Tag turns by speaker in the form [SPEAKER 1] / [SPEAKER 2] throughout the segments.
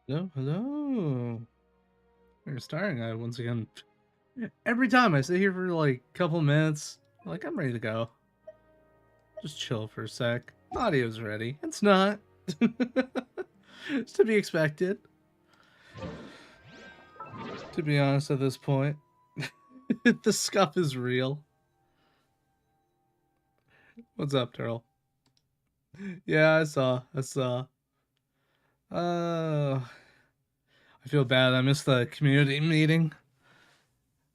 [SPEAKER 1] Hello, hello. We're starting once again. Every time I sit here for like a couple minutes, like I'm ready to go. Just chill for a sec. Audio's ready. It's not. It's to be expected. To be honest, at this point, the scuff is real. What's up, Turtle? Yeah, I saw. Uh, I feel bad. I missed the community meeting.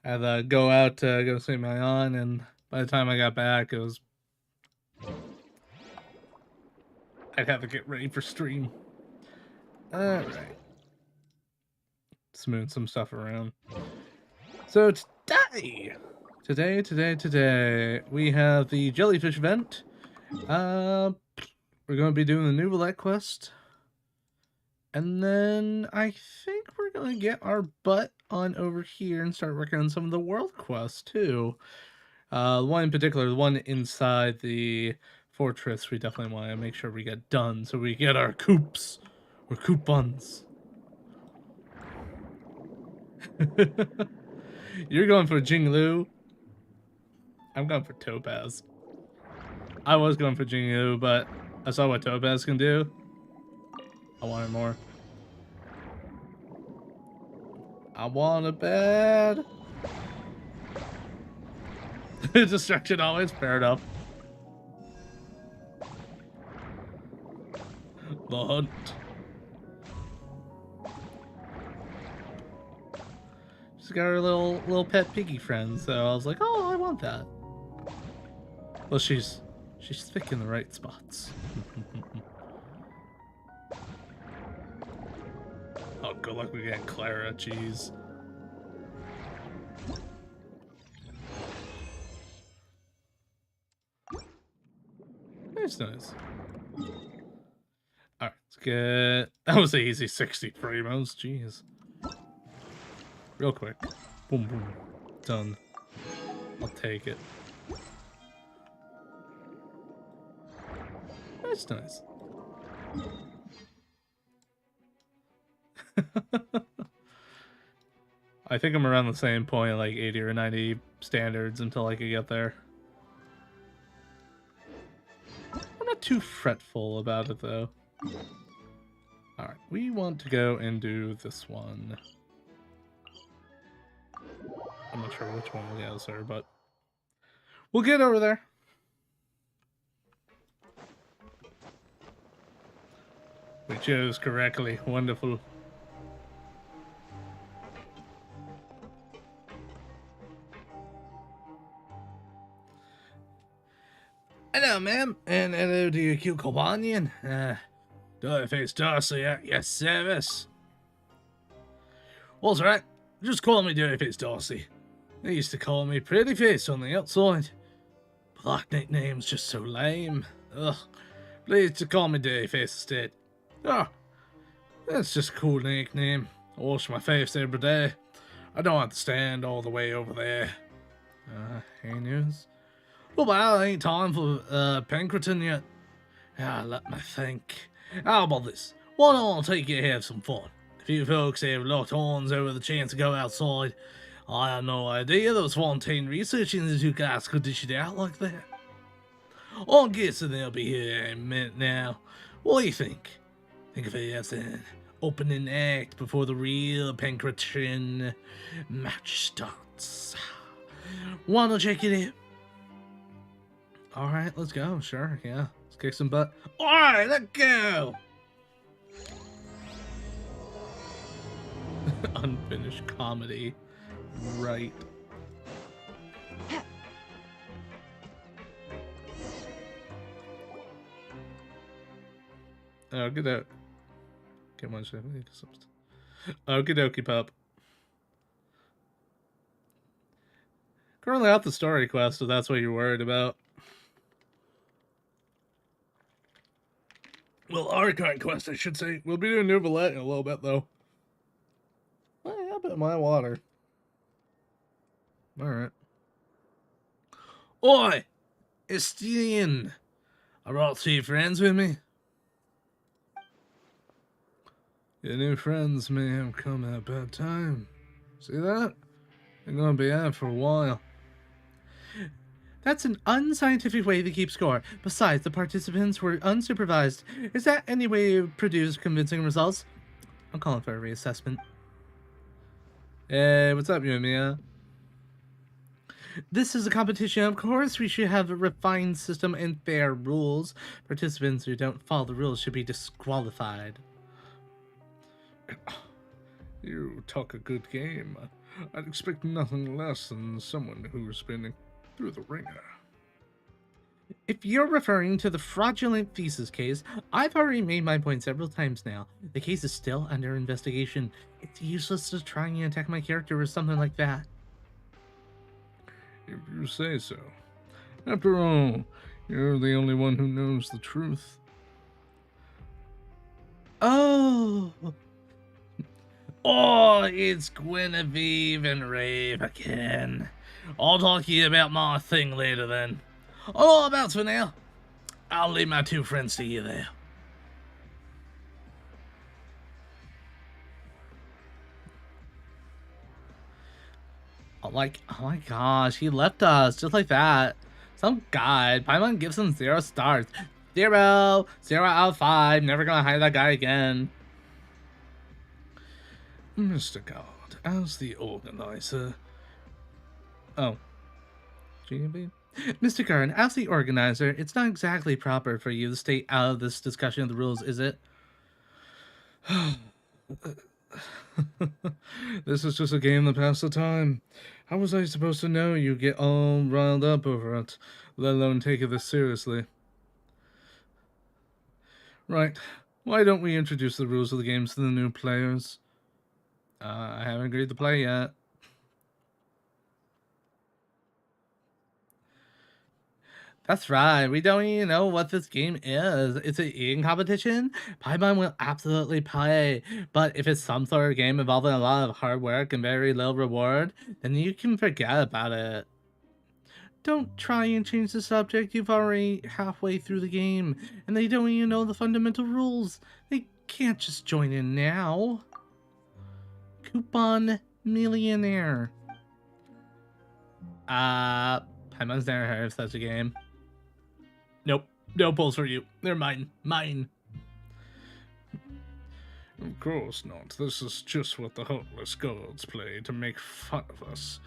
[SPEAKER 1] I had to go out to go see my aunt, and by the time I got back, it was I'd have to get ready for stream. Alright. Smooth some stuff around. So today, we have the jellyfish event. We're going to be doing the Neuvillette quest. And then I think we're going to get our butt on over here and start working on some of the world quests too. One in particular, the one inside the fortress, we definitely want to make sure we get done so we get our coops or coupons. You're going for Jinglu. I'm going for Topaz. I was going for Jinglu, but I saw what Topaz can do. I wanted more. I want it bad. Destruction always fair enough. The hunt. She's got her little pet piggy friend, so I was like, oh, I want that. Well, she's thick in the right spots. Oh, good luck we get Clara. Jeez. Nice. Alright, let's get... That was an easy 60 primos. Jeez. Real quick. Boom, boom. Done. I'll take it. Nice. I think I'm around the same point, like 80 or 90 standards until I could get there. I'm not too fretful about it, though. Alright, we want to go and do this one. I'm not sure which one we have, sir, but we'll get over there. We chose correctly. Wonderful. Hello, ma'am, and hello to your cute companion. Face Darcy at your service. All's right. Just call me Face Darcy. They used to call me Pretty Face on the outside. But that nickname's just so lame. Ugh. Please to call me Face instead. Oh, that's just a cool nickname. I wash my face every day. I don't have to stand all the way over there. Any news? Well, ain't time for Pinkerton yet. Let me think. How about this? Why don't I take you to have some fun? A few folks have locked horns over the chance to go outside. I had no idea there was Fontaine research into guys could dish it out like that. I'm guessing they'll be here in a minute now. What do you think? Think if it has an opening act before the real Pinkerton match starts. Wanna check it out? Alright, let's go. Sure, yeah. Let's kick some butt. Alright, let's go! Unfinished comedy. Right. Oh, get out. Get one second. Okie dokie, pup. Currently out the story quest, so that's what you're worried about. Well, our current quest, I should say. We'll be doing Neuvillette in a little bit, though. Well, yeah, but my water. Alright. Oi! Estienne! I brought 2 friends with me. Your new friends may have come at a bad time. See that? They're gonna be out for a while. That's an unscientific way to keep score. Besides, the participants were unsupervised. Is that any way to produce convincing results? I'm calling for a reassessment. Hey, what's up, Yumiya? This is a competition. Of course, we should have a refined system and fair rules. Participants who don't follow the rules should be disqualified. You talk a good game. I'd expect nothing less than someone who's been through the ringer. If you're referring to the fraudulent thesis case, I've already made my point several times now. The case is still under investigation. It's useless to try and attack my character or something like that. If you say so. After all, you're the only one who knows the truth. Oh! Oh, it's Guinevere and Rave again. I'll talk to you about my thing later then. All about for now. I'll leave my two friends to you there. Oh my gosh, he left us just like that. Some guy. Paimon gives him 0 stars. 0 out of 5. Never gonna hire that guy again. Mr. God, as the organizer. Oh. GMB? Mr. Garn, as the organizer, it's not exactly proper for you to stay out of this discussion of the rules, is it? This is just a game to pass the time. How was I supposed to know you get all riled up over it, let alone take it this seriously? Right. Why don't we introduce the rules of the games to the new players? I haven't agreed to play yet. That's right, we don't even know what this game is. It's an eating competition? Paimon will absolutely play, but if it's some sort of game involving a lot of hard work and very little reward, then you can forget about it. Don't try and change the subject, you've already halfway through the game, and they don't even know the fundamental rules. They can't just join in now. Coupon Millionaire. Paimon's never heard of such a game. Nope. No polls for you. They're mine. Mine. Of course not. This is just what the heartless gods play to make fun of us.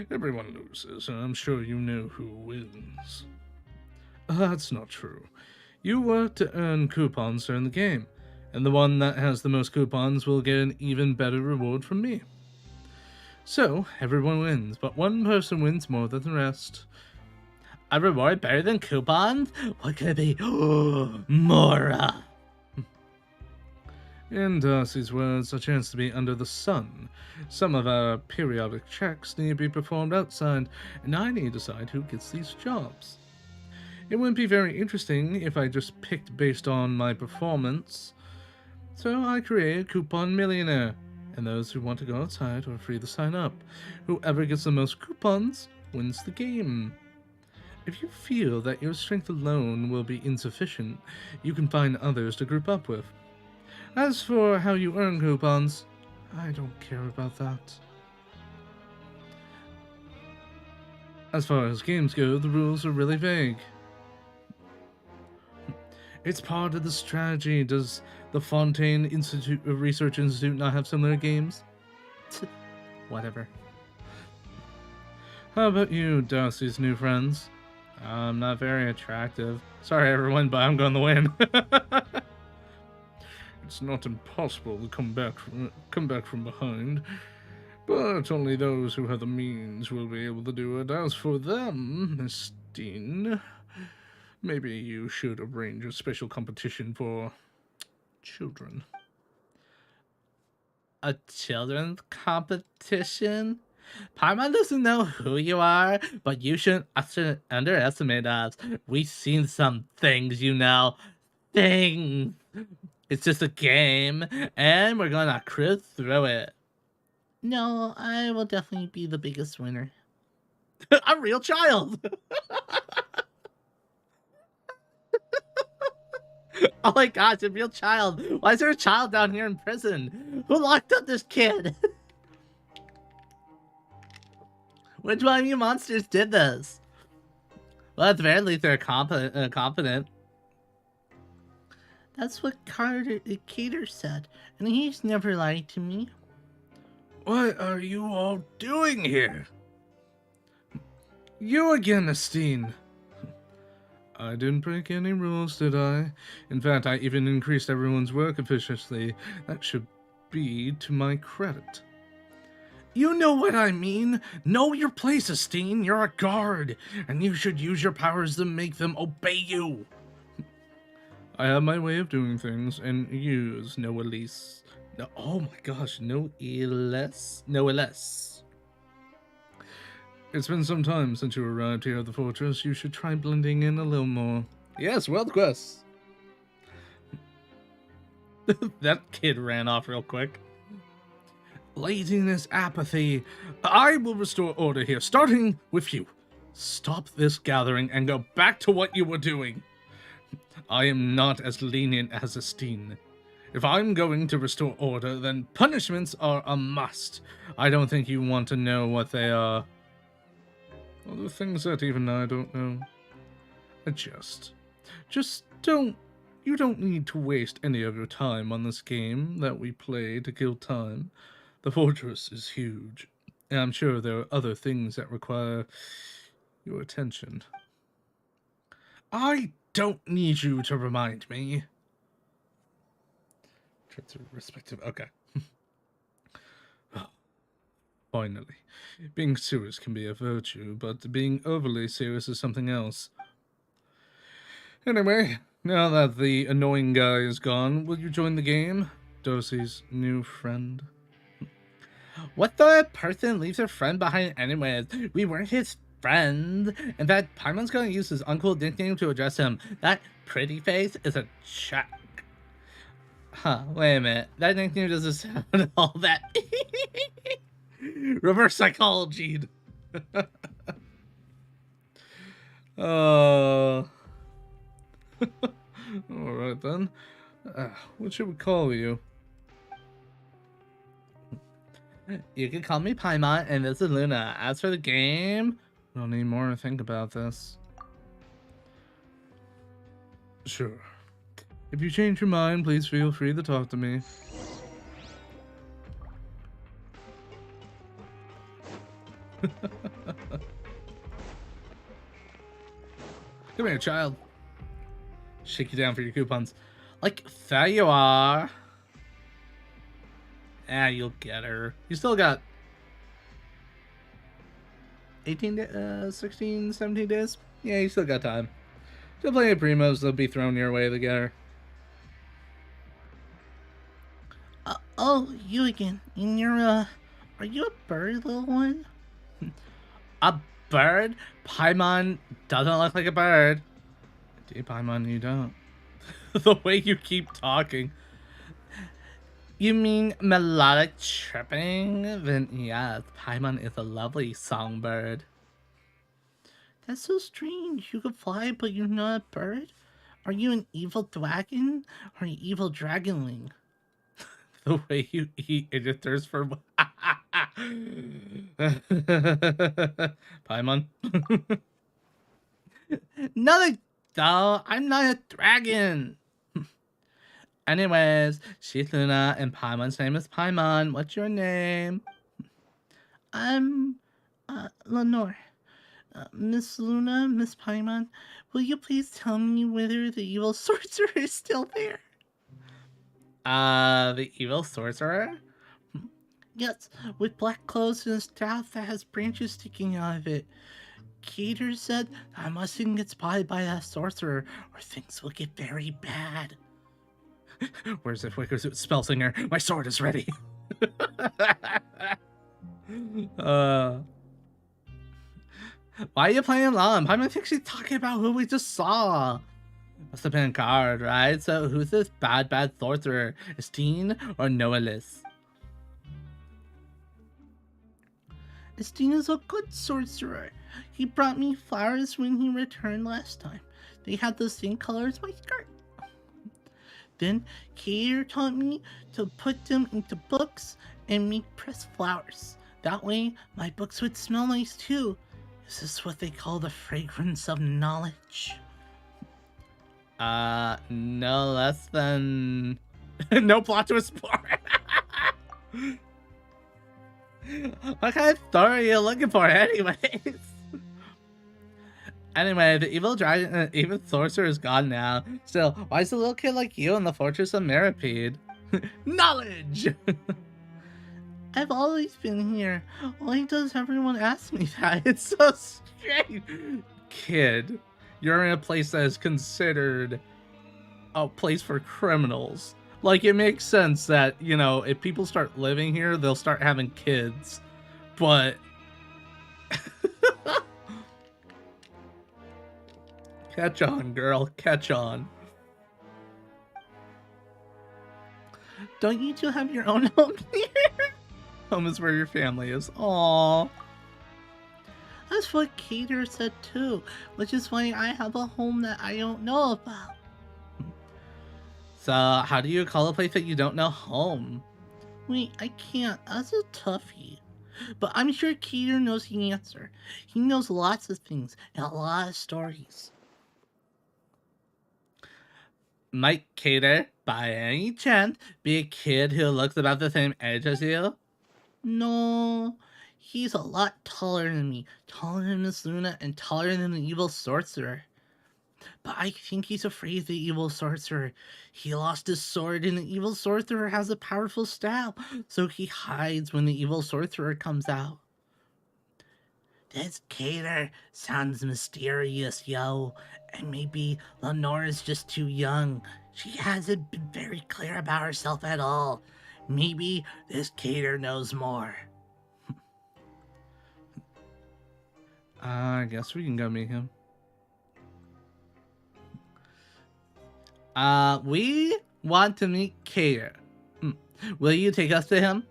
[SPEAKER 1] Everyone loses, and I'm sure you know who wins. That's not true. You work to earn coupons during the game, and the one that has the most coupons will get an even better reward from me. So, everyone wins, but one person wins more than the rest. A reward better than coupons? What could it be? Mora! In Darcy's words, a chance to be under the sun. Some of our periodic checks need to be performed outside, and I need to decide who gets these jobs. It wouldn't be very interesting if I just picked based on my performance. So I created Coupon Millionaire, and those who want to go outside are free to sign up. Whoever gets the most coupons wins the game. If you feel that your strength alone will be insufficient, you can find others to group up with. As for how you earn coupons, I don't care about that. As far as games go, the rules are really vague. It's part of the strategy. Does the Fontaine Research Institute not have similar games? Whatever. How about you, Darcy's new friends? I'm not very attractive. Sorry everyone, but I'm going to win. It's not impossible to come back from behind, but only those who have the means will be able to do it. As for them, Miss Dean, maybe you should arrange a special competition for children. A children's competition? Paimon doesn't know who you are, but you shouldn't underestimate us. We've seen some things, you know. Things. It's just a game, and we're gonna cruise through it. No, I will definitely be the biggest winner. A real child! Oh my gosh, a real child. Why is there a child down here in prison? Who locked up this kid? Which one of you monsters did this? Well, at the very least, they're competent. That's what Cater said, and he's never lied to me. What are you all doing here? You again, Estine. I didn't break any rules, did I? In fact, I even increased everyone's work efficiency. That should be to my credit. You know what I mean. Know your place, Estine. You're a guard, and you should use your powers to make them obey you. I have my way of doing things, and use no Elise. No, oh my gosh, no Elise. No Elise. It's been some time since you arrived here at the fortress. You should try blending in a little more. Yes, well, quest. That kid ran off real quick. Laziness, apathy. I will restore order here, starting with you. Stop this gathering and go back to what you were doing. I am not as lenient as Estine. If I'm going to restore order, then punishments are a must. I don't think you want to know what they are. Well, the things that even I don't know. Adjust. Just don't... You don't need to waste any of your time on this game that we play to kill time. The fortress is huge, and I'm sure there are other things that require your attention. I don't need you to remind me. Respective. Okay. Finally. Being serious can be a virtue, but being overly serious is something else. Anyway, now that the annoying guy is gone, will you join the game? Darcy's new friend. What the person leaves her friend behind anyways? We weren't his friend. In fact, Paimon's gonna use his uncool nickname to address him. That pretty face is a check. Huh, wait a minute. That nickname doesn't sound all that... Reverse psychology. Alright then. What should we call you? You can call me Paimon, and this is Luna. As for the game, I don't need more to think about this. Sure. If you change your mind, please feel free to talk to me. Come here, child. Shake you down for your coupons. Like, there you are. Ah, you'll get her. You still got 16, 17 days? Yeah, you still got time. Still plenty of primos that'll be thrown your way to get her. Oh, you again. And you're, are you a bird, little one? A bird? Paimon doesn't look like a bird. Indeed, Paimon, you don't. The way you keep talking. You mean melodic chirping? Then yes, Paimon is a lovely songbird. That's so strange. You can fly, but you're not a bird? Are you an evil dragon? Or an evil dragonling? The way you eat and your thirst for... Paimon? No, I'm not a dragon. Anyways, she's Luna, and Paimon's name is Paimon. What's your name? I'm, Lenore. Miss Luna, Miss Paimon, will you please tell me whether the evil sorcerer is still there? The evil sorcerer? Yes, with black clothes and a staff that has branches sticking out of it. Cater said I mustn't get spotted by that sorcerer, or things will get very bad. Where's it? Where's it? Spellsinger, my sword is ready. Why are you playing along? I think she's talking about who we just saw. Must have been a card, right? So who's this bad sorcerer? Estine or Noelis? Estine is a good sorcerer. He brought me flowers when he returned last time. They had the same color as my skirt.
[SPEAKER 2] Then Kater taught me to put them into books and make pressed flowers. That way, my books would smell nice too. Is this what they call the fragrance of knowledge?
[SPEAKER 1] No less than... no plot twist for it. What kind of story are you looking for anyways? Anyway, the evil dragon, evil sorcerer is gone now. Still, why is a little kid like you in the fortress of Meripede? Knowledge!
[SPEAKER 2] I've always been here. Why does everyone ask me that? It's so strange.
[SPEAKER 1] Kid, you're in a place that is considered a place for criminals. Like, it makes sense that, you know, if people start living here, they'll start having kids. But... catch on, girl. Catch on.
[SPEAKER 2] Don't you two have your own home here?
[SPEAKER 1] Home is where your family is. Aww.
[SPEAKER 2] That's what Kater said too, which is why I have a home that I don't know about.
[SPEAKER 1] So, how do you call a place that you don't know home?
[SPEAKER 2] Wait, I can't. That's a toughie. But I'm sure Kater knows the answer. He knows lots of things and a lot of stories.
[SPEAKER 1] Might Kater, by any chance, be a kid who looks about the same age as you?
[SPEAKER 2] No, he's a lot taller than me. Taller than Miss Luna and taller than the evil sorcerer. But I think he's afraid of the evil sorcerer. He lost his sword and the evil sorcerer has a powerful staff, so he hides when the evil sorcerer comes out. This Kater sounds mysterious, yo. And maybe Lenora's just too young. She hasn't been very clear about herself at all. Maybe this Kater knows more.
[SPEAKER 1] I guess we can go meet him. We want to meet Kater. Will you take us to him?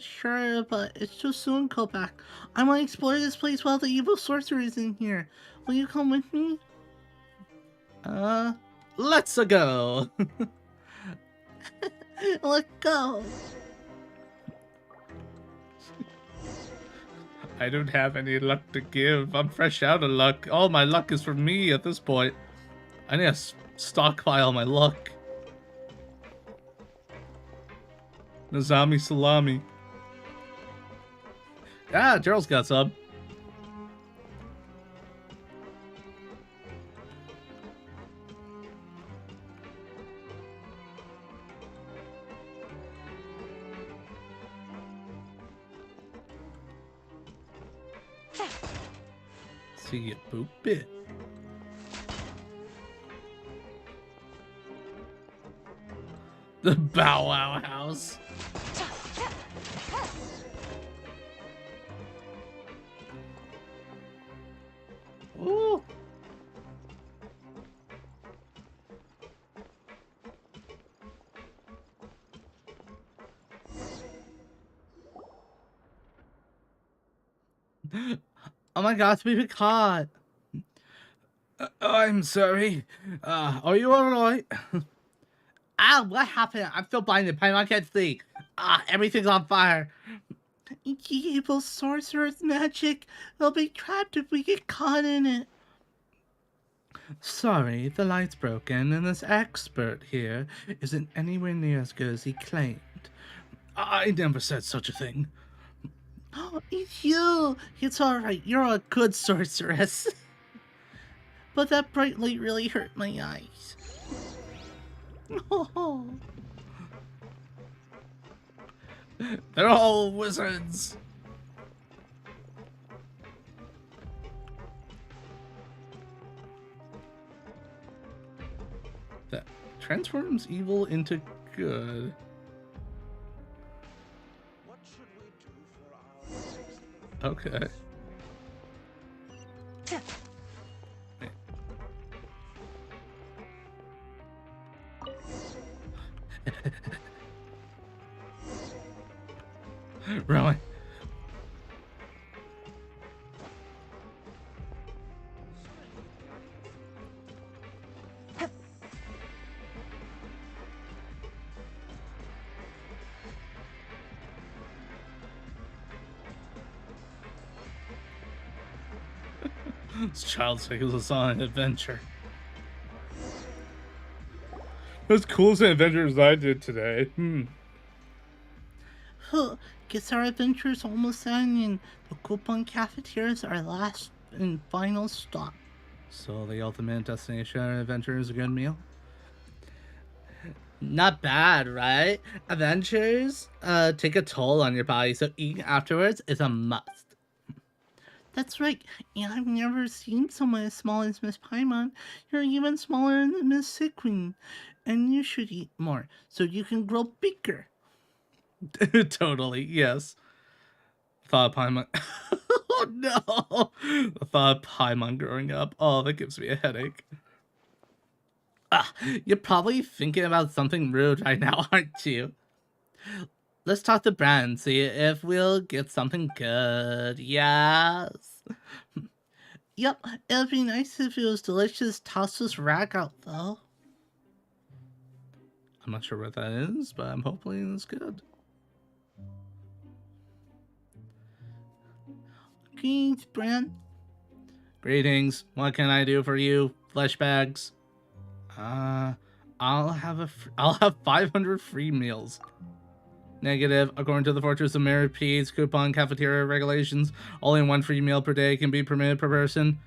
[SPEAKER 2] Sure, but it's too soon, Kopak. I want to explore this place while the evil sorcerer is in here. Will you come with me?
[SPEAKER 1] Let's go.
[SPEAKER 2] Let's go.
[SPEAKER 1] I don't have any luck to give. I'm fresh out of luck. All my luck is for me at this point. I need to stockpile my luck. Nazami salami. Ah, Gerald's got some. See you poop it. The Bow Wow house. Ooh. Oh my gosh, we've been caught. I'm sorry. Are you alright? What happened? I'm still blinded. I can't see. Everything's on fire.
[SPEAKER 2] The evil sorcerer's magic. They'll be trapped if we get caught in it.
[SPEAKER 1] Sorry, the light's broken, and this expert here isn't anywhere near as good as he claimed. I never said such a thing.
[SPEAKER 2] Oh, it's you. It's alright. You're a good sorceress. But that bright light really hurt my eyes. Oh.
[SPEAKER 1] They're all wizards. That transforms evil into good.
[SPEAKER 3] What should we do for our sixth?
[SPEAKER 1] Okay. Really? This child takes us on an adventure. As cool as an adventure as I did today.
[SPEAKER 2] Huh, guess our adventure's almost ending. The coupon cafeteria is our last and final stop.
[SPEAKER 1] So the ultimate destination of an adventure is a good meal?
[SPEAKER 2] Not bad, right? Adventures take a toll on your body, so eating afterwards is a must. That's right, and I've never seen someone as small as Miss Paimon. You're even smaller than Miss Sick Queen, and you should eat more so you can grow bigger.
[SPEAKER 1] Totally, yes. Thought of Paimon. Oh no! The thought of Paimon growing up. Oh, that gives me a headache.
[SPEAKER 2] You're probably thinking about something rude right now, aren't you? Let's talk to Brand and see if we'll get something good. Yes. Yep, it'd be nice if it was delicious. Toss this rag out, though.
[SPEAKER 1] I'm not sure what that is, but I'm hoping it's good.
[SPEAKER 2] Greetings, Brand.
[SPEAKER 1] Greetings. What can I do for you, flesh bags? I'll have 500 free meals. Negative. According to the Fortress of Maripede's coupon cafeteria regulations, only one free meal per day can be permitted per person.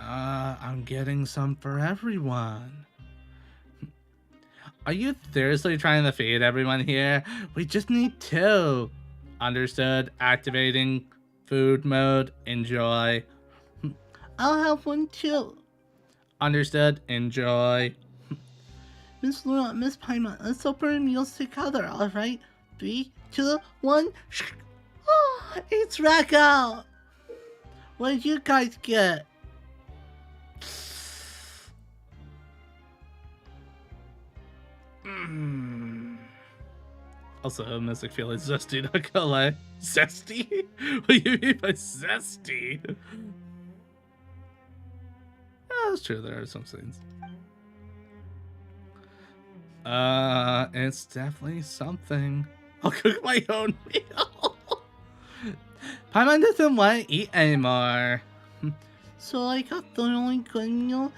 [SPEAKER 1] I'm getting some for everyone. Are you seriously trying to feed everyone here? We just need 2. Understood. Activating food mode. Enjoy.
[SPEAKER 2] I'll have one too.
[SPEAKER 1] Understood. Enjoy.
[SPEAKER 2] Miss Luna, Miss Paimon, let's open our meals together, alright? 3, 2, 1. Oh, it's rag out. What did you guys get?
[SPEAKER 1] Also, Mystic feeling zesty, not gonna lie. Zesty? What do you mean by zesty? Oh, that's true, there are some things. It's definitely something. I'll cook my own meal. Paimon doesn't want to eat anymore.
[SPEAKER 2] So I got the only good meal.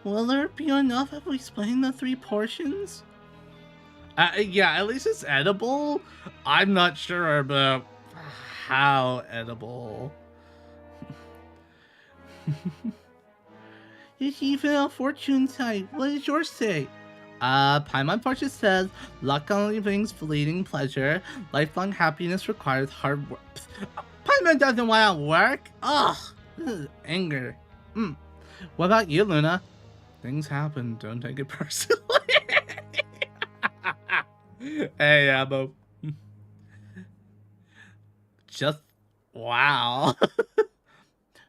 [SPEAKER 2] Will there be enough if we split the 3 portions?
[SPEAKER 1] Yeah, at least it's edible. I'm not sure about how edible.
[SPEAKER 2] There's even a fortune side. What does yours say? Paimon fortune says, luck only brings fleeting pleasure. Lifelong happiness requires hard work. Paimon doesn't want to work? Ugh, this is anger. What about you, Luna?
[SPEAKER 1] Things happen, don't take it personally. Hey, Abo.
[SPEAKER 2] Just wow.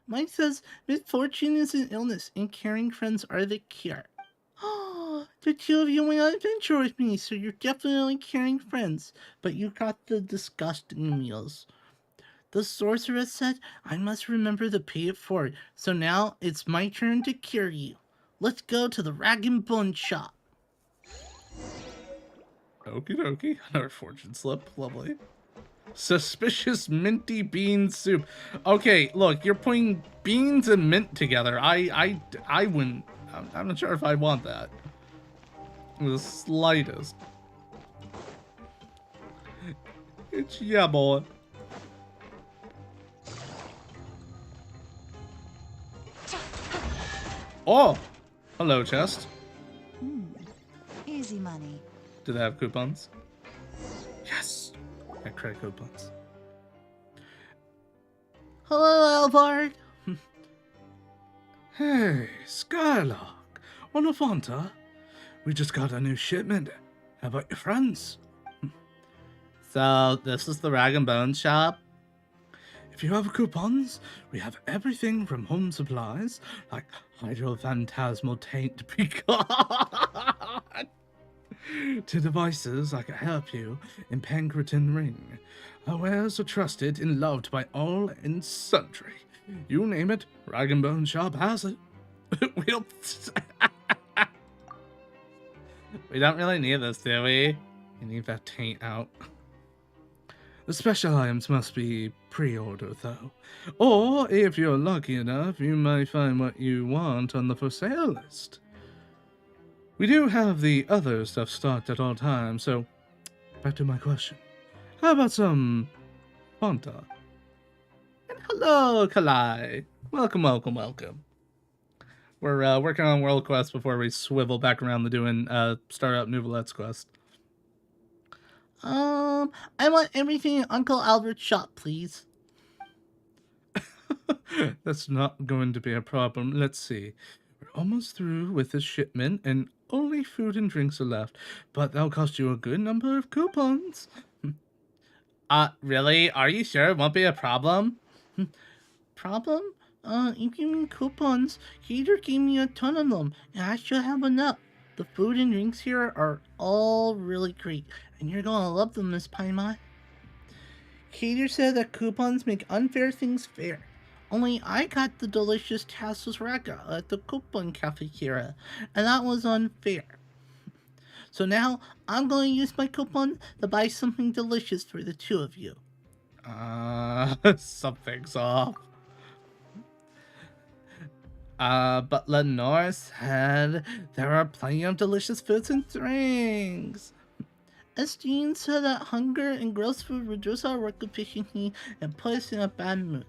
[SPEAKER 2] Mine says misfortune is an illness and caring friends are the cure. The 2 of you went on an adventure with me, so you're definitely caring friends, but you got the disgusting meals. The sorceress said I must remember to pay it forward, so now it's my turn to cure you. Let's go to the Rag and Bone shop.
[SPEAKER 1] Okie dokie. Another fortune slip. Lovely. Suspicious minty bean soup. Okay, look, you're putting beans and mint together. I wouldn't. I'm not sure if I want that. The slightest. It's yeah, boy. Oh, hello, chest.
[SPEAKER 4] Easy money.
[SPEAKER 1] Do they have coupons? Yes, I credit coupons.
[SPEAKER 2] Hello, Albard.
[SPEAKER 1] Hey, Skylark. On Fontaine. We just got a new shipment. How about your friends?
[SPEAKER 2] So, this is the Rag and Bone shop?
[SPEAKER 1] If you have coupons, we have everything from home supplies, like hydrophantasmal taint pecan, to devices like a hairpure and pancreatin ring. Our wares are trusted and loved by all and sundry. You name it, Rag and Bone Shop has it.
[SPEAKER 2] We don't really need this, do we?
[SPEAKER 1] We need that taint out. The special items must be pre-order though. Or, if you're lucky enough, you might find what you want on the for sale list. We do have the other stuff stocked at all times, so back to my question. How about some Fanta? And hello, Kalai. Welcome, welcome, welcome. We're working on World Quest before we swivel back around to doing start up Neuvillette's quest.
[SPEAKER 2] I want everything in Uncle Albert's shop, please.
[SPEAKER 1] That's not going to be a problem. Let's see. We're almost through with this shipment, and only food and drinks are left. But that'll cost you a good number of coupons. Really? Are you sure it won't be a problem?
[SPEAKER 2] Problem? You give me coupons. Gator gave me a ton of them, and I should have enough. The food and drinks here are all really great, and you're gonna love them, Miss Paimon. Gator said that coupons make unfair things fair. Only I got the delicious Tassos Raga at the coupon cafeteria, and that was unfair. So now I'm going to use my coupon to buy something delicious for the two of you.
[SPEAKER 1] Something's off. But Lenore said there are plenty of delicious foods and drinks.
[SPEAKER 2] Esteem said that hunger and gross food reduce our work efficiency and put us in a bad mood.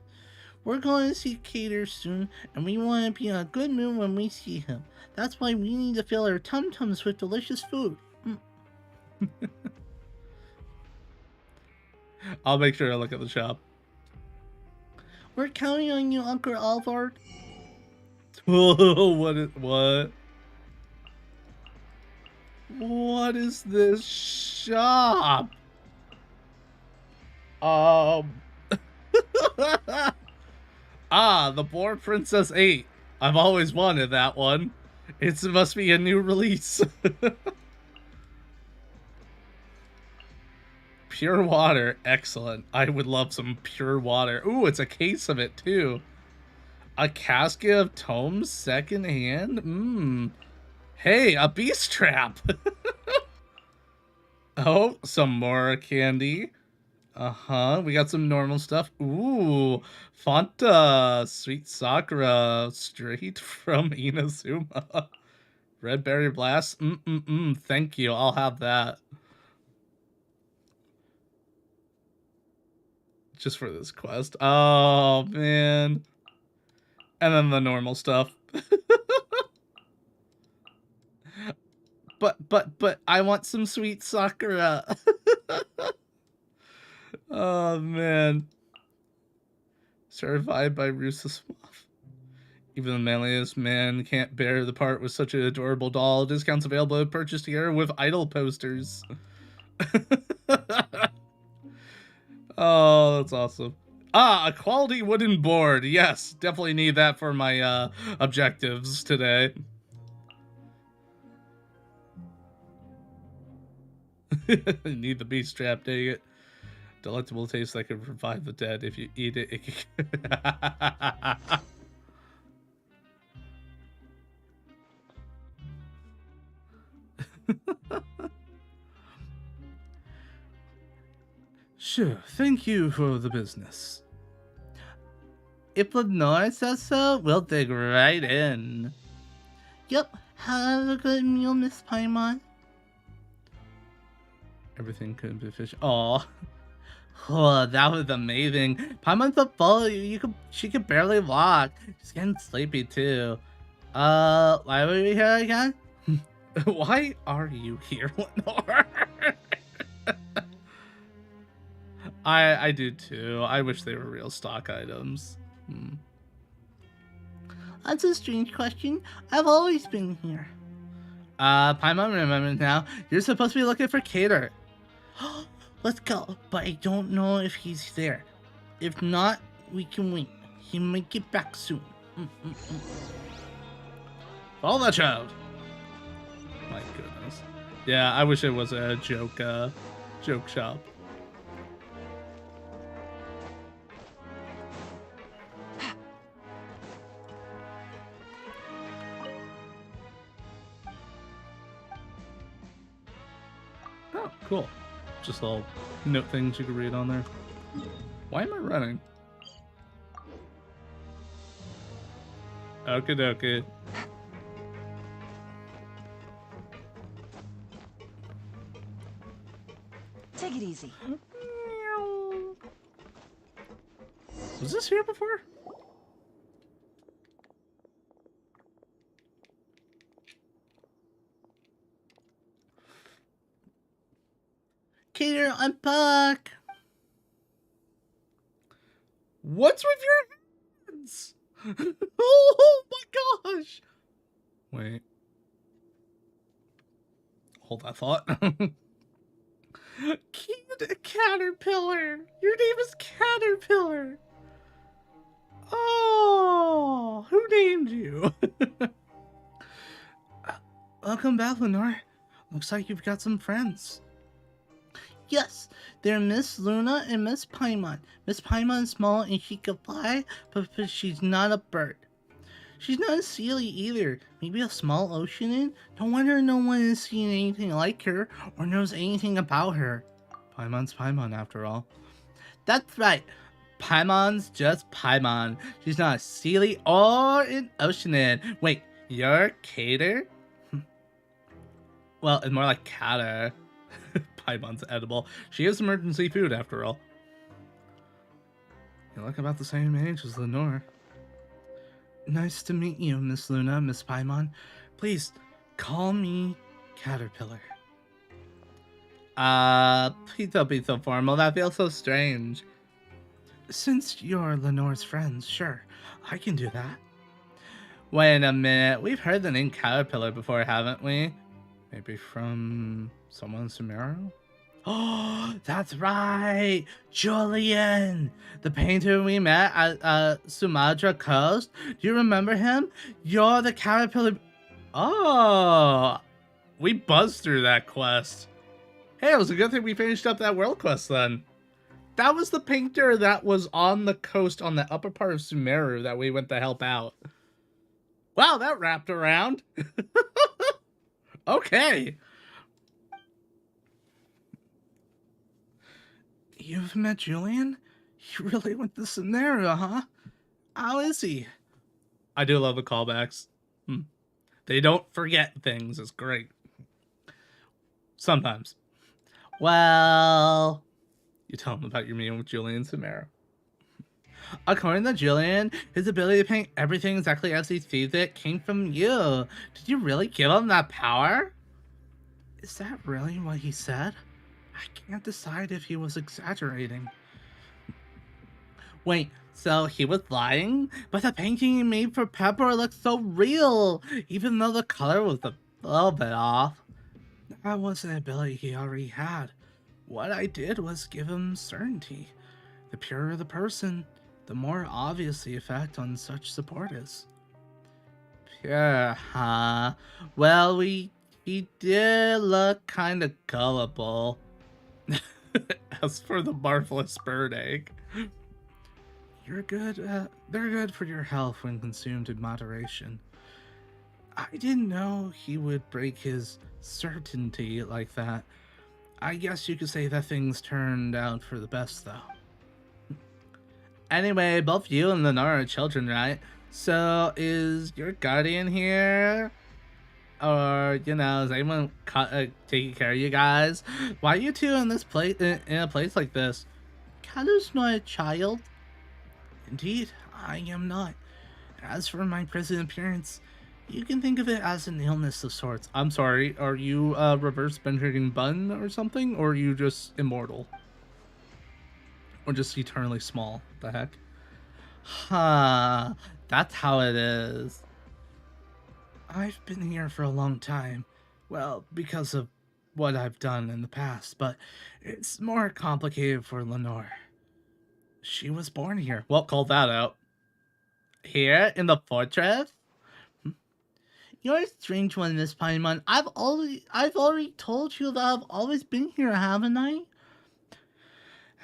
[SPEAKER 2] We're going to see Cater soon, and we want to be in a good mood when we see him. That's why we need to fill our tum-tums with delicious food.
[SPEAKER 1] I'll make sure I look at the shop.
[SPEAKER 2] We're counting on you, Uncle Alvard.
[SPEAKER 1] What? What is this shop? The Boar Princess 8. I've always wanted that one. It must be a new release. Pure water. Excellent. I would love some pure water. Ooh, it's a case of it, too. A casket of tomes secondhand? Hey, a beast trap. Oh, some more candy. We got some normal stuff. Ooh, Fanta, Sweet Sakura, straight from Inazuma. Red Berry Blast. Thank you. I'll have that. Just for this quest. Oh, man. And then the normal stuff. But I want some Sweet Sakura. Oh, man. Certified by Rusa Swaff. Even the manliest man can't bear the part with such an adorable doll. Discounts available at purchase here with idol posters. Oh, that's awesome. A quality wooden board. Yes, definitely need that for my objectives today. Need the beast trap, dang it. Delectable taste that can revive the dead. If you eat it, Sure, thank you for the business.
[SPEAKER 2] If Lenore says so, we'll dig right in. Yep, have a good meal, Miss Paimon.
[SPEAKER 1] Everything could be fish. Aw.
[SPEAKER 2] Oh, that was amazing. Paimon's a bully. She could barely walk. She's getting sleepy too. Why were we here again?
[SPEAKER 1] Why are you here, Lenore? I do too. I wish they were real stock items.
[SPEAKER 2] That's a strange question. I've always been here.
[SPEAKER 1] Paimon remembers now. You're supposed to be looking for Cater.
[SPEAKER 2] Let's go, but I don't know if he's there. If not, we can wait. He might get back soon.
[SPEAKER 1] Follow that child. My goodness. Yeah, I wish it was a joke shop. Oh, cool. Just little note things you can read on there. Why am I running? Okie dokie.
[SPEAKER 4] Take it easy.
[SPEAKER 1] Was this here before?
[SPEAKER 2] Cater, I'm back.
[SPEAKER 1] What's with your hands? Oh my gosh! Wait. Hold that thought. Caterpillar! Your name is Caterpillar! Oh, who named you?
[SPEAKER 2] Welcome back, Lenore. Looks like you've got some friends. Yes, they're Miss Luna and Miss Paimon. Miss Paimon is small and she can fly, but she's not a bird. She's not a sealy either. Maybe a small oceanin? No wonder no one has seen anything like her or knows anything about her. Paimon's Paimon, after all. That's right. Paimon's just Paimon. She's not a sealy or an oceanin. Wait, you're Cater?
[SPEAKER 1] Well, it's more like Cater. Paimon's edible. She is emergency food, after all. You look about the same age as Lenore.
[SPEAKER 2] Nice to meet you, Miss Luna, Miss Paimon. Please, call me Caterpillar.
[SPEAKER 1] Please don't be so formal. That feels so strange.
[SPEAKER 2] Since you're Lenore's friends, sure, I can do that.
[SPEAKER 1] Wait a minute. We've heard the name Caterpillar before, haven't we? Maybe from someone in Sumeru?
[SPEAKER 2] Oh, that's right! Julian! The painter we met at Sumatra Coast. Do you remember him? You're the caterpillar.
[SPEAKER 1] Oh! We buzzed through that quest. Hey, it was a good thing we finished up that world quest then. That was the painter that was on the coast on the upper part of Sumeru that we went to help out. Wow, that wrapped around. Okay.
[SPEAKER 2] You've met Julian? He really went to Sumeru, huh? How is he?
[SPEAKER 1] I do love the callbacks. They don't forget things. It's great. Sometimes.
[SPEAKER 2] Well,
[SPEAKER 1] You tell them about your meeting with Julian Sumeru.
[SPEAKER 2] according to Julian, his ability to paint everything exactly as he sees it came from you. Did you really give him that power? Is that really what he said? I can't decide if he was exaggerating. Wait, so he was lying? But the painting he made for Pepper looks so real, even though the color was a little bit off. That was an ability he already had. What I did was give him certainty. The purer the person, the more obvious the effect on such support is. Pure, huh? Well, he did look kind of gullible.
[SPEAKER 1] As for the marvelous bird egg.
[SPEAKER 2] They're good for your health when consumed in moderation. I didn't know he would break his certainty like that. I guess you could say that things turned out for the best, though. Anyway, both you and Lenore are children, right? So, is your guardian here? Or, you know, is anyone taking care of you guys? Why are you two in this place, in a place like this? Kalu's not a child. Indeed, I am not. As for my present appearance, you can think of it as an illness of sorts.
[SPEAKER 1] I'm sorry, are you reverse Benjamin Button or something? Or are you just immortal? Or just eternally small? The heck?
[SPEAKER 2] Huh, that's how it is. I've been here for a long time. Well, because of what I've done in the past, but it's more complicated for Lenore. She was born here.
[SPEAKER 1] Well, call that out.
[SPEAKER 2] Here in the fortress? You're a strange one, Miss Paimon. I've already told you that I've always been here, haven't I?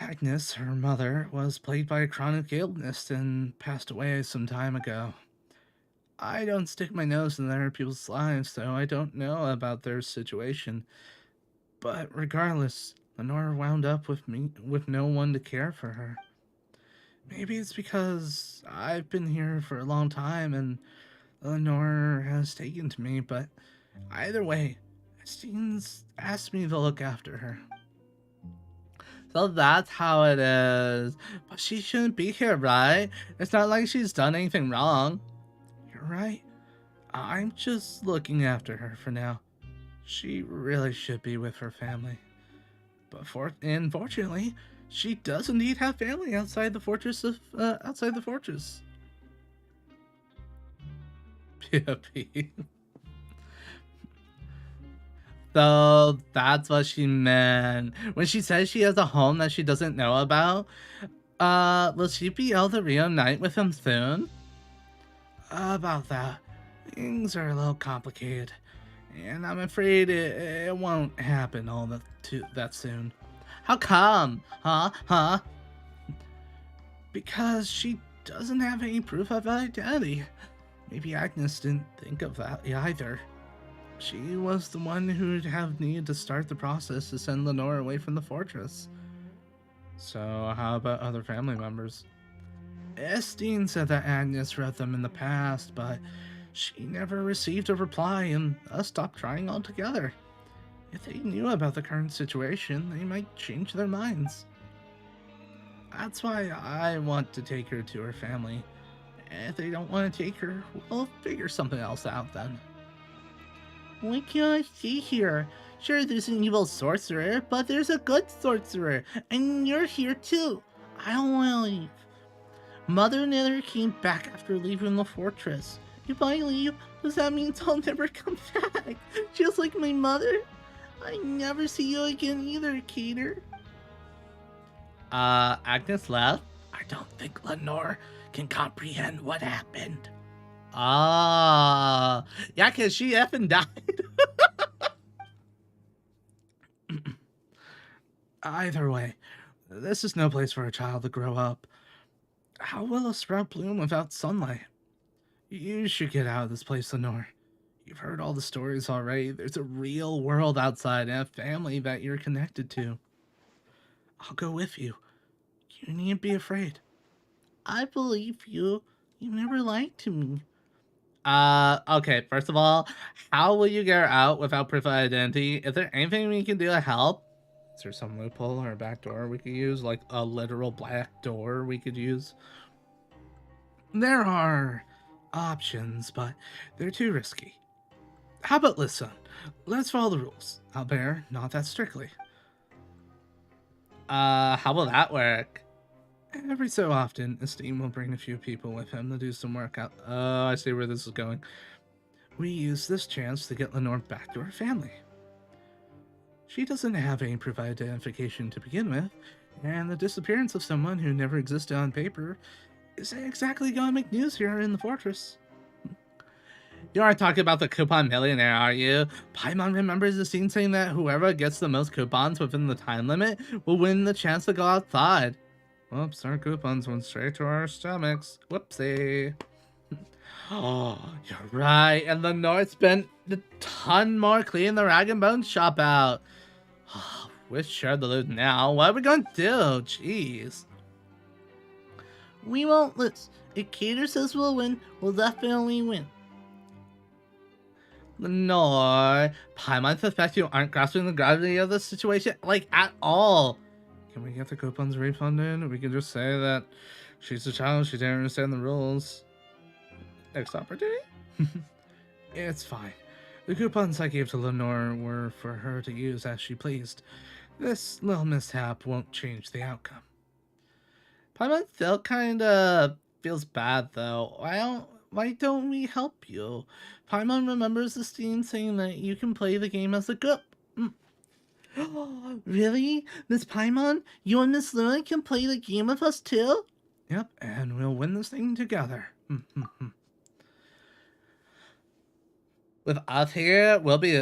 [SPEAKER 2] Agnes, her mother, was plagued by a chronic illness and passed away some time ago. I don't stick my nose in other people's lives, so I don't know about their situation. But regardless, Lenore wound up with me with no one to care for her. Maybe it's because I've been here for a long time and Lenore has taken to me, but either way, Estine's asked me to look after her. So that's how it is. But she shouldn't be here, right? It's not like she's done anything wrong. You're right. I'm just looking after her for now. She really should be with her family. But unfortunately, she does indeed have family outside the fortress outside the fortress. P.O.P. So that's what she meant. When she says she has a home that she doesn't know about, will she be able to reunite with him soon? About that, things are a little complicated. And I'm afraid it won't happen that soon. How come? Huh? Because she doesn't have any proof of identity. Maybe Agnes didn't think of that either. She was the one who'd have needed to start the process to send Lenore away from the fortress. So how about other family members? Estine said that Agnes read them in the past, but she never received a reply and thus stopped trying altogether. If they knew about the current situation, they might change their minds. That's why I want to take her to her family. If they don't want to take her, we'll figure something else out then. Why can't I stay here? Sure, there's an evil sorcerer, but there's a good sorcerer, and you're here too. I don't want to leave. Mother never came back after leaving the fortress. If I leave, does that mean I'll never come back? Just like my mother? I never see you again either, Cater. Agnes left? I don't think Lenore can comprehend what happened. Ah, yeah, cause she effing died. Either way, this is no place for a child to grow up. How will a sprout bloom without sunlight? You should get out of this place, Lenore. You've heard all the stories already. There's a real world outside and a family that you're connected to. I'll go with you. You needn't be afraid. I believe you. You never lied to me. Okay, first of all, how will you get her out without proof of identity? Is there anything we can do to help? Is there some loophole or back door we could use? Like a literal black door we could use? There are options, but they're too risky. How about listen? Let's follow the rules. Albert, not that strictly. How will that work? Every so often, Esteem will bring a few people with him to do some work out. Oh, I see where this is going. We use this chance to get Lenore back to her family. She doesn't have any proof of identification to begin with, and the disappearance of someone who never existed on paper isn't exactly gonna make news here in the fortress. You aren't talking about the coupon millionaire, are you? Paimon remembers the scene saying that whoever gets the most coupons within the time limit will win the chance to go outside. Whoops, our coupons went straight to our stomachs. Whoopsie. Oh, you're right. And Lenore spent a ton more cleaning the rag and bone shop out. Oh, we're sure to lose now. What are we gonna do? Jeez. We won't lose. If Cater says we'll win, we'll definitely win. Lenore, Paimon suspects you aren't grasping the gravity of the situation, like, at all. Can we get the coupons refunded? We can just say that she's a child, she didn't understand the rules. Next opportunity? It's fine. The coupons I gave to Lenore were for her to use as she pleased. This little mishap won't change the outcome. Paimon still kinda feels bad though. Why don't we help you? Paimon remembers the scene saying that you can play the game as a group. Really? Miss Paimon? You and Miss Luna can play the game with us too? Yep, and we'll win this thing together. With us here,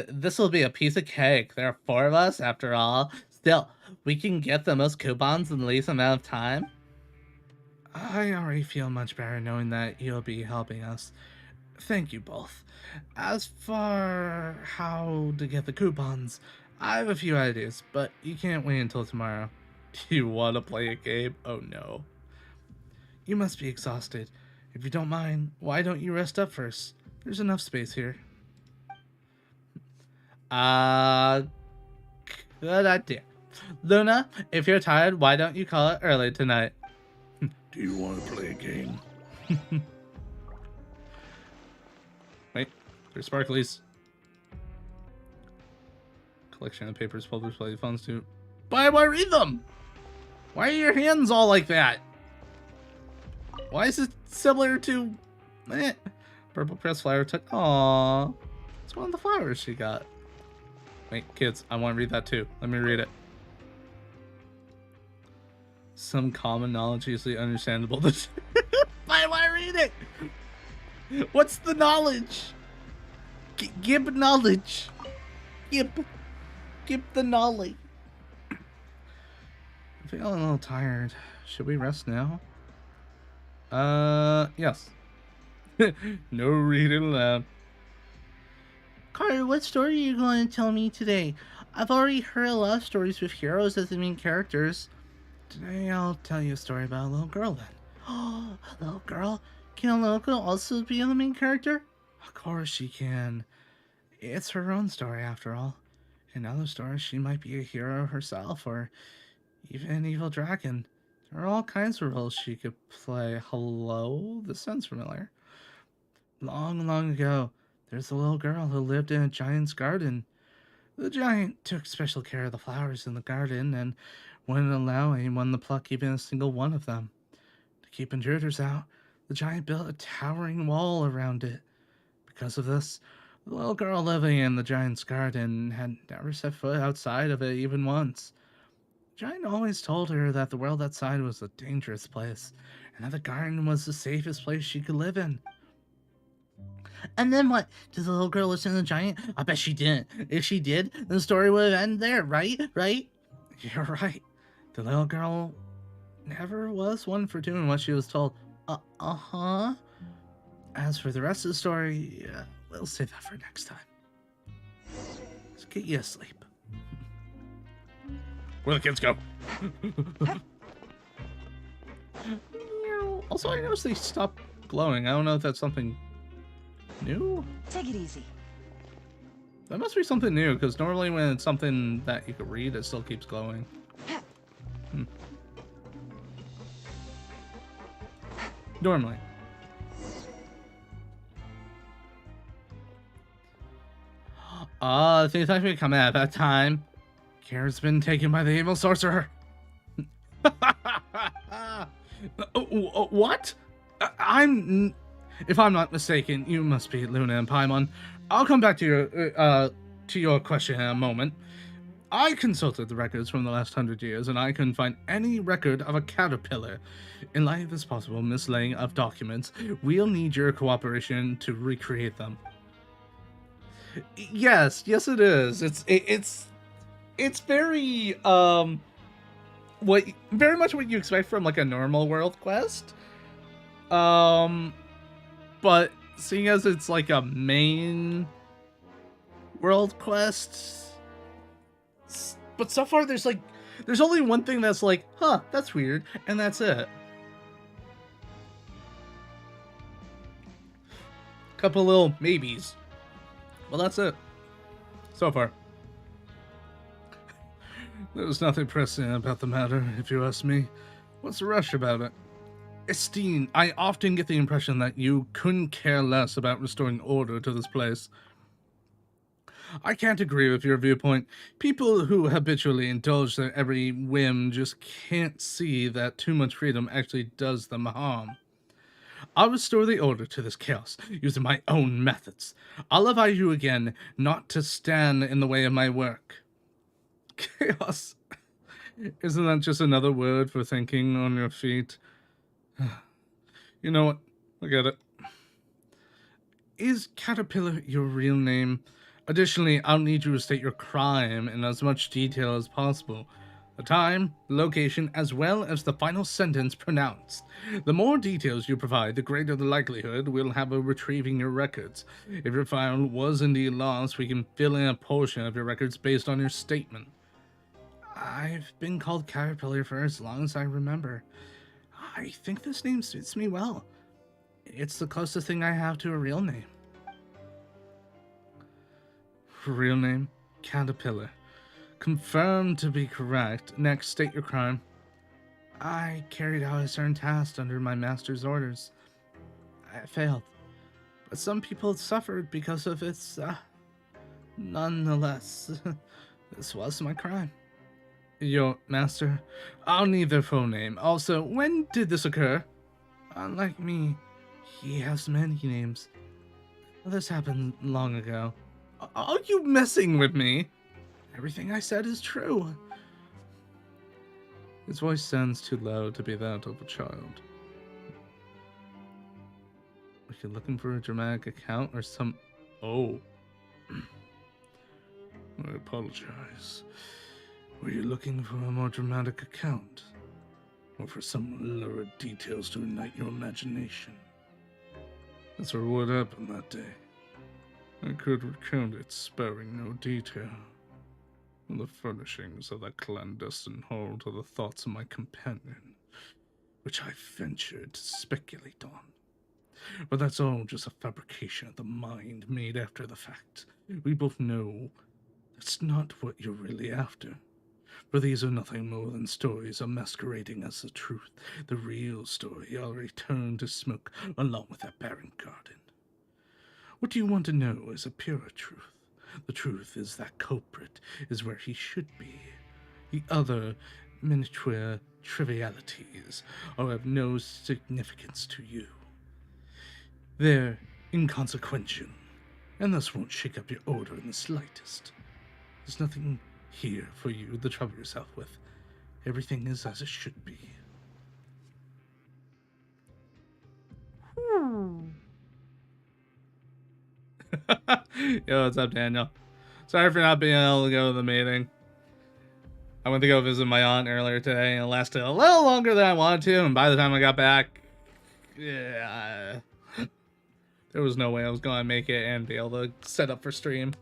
[SPEAKER 2] this will be a piece of cake. There are 4 of us, after all. Still, we can get the most coupons in the least amount of time. I already feel much better knowing that you'll be helping us. Thank you both. As for how to get the coupons,
[SPEAKER 1] I have a few ideas, but you can't wait until tomorrow. Do you want to play a game? Oh no. You must be exhausted. If you don't mind, why don't you rest up first? There's enough space here. Good idea. Luna, if you're tired, why don't you call it early tonight? Do you want to play a game? Wait, there's sparklies. Collection of papers published by the funds too. Why do I read them? Why are your hands all like that? Why is it similar to... Purple press flower touch. Aww. It's one of the flowers she got. Wait, kids, I want to read that too. Let me read it. Some common knowledge easily understandable. Why do I read it? What's the knowledge? Give knowledge. Give the knowledge. I'm feeling a little tired. Should we rest now? Yes. No reading aloud.
[SPEAKER 2] Carter, what story are you going to tell me today? I've already heard a lot of stories with heroes as the main characters.
[SPEAKER 1] Today I'll tell you a story about a little girl then.
[SPEAKER 2] Oh, a little girl? Can a little girl also be the main character?
[SPEAKER 1] Of course she can. It's her own story after all. In other stories she might be a hero herself or even an evil dragon. There are all kinds of roles she could play. Hello? This sounds familiar. Long, long ago, there's a little girl who lived in a giant's garden. The giant took special care of the flowers in the garden and wouldn't allow anyone to pluck even a single one of them. To keep intruders out, the giant built a towering wall around it. Because of this, the little girl living in the giant's garden had never set foot outside of it even once. The giant always told her that the world outside was a dangerous place, and that the garden was the safest place she could live in.
[SPEAKER 2] And then what? Did the little girl listen to the giant? I bet she didn't. If she did, then the story would have ended there, right? Right?
[SPEAKER 1] You're right. The little girl never was one for doing what she was told.
[SPEAKER 2] Uh-huh.
[SPEAKER 1] As for the rest of the story, we'll save that for next time. Let's get you asleep. Where the kids go? Also, I noticed they stopped glowing. I don't know if that's something new.
[SPEAKER 4] Take it easy.
[SPEAKER 1] That must be something new, because normally when it's something that you could read, it still keeps glowing. Normally. Things like me coming at that time. Kara's been taken by the evil sorcerer. What? If I'm not mistaken, you must be Luna and Paimon. I'll come back to your question in a moment. I consulted the records from the last 100 years, and I couldn't find any record of a caterpillar. In light of this possible mislaying of documents, we'll need your cooperation to recreate them. Yes, it is. It's very very much what you expect from like a normal world quest. But seeing as it's like a main world quest, but so far there's only one thing that's like, huh, that's weird, and that's it. Couple little maybes. Well, that's it. So far. There's nothing pressing about the matter, if you ask me. What's the rush about it? Estine, I often get the impression that you couldn't care less about restoring order to this place. I can't agree with your viewpoint. People who habitually indulge their every whim just can't see that too much freedom actually does them harm. I'll restore the order to this chaos, using my own methods. I'll invite you again, not to stand in the way of my work. Chaos? Isn't that just another word for thinking on your feet? You know what? Forget it. Is Caterpillar your real name? Additionally, I'll need you to state your crime in as much detail as possible. the time, the location, as well as the final sentence pronounced. The more details you provide, the greater the likelihood we'll have of retrieving your records. If your file was indeed lost, we can fill in a portion of your records based on your statement. I've been called Caterpillar for as long as I remember. I think this name suits me well. It's the closest thing I have to a real name. Real name? Caterpillar. Confirmed to be correct. Next, state your crime. I carried out a certain task under my master's orders. I failed. But some people suffered because of its, nonetheless, this was my crime. Your master? I'll need their full name. Also, when did this occur? Unlike me, he has many names. This happened long ago. Are you messing with me? Everything I said is true. His voice sounds too low to be that of a child. Are you looking for a dramatic account or some... Oh. I apologize. Were you looking for a more dramatic account? Or for some lurid details to ignite your imagination? That's what happened that day. I could recount it, sparing no detail. From the furnishings of that clandestine hall to the thoughts of my companion, which I ventured to speculate on. But that's all just a fabrication of the mind made after the fact. We both know that's not what you're really after. For these are nothing more than stories of masquerading as the truth. The real story already turned to smoke along with that barren garden. What you want to know is a pure truth. The truth is that culprit is where he should be. The other miniature trivialities are of no significance to you. They're inconsequential, and thus won't shake up your order in the slightest. There's nothing here for you to trouble yourself with. Everything is as it should be. Yo, what's up, Daniel? Sorry for not being able to go to the meeting. I went to go visit my aunt earlier today, and it lasted a little longer than I wanted to, and by the time I got back, yeah, there was no way I was going to make it and be able to set up for stream.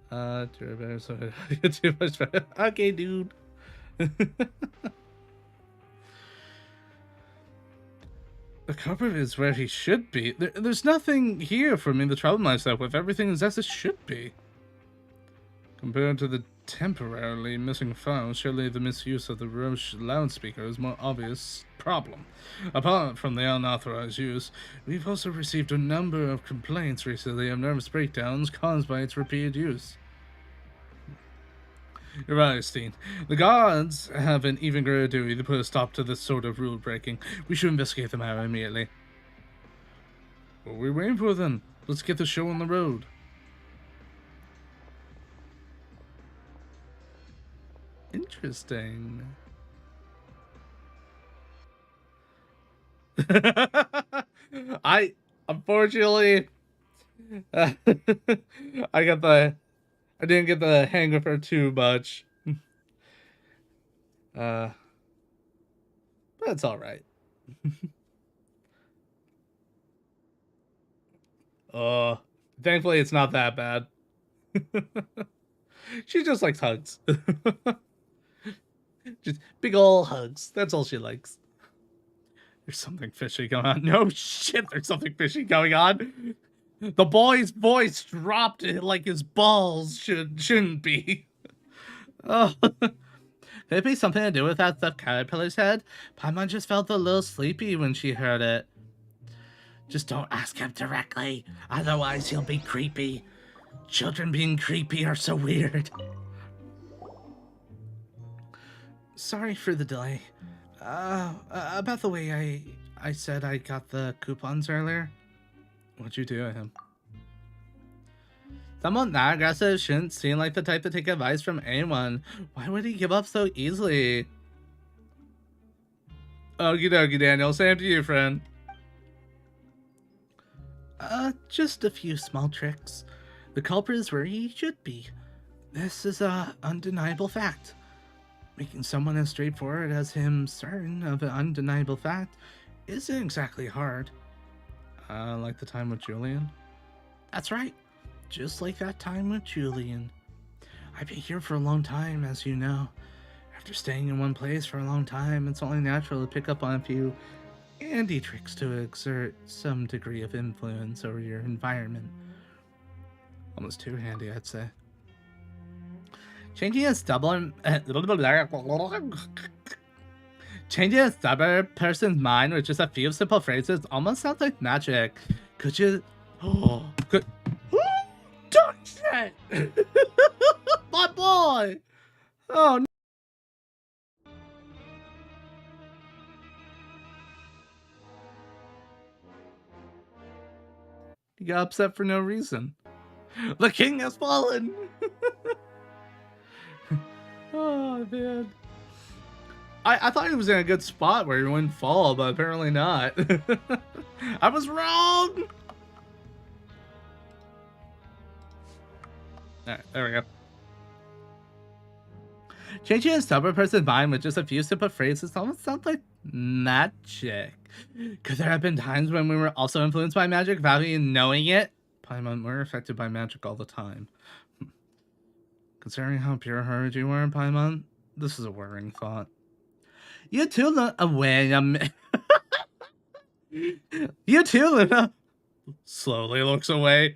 [SPEAKER 1] Too much better. Okay, dude. The culprit is where he should be. There's nothing here for me to trouble myself with. Everything is as it should be. Compared to the temporarily missing files, surely the misuse of the Roche loudspeaker is a more obvious problem. Apart from the unauthorized use, we've also received a number of complaints recently of nervous breakdowns caused by its repeated use. You're right, Steen. The guards have an even greater duty to put a stop to this sort of rule breaking. We should investigate the matter immediately. What are we waiting for then? Let's get the show on the road. Interesting. Unfortunately, I didn't get the hang of her too much. But it's alright. Thankfully it's not that bad. She just likes hugs. Just big ol' hugs. That's all she likes. There's something fishy going on. No shit, there's something fishy going on. The boy's voice dropped like his balls shouldn't be. Oh. Could it be something to do with that stuff Caterpillar's head? Paimon just felt a little sleepy when she heard it. Just don't ask him directly, otherwise he'll be creepy. Children being creepy are so weird. Sorry for the delay. About the way I said I got the coupons earlier. What'd you do to him? Someone that aggressive shouldn't seem like the type to take advice from anyone. Why would he give up so easily? Okie dokie, Daniel. Same to you, friend. Just a few small tricks. The culprit is where he should be.
[SPEAKER 2] This is a undeniable fact. Making someone as straightforward as him certain of an undeniable fact isn't exactly hard.
[SPEAKER 1] Like the time with Julian?
[SPEAKER 2] That's right. Just like that time with Julian. I've been here for a long time, as you know. After staying in one place for a long time, it's only natural to pick up on a few handy tricks to exert some degree of influence over your environment.
[SPEAKER 1] Almost too handy, I'd say.
[SPEAKER 2] Changing a stubborn person's mind with just a few simple phrases almost sounds like magic. Could you?
[SPEAKER 1] Oh, good.
[SPEAKER 2] Touch it, my boy. Oh no.
[SPEAKER 1] You got upset for no reason.
[SPEAKER 2] The king has fallen.
[SPEAKER 1] Oh, man. I thought he was in a good spot where he wouldn't fall, but apparently not.
[SPEAKER 2] I was wrong.
[SPEAKER 1] Alright, there we go.
[SPEAKER 2] Changing a stubborn person's mind with just a few simple phrases almost sounds like magic. Could there have been times when we were also influenced by magic without even knowing it?
[SPEAKER 1] Paimon, we're affected by magic all the time. Considering how pure-hearted you are, Paimon, this is a worrying thought.
[SPEAKER 2] You too, Luna. You too, Luna.
[SPEAKER 1] Slowly looks away.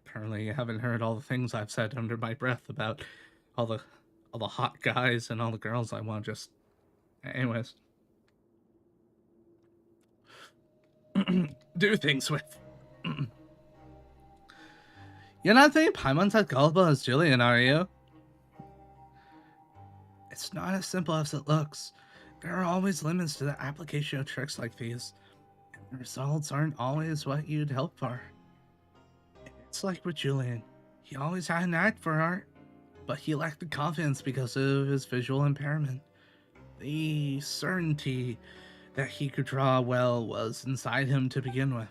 [SPEAKER 1] Apparently you haven't heard all the things I've said under my breath about all the hot guys and all the girls I want just... Anyways. Do things with.
[SPEAKER 2] You're not thinking Paimon's as gullible as Julian, are you? It's not as simple as it looks. There are always limits to the application of tricks like these, and the results aren't always what you'd hope for. It's like with Julian. He always had an knack for art, but he lacked the confidence because of his visual impairment. The certainty that he could draw well was inside him to begin with.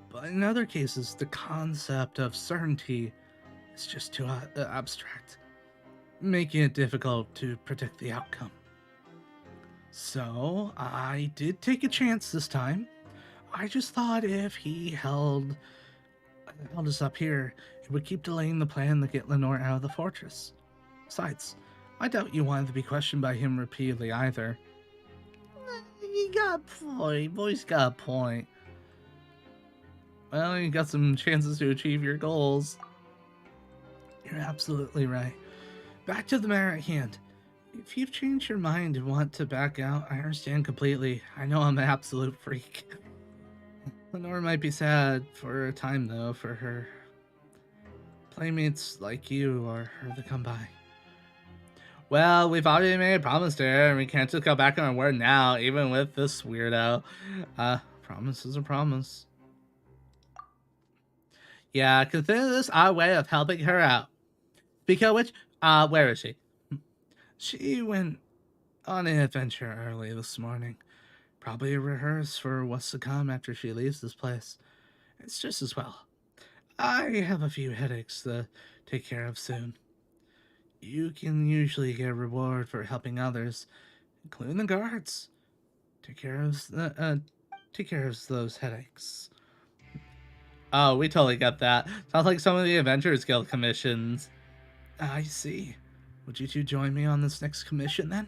[SPEAKER 2] But in other cases, the concept of certainty is just too abstract, making it difficult to predict the outcome. So, I did take a chance this time. I just thought if he held us up here, it would keep delaying the plan to get Lenore out of the fortress. Besides, I doubt you wanted to be questioned by him repeatedly either. You got a point. Boy's got a point.
[SPEAKER 1] Well, you got some chances to achieve your goals.
[SPEAKER 2] You're absolutely right. Back to the matter at hand. If you've changed your mind and want to back out, I understand completely. I know I'm an absolute freak. Lenore might be sad for a time, though, for her playmates like you or her to come by.
[SPEAKER 1] Well, we've already made a promise to her, and we can't just go back on our word now, even with this weirdo. Promise is a promise.
[SPEAKER 2] Yeah, consider this our way of helping her out. Speaking of which, where is she? She went on an adventure early this morning. Probably rehearse for what's to come after she leaves this place. It's just as well. I have a few headaches to take care of soon. You can usually get a reward for helping others, including the guards. Take care of those headaches.
[SPEAKER 1] Oh, we totally got that. Sounds like some of the Adventurers Guild commissions.
[SPEAKER 2] I see. Would you two join me on this next commission then?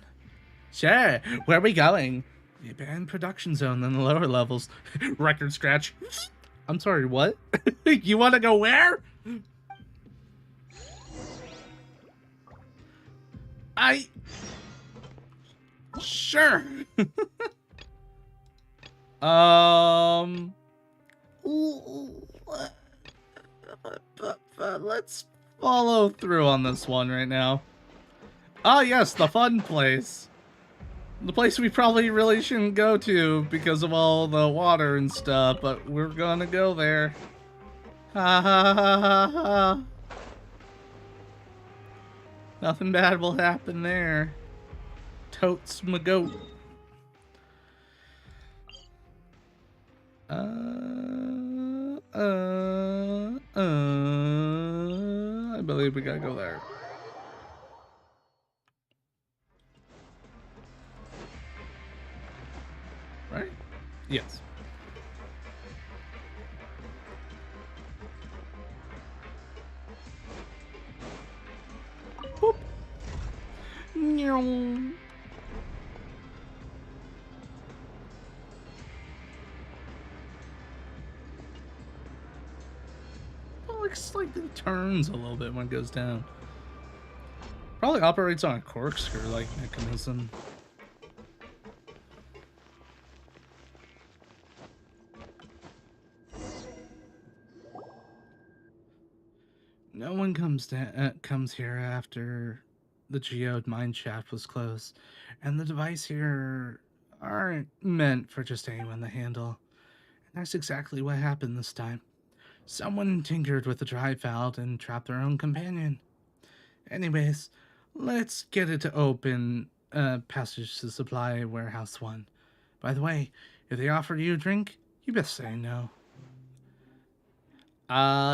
[SPEAKER 1] Sure. Where are we going?
[SPEAKER 2] The abandoned production zone in the lower levels.
[SPEAKER 1] Record scratch. I'm sorry, what? You want to go where? Sure. Let's follow through on this one right now. Ah, yes, the fun place. The place we probably really shouldn't go to because of all the water and stuff, but we're gonna go there. Ha ha ha ha ha. Nothing bad will happen there. Totes my goat. believe we gotta go there. Right? Yes. Boop. Meow. Well, it slightly turns a little bit when it goes down. Probably operates on a corkscrew-like mechanism. No one comes here after the geode mine shaft was closed, and the device here aren't meant for just anyone to handle. And that's exactly what happened this time. Someone tinkered with the drive valve and trapped their own companion. Anyways, let's get it to open passage to supply warehouse 1. By the way, if they offer you a drink, you best say no.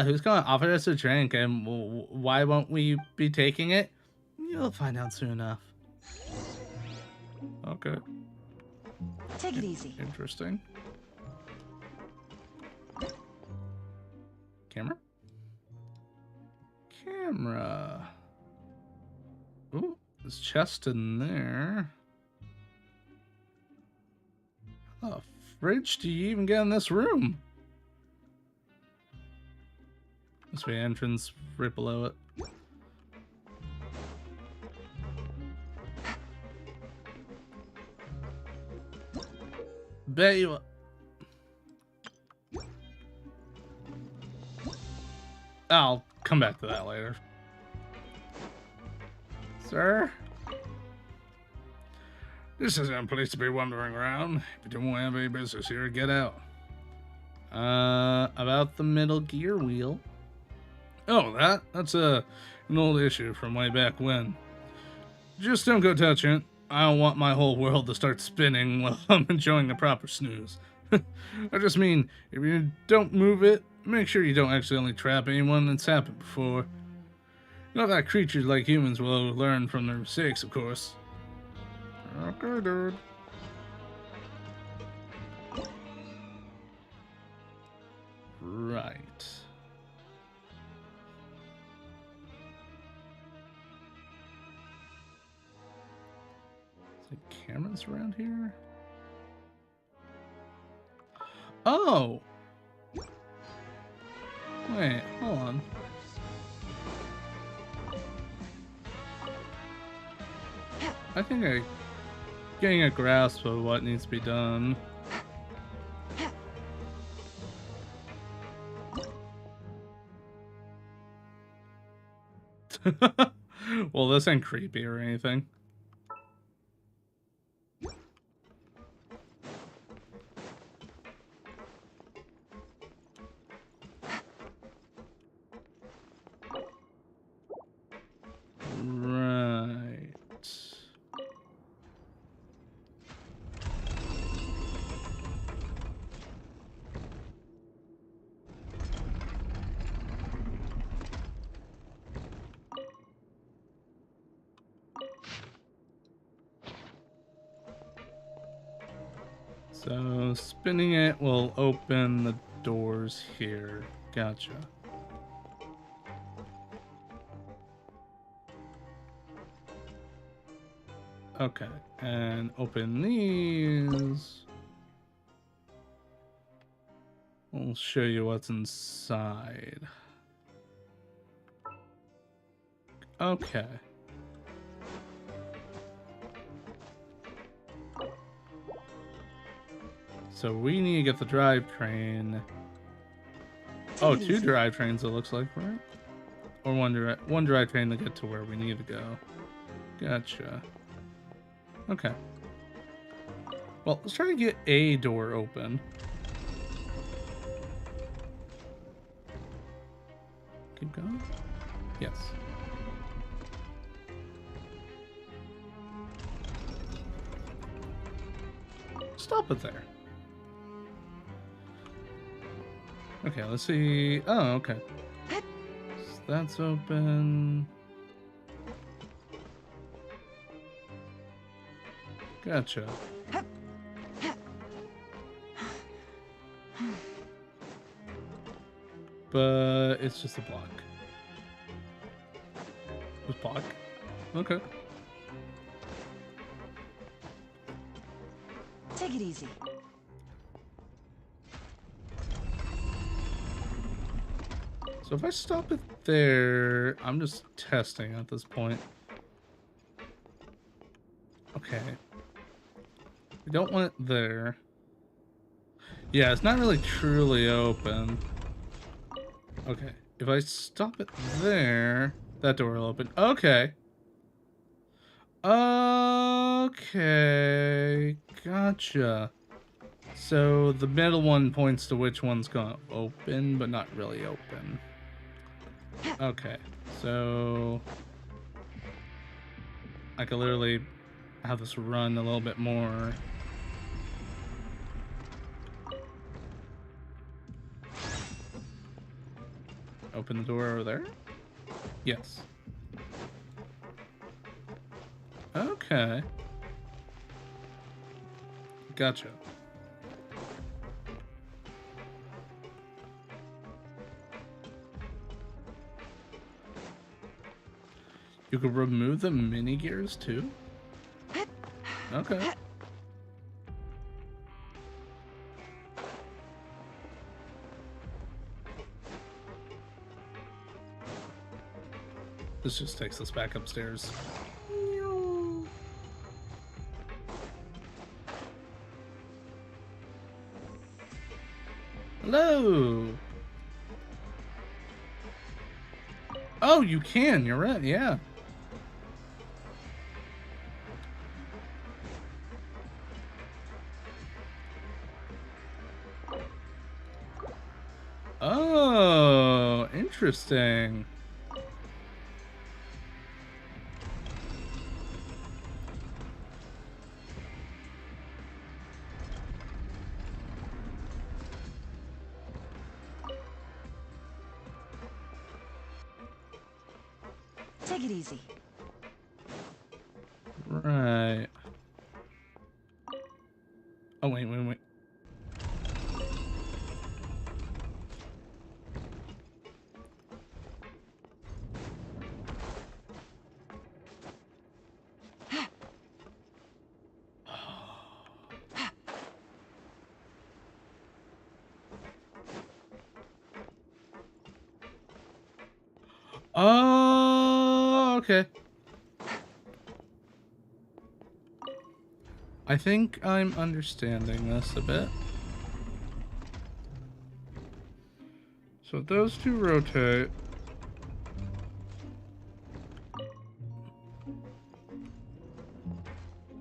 [SPEAKER 1] Who's gonna offer us a drink, and why won't we be taking it? You'll find out soon enough. Okay.
[SPEAKER 4] Take it easy.
[SPEAKER 1] Interesting. Camera? Camera. Ooh, there's chest in there. How the fridge do you even get in this room? Must be an entrance right below it. Bet you. I'll come back to that later. Sir? This isn't a place to be wandering around. If you don't have any business here, get out. About the middle gear wheel. Oh, that's an old issue from way back when. Just don't go touching it. I don't want my whole world to start spinning while I'm enjoying the proper snooze. I just mean, if you don't move it, make sure you don't accidentally trap anyone that's happened before. Not that creatures like humans will learn from their mistakes, of course. Okay, dude. Right. Is there cameras around here? Oh! Wait, hold on. I think I'm getting a grasp of what needs to be done. Well, this ain't creepy or anything. Right. So, spinning it will open the doors here. Gotcha. Okay, and open these. We'll show you what's inside. Okay. So we need to get the drivetrain. Oh, two drivetrains it looks like, right? Or one drivetrain to get to where we need to go. Gotcha. Okay. Well, let's try to get a door open. Keep going. Yes. Stop it there. Okay, let's see. Oh, okay. that's open. Gotcha. But it's just a block. Just block? Okay.
[SPEAKER 4] Take it easy.
[SPEAKER 1] So if I stop it there, I'm just testing at this point. Okay. We don't want it there. Yeah, it's not really truly open. Okay. If I stop it there, that door will open. Okay. Okay. Gotcha. So the middle one points to which one's gonna open, but not really open. Okay. So I could literally have this run a little bit more. Open the door over there? Yes. Okay. Gotcha. You could remove the mini gears too? Okay. This just takes us back upstairs. Hello. Oh, you can. You're right. Yeah. Oh, interesting.
[SPEAKER 4] Take it easy.
[SPEAKER 1] Right. Oh, wait. Oh, okay. I think I'm understanding this a bit. So those two rotate.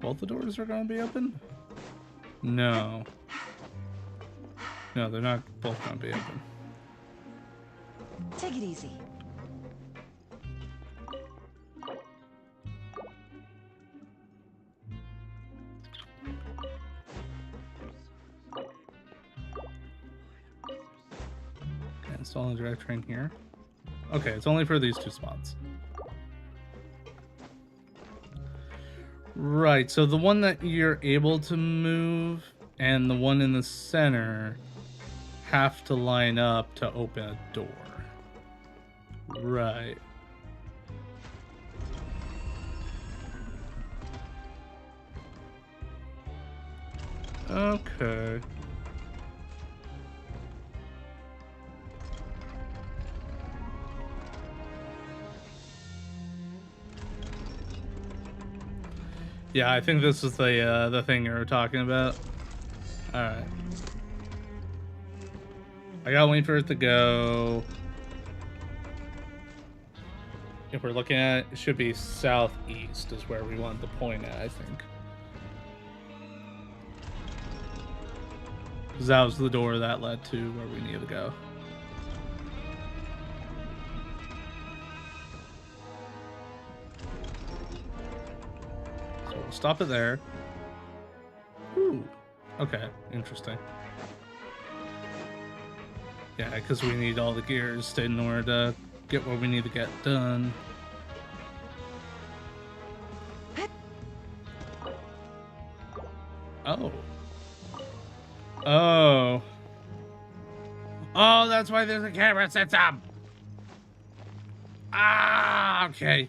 [SPEAKER 1] Both the doors are going to be open? No. No, they're not both going to be open.
[SPEAKER 4] Take it easy.
[SPEAKER 1] Okay, install the direct train here. Okay, it's only for these two spots. Right, so the one that you're able to move and the one in the center have to line up to open a door. Right. Okay. Yeah, I think this is the thing you were talking about. All right. I gotta wait for it to go. If we're looking at it, it should be southeast is where we want the point at, I think. Because that was the door that led to where we need to go. So we'll stop it there. Ooh. Okay, interesting. Yeah, because we need all the gears in order to get what we need to get done. Oh. Oh. Oh, that's why there's a camera system. Ah, okay.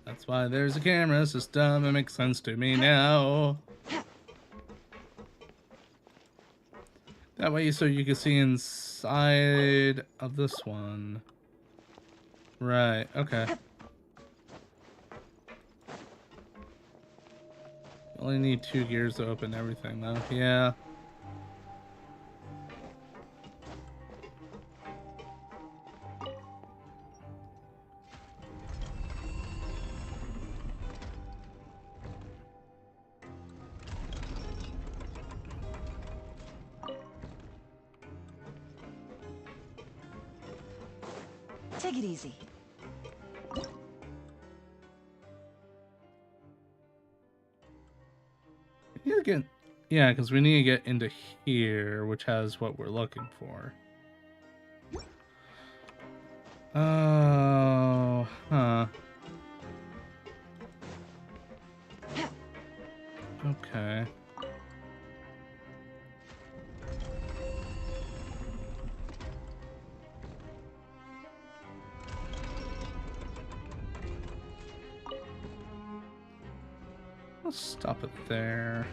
[SPEAKER 1] That's why there's a camera system. It makes sense to me now. That way, so you can see inside of this one. Right, okay. Only need 2 gears to open everything, though. Yeah.
[SPEAKER 4] Take it easy.
[SPEAKER 1] You get, yeah, because we need to get into here, which has what we're looking for. Oh, huh. Okay. Let's stop it there.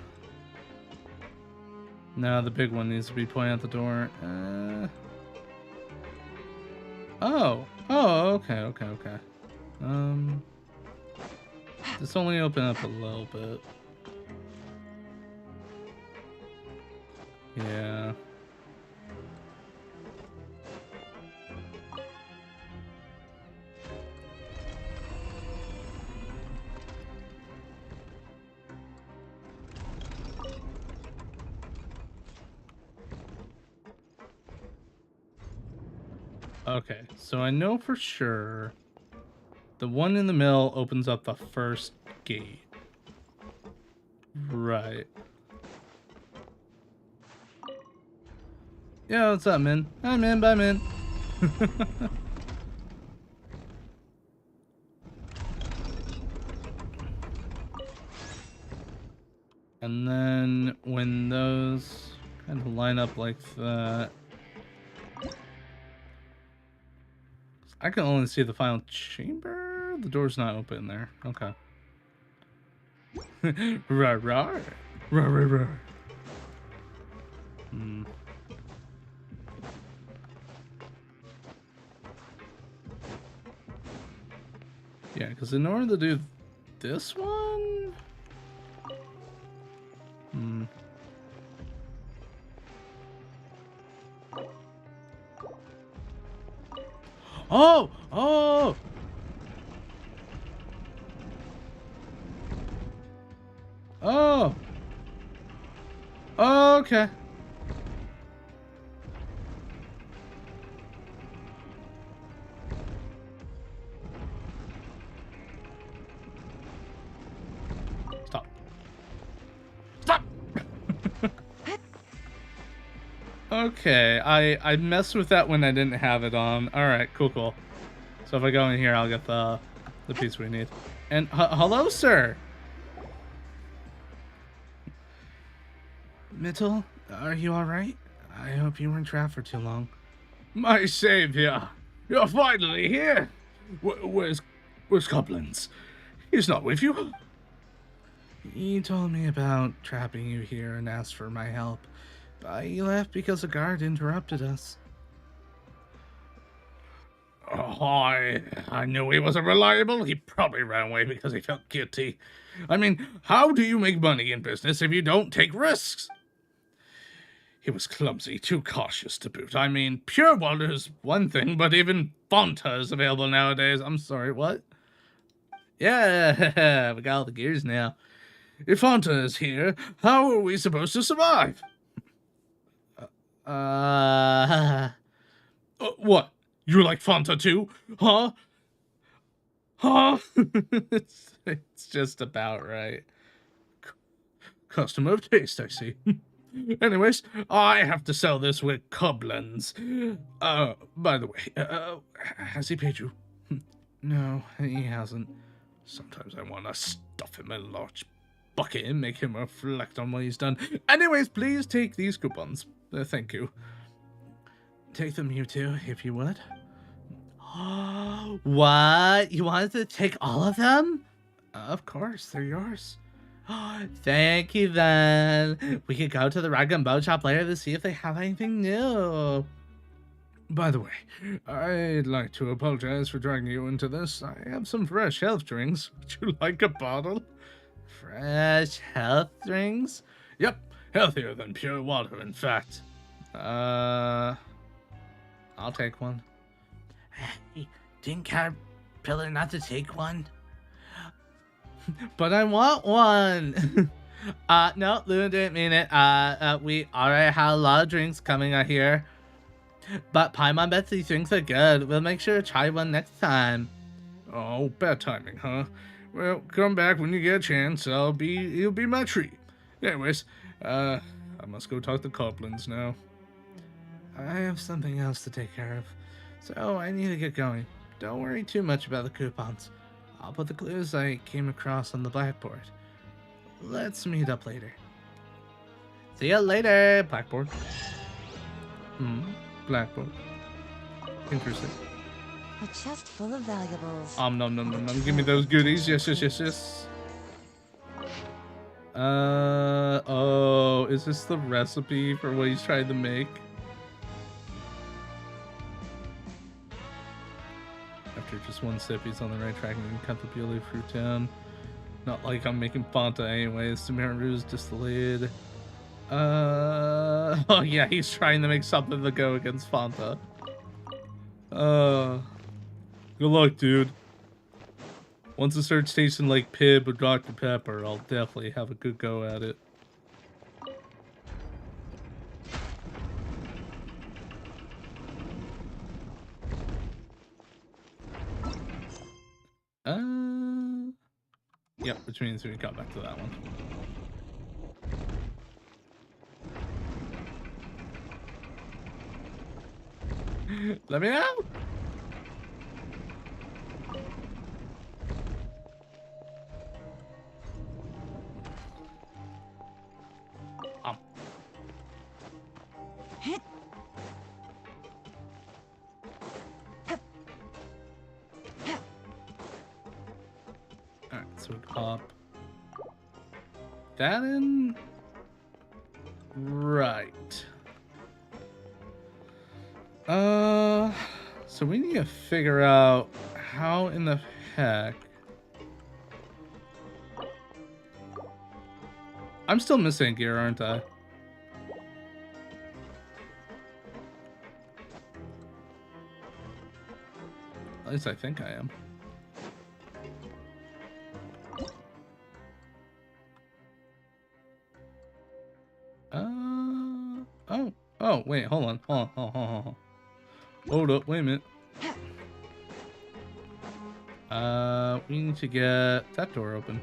[SPEAKER 1] No, the big one needs to be pointing out the door. Oh, okay. This only open up a little bit. Yeah. Okay, so I know for sure the one in the middle opens up the first gate. Right. Yeah, what's up, Min? Hi, Min. Bye, Min. And then when those kind of line up like that, I can only see the final chamber. The door's not open there. Okay. Rah. Hmm. Yeah, because in order to do this one... Hmm. Oh! Oh! Oh! Okay. Stop. Stop! Okay, I messed with that when I didn't have it on. Alright, cool. So if I go in here, I'll get the piece we need. And hello, sir!
[SPEAKER 2] Mittel, are you alright? I hope you weren't trapped for too long.
[SPEAKER 1] My savior! You're finally here! Where's Goblins? He's not with you?
[SPEAKER 2] He told me about trapping you here and asked for my help, but he left because a guard interrupted us.
[SPEAKER 1] Oh, I knew he wasn't reliable. He probably ran away because he felt guilty. I mean, how do you make money in business if you don't take risks? He was clumsy, too cautious to boot. I mean, pure water is one thing, but even Fonta is available nowadays. I'm sorry, what? Yeah, we got all the gears now. If Fonta is here, how are we supposed to survive? What? You like Fonta too? Huh? Huh? It's just about right. Customer of taste, I see. Anyways, I have to sell this with goblins. By the way, has he paid you? No, he hasn't. Sometimes I want to stuff him in a large bucket and make him reflect on what he's done. Anyways, please take these coupons. Thank you. Take them, you two, if you would.
[SPEAKER 2] What? You wanted to take all of them?
[SPEAKER 1] Of course, they're yours.
[SPEAKER 2] Thank you, then. We could go to the rag and bone shop later to see if they have anything new.
[SPEAKER 1] By the way, I'd like to apologize for dragging you into this. I have some fresh health drinks. Would you like a bottle?
[SPEAKER 2] Fresh health drinks?
[SPEAKER 1] Yep, healthier than pure water, in fact.
[SPEAKER 2] I'll take one. Hey, didn't Caterpillar not to take one? But I want one. No, Luna didn't mean it. We already had a lot of drinks coming out here. But Paimon bets these drinks are good. We'll make sure to try one next time.
[SPEAKER 1] Oh, bad timing, huh? Well, come back when you get a chance. It'll be my treat. Anyways, I must go talk to goblins now.
[SPEAKER 2] I have something else to take care of, so I need to get going. Don't worry too much about the coupons. I'll put the clues I came across on the blackboard. Let's meet up later. See ya later, blackboard.
[SPEAKER 1] Blackboard. Interesting.
[SPEAKER 4] A chest full of valuables.
[SPEAKER 1] Nom nom nom nom. Give me those goodies. Yes, yes, yes, yes. Oh, is this the recipe for what he's trying to make? After just one sip, he's on the right track and can cut the purely fruit down. Not like I'm making Fanta anyways. Sumeru's distillate. Oh yeah, he's trying to make something to go against Fanta. Good luck, dude. Once it starts tasting like Pib or Dr. Pepper, I'll definitely have a good go at it. Yep, which means we got back to that one. Let me know. Alright, so we pop that in. Right. So we need to figure out how in the heck. I'm still missing gear, aren't I? At least I think I am. Oh, wait, hold on. Hold up, wait a minute. We need to get that door open.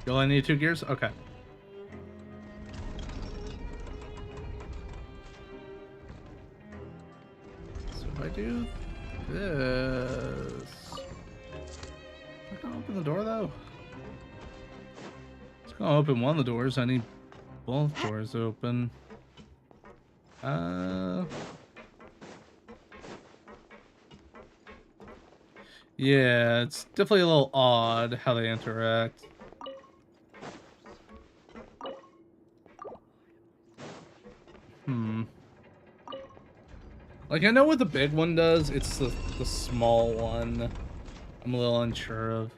[SPEAKER 1] You only need 2 gears? Okay. So if I do this... I'm gonna open the door though. It's gonna open one of the doors. I need both doors open. Yeah, it's definitely a little odd how they interact. Like, I know what the big one does. It's the small one I'm a little unsure of.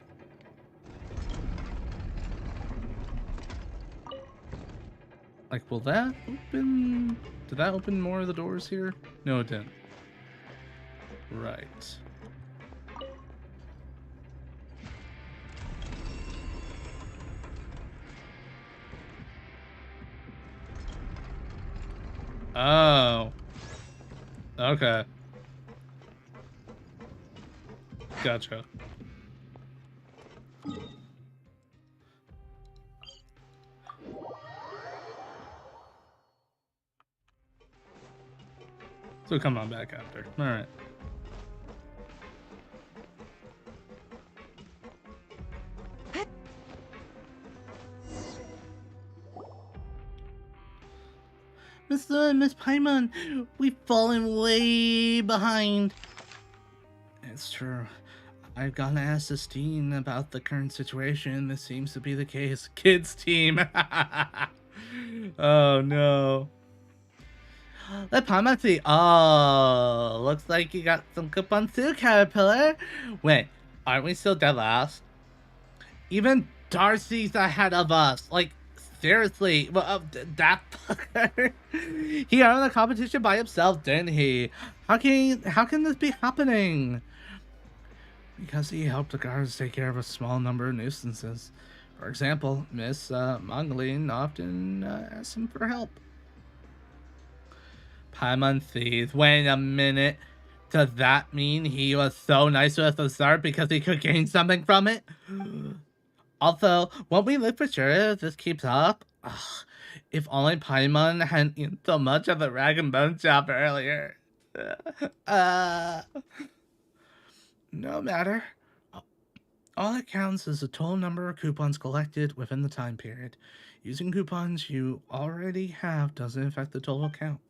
[SPEAKER 1] Like, will that open? Did that open more of the doors here? No, it didn't. Right. Oh. Okay. Gotcha. So come on back after. Alright.
[SPEAKER 2] Miss Luna and Miss Paimon, we've fallen way behind. It's true. I've gotten to ask Justine about the current situation. This seems to be the case.
[SPEAKER 1] Kids team. Oh no.
[SPEAKER 2] Let Paimon see. Oh, looks like you got some coupons too, Caterpillar. Wait, aren't we still dead last? Even Darcy's ahead of us. Like, seriously, well, that fucker. He earned the competition by himself, didn't he? How can this be happening? Because he helped the guards take care of a small number of nuisances. For example, Miss Mongoline often asks him for help. Paimon sees. Wait a minute. Does that mean he was so nice to us at the start because he could gain something from it? Also, won't we live for sure if this keeps up? Ugh, if only Paimon hadn't eaten so much of the rag and bone shop earlier. No matter. All that counts is the total number of coupons collected within the time period. Using coupons you already have doesn't affect the total count.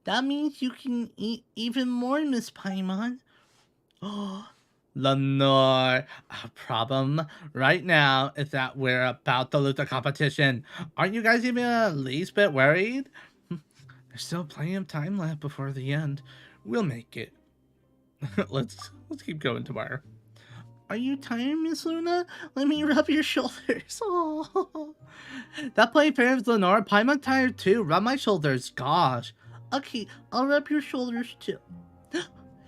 [SPEAKER 2] That means you can eat even more, Miss Paimon. Oh, Lenore, our problem right now is that we're about to lose the competition. Aren't you guys even the least bit worried? There's still plenty of time left before the end. We'll make it. Let's keep going tomorrow. Are you tired, Miss Luna? Let me rub your shoulders. Oh, that play fair, Lenore. Paimon tired too. Rub my shoulders. Gosh. Okay, I'll rub your shoulders too.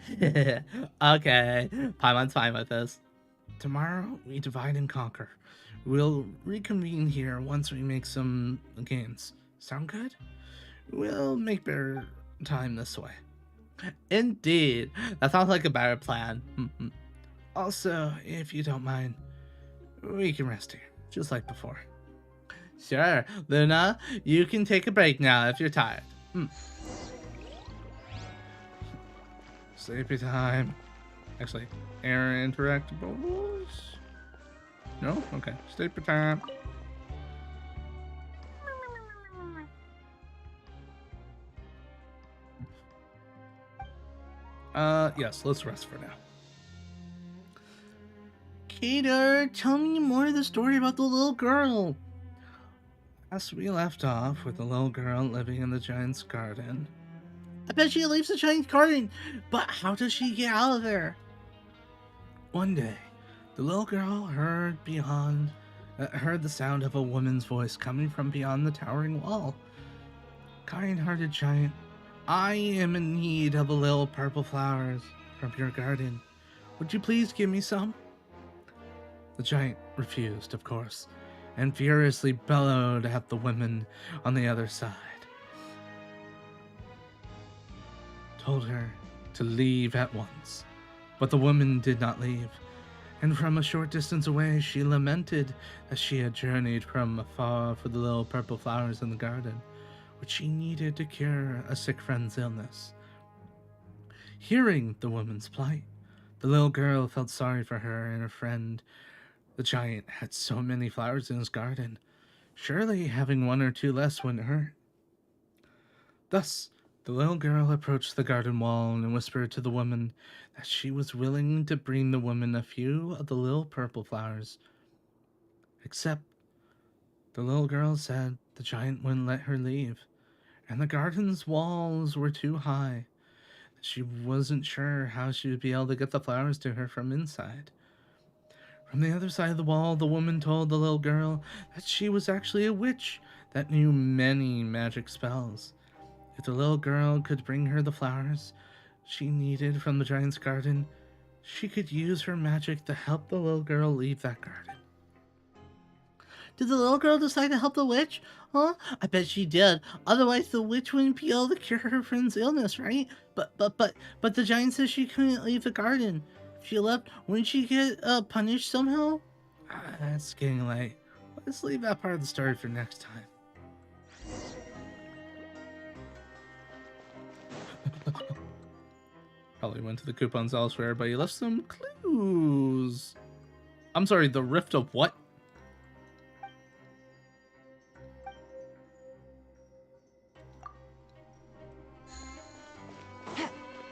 [SPEAKER 2] Okay, Paimon's fine with this. Tomorrow we divide and conquer. We'll reconvene here once we make some gains. Sound good? We'll make better time this way. Indeed. That sounds like a better plan. Also, if you don't mind, we can rest here, just like before. Sure. Luna, you can take a break now if you're tired. Sleepy time. Actually, air interactables? No? Okay. Sleepy time. Yes, let's rest for now. Kater, tell me more of the story about the little girl. As we left off with the little girl living in the giant's garden. I bet she leaves the giant's garden, but how does she get out of there? One day, the little girl heard the sound of a woman's voice coming from beyond the towering wall. Kind-hearted giant, I am in need of a little purple flowers from your garden. Would you please give me some? The giant refused, of course, and furiously bellowed at the woman on the other side. Told her to leave at once, but the woman did not leave, and from a short distance away she lamented that she had journeyed from afar for the little purple flowers in the garden, which she needed to cure a sick friend's illness. Hearing the woman's plight, the little girl felt sorry for her and her friend. The giant had so many flowers in his garden. Surely having one or two less wouldn't hurt. Thus, the little girl approached the garden wall and whispered to the woman that she was willing to bring the woman a few of the little purple flowers. Except, the little girl said the giant wouldn't let her leave, and the garden's walls were too high. She wasn't sure how she would be able to get the flowers to her from inside. From the other side of the wall, the woman told the little girl that she was actually a witch that knew many magic spells. If the little girl could bring her the flowers she needed from the giant's garden, she could use her magic to help the little girl leave that garden. Did the little girl decide to help the witch? Huh? I bet she did. Otherwise, the witch wouldn't be able to cure her friend's illness, right? But the giant says she couldn't leave the garden. If she left, wouldn't she get punished somehow?
[SPEAKER 1] It's getting late. Let's leave that part of the story for next time. Probably went to the coupons elsewhere, but he left some clues. I'm sorry, the Rift of what?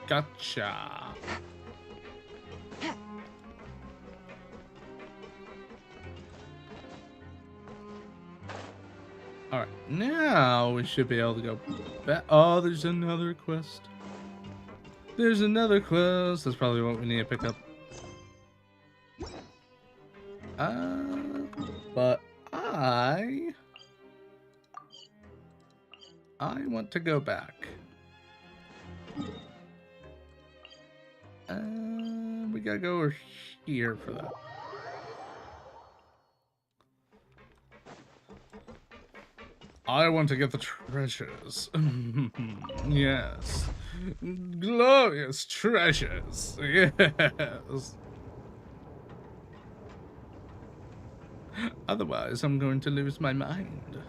[SPEAKER 1] Gotcha. Alright, now we should be able to go back. Oh, there's another quest. There's another quest. That's probably what we need to pick up. But I want to go back. We gotta go over here for that. I want to get the treasures. Yes. Glorious treasures. Yes. Otherwise, I'm going to lose my mind.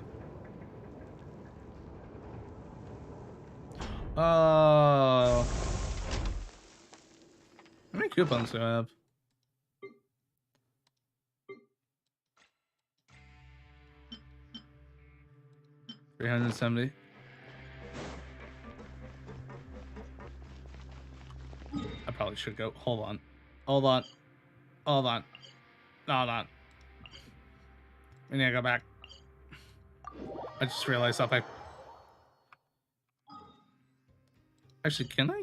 [SPEAKER 1] How many coupons do I have? 370. I probably should go. Hold on. Hold on. Hold on. Hold on. We need to go back. I just realized something. Actually, can I?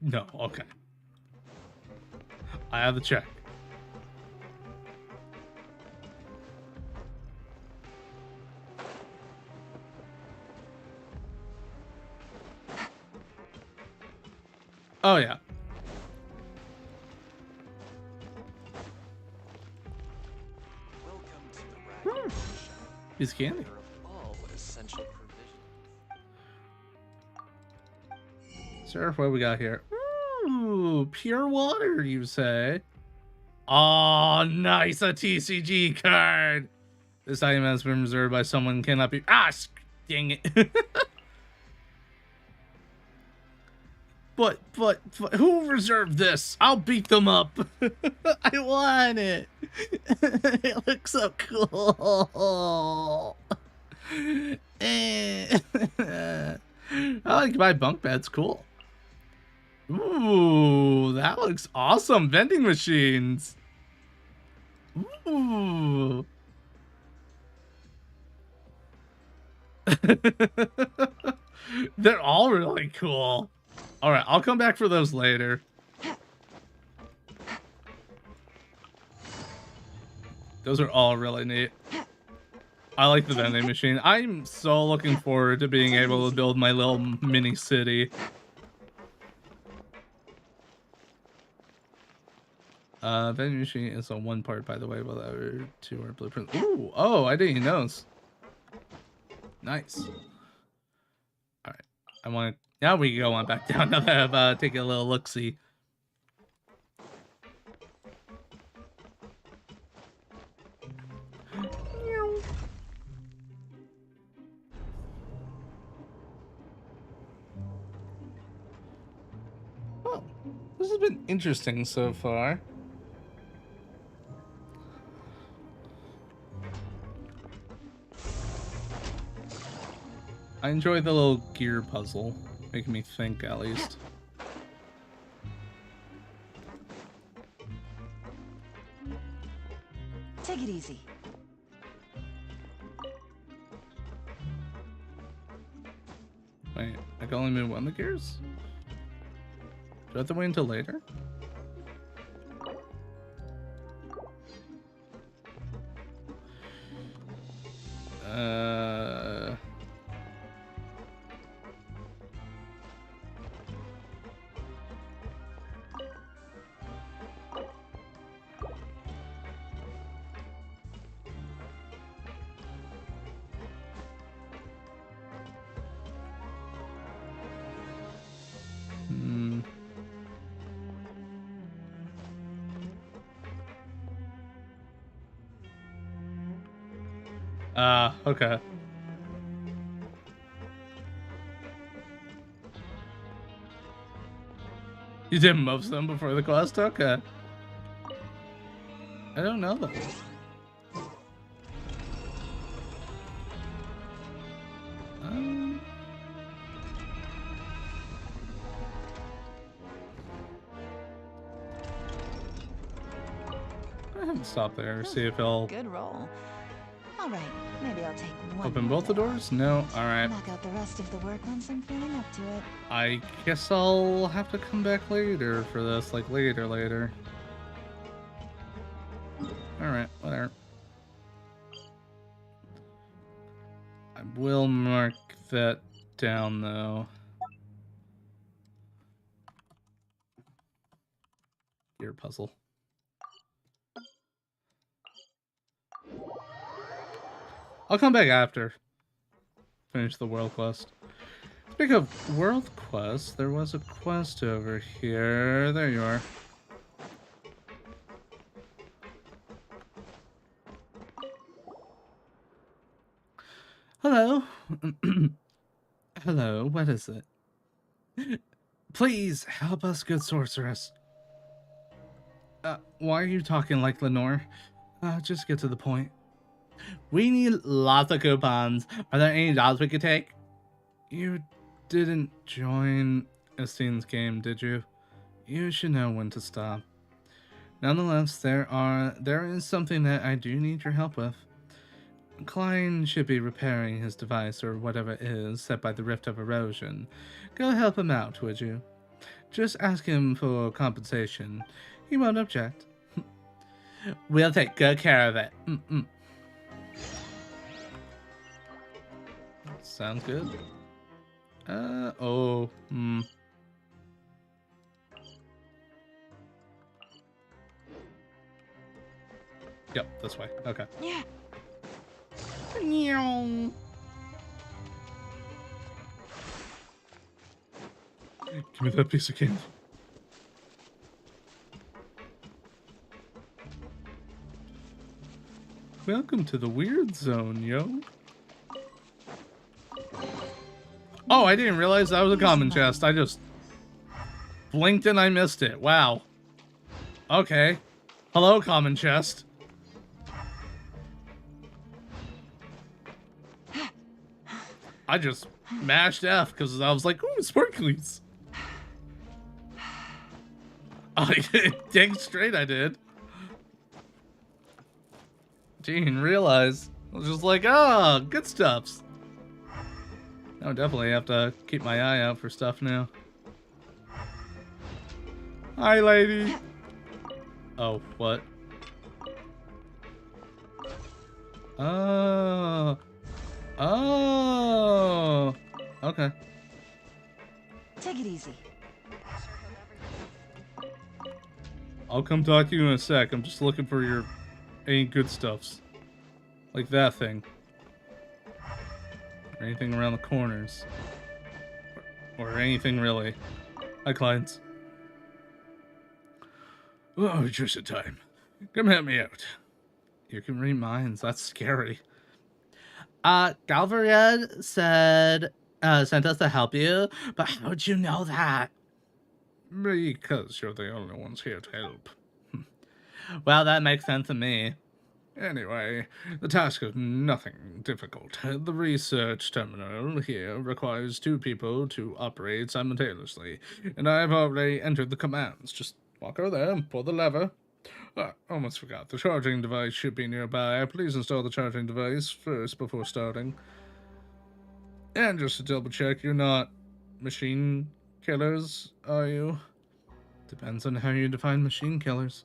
[SPEAKER 1] No, okay. I have the check. Oh, yeah.
[SPEAKER 3] Welcome to the Ragged Shop.
[SPEAKER 1] Piece of candy.
[SPEAKER 3] All essential provisions.
[SPEAKER 1] Sir, what we got here? Ooh, pure water, you say? Oh, nice, a TCG card. This item has been reserved by someone who cannot be. Ah, dang it. But who reserved this? I'll beat them up.
[SPEAKER 2] I want it. It looks so cool.
[SPEAKER 1] I like my bunk beds. Cool. Ooh, that looks awesome. Vending machines. Ooh. They're all really cool. All right, I'll come back for those later. Those are all really neat. I like the vending machine. I'm so looking forward to being able to build my little mini city. Vending machine is on one part, by the way, while the other two are blueprints. Ooh, oh, I didn't even notice. Nice. All right, I want to. Now we can go on back down. Now that I've taken a little look-see. Well, this has been interesting so far. I enjoy the little gear puzzle. Making me think, at least.
[SPEAKER 4] Take it easy.
[SPEAKER 1] Wait, I can only move one of the gears? Do I have to wait until later? Okay. You did most of them before the quest? Okay. I don't know that. Go ahead and stop there. See if he'll
[SPEAKER 4] Good roll. All right, maybe I'll take one.
[SPEAKER 1] open
[SPEAKER 4] more
[SPEAKER 1] both the
[SPEAKER 4] day
[SPEAKER 1] doors.
[SPEAKER 4] off.
[SPEAKER 1] No. All right.
[SPEAKER 4] Knock out the rest of the work once I'm feeling up to it.
[SPEAKER 1] I guess I'll have to come back later for this. Like later. All right. Whatever. I will mark that down though. Gear puzzle. I'll come back after. Finish the world quest. Speaking of world quests, there was a quest over here. There you are. Hello. Hello, what is it? Please help us, good sorceress. Why are you talking like Lenore? Just get to the point. We need lots of coupons. Are there any jobs we could take? You didn't join Estine's game, did you? You should know when to stop. Nonetheless, there is something that I do need your help with. Klein should be repairing his device or whatever it is set by the Rift of Erosion. Go help him out, would you? Just ask him for compensation. He won't object. We'll take good care of it. Sounds good. Yep, this way. Okay.
[SPEAKER 4] Yeah.
[SPEAKER 1] Give me that piece of candy. Welcome to the weird zone, yo. Oh, I didn't realize that was a common chest. I just blinked and I missed it. Wow. Okay. Hello, common chest. I just mashed F because I was like, ooh, sparklies. I did. Dang straight I did. Didn't realize. I was just like, ah, good stuffs. I definitely have to keep my eye out for stuff now. Hi, lady. Oh, what? Oh. Oh. Okay.
[SPEAKER 4] Take it easy.
[SPEAKER 1] I'll come talk to you in a sec. I'm just looking for your any good stuffs. Like that thing. Or anything around the corners. Or anything really. Hi, clients. Oh, just in time. Come help me out. You can read minds. That's scary.
[SPEAKER 2] Galvariad said, sent us to help you, but how'd you know that?
[SPEAKER 1] Because you're the only ones here to help.
[SPEAKER 2] Well, that makes sense to me.
[SPEAKER 1] Anyway, the task is nothing difficult. The research terminal here requires 2 people to operate simultaneously, and I've already entered the commands. Just walk over there and pull the lever. Almost forgot. The charging device should be nearby. Please install the charging device first before starting. And just to double check, you're not machine killers, are you? Depends on how you define machine killers.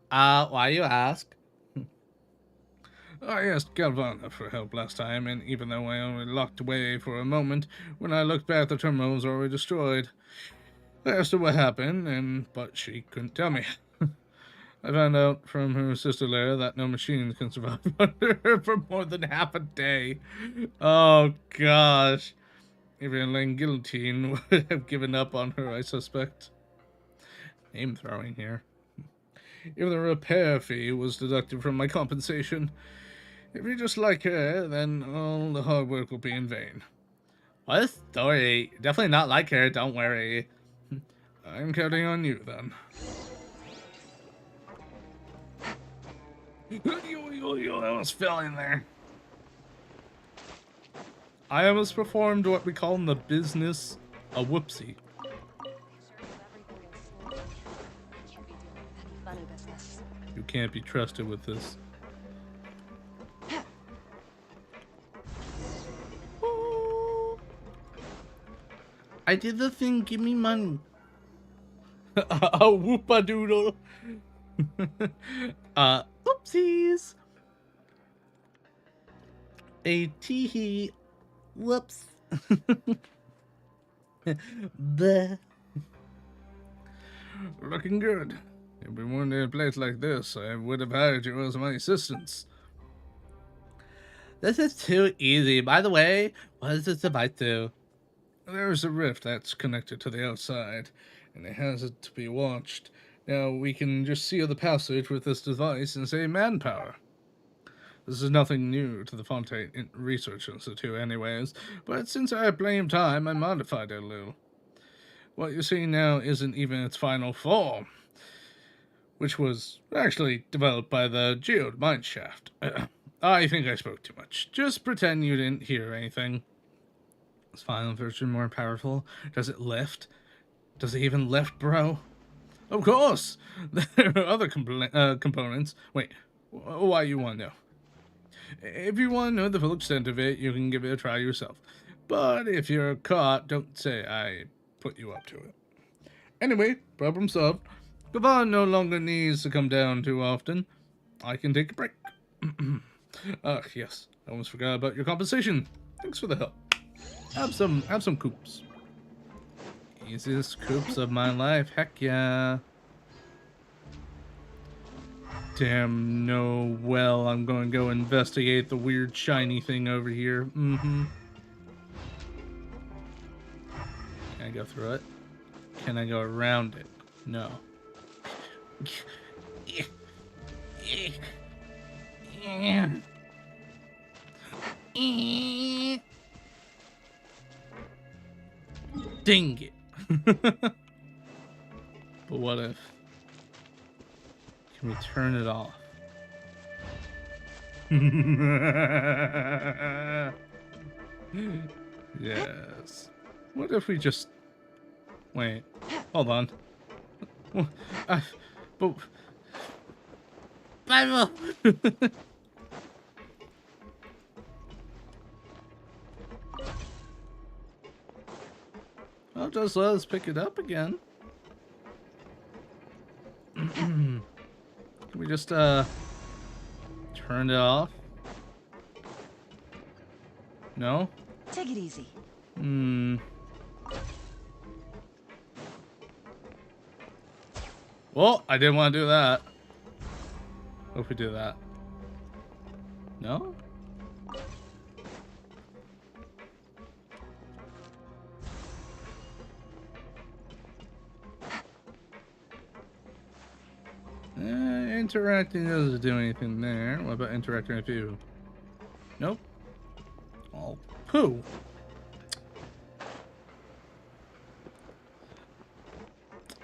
[SPEAKER 2] Why you ask?
[SPEAKER 1] I asked Galvana for help last time, and even though I only locked away for a moment, when I looked back, the terminal was already destroyed. I asked her what happened, but she couldn't tell me. I found out from her sister Lara that no machines can survive under her for more than half a day. Oh, gosh. Even Lane Guillotine would have given up on her, I suspect. Name throwing here. Even the repair fee was deducted from my compensation. If you just like her, then all the hard work will be in vain. What a story. Definitely not like her, don't worry. I'm counting on you, then. I almost fell in there. I almost performed what we call in the business a whoopsie. You can't be trusted with this.
[SPEAKER 2] I did the thing, give me money.
[SPEAKER 1] A whoop-a-doodle.
[SPEAKER 2] Oopsies. A tee-hee. Whoops. Bleh.
[SPEAKER 1] Looking good. If we weren't in a place like this, I would have hired you as my assistants.
[SPEAKER 2] This is too easy. By the way, what does this device do?
[SPEAKER 1] There's a rift that's connected to the outside, and it has it to be watched. Now, we can just seal the passage with this device and save manpower. This is nothing new to the Fontaine Research Institute anyways, but since I blame time, I modified it a little. What you see now isn't even its final form, which was actually developed by the Geode Mineshaft. I think I spoke too much. Just pretend you didn't hear anything. Is final version more powerful? Does it lift? Does it even lift, bro? Of course! There are other components. Wait, why you want to know? If you want to know the full extent of it, you can give it a try yourself. But if you're caught, don't say I put you up to it. Anyway, problem solved. Gavon no longer needs to come down too often. I can take a break. Yes, I almost forgot about your compensation. Thanks for the help. Have some coops. Easiest coops of my life, heck yeah. Damn, no, well, I'm gonna go investigate the weird shiny thing over here. Can I go through it? Can I go around it? No. Dang it. But what if? Can we turn it off? Yes. What if we just... Wait. Hold on. But...
[SPEAKER 2] Bible.
[SPEAKER 1] Well, just let us pick it up again. Can we just, turn it off? No?
[SPEAKER 4] Take it easy.
[SPEAKER 1] Well, I didn't want to do that. What if we do that? No? Interacting doesn't do anything there. What about interacting with you? Nope. Oh, poo.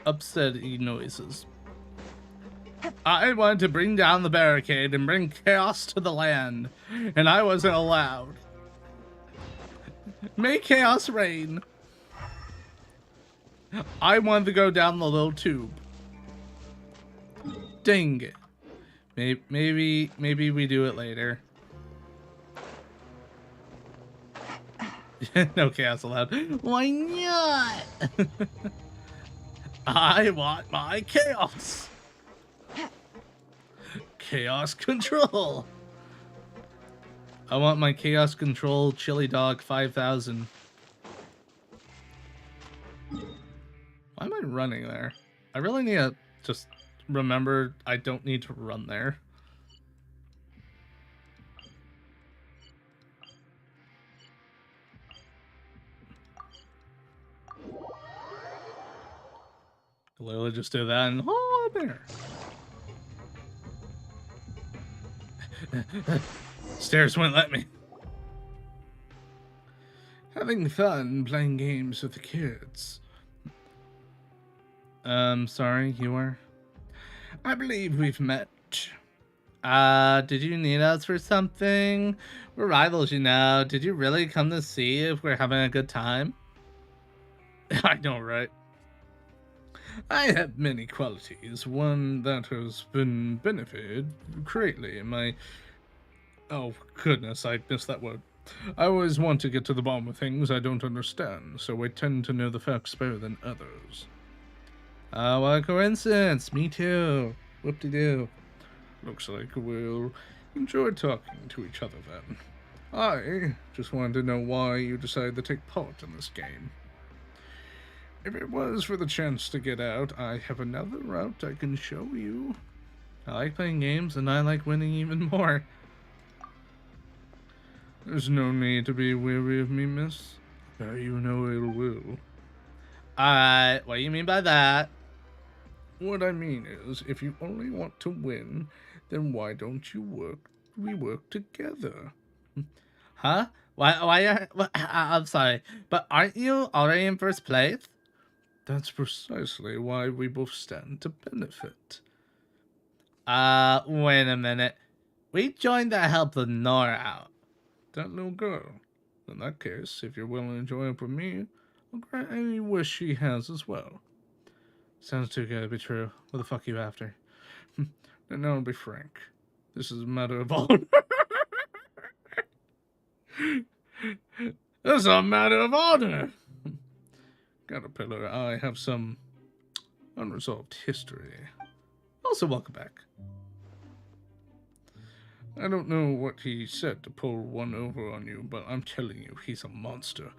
[SPEAKER 1] Upsetty noises. I wanted to bring down the barricade and bring chaos to the land, and I wasn't allowed. May chaos reign. I wanted to go down the little tube. Dang it. Maybe we do it later. No chaos allowed.
[SPEAKER 2] Why not?
[SPEAKER 1] I want my chaos. Chaos control. I want my chaos control chili dog 5000. Why am I running there? I really need to just remember I don't need to run there. Literally just do that and oh, there. Stairs won't let me. Having fun playing games with the kids. Sorry, you are? I believe we've met.
[SPEAKER 2] Did you need us for something? We're rivals, you know. Did you really come to see if we're having a good time?
[SPEAKER 1] I know, right? I have many qualities. One that has been benefited greatly in my... Oh, goodness, I missed that word. I always want to get to the bottom of things I don't understand, so I tend to know the facts better than others.
[SPEAKER 2] What a coincidence. Me too. Whoop-de-doo.
[SPEAKER 1] Looks like we'll enjoy talking to each other then. I just wanted to know why you decided to take part in this game. If it was for the chance to get out, I have another route I can show you.
[SPEAKER 2] I like playing games, and I like winning even more.
[SPEAKER 1] There's no need to be weary of me, miss. Bear you no ill will.
[SPEAKER 2] Alright, what do you mean by that?
[SPEAKER 1] What I mean is, if you only want to win, then why don't we work together?
[SPEAKER 2] Huh? I'm sorry, but aren't you already in first place?
[SPEAKER 1] That's precisely why we both stand to benefit.
[SPEAKER 2] Wait a minute. We joined to help Lenore out.
[SPEAKER 1] That little girl. In that case, if you're willing to join up with me, I'll grant any wish she has as well.
[SPEAKER 2] Sounds too good to be true. What the fuck are you after?
[SPEAKER 1] And now, to be frank, this is a matter of honor. This is a matter of honor. Caterpillar, I have some unresolved history. Also, welcome back. I don't know what he said to pull one over on you, but I'm telling you, he's a monster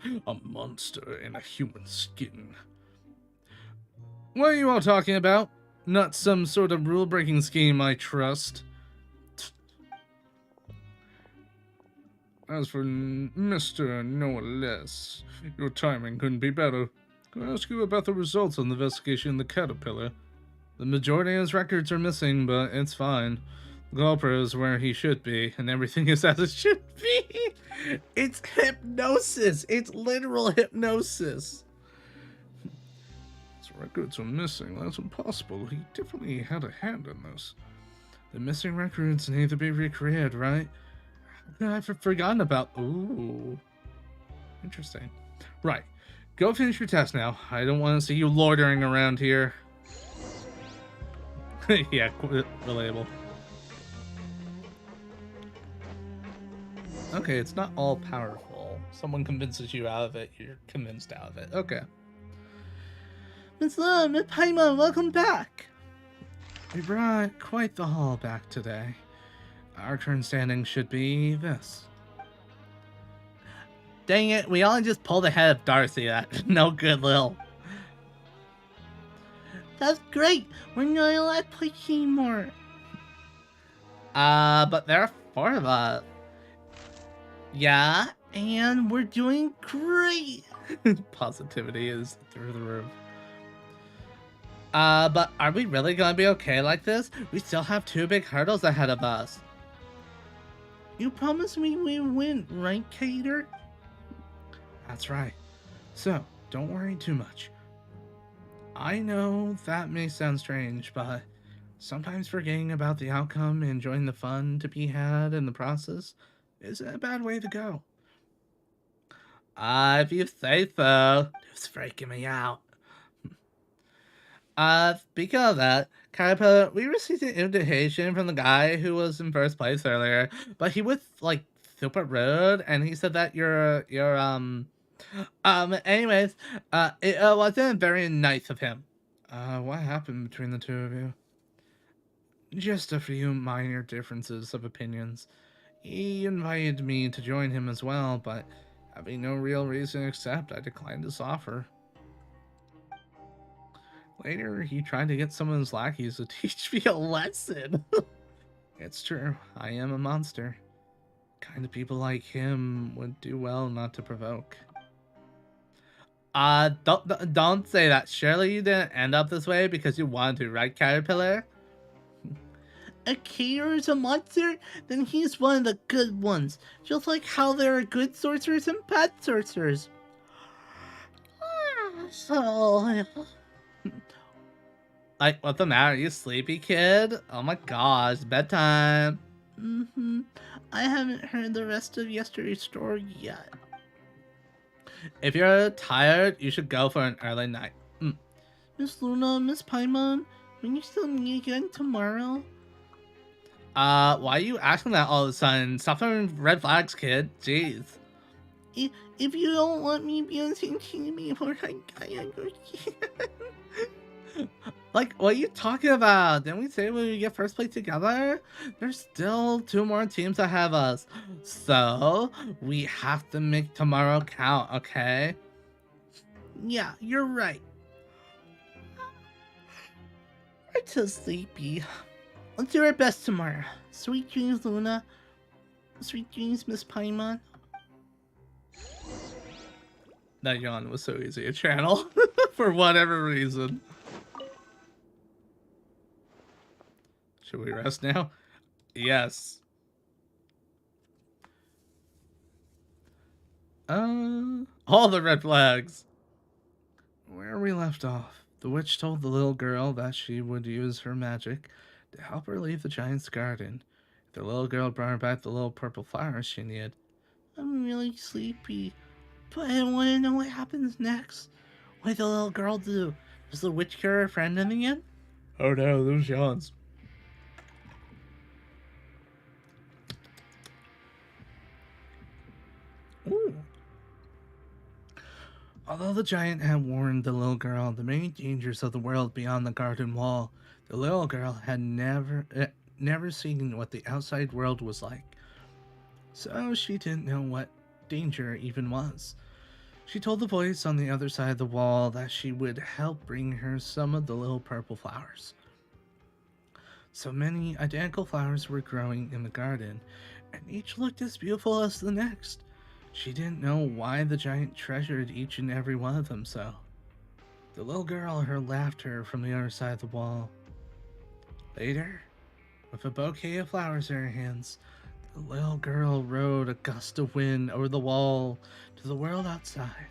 [SPEAKER 1] in a human skin.
[SPEAKER 2] What are you all talking about? Not some sort of rule-breaking scheme, I trust.
[SPEAKER 1] As for Mr. Neuvillette, your timing couldn't be better. Can I ask you about the results of the investigation in the Caterpillar?
[SPEAKER 2] The majority of his records are missing, but it's fine. The culprit is where he should be, and everything is as it should be. It's hypnosis. It's literal hypnosis.
[SPEAKER 1] His records are missing. That's impossible. He definitely had a hand in this.
[SPEAKER 2] The missing records need to be recreated, right? I've forgotten about... Ooh. Interesting. Right. Go finish your test now. I don't want to see you loitering around here. Yeah, relatable. Okay, it's not all powerful. Someone convinces you out of it, you're convinced out of it. Okay. Miss Paimon, welcome back! We brought quite the haul back today. Our current standing should be this. Dang it, we only just pulled ahead of Darcy. That's no good, Lil. That's great! We're not allowed to play anymore. But there are 4 of us. Yeah, and we're doing great! Positivity is through the roof. But are we really gonna be okay like this? We still have 2 big hurdles ahead of us. You promised me we win, right, Cater? That's right. So, don't worry too much. I know that may sound strange, but sometimes forgetting about the outcome and enjoying the fun to be had in the process isn't a bad way to go. If you say so. It's freaking me out. Speaking of that, Caterpillar, we received an invitation from the guy who was in first place earlier, but he was, like, super rude, and he said that anyways, it wasn't very nice of him. What happened between the 2 of you? Just a few minor differences of opinions. He invited me to join him as well, but having no real reason to accept, I declined his offer. Later, he tried to get some of his lackeys to teach me a lesson. It's true, I am a monster. Kind of people like him would do well not to provoke. Don't say that. Surely you didn't end up this way because you wanted to, right, Caterpillar? A caterer is a monster? Then he's one of the good ones. Just like how there are good sorcerers and bad sorcerers. So...
[SPEAKER 1] Like, what's the matter? You sleepy, kid? Oh my gosh, bedtime.
[SPEAKER 2] I haven't heard the rest of yesterday's story yet.
[SPEAKER 1] If you're tired, you should go for an early night.
[SPEAKER 2] Miss Luna, Miss Paimon, can you still meet again tomorrow?
[SPEAKER 1] Why are you asking that all of a sudden? Stop throwing red flags, kid. Jeez.
[SPEAKER 2] If you don't want me to be on the same team anymore, I understand.
[SPEAKER 1] Like, what are you talking about? Didn't we say when we get first place together? There's still 2 more teams ahead of us. So, we have to make tomorrow count, okay?
[SPEAKER 2] Yeah, you're right. I'm so sleepy. Let's do our best tomorrow. Sweet dreams, Luna. Sweet dreams, Miss Paimon.
[SPEAKER 1] That yawn was so easy to channel for whatever reason. Should we rest now? Yes. All the red flags. Where we left off, the witch told the little girl that she would use her magic to help her leave the giant's garden. The little girl brought her back the little purple flowers she needed.
[SPEAKER 2] I'm really sleepy, but I want to know what happens next. What did the little girl do? Does the witch cure her friend in the end?
[SPEAKER 1] Oh no, those yawns. Ooh. Although the giant had warned the little girl the many dangers of the world beyond the garden wall, the little girl had never seen what the outside world was like. So she didn't know what danger even was. She told the voice on the other side of the wall that she would help bring her some of the little purple flowers. So many identical flowers were growing in the garden, and each looked as beautiful as the next. She didn't know why the giant treasured each and every one of them so. The little girl heard laughter from the other side of the wall. Later, with a bouquet of flowers in her hands, the little girl rode a gust of wind over the wall to the world outside.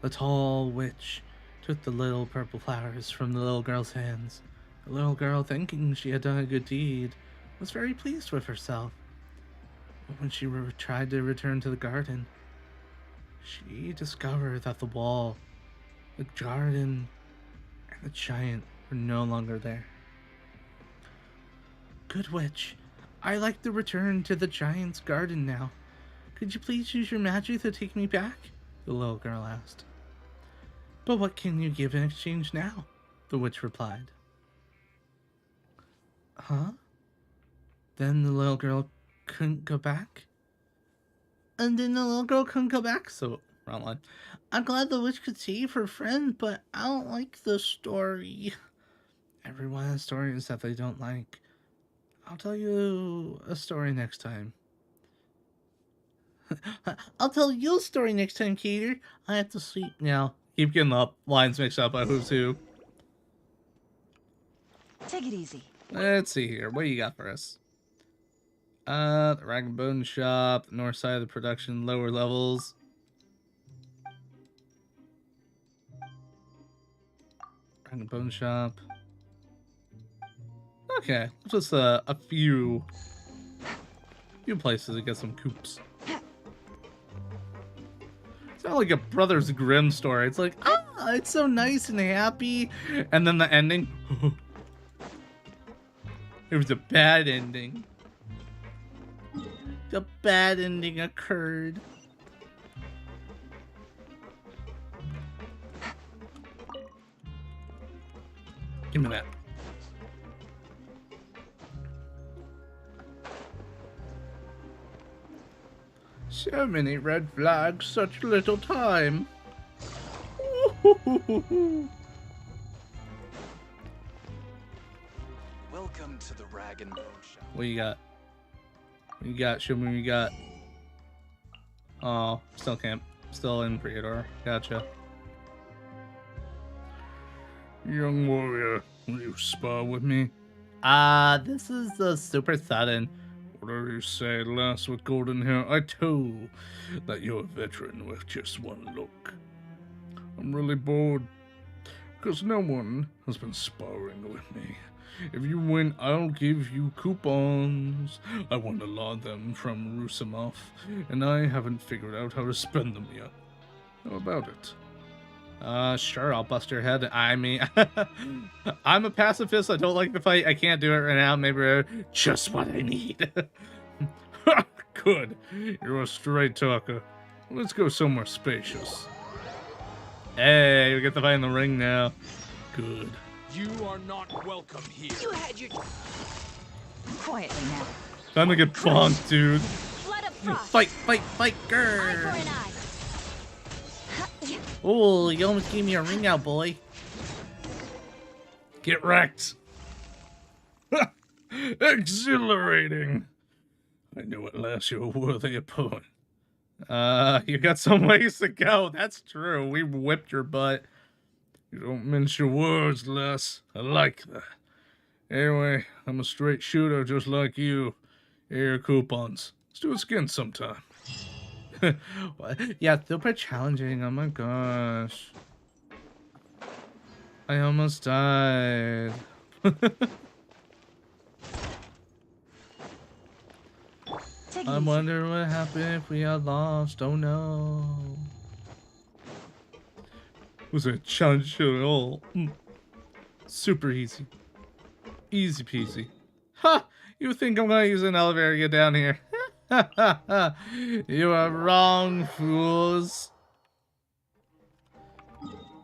[SPEAKER 1] The tall witch took the little purple flowers from the little girl's hands. The little girl, thinking she had done a good deed, was very pleased with herself. But when she tried to return to the garden, she discovered that the wall, the garden, and the giant were no longer there. Good witch, I'd like to return to the giant's garden now. Could you please use your magic to take me back? The little girl asked. But what can you give in exchange now? The witch replied. Huh? Then the little girl couldn't go back? And then the little girl couldn't go back? So, wrong line. I'm glad the witch could save her friend, but I don't like the story. Everyone has stories that they don't like. I'll tell you a story next time. I'll tell you a story next time, Kater. I have to sleep now. Keep getting the lines mixed up by who's who.
[SPEAKER 4] Take it easy.
[SPEAKER 1] Let's see here. What do you got for us? The Rag and Bone Shop, the north side of the production, lower levels. Rag and Bone Shop. Okay, just a few places to get some coops. It's not like a Brothers Grimm story. It's like, it's so nice and happy, and then the ending. It was a bad ending. The bad ending occurred. Give me that. So many red flags, such little time.
[SPEAKER 3] Welcome to the Rag and Bone Shop.
[SPEAKER 1] What you got? What you got? Show me what you got. Oh, still can't. Still in pre-order. Gotcha. Young warrior, will you spar with me?
[SPEAKER 2] This is super sudden.
[SPEAKER 1] Whatever you say, lass with golden hair, I too that you're a veteran with just one look. I'm really bored, because no one has been sparring with me. If you win, I'll give you coupons. I won a lot of them from Rusimov, and I haven't figured out how to spend them yet. How about it?
[SPEAKER 2] Sure, I'll bust your head. I mean, I'm a pacifist. I don't like to fight. I can't do it right now. Maybe just what I need.
[SPEAKER 1] Good. You're a straight talker. Let's go somewhere spacious.
[SPEAKER 2] Hey, we get to fight in the ring now.
[SPEAKER 1] Good.
[SPEAKER 3] You are not welcome here.
[SPEAKER 4] You had your... Quietly now.
[SPEAKER 2] Time to get bonked, dude.
[SPEAKER 4] Blood of frost.
[SPEAKER 2] Fight, fight, fight,
[SPEAKER 4] Eye for
[SPEAKER 2] grr.
[SPEAKER 4] an eye. Yeah.
[SPEAKER 2] Oh, you almost gave me a ring out, boy.
[SPEAKER 1] Get wrecked. Exhilarating. I knew at last you were a worthy opponent.
[SPEAKER 2] You got some ways to go. That's true. We whipped your butt.
[SPEAKER 1] You don't mince your words, Les. I like that. Anyway, I'm a straight shooter just like you. Here are your coupons. Let's do a skin sometime.
[SPEAKER 2] What? Yeah, super challenging. Oh my gosh. I almost died.
[SPEAKER 4] Take it
[SPEAKER 2] I
[SPEAKER 4] easy.
[SPEAKER 2] wonder what happened if we had lost. Oh no. Was a challenge at all? Super easy. Easy peasy. Ha! You think I'm gonna use an elevator to get down here? You are wrong, fools.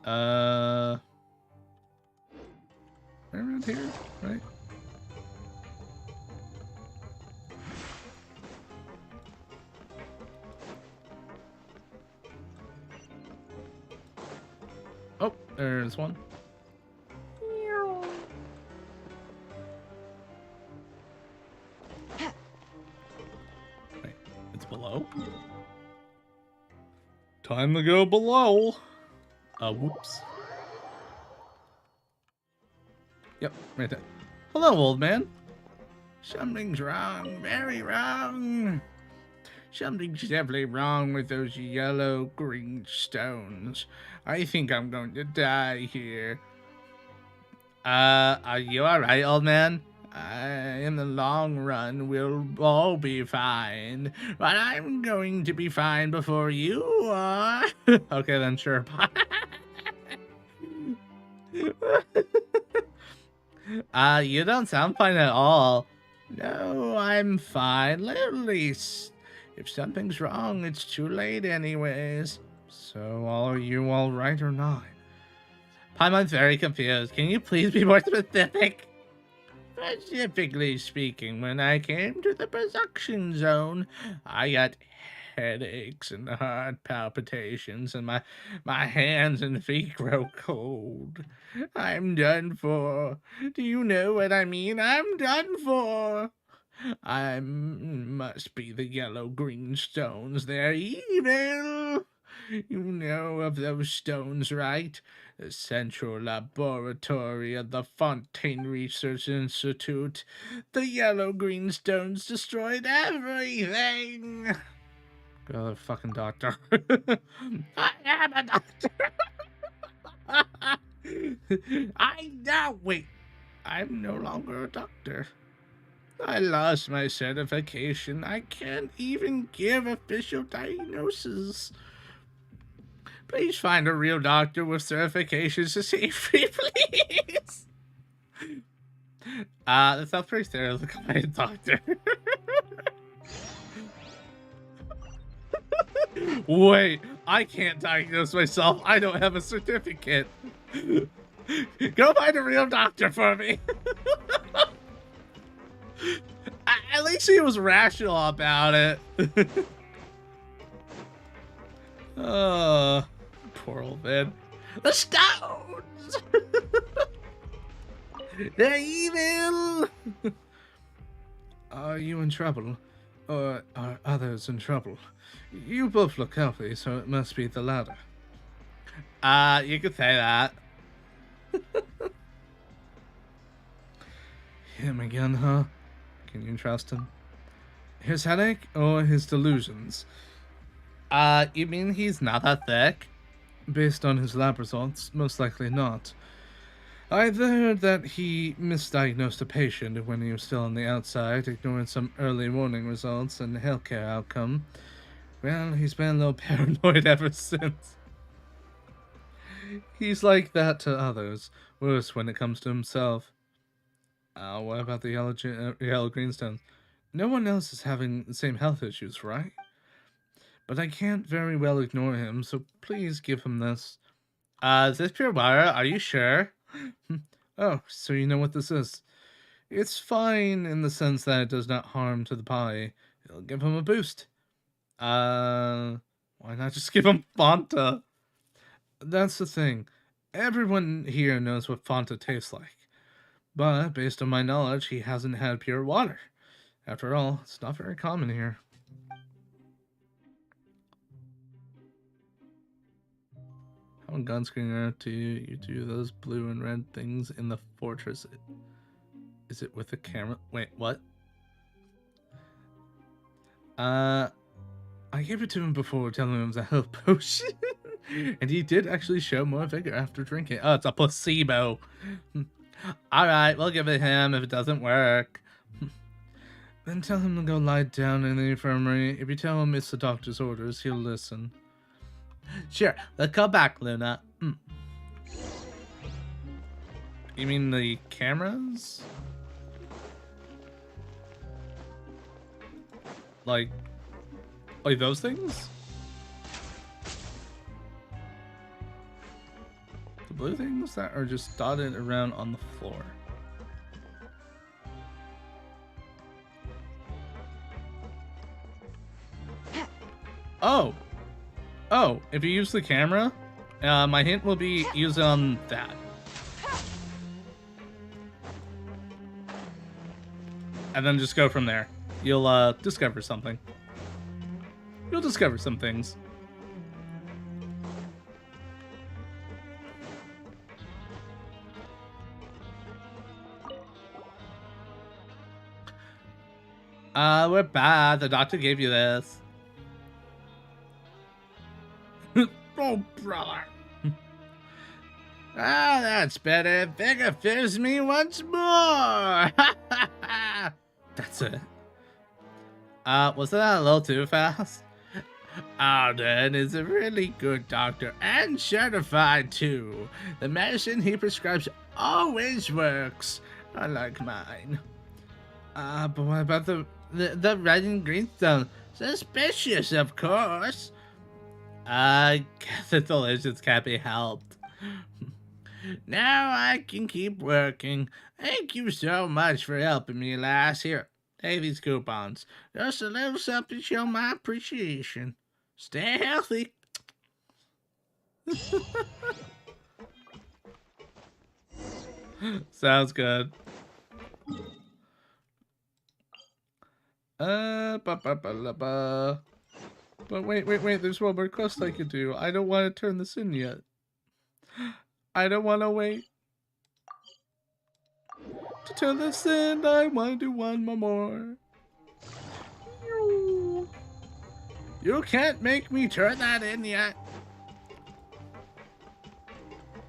[SPEAKER 2] Right around here, right? Oh, there's one. Wait, it's below?
[SPEAKER 1] Time to go below.
[SPEAKER 2] Whoops. Yep, right there. Hello, old man. Something's wrong, very wrong. Something's definitely wrong with those yellow-green stones. I think I'm going to die here. Are you alright, old man? In the long run, we'll all be fine. But I'm going to be fine before you are. Okay, then, sure. You don't sound fine at all. No, I'm fine. Literally, if something's wrong, it's too late anyways. So, are you alright or not? I'm very confused. Can you please be more specific? Specifically speaking, when I came to the production zone, I got headaches and heart palpitations, and my hands and feet grow cold. I'm done for. Do you know what I mean? I'm done for. I must be the yellow-green stones. They're evil. You know of those stones, right? The central laboratory of the Fontaine Research Institute. The yellow-green stones destroyed everything. God, fucking doctor. I am a doctor. Wait. I'm no longer a doctor. I lost my certification. I can't even give official diagnoses. Please find a real doctor with certifications to save me, please. That sounds pretty stereotypical doctor. Wait, I can't diagnose myself. I don't have a certificate. Go find a real doctor for me. At least he was rational about it. Oh, poor old man. The stones! They're evil! Are you in trouble? Or are others in trouble? You both look healthy, so it must be the latter. You could say that.
[SPEAKER 1] Him again, huh? Can you trust him? His headache or his delusions? You mean he's not that thick? Based on his lab results, most likely not. I've heard that he misdiagnosed a patient when he was still on the outside, ignoring some early warning results and healthcare outcome. Well, he's been a little paranoid ever since. He's like that to others, worse when it comes to himself. What about the yellow greenstone? No one else is having the same health issues, right? But I can't very well ignore him, so please give him this. Is this pure water? Are you sure? Oh, so you know what this is. It's fine in the sense that it does not harm to the pie. It'll give him a boost. Why not just give him Fanta? That's the thing. Everyone here knows what Fanta tastes like. But, based on my knowledge, he hasn't had pure water. After all, it's not very common here. How in Gunslinger do you do those blue and red things in the fortress? Is it with the camera? Wait, what? I gave it to him before telling him it was a health potion. And he did actually show more vigor after drinking. Oh, it's a placebo. Alright, we'll give it him if it doesn't work. Then tell him to go lie down in the infirmary. If you tell him it's the doctor's orders, he'll listen. Sure, let's come back, Luna. You mean the cameras? Like those things? The blue things that are just dotted around on the floor. Oh! Oh, if you use the camera, my hint will be use it on that. And then just go from there. You'll discover something. You'll discover some things. We're bad. The doctor gave you this. Oh, brother. That's better. Vigor fills me once more. That's it. Was that a little too fast? Alden is a really good doctor and certified too. The medicine he prescribes always works, unlike mine. But what about the red and greenstone? Suspicious, of course. I guess the delicious can't be helped. Now I can keep working. Thank you so much for helping me, lass. Here, take these coupons. Just a little something to show my appreciation. Stay healthy. Sounds good. But wait, there's one more quest I could do. I don't want to turn this in yet. I don't want to wait. To turn this in, I want to do one more. You can't make me turn that in yet.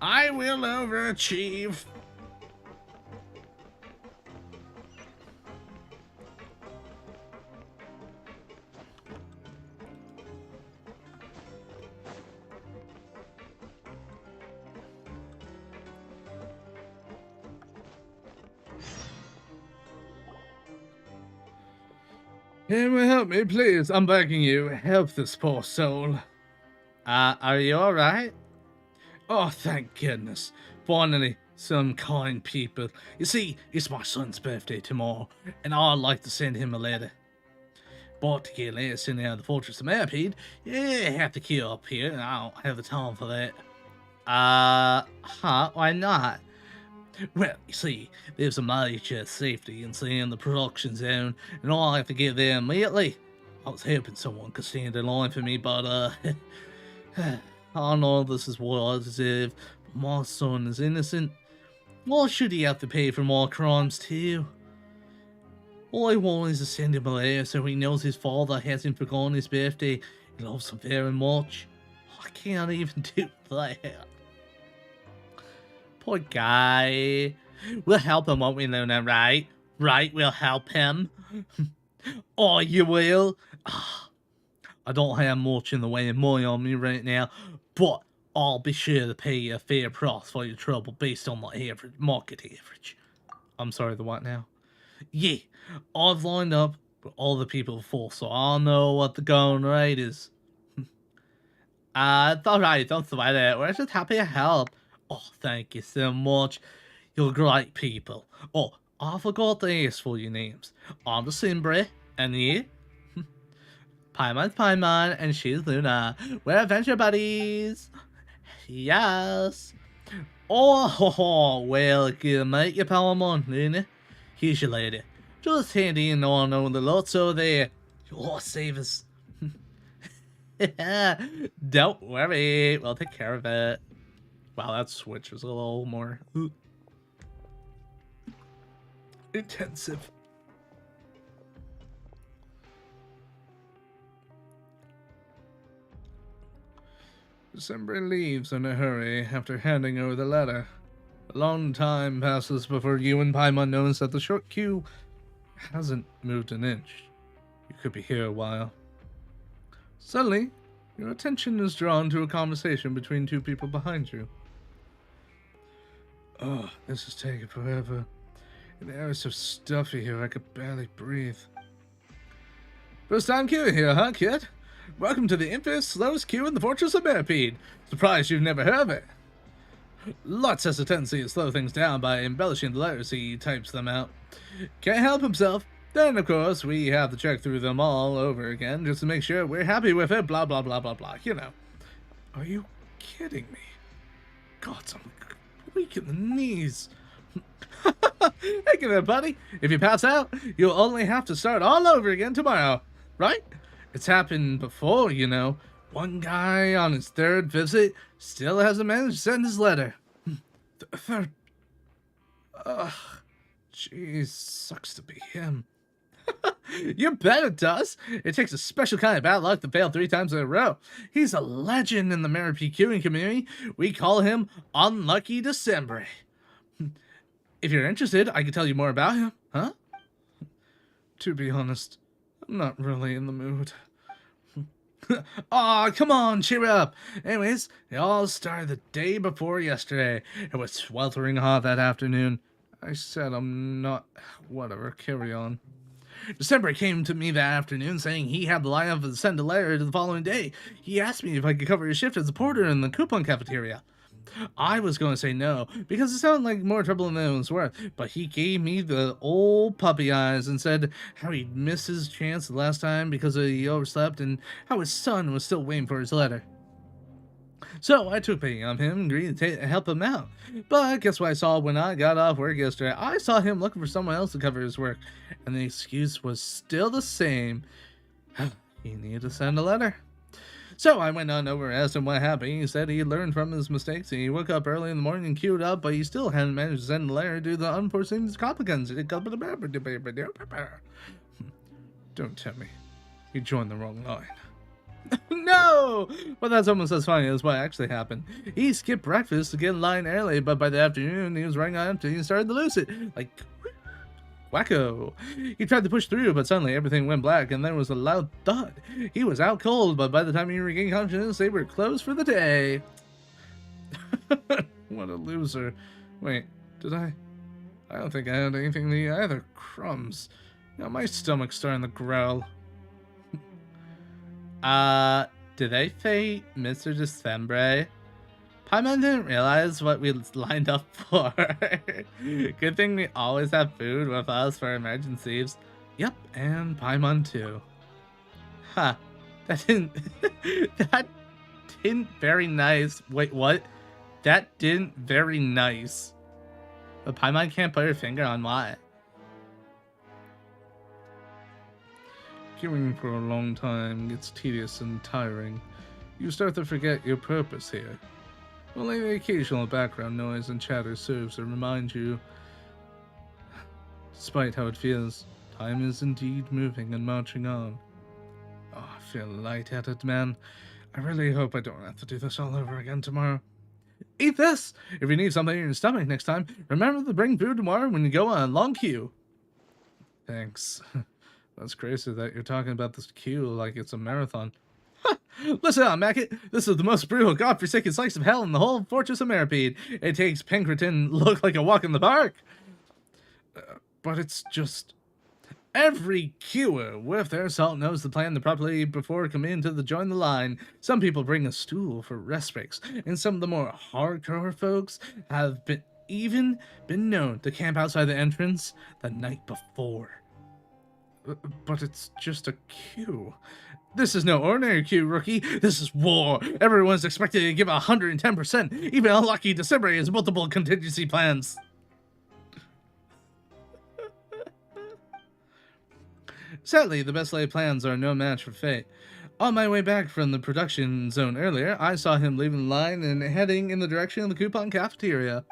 [SPEAKER 1] I will overachieve. Can you help me, please? I'm begging you. Help this poor soul. Are you alright? Oh, thank goodness. Finally, some kind people. You see, it's my son's birthday tomorrow, and I'd like to send him a letter. But to get letters sent out of the Fortress of Merpeed, you have to queue up here, and I don't have the time for that. Why not? Well, you see, there's a major safety incident in the production zone, and I have to get there immediately. I was hoping someone could stand in line for me, but, I know this is what I deserve, but my son is innocent. Why should he have to pay for my crimes, too?
[SPEAKER 2] All I want is to send him a letter so he knows his father hasn't forgotten his birthday. He loves him very much. I can't even do that. Poor guy. We'll help him, won't we, Luna, right? Right, we'll help him. Oh, you will? I don't have much in the way of money on me right now, but I'll be sure to pay you a fair price for your trouble based on the average, market average. I'm sorry, the what now? Yeah, I've lined up with all the people before, so I'll know what the going rate is. It's alright, don't sweat it. We're just happy to help. Oh, thank you so much. You're great people. Oh, I forgot to ask for your names. I'm the Simbre, and you? Paimon's Paimon, and she's Luna. We're adventure buddies. Yes. Oh, well, good mate, you Paimon, Luna. Here's your lady. Just handy and on the lots over there. Your savers. Don't worry, we'll take care of it. Wow, that switch was a little more intensive.
[SPEAKER 1] December leaves in a hurry after handing over the letter. A long time passes before you and Paimon notice that the short queue hasn't moved an inch. You could be here a while. Suddenly, your attention is drawn to a conversation between two people behind you. Oh, this is taking forever. The air is so stuffy here I could barely breathe. First time queuing here, huh, kid? Welcome to the infamous slowest queue in the Fortress of Merpede. Surprised you've never heard of it. Lutz has a tendency to slow things down by embellishing the letters he types them out. Can't help himself. Then, of course, we have to check through them all over again just to make sure we're happy with it, blah, blah, blah, blah, blah, you know. Are you kidding me? God, I'm weak in the knees. Hey there, buddy. If you pass out, you'll only have to start all over again tomorrow, right? It's happened before, you know. One guy on his third visit still hasn't managed to send his letter. Third. Ugh. Jeez, sucks to be him. You bet it does. It takes a special kind of bad luck to fail 3 times in a row. He's a legend in the Merpede queuing community. We call him Unlucky December. If you're interested, I can tell you more about him, huh? To be honest, I'm not really in the mood. Aw, come on, cheer up. Anyways, it all started the day before yesterday. It was sweltering hot that afternoon. I said I'm not... Whatever, carry on. December came to me that afternoon saying he had the lineup to send a letter to the following day. He asked me if I could cover his shift as a porter in the coupon cafeteria. I was going to say no, because it sounded like more trouble than it was worth, but he gave me the old puppy eyes and said how he'd missed his chance the last time because he overslept and how his son was still waiting for his letter. So I took pity on him and agreed to help him out. But guess what I saw when I got off work yesterday? I saw him looking for someone else to cover his work, and the excuse was still the same. He needed to send a letter. So I went on over and asked him what happened. He said he learned from his mistakes. He woke up early in the morning and queued up, but he still hadn't managed to send a letter due to the unforeseen complications. Don't tell me. You joined the wrong line. No! But that's almost as funny as what actually happened. He skipped breakfast to get in line early, but by the afternoon, he was running on empty and started to lose it. Like, wacko. He tried to push through, but suddenly everything went black and there was a loud thud. He was out cold, but by the time he regained consciousness, they were closed for the day. What a loser. Wait, did I? I don't think I had anything to eat either. Crumbs. Now my stomach's starting to growl. Did they say Mr. December? Paimon didn't realize what we lined up for. Good thing we always have food with us for emergencies. Yep, and Paimon too. Huh. That didn't... that didn't very nice. Wait, what? That didn't very nice. But Paimon can't put her finger on why. Queuing for a long time gets tedious and tiring. You start to forget your purpose here. Only the occasional background noise and chatter serves to remind you. Despite how it feels, Time is indeed moving and marching on. Oh, I feel lightheaded, man. I really hope I don't have to do this all over again tomorrow. Eat this! If you need something in your stomach next time, remember to bring food tomorrow when you go on a long queue. Thanks. That's crazy that you're talking about this queue like it's a marathon. Listen on, Mackett. This is the most brutal, godforsaken slice of hell in the whole Fortress of Meripede. It takes Pinkerton look like a walk in the park. But it's just... Every queuer with their salt knows the plan properly before coming to join the line. Some people bring a stool for rest breaks, and some of the more hardcore folks have been known to camp outside the entrance the night before. But it's just a queue. This is no ordinary queue, rookie. This is war. Everyone's expected to give 110%. Even unlucky December has multiple contingency plans. Sadly, the best laid plans are no match for fate. On my way back from the production zone earlier, I saw him leaving the line and heading in the direction of the coupon cafeteria.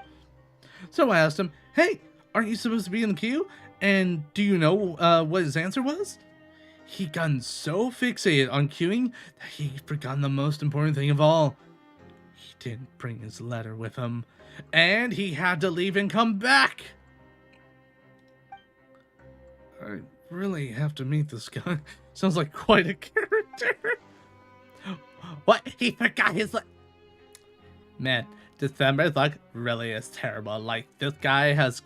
[SPEAKER 1] So I asked him, "Hey, aren't you supposed to be in the queue? And do you know what his answer was?" He'd gotten so fixated on queuing that he'd forgotten the most important thing of all. He didn't bring his letter with him, and he had to leave and come back. I really have to meet this guy. Sounds like quite a character. What? He forgot his Man, December's luck really is terrible. Like, this guy has...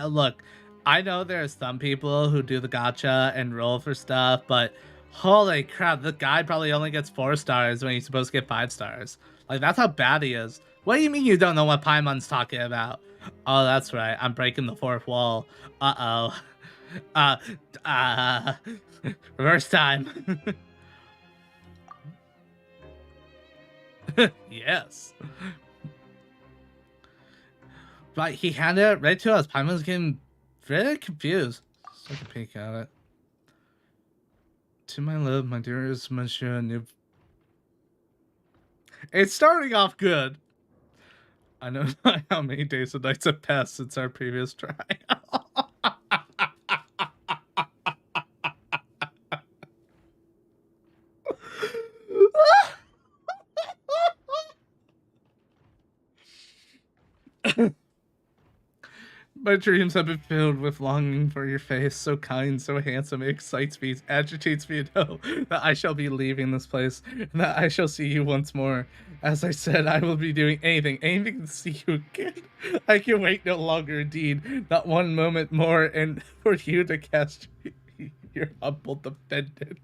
[SPEAKER 1] look, I know there's some people who do the gacha and roll for stuff, but holy crap, the guy probably only gets 4 stars when he's supposed to get 5 stars. Like, that's how bad he is. What do you mean you don't know what Paimon's talking about? Oh, that's right. I'm breaking the 4th wall. Uh-oh. Reverse time. Yes. But he handed it right to us. Paimon's getting very confused. Let's take a peek at it. To my love, my dearest Monsieur Neuvillette. It's starting off good. I know not how many days and nights have passed since our previous try. My dreams have been filled with longing for your face, so kind, so handsome. It excites me, agitates me to know that I shall be leaving this place, and that I shall see you once more. As I said, I will be doing anything to see you again. I can wait no longer, indeed, not one moment more, and for you to cast your humble defendant.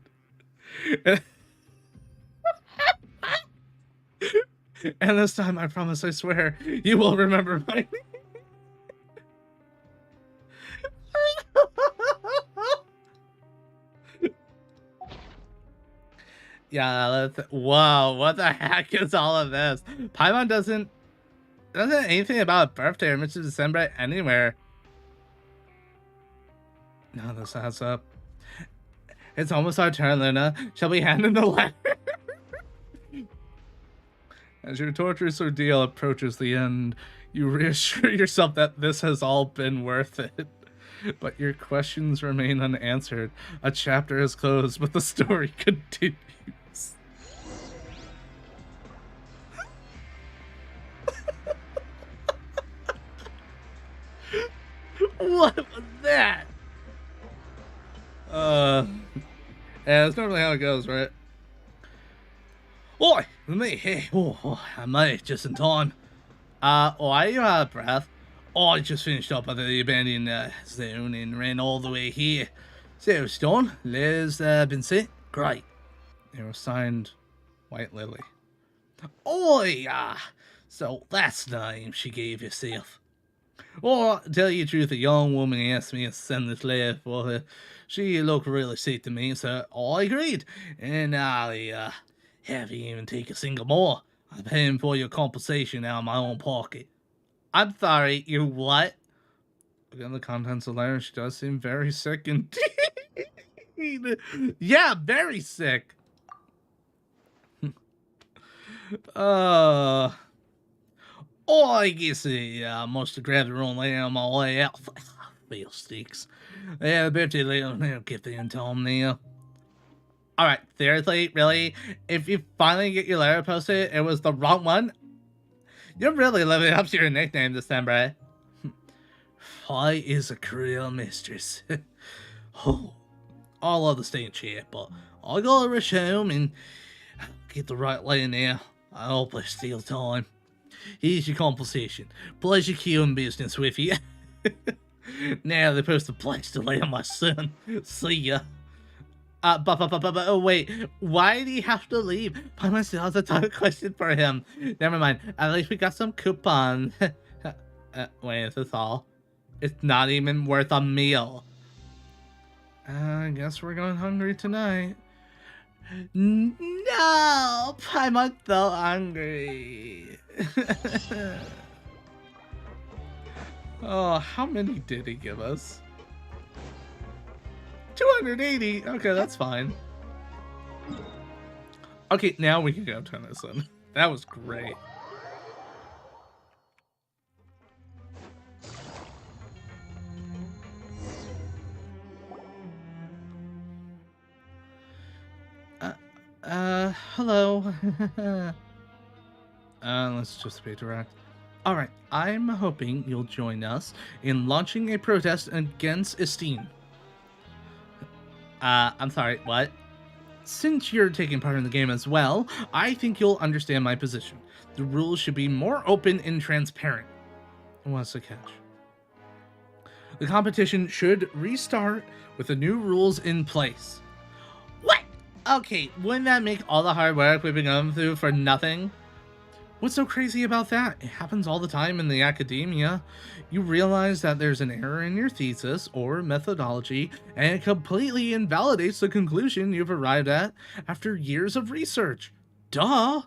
[SPEAKER 1] And this time, I promise, I swear, you will remember my name. Yeah, whoa, what the heck is all of this? Paimon doesn't anything about a birthday or Mr. December anywhere. No, this adds up. It's almost our turn, Luna. Shall we hand in the letter? As your torturous ordeal approaches the end, you reassure yourself that this has all been worth it. But your questions remain unanswered. A chapter is closed, but the story continues. What was that? Yeah, that's normally how it goes, right? Oi, me, hey, I made it just in time. Why are you out of breath? I just finished up at the abandoned zone and ran all the way here. So, Stone, Liz been sent? Great. They were signed White Lily. Oi, so that's the name she gave herself. Well, to tell you the truth, a young woman asked me to send this letter for her. She looked really sick to me, so I agreed. And I haven't even taken a single more. I'm paying for your compensation out of my own pocket. I'm sorry, you what? Again, the contents of the letter, she does seem very sick indeed. Yeah, very sick. I guess I must have grabbed the wrong lady on my way out. Meal sticks. Yeah, the birthday little gift the Tom Neil. Alright, seriously, really? If you finally get your letter posted, it was the wrong one? You're really living up to your nickname this time, right? Why is a cruel mistress? Oh, I love the staying chair, but I gotta rush home and get the right lay now. I hope I steal time. Here's your compensation. Pleasure queuing business with you. Now they post a place to lay on my son. See ya. Oh wait, why did he have to leave? Paimon still has a ton of questions for him. Never mind, at least we got some coupons. Wait, is this all? It's not even worth a meal. I guess we're going hungry tonight. No! Paimon's so hungry. Oh, how many did he give us? 280! Okay, that's fine. Okay, now we can go turn this in. That was great. Hello. Let's just be direct. Alright, I'm hoping you'll join us in launching a protest against Esteem. I'm sorry, what? Since you're taking part in the game as well, I think you'll understand my position. The rules should be more open and transparent. What's the catch? The competition should restart with the new rules in place. What? Okay, wouldn't that make all the hard work we've been going through for nothing? What's so crazy about that? It happens all the time in the academia. You realize that there's an error in your thesis or methodology, and it completely invalidates the conclusion you've arrived at after years of research. Duh!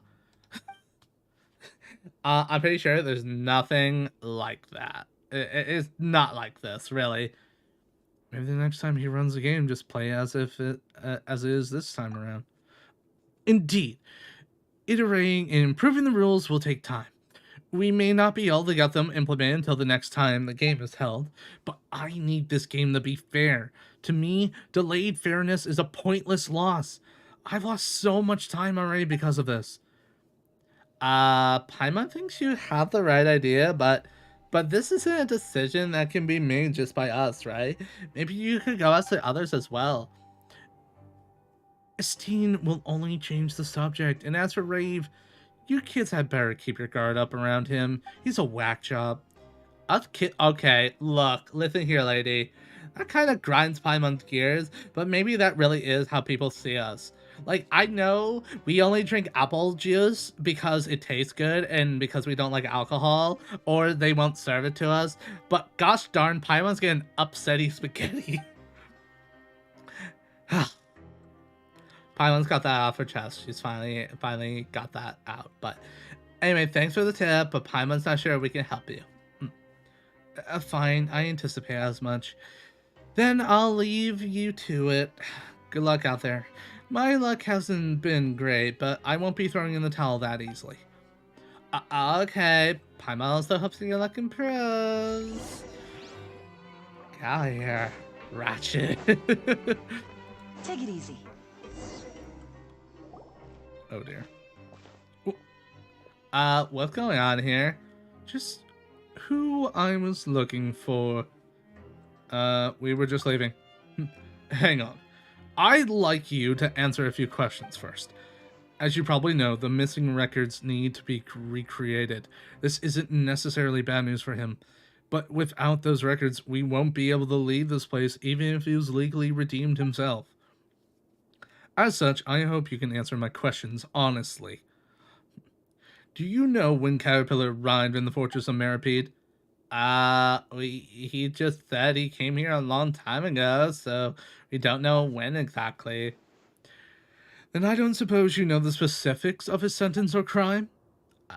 [SPEAKER 1] I'm pretty sure there's nothing like that. It's not like this, really. Maybe the next time he runs the game, just play as if as it is this time around. Indeed. Iterating and improving the rules will take time. We may not be able to get them implemented until the next time the game is held, but I need this game to be fair. To me, delayed fairness is a pointless loss. I've lost so much time already because of this. Paimon thinks you have the right idea, but this isn't a decision that can be made just by us, right? Maybe you could go out to others as well. Esteem will only change the subject, and as for Rave, you kids had better keep your guard up around him. He's a whack job. Okay, look, listen here, lady. That kind of grinds Paimon's gears, but maybe that really is how people see us. Like, I know we only drink apple juice because it tastes good and because we don't like alcohol, or they won't serve it to us, but gosh darn, Paimon's getting upsetty spaghetti. Paimon's got that off her chest. She's finally got that out. But anyway, thanks for the tip, but Paimon's not sure we can help you. Fine, I anticipate as much. Then I'll leave you to it. Good luck out there. My luck hasn't been great, but I won't be throwing in the towel that easily. Okay, Paimon also hopes your luck improves. Get out of here, Ratchet.
[SPEAKER 4] Take it easy.
[SPEAKER 1] Oh dear. What's going on here? Just who I was looking for. We were just leaving. Hang on. I'd like you to answer a few questions first. As you probably know, the missing records need to be recreated. This isn't necessarily bad news for him, but without those records, we won't be able to leave this place even if he was legally redeemed himself. As such, I hope you can answer my questions honestly. Do you know when Caterpillar arrived in the Fortress of Meripede? He just said he came here a long time ago, so we don't know when exactly. Then I don't suppose you know the specifics of his sentence or crime?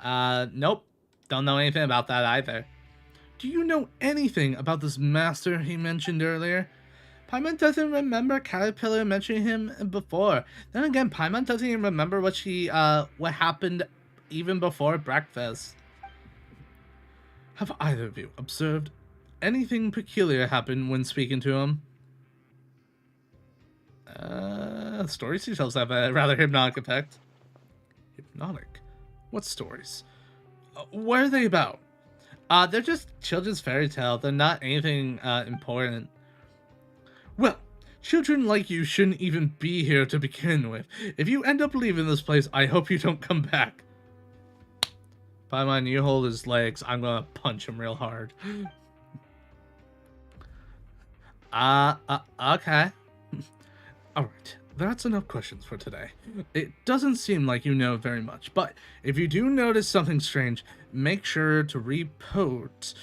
[SPEAKER 1] Nope. Don't know anything about that either. Do you know anything about this master he mentioned earlier? Paimon doesn't remember Caterpillar mentioning him before. Then again, Paimon doesn't even remember what happened even before breakfast. Have either of you observed anything peculiar happen when speaking to him? Stories he tells have a rather hypnotic effect. Hypnotic? What stories? What are they about? They're just children's fairy tale. They're not anything important. Well, children like you shouldn't even be here to begin with. If you end up leaving this place, I hope you don't come back. Paimon, you hold his legs. I'm gonna punch him real hard. Okay. Alright, that's enough questions for today. It doesn't seem like you know very much, but if you do notice something strange, make sure to report,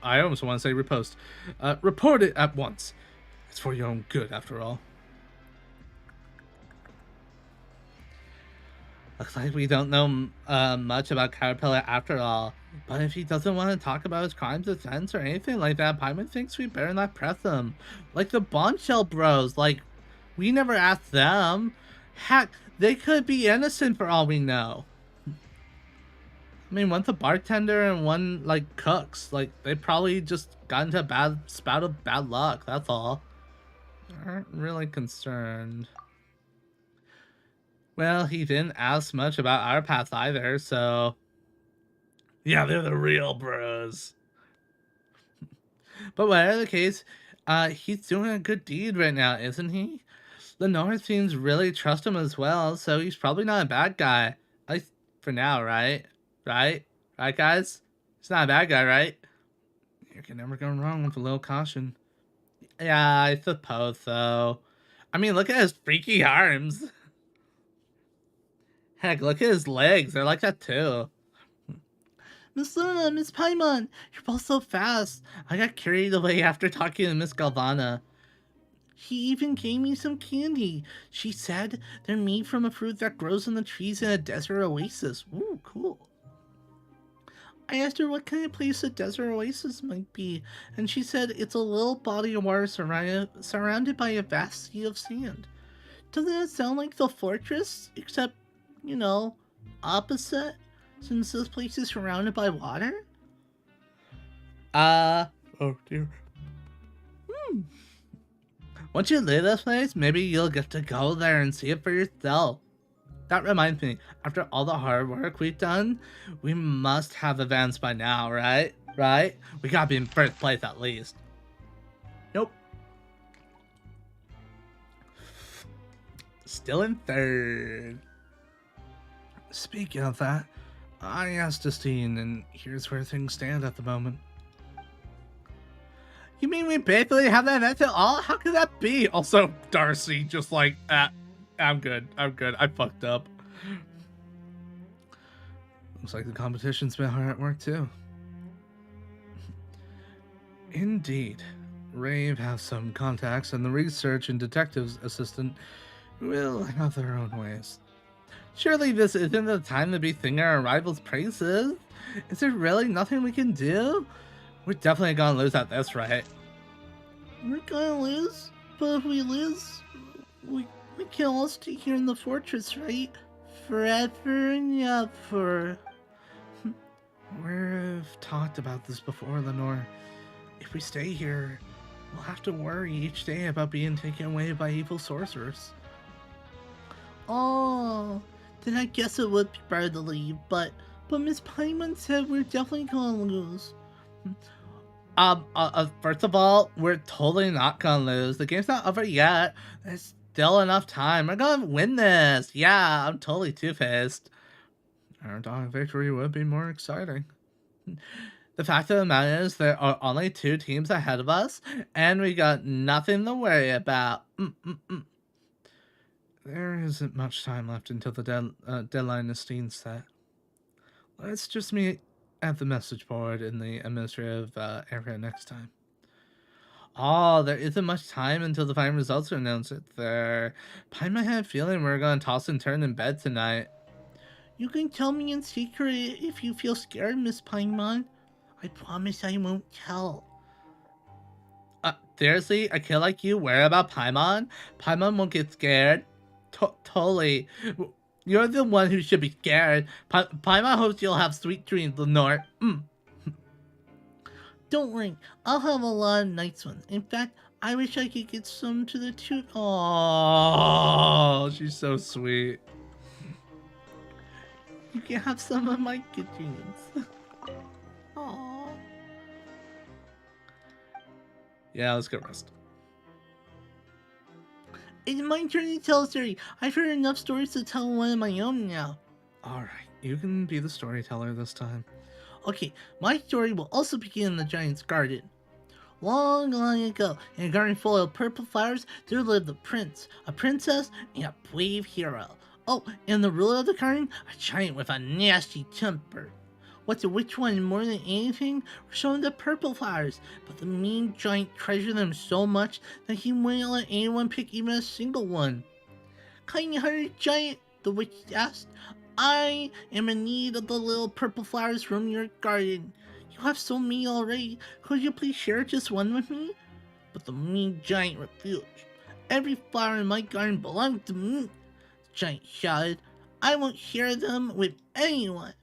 [SPEAKER 1] I almost want to say repost. Report it at once. It's for your own good, after all. Looks like we don't know much about Caterpillar after all. But if he doesn't want to talk about his crimes, offense, or anything like that, Paimon thinks we better not press him. Like the Bombshell Bros, like, we never asked them. Heck, they could be innocent for all we know. I mean, one's a bartender and one, like, cooks. Like, they probably just got into a bad spout of bad luck, that's all. Aren't really concerned. Well, he didn't ask much about our past either, so... Yeah, they're the real bros. But whatever the case, he's doing a good deed right now, isn't he? The North seems really trust him as well, so he's probably not a bad guy. At least for now, right? Right? Right, guys? He's not a bad guy, right? You can never go wrong with a little caution. Yeah, I suppose so. I mean, look at his freaky arms. Heck, look at his legs. They're like that too.
[SPEAKER 2] Miss Luna, Miss Paimon, you're both so fast. I got carried away after talking to Miss Galvana. She even gave me some candy. She said they're made from a fruit that grows in the trees in a desert oasis. Ooh, cool. I asked her what kind of place a desert oasis might be, and she said it's a little body of water surrounded by a vast sea of sand. Doesn't it sound like the fortress, except, you know, opposite, since this place is surrounded by water?
[SPEAKER 1] Oh dear. Once you leave this place, maybe you'll get to go there and see it for yourself. That reminds me, after all the hard work we've done, we must have advanced by now, right? Right? We gotta be in first place at least. Nope. Still in third. Speaking of that, I asked Justine, and here's where things stand at the moment. You mean we basically have that event at all? How could that be? Also, Darcy just like, I'm good. I fucked up. Looks like the competition's been hard at work too. Indeed. Rave has some contacts, and the research and detectives assistant will have their own ways. Surely this isn't the time to be singing our rivals' praises? Is there really nothing we can do? We're definitely gonna lose at this, right?
[SPEAKER 2] We're gonna lose? But if we lose, we can all stay here in the fortress, right? Forever and ever.
[SPEAKER 1] We've talked about this before, Lenore. If we stay here, we'll have to worry each day about being taken away by evil sorcerers.
[SPEAKER 2] Oh, then I guess it would be better to leave, but Miss Paimon said we're definitely gonna lose.
[SPEAKER 1] First of all, we're totally not gonna lose. The game's not over yet. There's still enough time. We're gonna win this. Yeah, I'm totally two-faced. Our dog victory would be more exciting. The fact of the matter is there are only 2 teams ahead of us, and we got nothing to worry about. There isn't much time left until the deadline is set. Let's just meet at the message board in the administrative area next time. Oh, there isn't much time until the final results are announced there. Paimon had a feeling we were going to toss and turn in bed tonight.
[SPEAKER 2] You can tell me in secret if you feel scared, Miss Paimon. I promise I won't tell.
[SPEAKER 1] Seriously, a kid like you worry about Paimon? Paimon won't get scared. Totally. You're the one who should be scared. Paimon hopes you'll have sweet dreams, Lenore.
[SPEAKER 2] Don't worry, I'll have a lot of nice ones. In fact, I wish I could get some to the tune.
[SPEAKER 1] Oh, she's so sweet.
[SPEAKER 2] You can have some of my good dreams. Aww.
[SPEAKER 1] Yeah, let's go rest.
[SPEAKER 2] It's my turn to tell a story. I've heard enough stories to tell one of my own now.
[SPEAKER 1] Alright, you can be the storyteller this time.
[SPEAKER 2] Okay, my story will also begin in the giant's garden. Long, long ago, in a garden full of purple flowers, there lived a prince, a princess, and a brave hero. Oh, and the ruler of the garden, a giant with a nasty temper. What the witch wanted more than anything were some of the purple flowers, but the mean giant treasured them so much that he wouldn't let anyone pick even a single one. Kind-hearted giant, the witch asked, I am in need of the little purple flowers from your garden. You have so many already. Could you please share just one with me? But the mean giant refused. Every flower in my garden belongs to me. The giant shouted, I won't share them with anyone.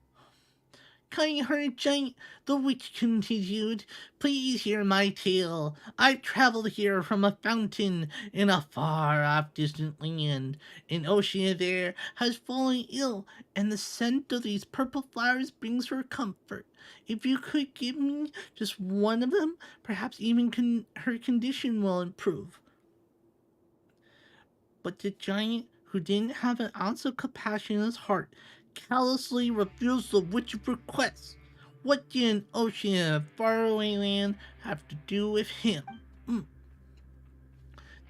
[SPEAKER 2] Kind-hearted giant, the witch continued, please hear my tale. I've traveled here from a fountain in a far-off distant land. An ocean there has fallen ill, and the scent of these purple flowers brings her comfort. If you could give me just one of them, perhaps even her condition will improve. But the giant, who didn't have an ounce of compassion in his heart, callously refused the witch's request. What did an ocean in a faraway land have to do with him?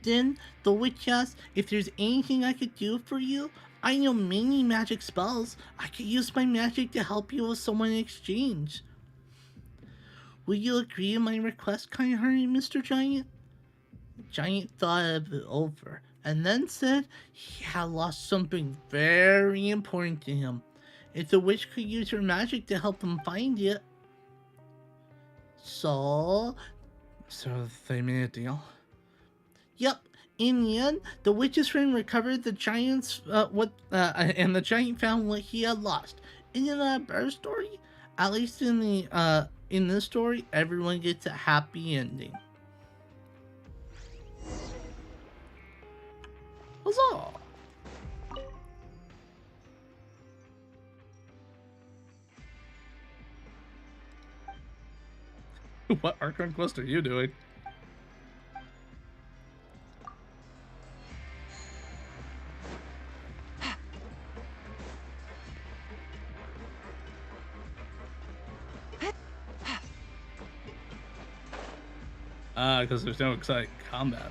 [SPEAKER 2] Then the witch asked if there's anything I could do for you. I know many magic spells. I could use my magic to help you with someone in exchange. Will you agree to my request, kind-hearted Mr. Giant? The giant thought of it over, and then said he had lost something very important to him. If the witch could use her magic to help him find it. So
[SPEAKER 1] they made a deal?
[SPEAKER 2] Yep. In the end, the witch's friend recovered the giant's and the giant found what he had lost. Isn't that a better story? At least in this story, everyone gets a happy ending.
[SPEAKER 1] Huzzah! What Archon quest are you doing? Because there's no exciting combat.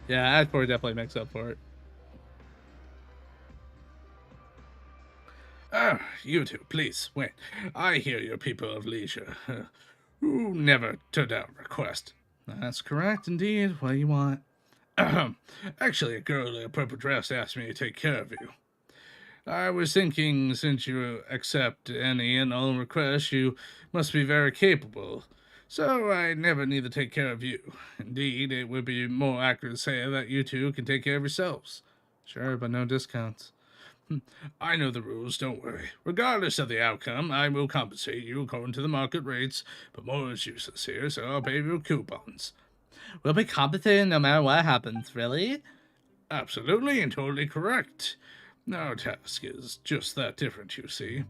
[SPEAKER 1] Yeah, Act 4 definitely makes up for it. Ah, you two, please, wait. I hear you're people of leisure. Who never turned down a request. That's correct, indeed. What do you want? Actually, a girl in a purple dress asked me to take care of you. I was thinking, since you accept any and all requests, you must be very capable. So I never need to take care of you. Indeed, it would be more accurate to say that you two can take care of yourselves. Sure, but no discounts. I know the rules, don't worry. Regardless of the outcome, I will compensate you according to the market rates, but more is useless here, so I'll pay you coupons.
[SPEAKER 2] We'll be compensated no matter what happens, really?
[SPEAKER 1] Absolutely and totally correct. Our task is just that different, you see.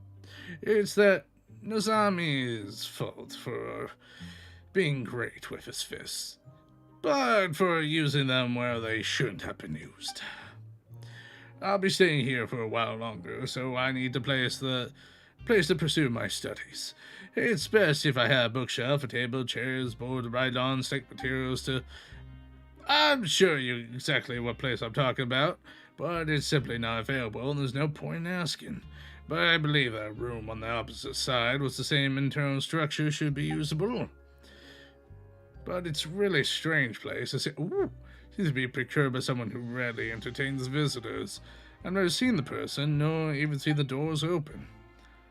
[SPEAKER 1] It's that Nozami's fault for being great with his fists, but for using them where they shouldn't have been used. I'll be staying here for a while longer, so I need to place to pursue my studies. It's best if I have a bookshelf, a table, chairs, board to write on, stick materials to... I'm sure you exactly what place I'm talking about, but it's simply not available, and there's no point in asking. But I believe that room on the opposite side with the same internal structure should be usable. But it's really a strange place. Seems to be procured by someone who rarely entertains visitors. I've never seen the person, nor even seen the doors open.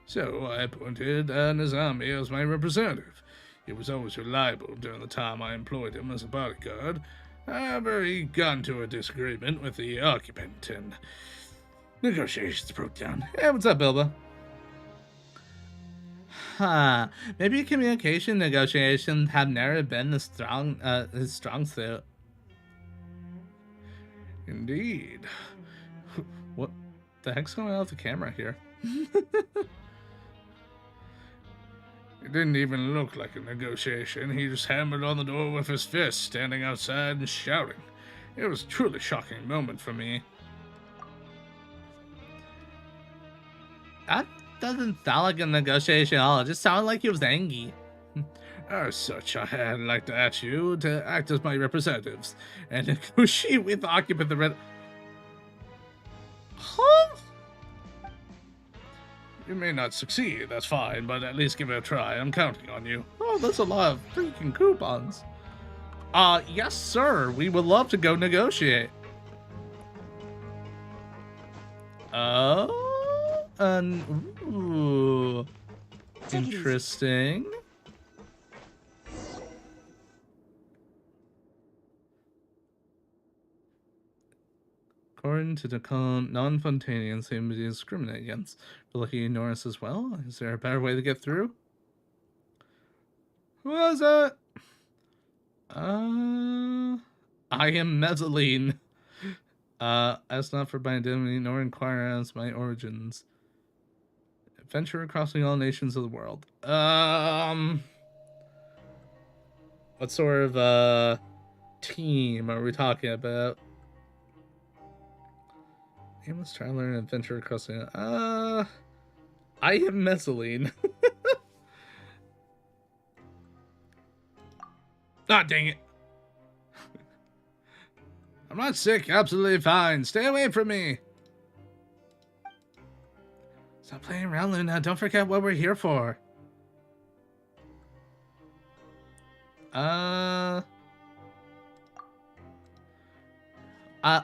[SPEAKER 1] So I appointed Nizami as my representative. He was always reliable during the time I employed him as a bodyguard. However, he got into a disagreement with the occupant, and Negotiations broke down. Hey, what's up, Bilbo?
[SPEAKER 2] Huh. Maybe communication negotiations have never been his strong suit.
[SPEAKER 1] Indeed. What the heck's going on with the camera here? It didn't even look like a negotiation. He just hammered on the door with his fist, standing outside and shouting. It was a truly shocking moment for me.
[SPEAKER 2] That doesn't sound like a negotiation at all. It just sounded like he was angry.
[SPEAKER 1] As such, I'd like to ask you to act as my representatives and negotiate with the occupant of the red...
[SPEAKER 2] Huh?
[SPEAKER 1] You may not succeed, that's fine, but at least give it a try. I'm counting on you.
[SPEAKER 2] Oh, that's a lot of freaking coupons. Yes, sir. We would love to go negotiate. Oh, ooh,
[SPEAKER 4] Take it easy.
[SPEAKER 2] interesting. According to the non-Fontainians seem to discriminate against. We're lucky to ignore us as well. Is there a better way to get through? Who was it? I am Mezzaline. Ask not for my identity, nor inquire as my origins. Adventure crossing all nations of the world. What sort of team are we talking about? Aimless traveler and adventure crossing. I am Mezzaline.
[SPEAKER 1] Ah, dang it. I'm not sick, absolutely fine. Stay away from me.
[SPEAKER 2] Stop playing around, Luna. Don't forget what we're here for.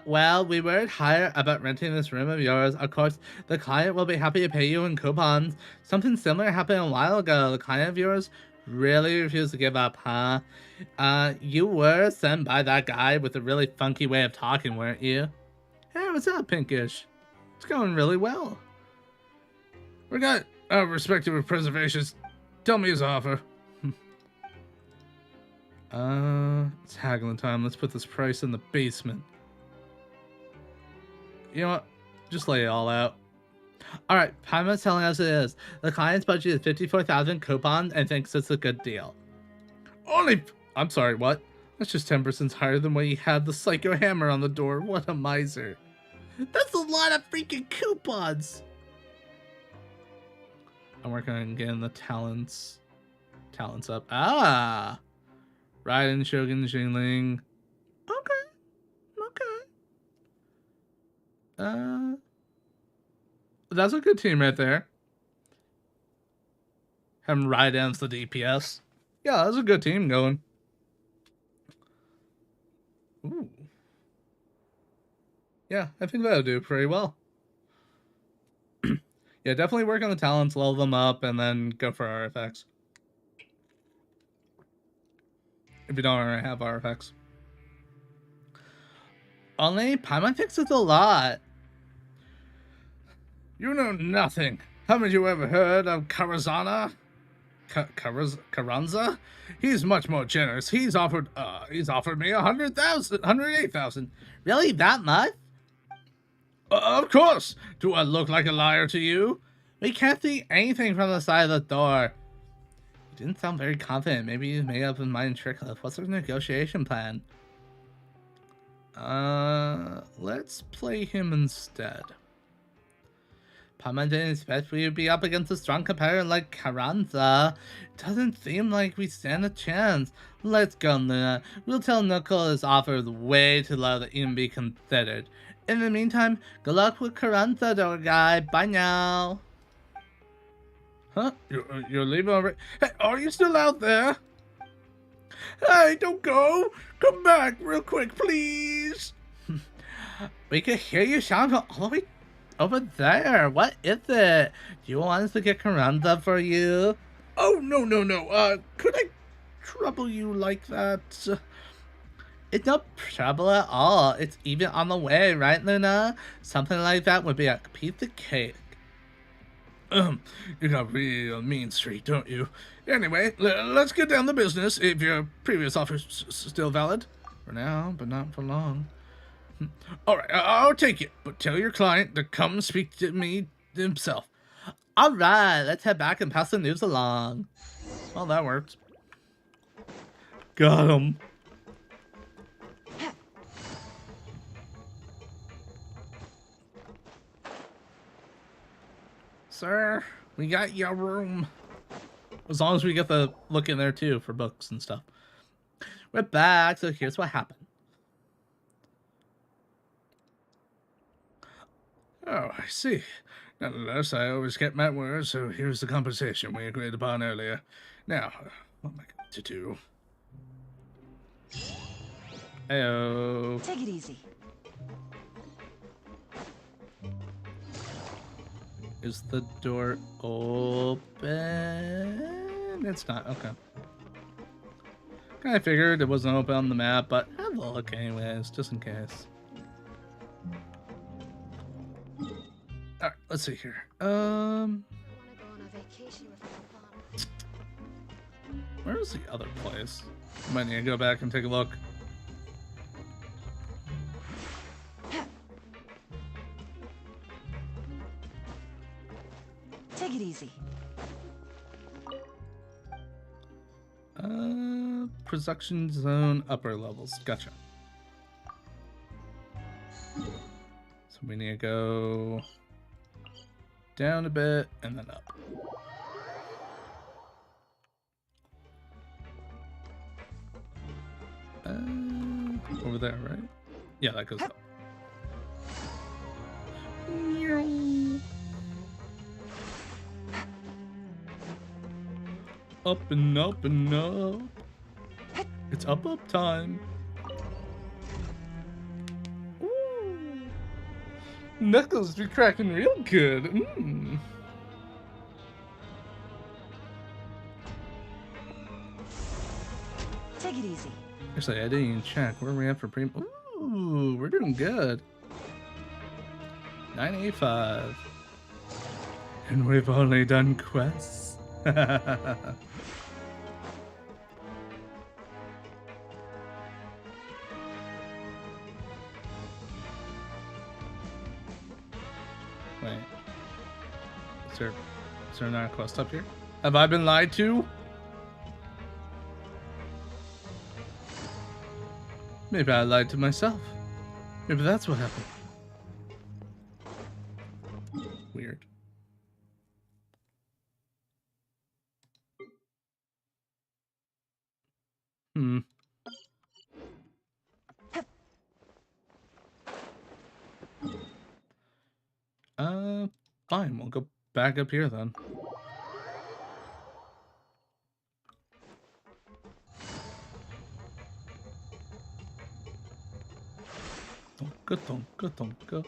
[SPEAKER 2] Well, we were hired about renting this room of yours. Of course, the client will be happy to pay you in coupons. Something similar happened a while ago. The client of yours really refused to give up, huh? You were sent by that guy with a really funky way of talking, weren't you? Hey, what's up, Pinkish? It's going really well.
[SPEAKER 1] We got our respective preservations. Tell me his offer.
[SPEAKER 2] It's haggling time. Let's put this price in the basement. You know what? Just lay it all out. Alright, Paimon's telling us it is. The client's budget is 54,000 coupons and thinks it's a good deal. I'm sorry, what? That's just 10% higher than when he had the psycho hammer on the door. What a miser. That's a lot of freaking coupons! I'm working on getting the talents up. Ah! Raiden, Shogun, Jingling. Okay. That's a good team right there. Having Raiden's the DPS. Yeah, that's a good team going. Ooh. Yeah, I think that'll do pretty well. Yeah, definitely work on the talents, level them up, and then go for artifacts. If you don't already have artifacts. Only Paimon thinks it's a lot.
[SPEAKER 1] You know nothing. Haven't you ever heard of Karazana? Carranza? He's much more generous. He's offered me 108,000.
[SPEAKER 2] Really, that much?
[SPEAKER 1] Of course. Do I look like a liar to you?
[SPEAKER 2] We can't see anything from the side of the door. You didn't sound very confident. Maybe you made up his mind trick-less. What's our negotiation plan? Let's play him instead. Paimon didn't expect we would be up against a strong competitor like Carranza. Doesn't seem like we stand a chance. Let's go, Luna. We'll tell Knuckle his offer is way too low to even be considered. In the meantime, good luck with Carranza, door guy. Bye now.
[SPEAKER 1] Huh? You're leaving already? Hey, are you still out there? Hey, don't go! Come back real quick, please!
[SPEAKER 2] We could hear you shouting all the way over there. What is it? Do you want us to get Carranza for you?
[SPEAKER 1] Oh, no. Could I trouble you like that?
[SPEAKER 2] It's no trouble at all. It's even on the way, right, Luna? Something like that would be a piece of cake.
[SPEAKER 1] You got real mean streak, don't you? Anyway, let's get down to business if your previous offer's still valid. For now, but not for long. Alright, I'll take it, but tell your client to come speak to me himself.
[SPEAKER 2] Alright, let's head back and pass the news along.
[SPEAKER 1] Well, that worked. Got him. Sir, we got your room.
[SPEAKER 2] As long as we get the look in there too for books and stuff. We're back, so here's what happened.
[SPEAKER 1] Oh, I see. Nonetheless, I always kept my word, so here's the compensation we agreed upon earlier. Now, what am I going to do?
[SPEAKER 2] Heyo.
[SPEAKER 4] Take it easy.
[SPEAKER 2] Is the door open? It's not. Okay. Kind of figured it wasn't open on the map, but have a look anyways, just in case.
[SPEAKER 1] Alright, let's see here.
[SPEAKER 2] Where's the other place? Might need to go back and take a look.
[SPEAKER 4] Take it easy.
[SPEAKER 2] Production zone upper levels. Gotcha. So we need to go down a bit and then up. Over there, right? Yeah, that goes up. Up and up and up. It's up time. Ooh. Knuckles be cracking real good.
[SPEAKER 4] Take it easy.
[SPEAKER 2] Actually, I didn't even check. Where are we at for premium? Ooh, we're doing good. 985. And we've only done quests. Wait. Is there not a quest up here? Have I been lied to? Maybe I lied to myself. Maybe that's what happened. Weird. Fine, we'll go back up here then. Donka.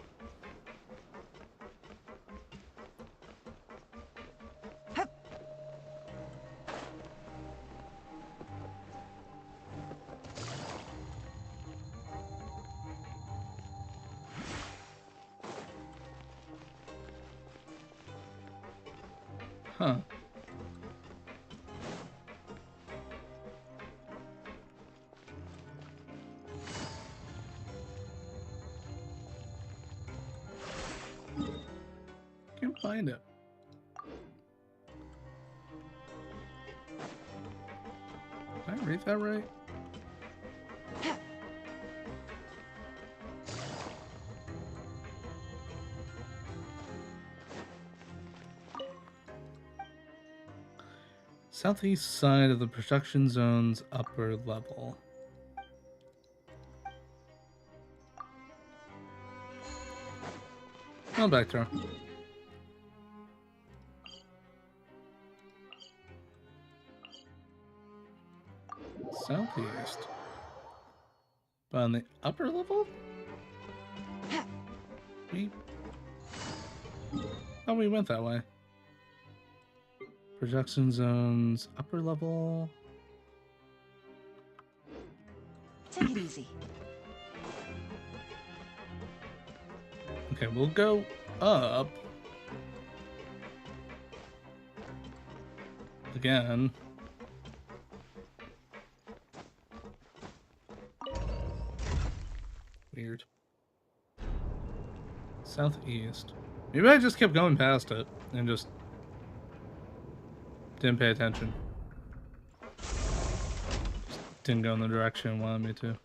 [SPEAKER 2] Huh. Can't find it. Did I read that right? Southeast side of the production zone's upper level. Oh, back throw. Southeast. But on the upper level? We went that way. Production zones, upper level.
[SPEAKER 4] Take it easy.
[SPEAKER 1] Okay, we'll go up. Again. Weird. Southeast. Maybe I just kept going past it and just didn't pay attention. Just didn't go in the direction it wanted me to.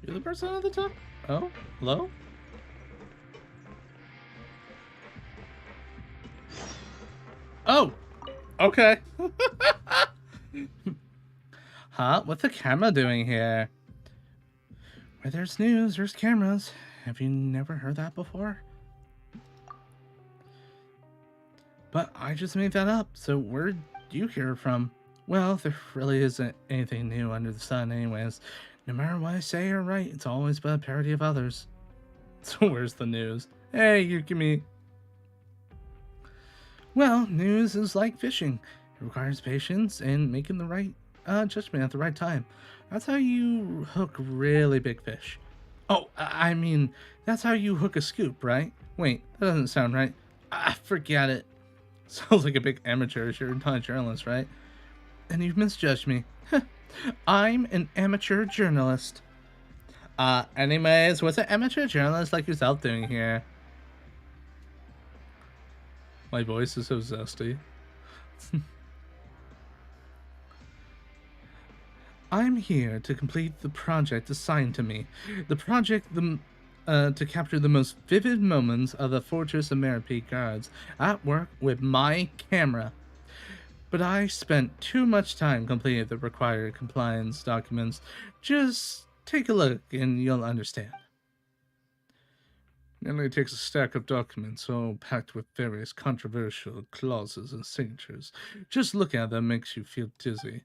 [SPEAKER 1] You're the person at the top? Oh, hello? Oh! Okay. Huh? What's the camera doing here? Where there's news, there's cameras. Have you never heard that before? But I just made that up, so where'd you hear it from? Well, there really isn't anything new under the sun anyways. No matter what I say or write, it's always but a parody of others. So where's the news? Hey, you give me... Well, news is like fishing. It requires patience and making the right judgment at the right time. That's how you hook really big fish. Oh, I mean, that's how you hook a scoop, right? Wait, that doesn't sound right. Forget it. Sounds like a big amateur. You're not a journalist, right? And you've misjudged me. I'm an amateur journalist. Anyways, what's an amateur journalist like yourself doing here? My voice is so zesty. I'm here to complete the project assigned to me. The project to capture the most vivid moments of the Fortress of Merope guards at work with my camera. But I spent too much time completing the required compliance documents. Just take a look and you'll understand. It only takes a stack of documents all packed with various controversial clauses and signatures. Just looking at them makes you feel dizzy.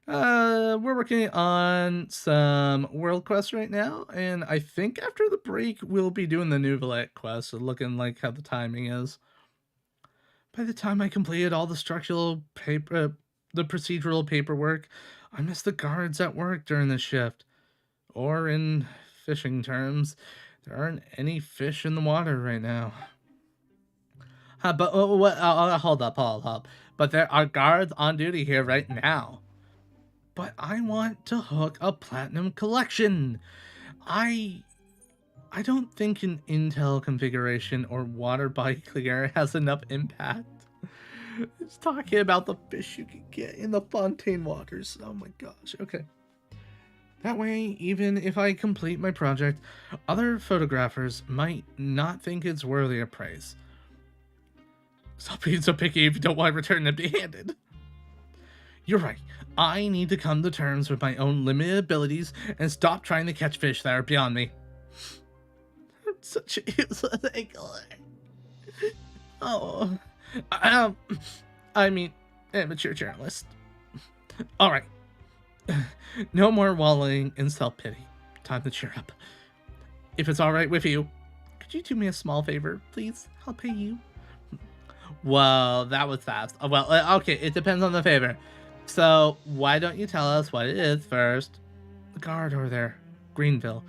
[SPEAKER 1] We're working on some world quests right now, and I think after the break we'll be doing the Neuvillette quest, looking like how the timing is. By the time I completed all the the procedural paperwork, I missed the guards at work during the shift. Or in fishing terms, there aren't any fish in the water right now. But hold up. But there are guards on duty here right now. But I want to hook a platinum collection. I don't think an Intel configuration or water body clear has enough impact. It's talking about the fish you can get in the Fontaine waters. Oh my gosh, okay. That way, even if I complete my project, other photographers might not think it's worthy of praise. Stop being so picky if you don't want to return empty-handed. You're right. I need to come to terms with my own limited abilities and stop trying to catch fish that are beyond me. I'm such a useless angler. Oh. I mean, amateur journalist. Alright. No more wallowing in self-pity. Time to cheer up. If it's alright with you, could you do me a small favor, please? I'll pay you. Well, that was fast. Well, okay, it depends on the favor. So, why don't you tell us what it is first? The guard over there, Greenville.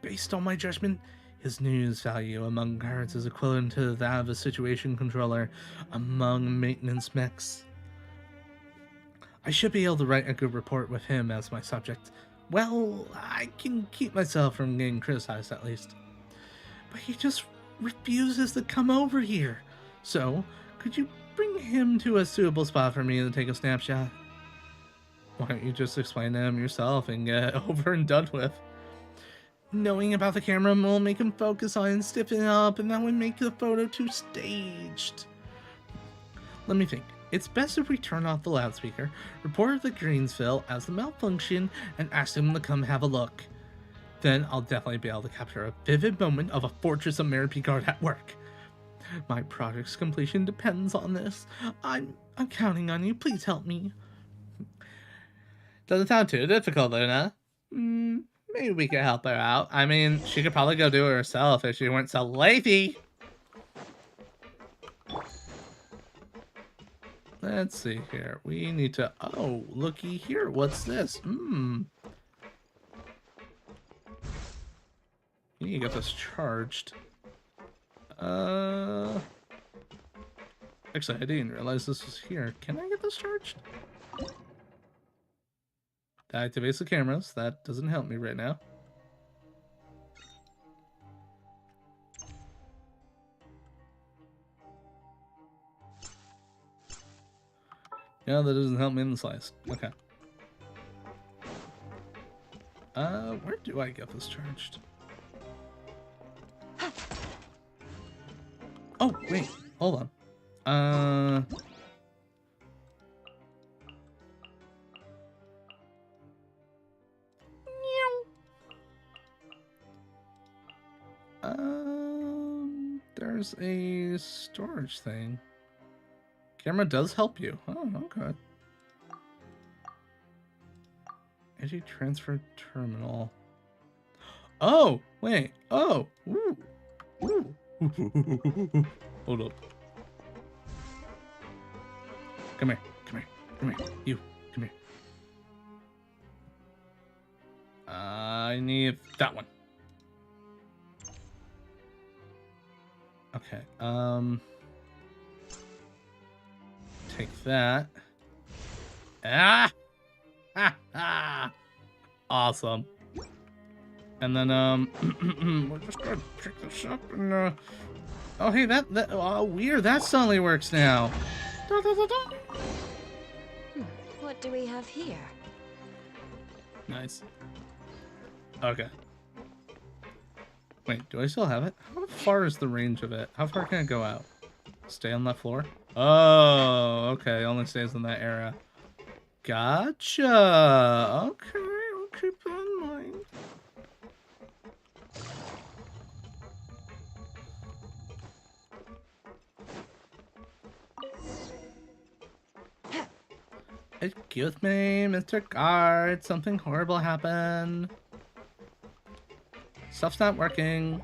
[SPEAKER 1] Based on my judgment, his news value among guards is equivalent to that of a situation controller among maintenance mechs. I should be able to write a good report with him as my subject. Well, I can keep myself from getting criticized at least. But he just refuses to come over here. So, could you bring him to a suitable spot for me to take a snapshot? Why don't you just explain to him yourself and get it over and done with? Knowing about the camera will make him focus on and stiffen up, and that would make the photo too staged. Let me think. It's best if we turn off the loudspeaker, report the Greensville as the malfunction, and ask him to come have a look. Then I'll definitely be able to capture a vivid moment of a Fortress of Merope guard at work.
[SPEAKER 2] My project's completion depends on this. I'm counting on you. Please help me.
[SPEAKER 1] Doesn't sound too difficult, Luna. Maybe we could help her out. I mean, she could probably go do it herself if she weren't so lazy. Let's see here. We need to... Oh, looky here. What's this? You need to get this charged. Actually, I didn't realize this was here. Can I get this charged? That activates the cameras. That doesn't help me right now. Yeah, that doesn't help me in the slice. Okay. Where do I get this charged? Oh, wait. Hold on. There's a storage thing. Camera does help you. Oh, okay. Energy transfer terminal. Oh, wait. Oh, ooh. Ooh. Hold up. Come here. Come here. Come here. You. Come here. I need that one. Okay. Take that. Ah! Ha ha! Awesome. And then we're just gonna pick this up and oh hey that oh weird, that suddenly works now. Da, da, da, da.
[SPEAKER 4] What do we have here?
[SPEAKER 1] Nice. Okay. Wait, do I still have it? How far is the range of it? How far can it go out? Stay on that floor? Oh, okay. Only stays in that area. Gotcha. Okay, I'll keep that in mind. Excuse me, Mr. Guard. Something horrible happened. Stuff's not working.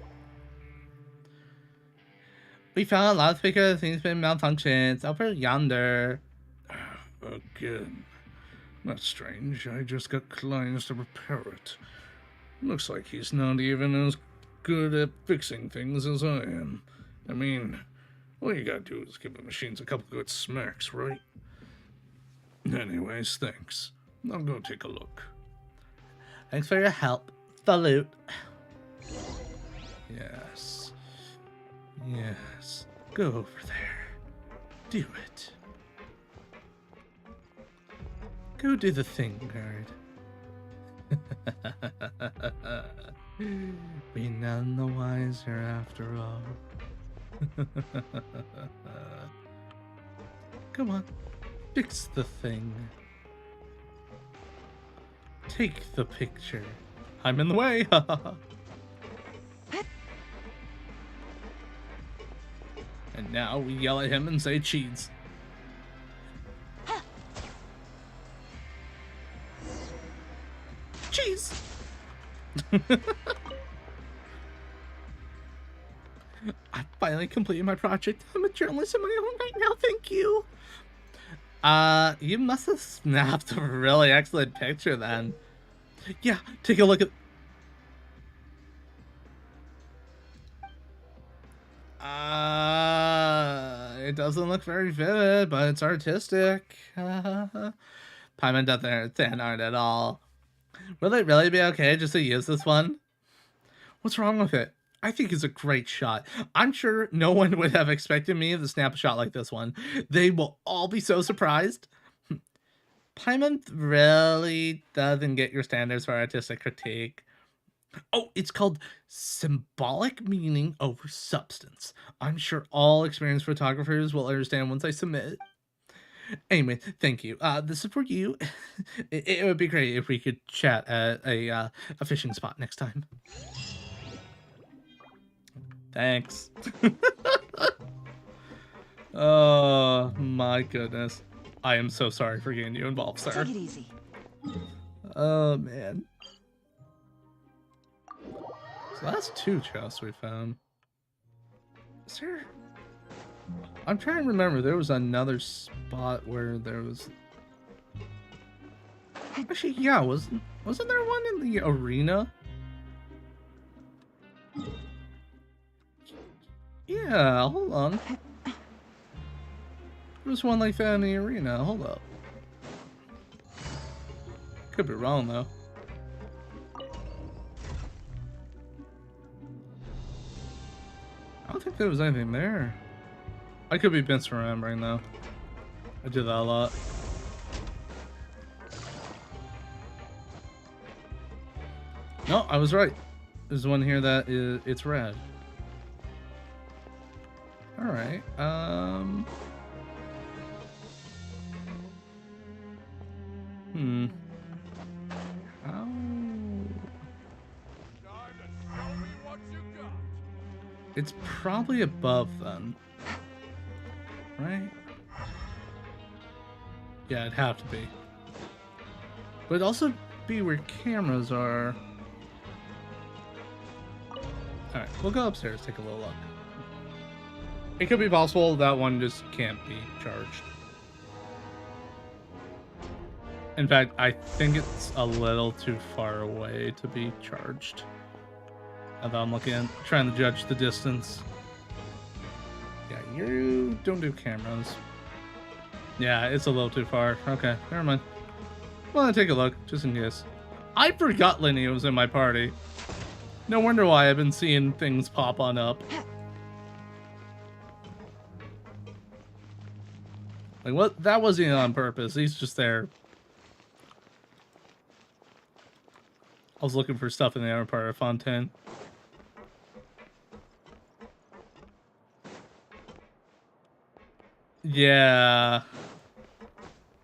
[SPEAKER 1] We found a loudspeaker that seems to be malfunctioned. It's over yonder. Again. That's strange. I just got clients to repair it. Looks like he's not even as good at fixing things as I am. I mean, all you gotta do is give the machines a couple good smacks, right? Anyways, thanks. I'll go take a look.
[SPEAKER 2] Thanks for your help. Salute.
[SPEAKER 1] Yes. Yes. Go over there. Do it. Go do the thing, guard. Be none the wiser after all. Come on. Fix the thing. Take the picture. I'm in the way. And now we yell at him and say cheese. Cheese! I finally completed my project. I'm a journalist in my own right now, thank you. You must have snapped a really excellent picture then. Yeah, take a look at... It doesn't look very vivid, but it's artistic. Paimon doesn't understand art at all. Will it really be okay just to use this one? What's wrong with it? I think it's a great shot. I'm sure no one would have expected me to snap a shot like this one. They will all be so surprised. Paimon really doesn't get your standards for artistic critique. Oh, it's called symbolic meaning over substance. I'm sure all experienced photographers will understand once I submit. Anyway, thank you. This is for you. It would be great if we could chat at a fishing spot next time. Thanks. Oh my goodness. I am so sorry for getting you involved, sir.
[SPEAKER 4] Take it easy.
[SPEAKER 1] Oh man. So that's 2 chests we found. Is there... I'm trying to remember, there was another spot where there was... Actually, yeah, wasn't there one in the arena? Yeah, hold on. There was one like that in the arena, hold up. Could be wrong, though. I don't think there was anything there. I could be bouncing around right now. I do that a lot. No, I was right. There's one here that is, it's red. Alright, How... It's probably above then. Right? Yeah, it'd have to be. But it'd also be where cameras are. Alright, we'll go upstairs, take a little look. It could be possible that one just can't be charged. In fact, I think it's a little too far away to be charged. Although I'm trying to judge the distance. Yeah, you don't do cameras. Yeah, it's a little too far. Okay, never mind. Well, take a look, just in case. I forgot Lenny was in my party. No wonder why I've been seeing things pop on up. Like, what? That wasn't on purpose. He's just there. I was looking for stuff in the other part of Fontaine. Yeah.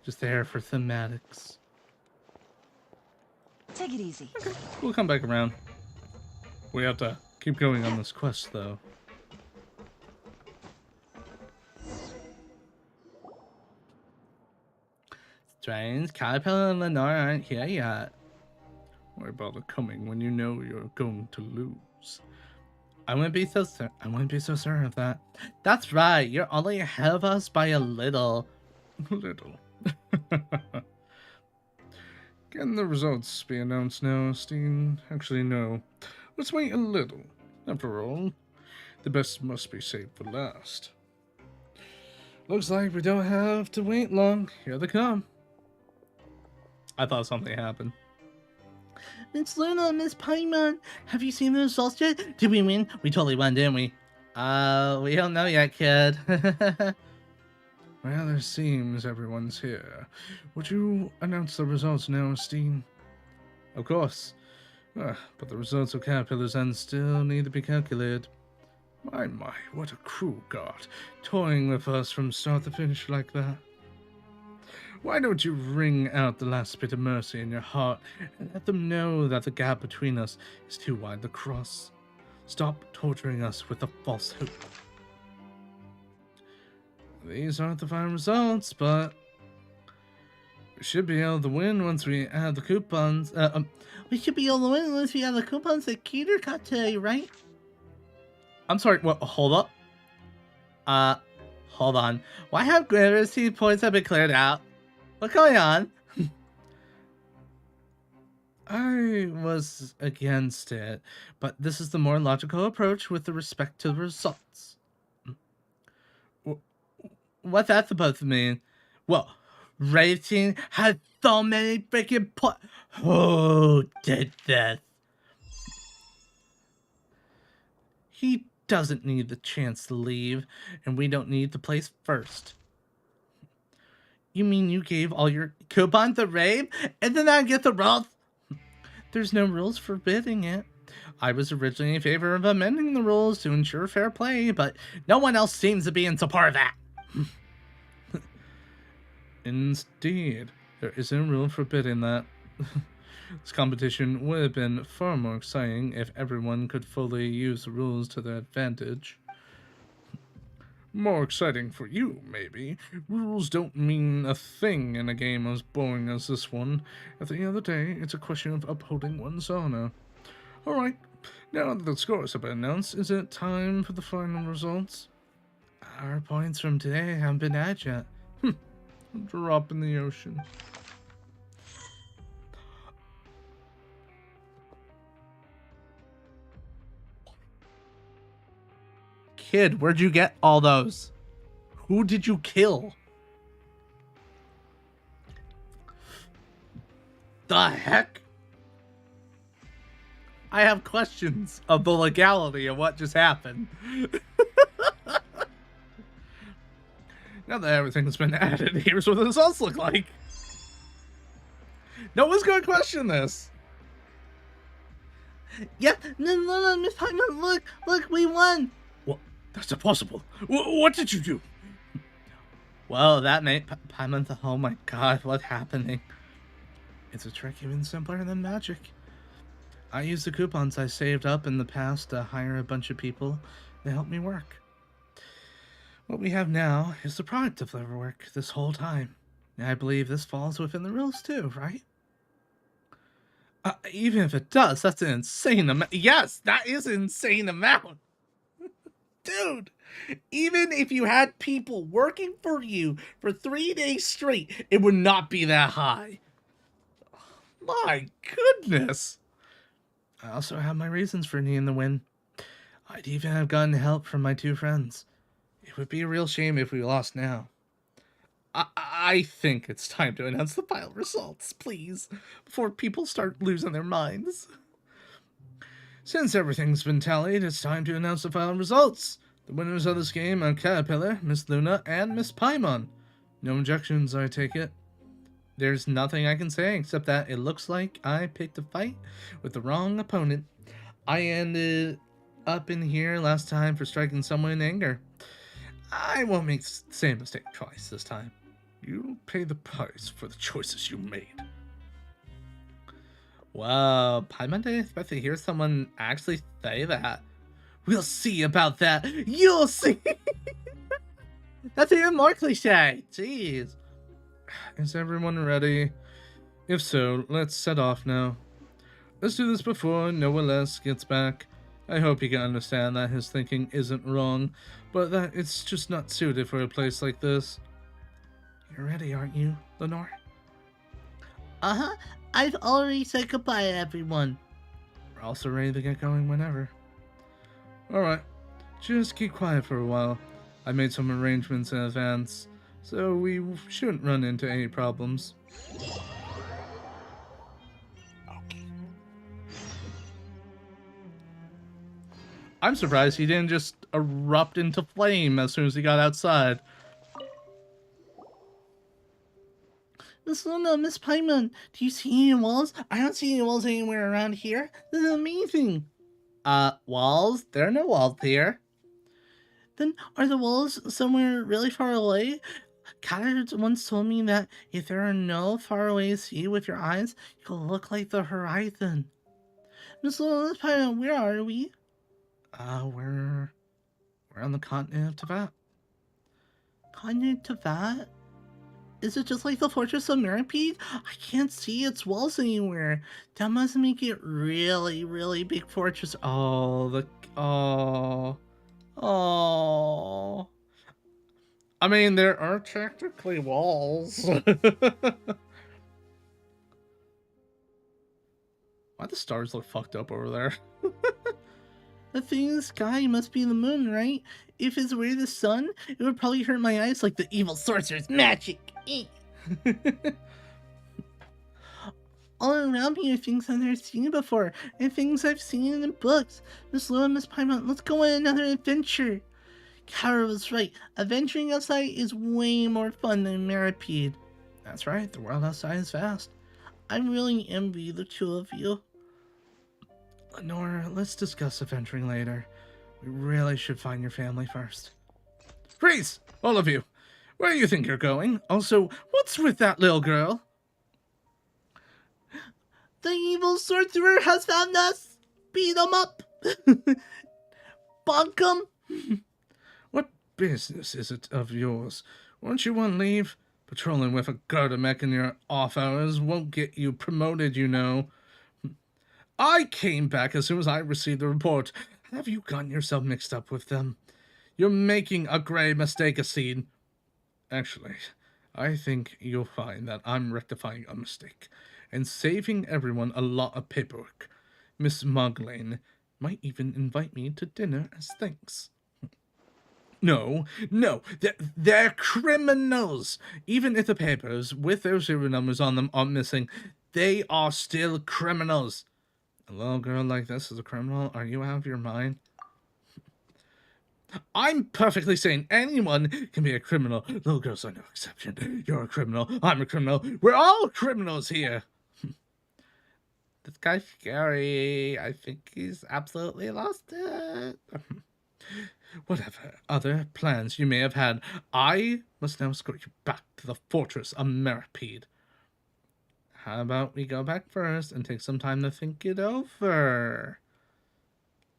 [SPEAKER 1] Just there for thematics.
[SPEAKER 4] Take it easy.
[SPEAKER 1] Okay, we'll come back around. We have to keep going on this quest, though. Strange, Caterpillar and Lenore aren't here yet. Why bother coming when you know you're going to lose? I wouldn't be so certain of that. That's right, you're only ahead of us by a little. Little. Can the results be announced now, Steen? Actually, no. Let's wait a little. After all, the best must be saved for last. Looks like we don't have to wait long. Here they come. I thought something happened.
[SPEAKER 2] Miss Luna, Miss Paimon, have you seen the results yet? Did we win? We totally won, didn't we? We don't know yet, kid.
[SPEAKER 1] Well, it seems everyone's here. Would you announce the results now, Steen? Of course. But the results of Caterpillar's End still need to be calculated. My, what a cruel god, toying with us from start to finish like that. Why don't you wring out the last bit of mercy in your heart and let them know that the gap between us is too wide to cross? Stop torturing us with a false hope. These aren't the final results, but we should be able to win once we add the coupons.
[SPEAKER 2] We should be able to win once we add the coupons that Keter got today, right?
[SPEAKER 1] I'm sorry, what? Hold up.
[SPEAKER 2] Hold on. Why have Gramercy points have been cleared out? What's going on?
[SPEAKER 1] I was against it, but this is the more logical approach with respect to the results.
[SPEAKER 2] What's that supposed to mean? Well, Racing has so many freaking points. Who did this?
[SPEAKER 1] He doesn't need the chance to leave, and we don't need to place first.
[SPEAKER 2] You mean you gave all your coupons to Rave? Isn't that against the rules?
[SPEAKER 1] There's no rules forbidding it. I was originally in favor of amending the rules to ensure fair play, but
[SPEAKER 2] no one else seems to be in support of that.
[SPEAKER 1] Indeed, there is a rule forbidding that. This competition would have been far more exciting if everyone could fully use the rules to their advantage. More exciting for you, maybe. Rules don't mean a thing in a game as boring as this one. At the end of the day, it's a question of upholding one's honor. Alright, now that the scores have been announced, is it time for the final results?
[SPEAKER 2] Our points from today haven't been added yet.
[SPEAKER 1] Drop in the ocean.
[SPEAKER 2] Kid, where'd you get all those? Who did you kill? The heck? I have questions of the legality of what just happened.
[SPEAKER 1] Now that everything's been added, here's what the results look like. No one's gonna question this.
[SPEAKER 2] Yeah, no, Miss Hyman, look, we won.
[SPEAKER 1] What? That's impossible. What did you do?
[SPEAKER 2] Well, that made Paimon. Oh my god, what's happening? It's a trick even simpler than magic. I used the coupons I saved up in the past to hire a bunch of people to help me work. What we have now is the product of their work this whole time. And I believe this falls within the rules too, right? Even if it does, that's an insane amount. Yes, that is an insane amount. Dude, even if you had people working for you for 3 days straight, it would not be that high.
[SPEAKER 1] My goodness.
[SPEAKER 2] I also have my reasons for needing the win. I'd even have gotten help from my 2 friends. It would be a real shame if we lost now.
[SPEAKER 1] I think it's time to announce the final results, please, before people start losing their minds. Since everything's been tallied, it's time to announce the final results. The winners of this game are Caterpillar, Miss Luna, and Miss Paimon. No objections, I take it. There's nothing I can say except that it looks like I picked a fight with the wrong opponent. I ended up in here last time for striking someone in anger. I won't make the same mistake twice this time. You'll pay the price for the choices you made.
[SPEAKER 2] Wow, Paimon didn't expect to hear someone actually say that. We'll see about that. You'll see. That's even more cliche. Jeez.
[SPEAKER 1] Is everyone ready? If so, let's set off now. Let's do this before Neuvillette gets back. I hope he can understand that his thinking isn't wrong, but that it's just not suited for a place like this. You're ready, aren't you, Lenore?
[SPEAKER 2] Uh-huh. I've already said goodbye to everyone.
[SPEAKER 1] We're also ready to get going whenever. Alright, just keep quiet for a while. I made some arrangements in advance, so we shouldn't run into any problems. I'm surprised he didn't just erupt into flame as soon as he got outside.
[SPEAKER 2] Miss Luna, Miss Paimon, do you see any walls? I don't see any walls anywhere around here. This is amazing. Walls? There are no walls here. Then are the walls somewhere really far away? Catter once told me that if there are no faraway sea with your eyes, you'll look like the horizon. Miss Luna, Miss Paimon, where are we?
[SPEAKER 1] We're on the continent of Teyvat.
[SPEAKER 2] Continent of Teyvat? Is it just like the Fortress of Meripede? I can't see its walls anywhere. That must make it really, really big fortress.
[SPEAKER 1] Oh. I mean, there are technically walls. Why the stars look fucked up over there?
[SPEAKER 2] The thing in the sky must be the moon, right? If it's where the sun, it would probably hurt my eyes like the evil sorcerer's magic. All around me are things I've never seen before, and things I've seen in the books. Miss Luna, Miss Paimon, let's go on another adventure. Kara was right. Adventuring outside is way more fun than Meripede.
[SPEAKER 1] That's right, the world outside is vast.
[SPEAKER 2] I really envy the 2 of you.
[SPEAKER 1] Lenore, let's discuss adventuring later. We really should find your family first. Freeze! All of you! Where do you think you're going? Also, what's with that little girl?
[SPEAKER 2] The evil sorcerer has found us! Beat him up! Bonk him!
[SPEAKER 1] business is it of yours? Won't you on leave? Patrolling with a Gardamek in your off hours won't get you promoted, you know. I came back as soon as I received the report. Have you gotten yourself mixed up with them? You're making a grave mistake, Acid. Actually, I think you'll find that I'm rectifying a mistake and saving everyone a lot of paperwork. Miss Moglaine might even invite me to dinner as thanks. No, they're criminals. Even if the papers with their serial numbers on them are missing, they are still criminals. A little girl like this is a criminal? Are you out of your mind? I'm perfectly sane. Anyone can be a criminal. Little girls are no exception. You're a criminal. I'm a criminal. We're all criminals here. This guy's scary. I think he's absolutely lost it. Whatever other plans you may have had, I must now escort you back to the fortress of Meripede. How about we go back first and take some time to think it over?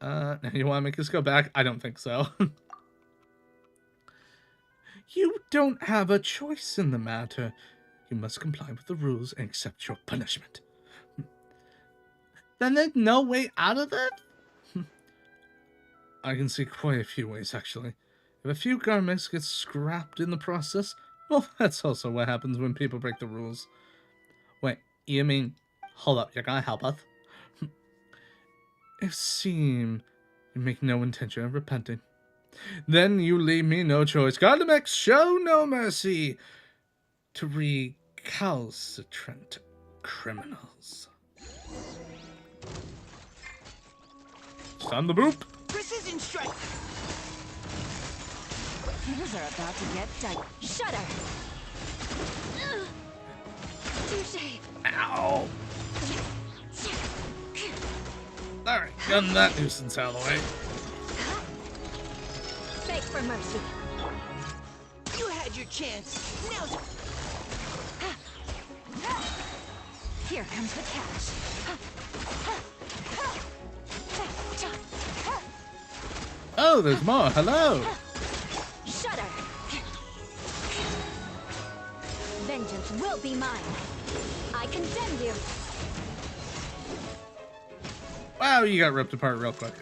[SPEAKER 1] Now you want to make us go back? I don't think so. You don't have a choice in the matter. You must comply with the rules and accept your punishment.
[SPEAKER 2] Then there's no way out of it?
[SPEAKER 1] I can see quite a few ways, actually. If a few garments get scrapped in the process, well, that's also what happens when people break the rules. Wait, you mean... Hold up, you're gonna help us? It seems you make no intention of repenting. Then you leave me no choice. Gardamek, show no mercy to recalcitrant criminals. It's time to boop.
[SPEAKER 3] Precision strike!
[SPEAKER 4] Things are about to get tight. Shudder! Touche!
[SPEAKER 1] Ow! Alright, gun that nuisance out of the way.
[SPEAKER 4] Beg for mercy.
[SPEAKER 3] You had your chance. Now's...
[SPEAKER 4] Here comes the catch.
[SPEAKER 1] Oh, there's more. Hello.
[SPEAKER 4] Shudder. Vengeance will be mine. I condemn you.
[SPEAKER 1] Wow, you got ripped apart real quick.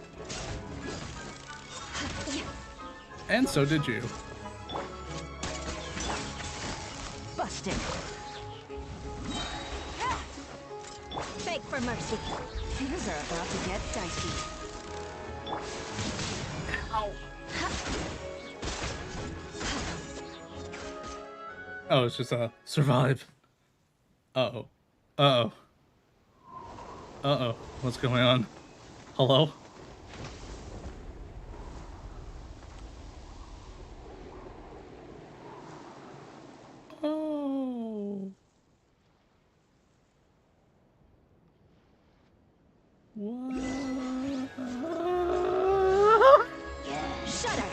[SPEAKER 1] And so did you.
[SPEAKER 4] Busted. Beg for mercy. Things are about to get dicey.
[SPEAKER 1] Oh, it's just a survive. Uh-oh. Uh-oh. Uh-oh. What's going on? Hello? Oh. What?
[SPEAKER 4] Shudder.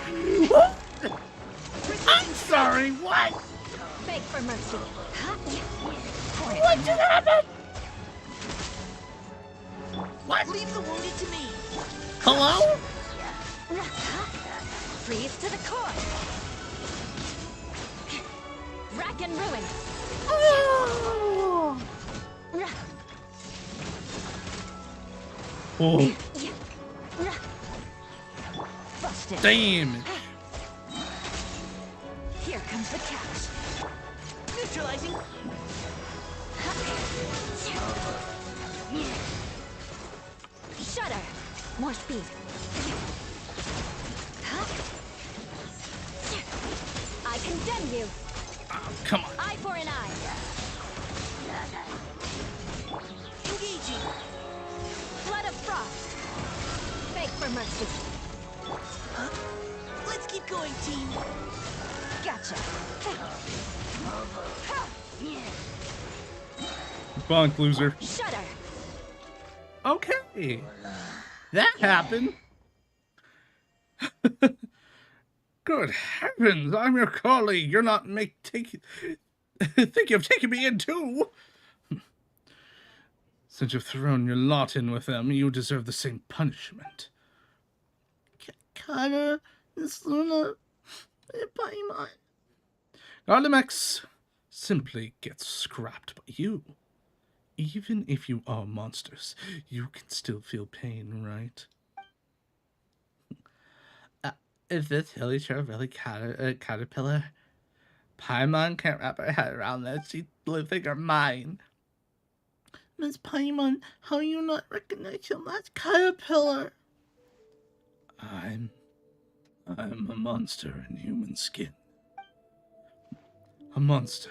[SPEAKER 1] I'm sorry, what?
[SPEAKER 4] Beg for mercy.
[SPEAKER 1] What just happened?
[SPEAKER 3] What? Leave the wounded to me.
[SPEAKER 1] Hello?
[SPEAKER 4] Freeze to the core. Rack and ruin.
[SPEAKER 1] Oh. Oh,
[SPEAKER 4] Busted.
[SPEAKER 1] damn.
[SPEAKER 4] Here comes the catch.
[SPEAKER 3] Neutralizing.
[SPEAKER 4] Shudder. More speed. I condemn you.
[SPEAKER 1] Oh, come on.
[SPEAKER 4] Eye for an eye.
[SPEAKER 3] Engaging.
[SPEAKER 4] Flood of frost. Beg for mercy.
[SPEAKER 3] Let's keep going, team.
[SPEAKER 4] Gotcha.
[SPEAKER 1] Bonk, loser.
[SPEAKER 4] Shudder.
[SPEAKER 1] Okay. That happened. Good heavens, I'm your colleague. You're not think you've taken me in too. Since you've thrown your lot in with them, you deserve the same punishment.
[SPEAKER 2] Connor, Miss Luna, Paimon.
[SPEAKER 1] Garlimax simply gets scrapped, but you, even if you are monsters, you can still feel pain, right?
[SPEAKER 2] Is this hilly chair really caterpillar? Paimon can't wrap her head around this. She's losing her mind. Miss Paimon, how you not recognize him as caterpillar?
[SPEAKER 1] I'm a monster in human skin. A monster.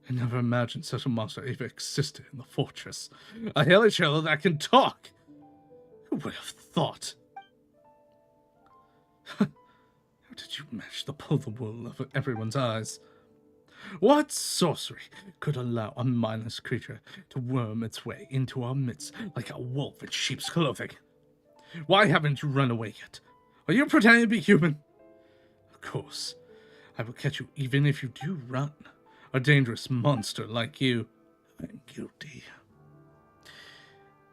[SPEAKER 1] I never imagined such a monster even existed in the fortress. A helichurl that can talk! Who would have thought? How did you manage to pull the wool over everyone's eyes? What sorcery could allow a mindless creature to worm its way into our midst like a wolf in sheep's clothing? Why haven't you run away yet? Are you pretending to be human? Of course, I will catch you even if you do run. A dangerous monster like you. I'm guilty.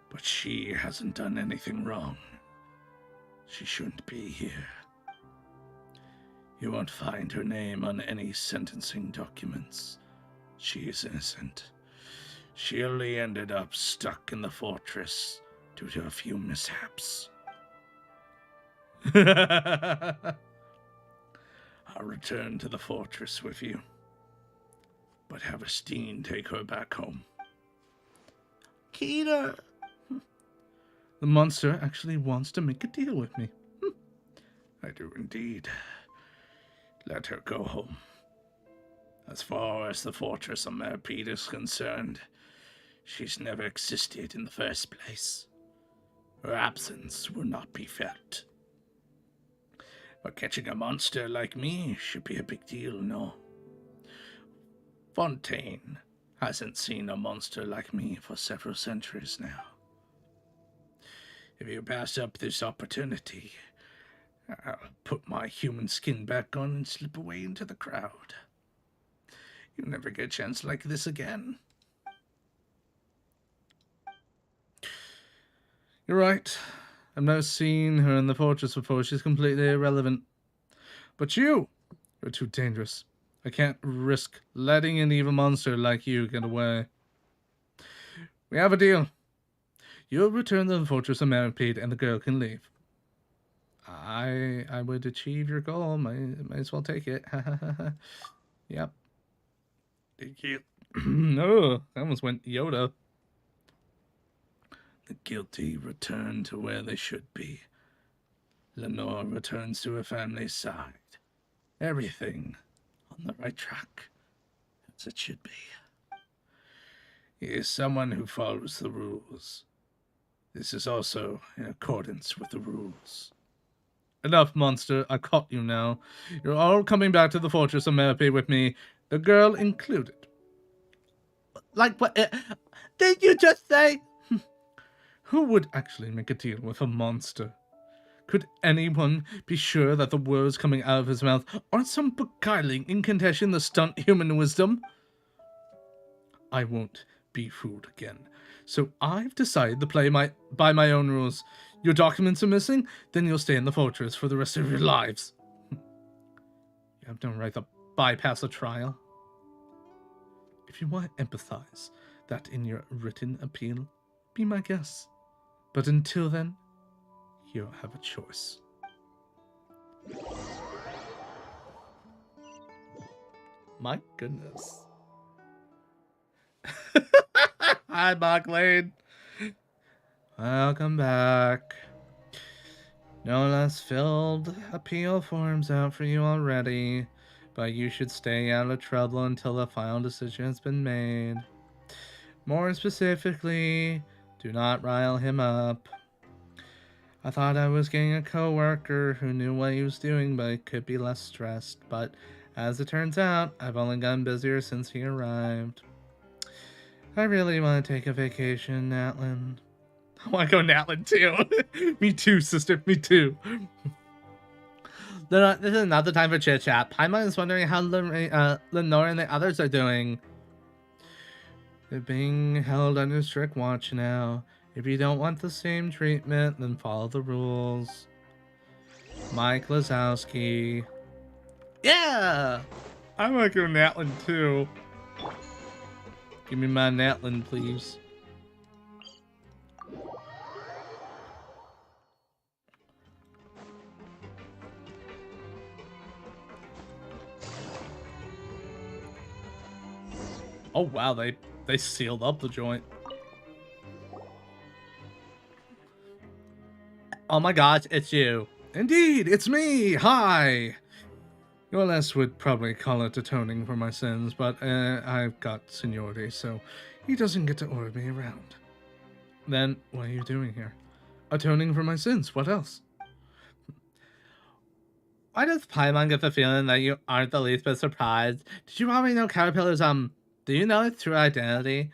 [SPEAKER 1] But she hasn't done anything wrong. She shouldn't be here. You won't find her name on any sentencing documents. She is innocent. She only ended up stuck in the fortress due to a few mishaps. I'll return to the fortress with you, but have Estine take her back home.
[SPEAKER 2] Keter.
[SPEAKER 1] The monster actually wants to make a deal with me. I do indeed. Let her go home. As far as the fortress of Merpede is concerned, she's never existed in the first place. Her absence will not be felt. But catching a monster like me should be a big deal, no? Fontaine hasn't seen a monster like me for several centuries now. If you pass up this opportunity, I'll put my human skin back on and slip away into the crowd. You'll never get a chance like this again. You're right. I've never seen her in the fortress before. She's completely irrelevant. But you're too dangerous. I can't risk letting an evil monster like you get away. We have a deal. You'll return to the fortress of Merpede and the girl can leave. I would achieve your goal. Might as well take it. Yep. No, that almost went Yoda. The guilty return to where they should be. Lenore returns to her family's side. Everything on the right track, as it should be. He is someone who follows the rules. This is also in accordance with the rules. Enough, monster. I caught you now. You're all coming back to the fortress of Merpede with me, the girl included.
[SPEAKER 2] Like what? Did you just say?
[SPEAKER 1] Who would actually make a deal with a monster? Could anyone be sure that the words coming out of his mouth aren't some beguiling incantation to stunt human wisdom? I won't be fooled again. So I've decided to play by my own rules. Your documents are missing? Then you'll stay in the fortress for the rest of your lives. You have no right to bypass a trial. If you want to empathize that in your written appeal, be my guest. But until then, you don't have a choice. My goodness. Hi, Backlane. Welcome back. No less filled appeal forms out for you already, but you should stay out of trouble until the final decision has been made. More specifically, do not rile him up. I thought I was getting a coworker who knew what he was doing, but could be less stressed. But as it turns out, I've only gotten busier since he arrived. I really want to take a vacation, Natlin. I want to go Natlin too. Me too, sister. Me too.
[SPEAKER 2] This is not the time for chit chat. Paimon is wondering how Lenore and the others are doing.
[SPEAKER 1] They're being held under strict watch now. If you don't want the same treatment, then follow the rules. Mike Lazowski.
[SPEAKER 2] Yeah!
[SPEAKER 1] I want to go Natlan too. Give me my Natlan, please. Oh wow, they sealed up the joint. Oh my gosh, it's you. Indeed, it's me. Hi. Your less would probably call it atoning for my sins, but I've got seniority, so he doesn't get to order me around. Then what are you doing here? Atoning for my sins. What else? Why does Paimon get the feeling that you aren't the least bit surprised? Did you already know Caterpillar's do you know his true identity?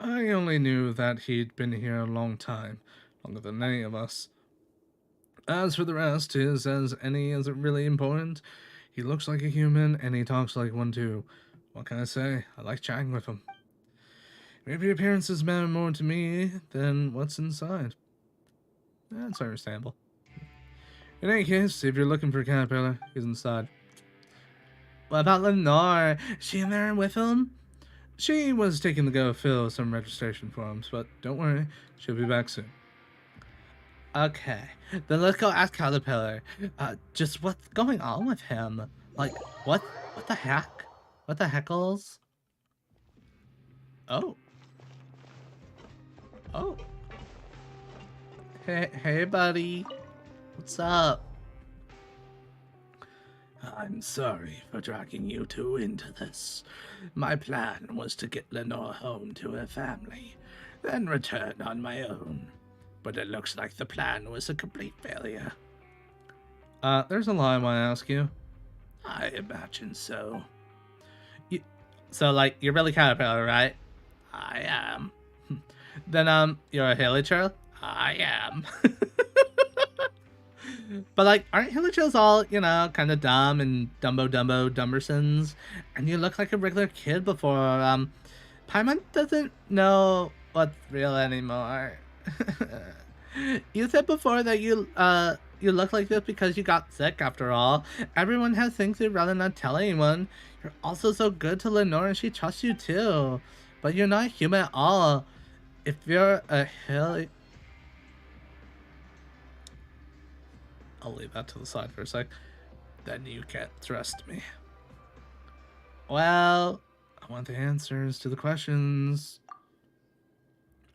[SPEAKER 1] I only knew that he'd been here a long time, longer than any of us. As for the rest, is as any isn't really important. He looks like a human, and he talks like one too. What can I say? I like chatting with him. Maybe appearances matter more to me than what's inside. That's understandable. In any case, if you're looking for Caterpillar, he's inside. What about Lenore? Is she in there with him? She was taking to go fill some registration forms, but don't worry, she'll be back soon. Okay, then let's go ask Caterpillar. Just what's going on with him? Like, what the heck? What the heckles? Oh. Oh. Hey, buddy. What's up? I'm sorry for dragging you two into this. My plan was to get Lenore home to her family, then return on my own. But it looks like the plan was a complete failure. There's a lie I want to ask you. I imagine so. So, like, you're really Caterpillar, right? I am. Then, you're a Hilichurl? I am. But, like, aren't Hilichurls all, you know, kind of dumb and Dumbersons? And you look like a regular kid before, Paimon doesn't know what's real anymore. You said before that you look like this because you got sick, after all. Everyone has things they'd rather not tell anyone. You're also so good to Lenore and she trusts you too. But you're not human at all. If you're a I'll leave that to the side for a sec. Then you can't trust me. Well, I want the answers to the questions.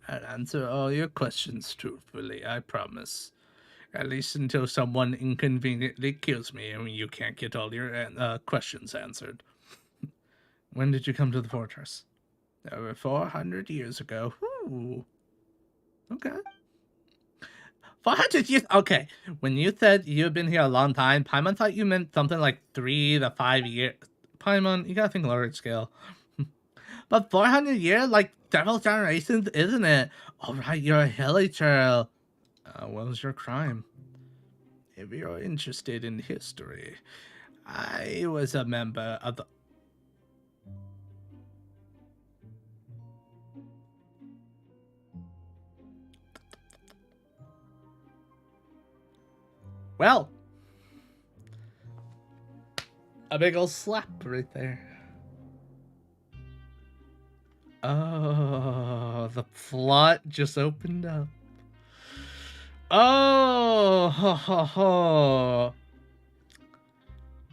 [SPEAKER 1] I'll answer all your questions truthfully, I promise. At least until someone inconveniently kills me and you can't get all your questions answered. When did you come to the fortress? Over 400 years ago. Ooh. Okay. 400 years? Okay. When you said you've been here a long time, Paimon thought you meant something like 3 to 5 years. Paimon, you gotta think large scale. But 400 years? Like several generations, isn't it? Alright, you're a Hilichurl. What was your crime? If you're interested in history, I was a member of the... Well, a big ol' slap right there. Oh, the plot just opened up. Oh, ho, ho, ho.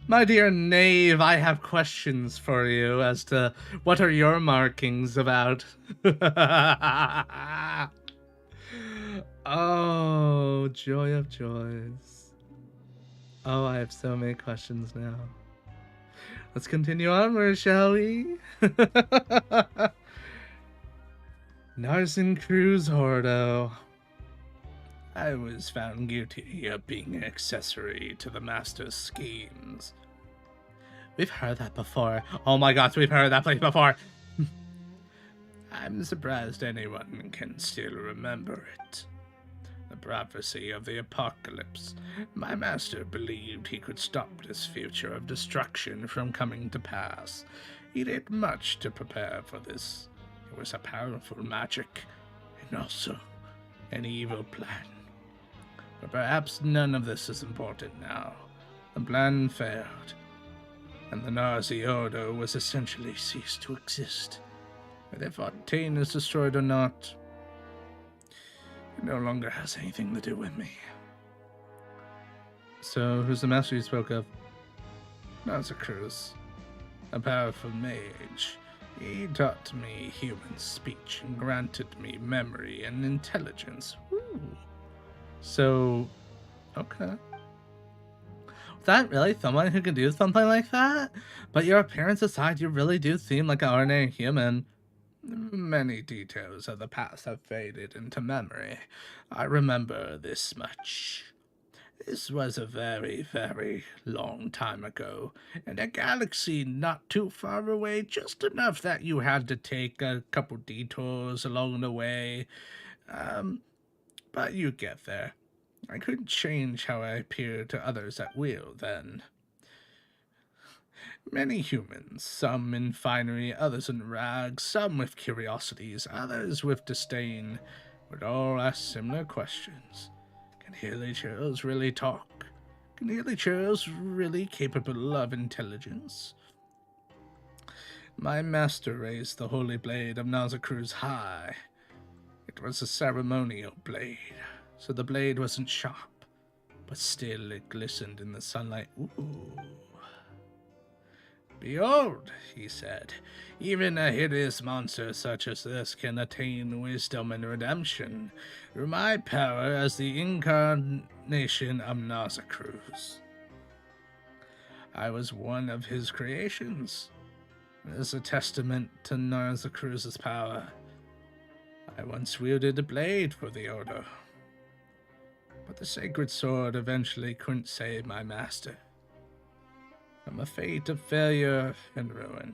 [SPEAKER 1] My dear knave, I have questions for you as to what are your markings about. Oh, joy of joys. Oh, I have so many questions now. Let's continue onward, shall we? Narsen Cruz Hordo. I was found guilty of being an accessory to the master's schemes. We've heard that before. Oh my gosh, we've heard that place before. I'm surprised anyone can still remember it. The prophecy of the apocalypse. My master believed he could stop this future of destruction from coming to pass. He did much to prepare for this. It was a powerful magic, and also an evil plan. But perhaps none of this is important now. The plan failed. and the Nazi Order was essentially ceased to exist. Whether Fontaine is destroyed or not, it no longer has anything to do with me. So, who's the master you spoke of? Nazacruz, a powerful mage. He taught me human speech and granted me memory and intelligence. Ooh. So, okay.
[SPEAKER 2] Is that really someone who can do something like that? But your appearance aside, you really do seem like an ordinary human.
[SPEAKER 1] Many details of the past have faded into memory. I remember this much. This was a very, very long time ago, in a galaxy not too far away, just enough that you had to take a couple detours along the way. But you get there. I couldn't change how I appeared to others at will then. Many humans, some in finery, others in rags, some with curiosities, others with disdain, would all ask similar questions. Can Healy Churls really talk? Can Healy Churls really capable of intelligence? My master raised the holy blade of Nazacruz high. It was a ceremonial blade, so the blade wasn't sharp, but still it glistened in the sunlight. Ooh. Behold, he said, even a hideous monster such as this can attain wisdom and redemption through my power as the incarnation of Nazacruz. I was one of his creations. As a testament to Nazacruz's power, I once wielded a blade for the Order. But the sacred sword eventually couldn't save my master from a fate of failure and ruin.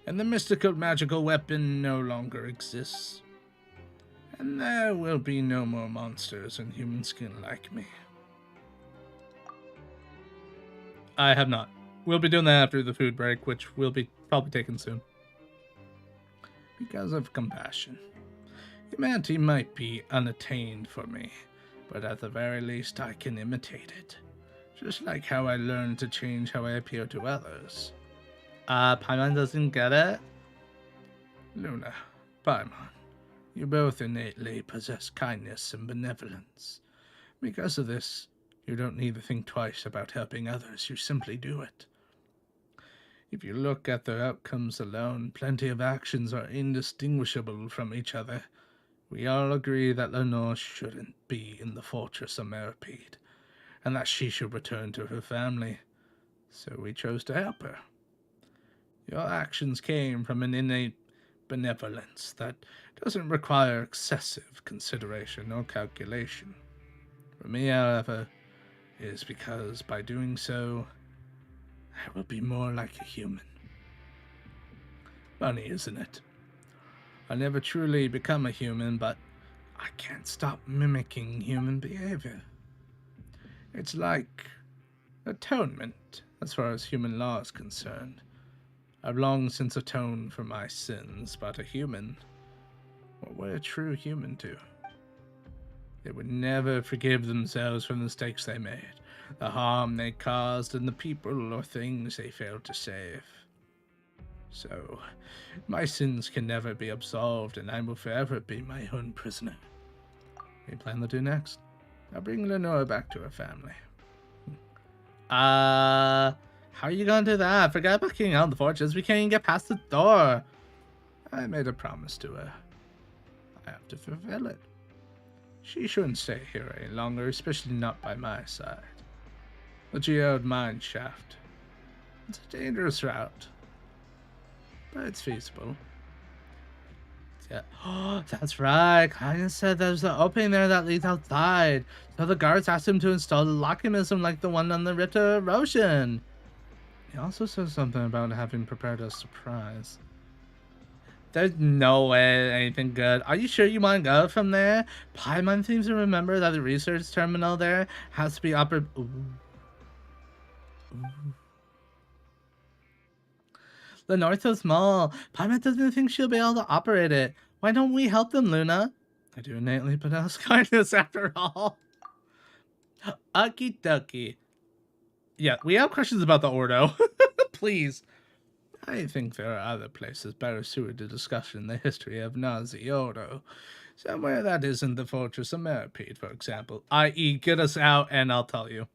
[SPEAKER 1] And the mystical magical weapon no longer exists. And there will be no more monsters in human skin like me.
[SPEAKER 2] I have not. We'll be doing that after the food break, which will be probably taken soon.
[SPEAKER 1] Because of compassion. Humanity might be unattained for me, but at the very least I can imitate it. Just like how I learned to change how I appear to others.
[SPEAKER 2] Paimon doesn't get it?
[SPEAKER 1] Luna, Paimon, you both innately possess kindness and benevolence. Because of this, you don't need to think twice about helping others, you simply do it. If you look at their outcomes alone, plenty of actions are indistinguishable from each other. We all agree that Lenore shouldn't be in the fortress of Meripede, and that she should return to her family, so we chose to help her. Your actions came from an innate benevolence that doesn't require excessive consideration or calculation. For me, however, it is because by doing so, I will be more like a human. Funny, isn't it? I never truly become a human, but I can't stop mimicking human behavior. It's like atonement, as far as human law is concerned. I've long since atoned for my sins, but a human, what would a true human do? They would never forgive themselves for the mistakes they made, the harm they caused, and the people or things they failed to save. So, my sins can never be absolved, and I will forever be my own prisoner. What do you plan to do next? I'll bring Lenore back to her family.
[SPEAKER 2] How are you gonna do that? Forget about getting out of the fortress. We can't even get past the door.
[SPEAKER 1] I made a promise to her. I have to fulfill it. She shouldn't stay here any longer, especially not by my side. The geode mine shaft. It's a dangerous route, but it's feasible.
[SPEAKER 2] Yeah. Oh, that's right. Klein said there's an opening there that leads outside. So the guards asked him to install a lock mechanism like the one on the Ritter Roshan. He also said something about having prepared a surprise. There's no way anything good. Are you sure you want to go from there? Paimon seems to remember that the research terminal there has to be operated. The North's so small. Paimon doesn't think she'll be able to operate it. Why don't we help them, Luna? I do innately possess kindness after all. Okie dokie. Yeah, we have questions about the Ordo.
[SPEAKER 1] please. I think there are other places better suited to discussion the history of Nazioro. Somewhere that isn't the Fortress of Meripede, for example. I.e., get us out and I'll tell you.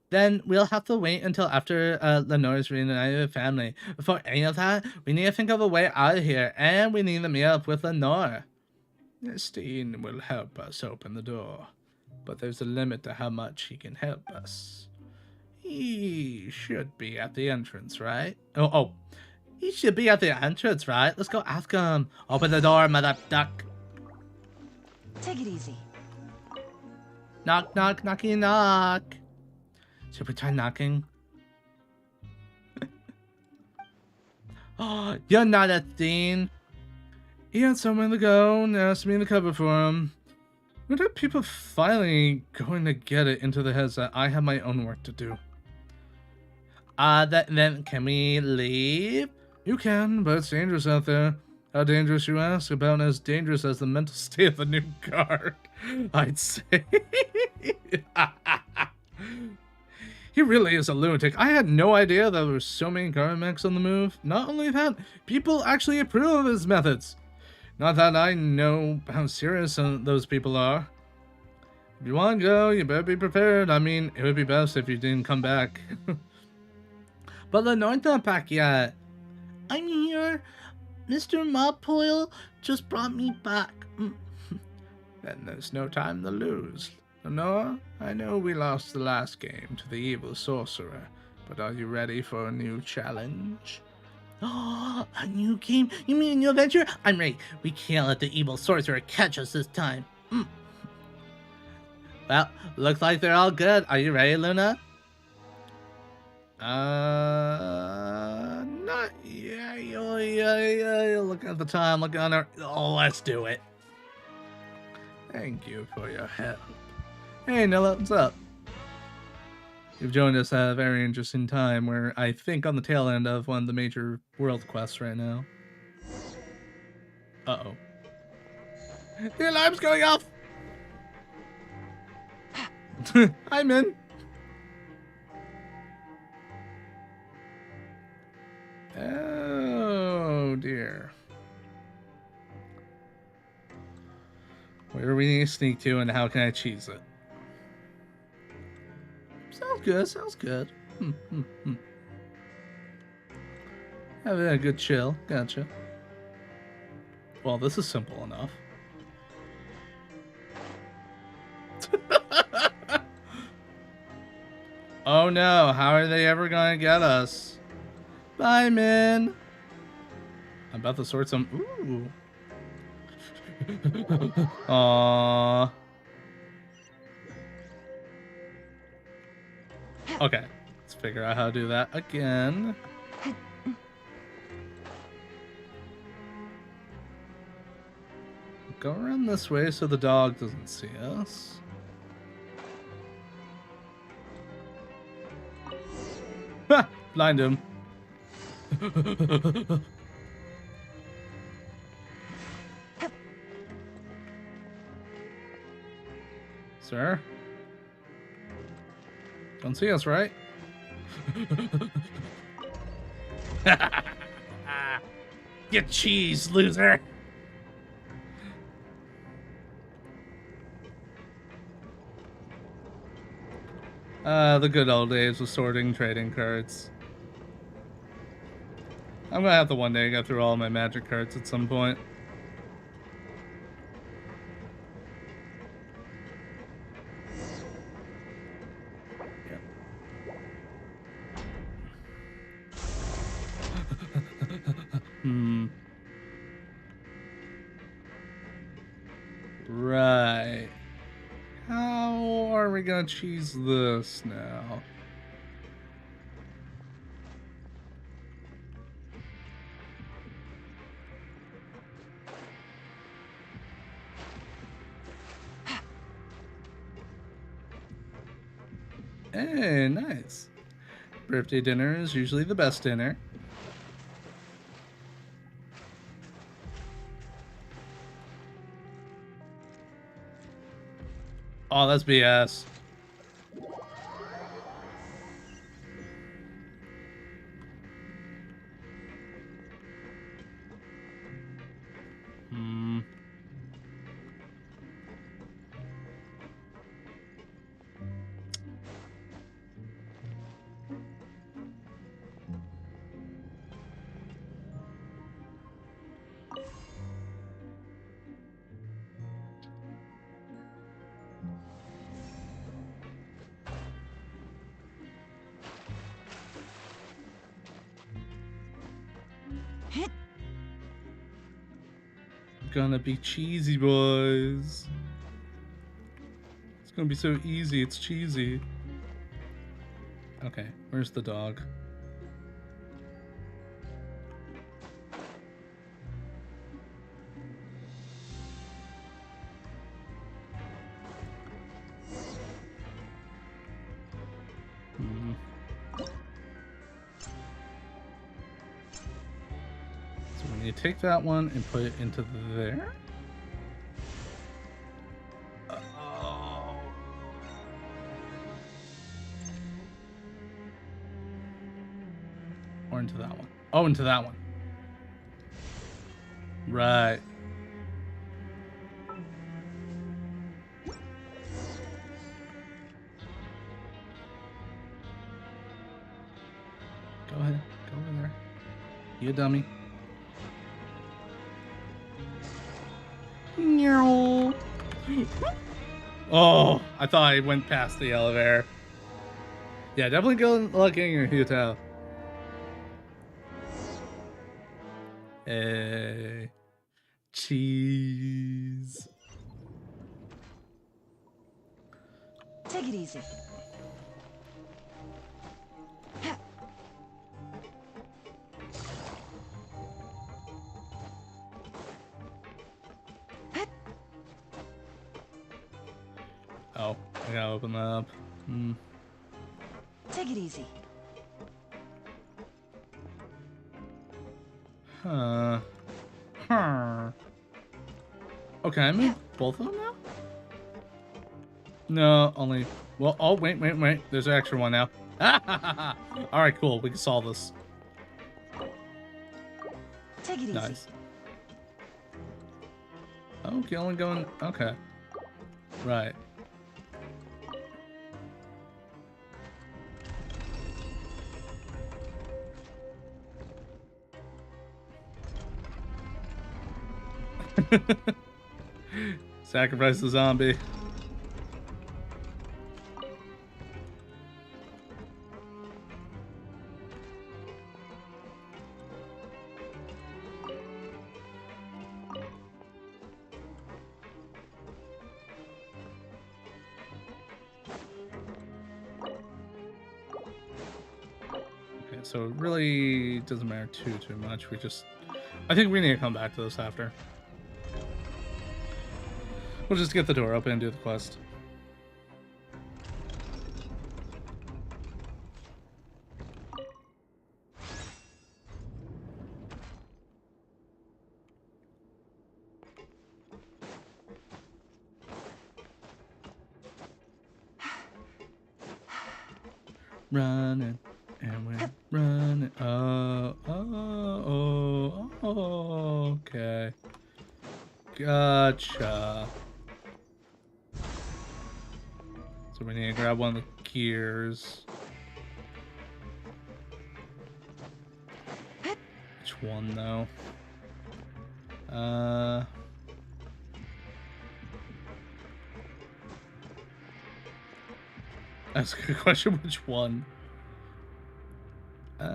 [SPEAKER 2] Then we'll have to wait until after Lenore's reunited with family. For any of that, we need to think of a way out of here, and we need to meet up with Lenore.
[SPEAKER 1] Ernestine will help us open the door, but there's a limit to how much he can help us. He should be at the entrance, right?
[SPEAKER 2] Oh, he should be at the entrance, right? Let's go ask him. Open the door, mother duck.
[SPEAKER 4] Take it easy.
[SPEAKER 2] Knock, knock, knocky, knock. Should we try knocking? Oh, you're not a teen.
[SPEAKER 1] He had somewhere to go and asked me to cover for him. When are people finally going to get it into their heads that I have my own work to do?
[SPEAKER 2] Then can we leave?
[SPEAKER 1] You can, but it's dangerous out there. How dangerous, you ask? About as dangerous as the mental state of the new guard, I'd say. He really is a lunatic. I had no idea there were so many guard mechs on the move. Not only that, people actually approve of his methods. Not that I know how serious those people are. If you want to go, you better be prepared. I mean, it would be best if you didn't come back.
[SPEAKER 2] But Lenore's not back yet. I'm here. Mr. Moppoil just brought me back.
[SPEAKER 1] Then there's no time to lose. Lenore, I know we lost the last game to the evil sorcerer, but are you ready for a new challenge?
[SPEAKER 2] Oh, a new game? You mean a new adventure? I'm ready. We can't let the evil sorcerer catch us this time. Well, looks like they're all good. Are you ready, Luna?
[SPEAKER 1] Not yet. Look at the time. Look on her.
[SPEAKER 2] Oh, let's do it.
[SPEAKER 1] Thank you for your help. Hey, Nilla, what's up? You've joined us at a very interesting time. We're, I think, on the tail end of one of the major world quests right now. Uh-oh. The alarm's going off! I'm in. Oh, dear. Where do we need to sneak to, and how can I cheese it? Sounds good, sounds good. Having a good chill, gotcha. Well, this is simple enough. Oh no, how are they ever gonna get us? Bye, man. I'm about to sort some. Ooh. Aww. Okay, let's figure out how to do that again. Go around this way so the dog doesn't see us. Ha! Blind him. Sir? Don't see us, right?
[SPEAKER 2] Get cheese, loser.
[SPEAKER 1] The good old days of sorting trading cards. I'm gonna have to one day go through all my magic cards at some point. Right. How are we gonna cheese this now? Hey, nice. Birthday dinner is usually the best dinner. Oh, that's BS. Hmm. Gonna be cheesy, boys. It's gonna be so easy, it's cheesy. Okay, where's the dog? Hmm. So we need to take that one and put it into there. Oh. Or into that one. Oh, into that one. Right. Go ahead. Go over there. You dummy. No. Oh, I thought I went past the elevator. Yeah, definitely good luck in your hotel. Hey. Cheese.
[SPEAKER 4] Take it easy.
[SPEAKER 1] Oh, I gotta open that up. Hmm.
[SPEAKER 4] Take it easy.
[SPEAKER 1] Huh. Huh. Okay, I moved both of them now? No, only... Well, oh, wait. There's an extra one now. Alright, cool. We can solve this.
[SPEAKER 4] Take it easy.
[SPEAKER 1] Nice. Oh, okay, only going... Okay. Right. Sacrifice the zombie. Okay, so it really doesn't matter too much. We just... I think we need to come back to this after. We'll just get the door open and do the quest. Running, and we're running. Oh, okay. Gotcha. So we need to grab one of the gears. Which one, though? That's a good question. Which one? I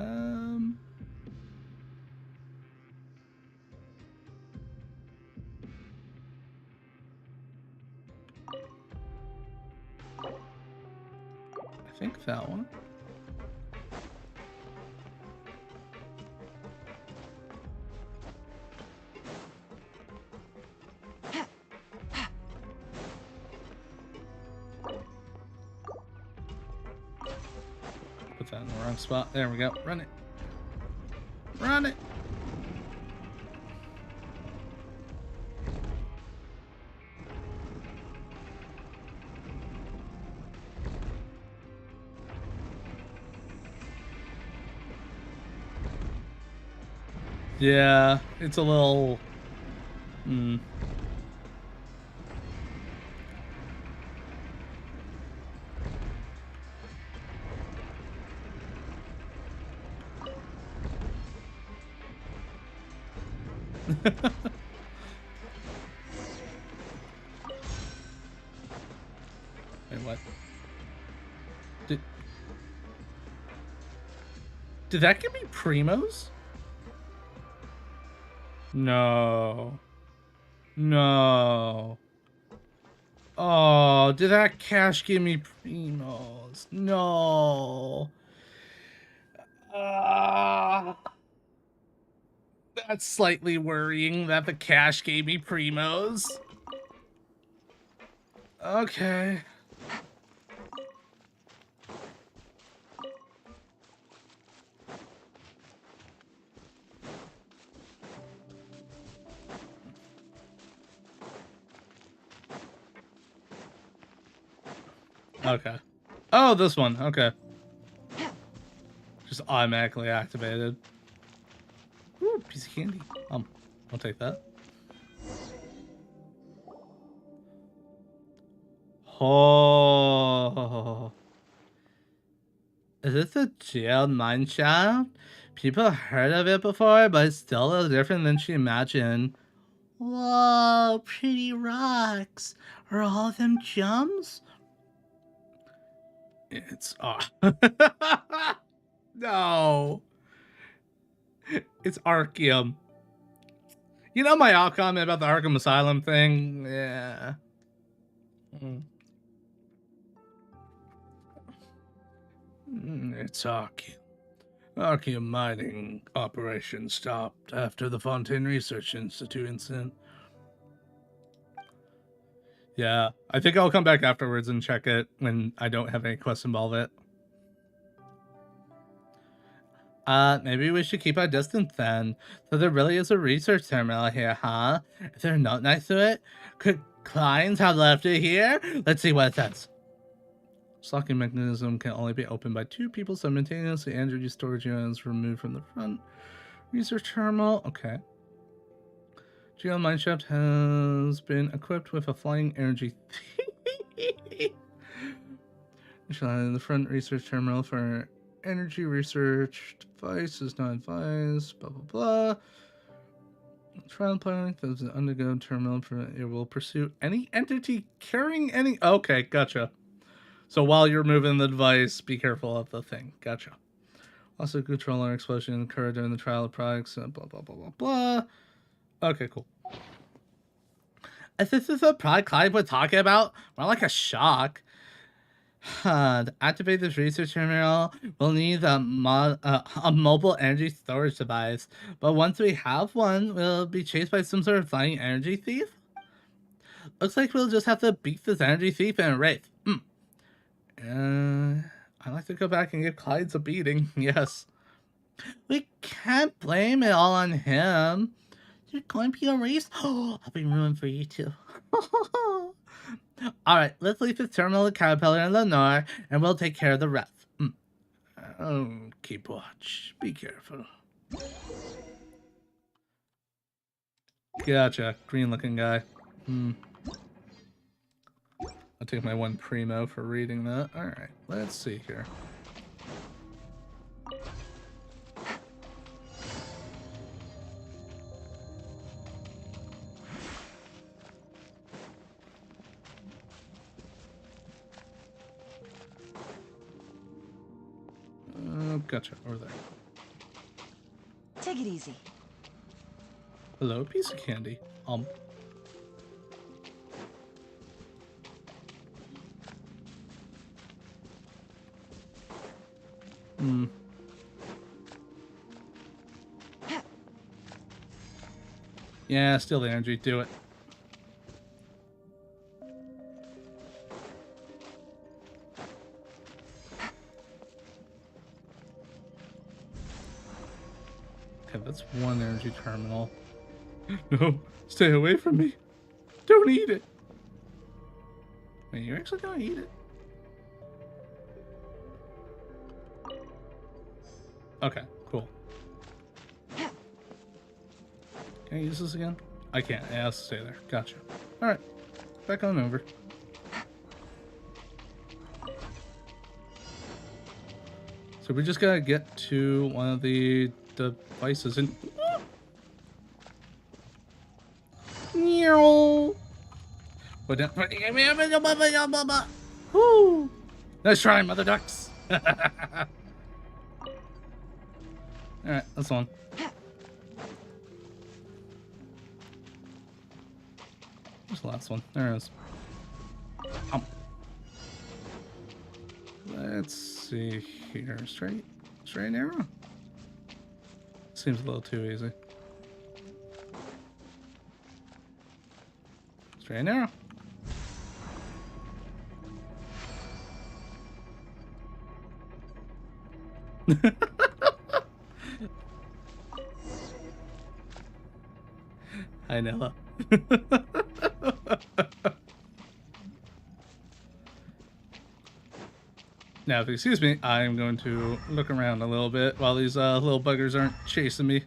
[SPEAKER 1] think that one. Put that in the wrong spot. There we go. Run it. Run it. Yeah, it's a little Hmm. Wait, what? Did that give me primos? No. No. Oh, did that cash give me primos? No. Ah. That's slightly worrying that the cash gave me primos. Okay. Okay. Oh, this one. Okay. Just automatically activated. Ooh, piece of candy. I'll take that. Oh. Is this a jail mine shaft? People heard of it before, but it's still a little different than she imagined.
[SPEAKER 2] Whoa, pretty rocks. Are all of them gems?
[SPEAKER 1] It's no. It's Arceum. You know my comment about the Arkham Asylum thing? Yeah. It's Arceum. Archeum mining operation stopped after the Fontaine Research Institute incident. Yeah, I think I'll come back afterwards and check it when I don't have any quests involve it. Maybe we should keep our distance then. So there really is a research terminal here, huh? Is there a note next to it? Could clients have left it here? Let's see what it says. Locking mechanism can only be opened by 2 people simultaneously. Energy storage units removed from the front. Research terminal. Okay. Geo mineshaft has been equipped with a flying energy. In the front research terminal for energy research device is not advised. Blah blah blah. Trial planning. There's an undergo terminal for it will pursue any entity carrying any. Okay, gotcha. So while you're moving the device, be careful of the thing. Gotcha. Also, controller explosion occurred during the trial of products. Blah, blah, blah, blah, blah. Okay, cool. If this is a product Clive was talking about, more like a shock. To activate this research terminal, we'll need a mobile energy storage device. But once we have one, we'll be chased by some sort of flying energy thief? Looks like we'll just have to beat this energy thief in a race. I'd like to go back and give Clyde's a beating. Yes. We can't blame it all on him. There's going to be a race? Oh, I'll be rooting for you too. Alright, let's leave this terminal to Caterpillar and Lenore, and we'll take care of the rest. Oh, keep watch. Be careful. Gotcha. Green looking guy. I'll take my 1 primo for reading that. Alright, let's see here. Gotcha, over there.
[SPEAKER 4] Take it easy.
[SPEAKER 1] Hello, piece of candy. Yeah, steal the energy. Do it. Okay, that's 1 energy terminal. No, stay away from me. Don't eat it. Wait, you're actually gonna eat it? Okay, cool. Can I use this again? I can't. It has to stay there. Gotcha. Alright. Back on over. So we just gotta get to one of the devices and...
[SPEAKER 2] Meow.
[SPEAKER 1] Woo! Nice try, mother ducks! Alright, that's one. Where's the last one? There it is. Let's see here. Straight and narrow? Seems a little too easy. Straight and narrow. Hi, Nella. Now, if you excuse me, I'm going to look around a little bit while these little buggers aren't chasing me.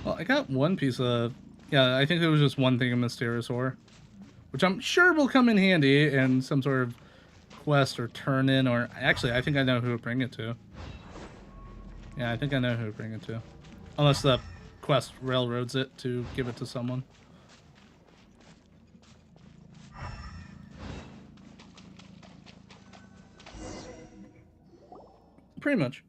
[SPEAKER 1] Well, I got one piece of... Yeah, I think it was just one thing of Mysterious Ore, which I'm sure will come in handy in some sort of quest or turn in, or... Actually, I think I know who to bring it to. Yeah, I think I know who to bring it to. Unless the quest railroads it to give it to someone. Pretty much.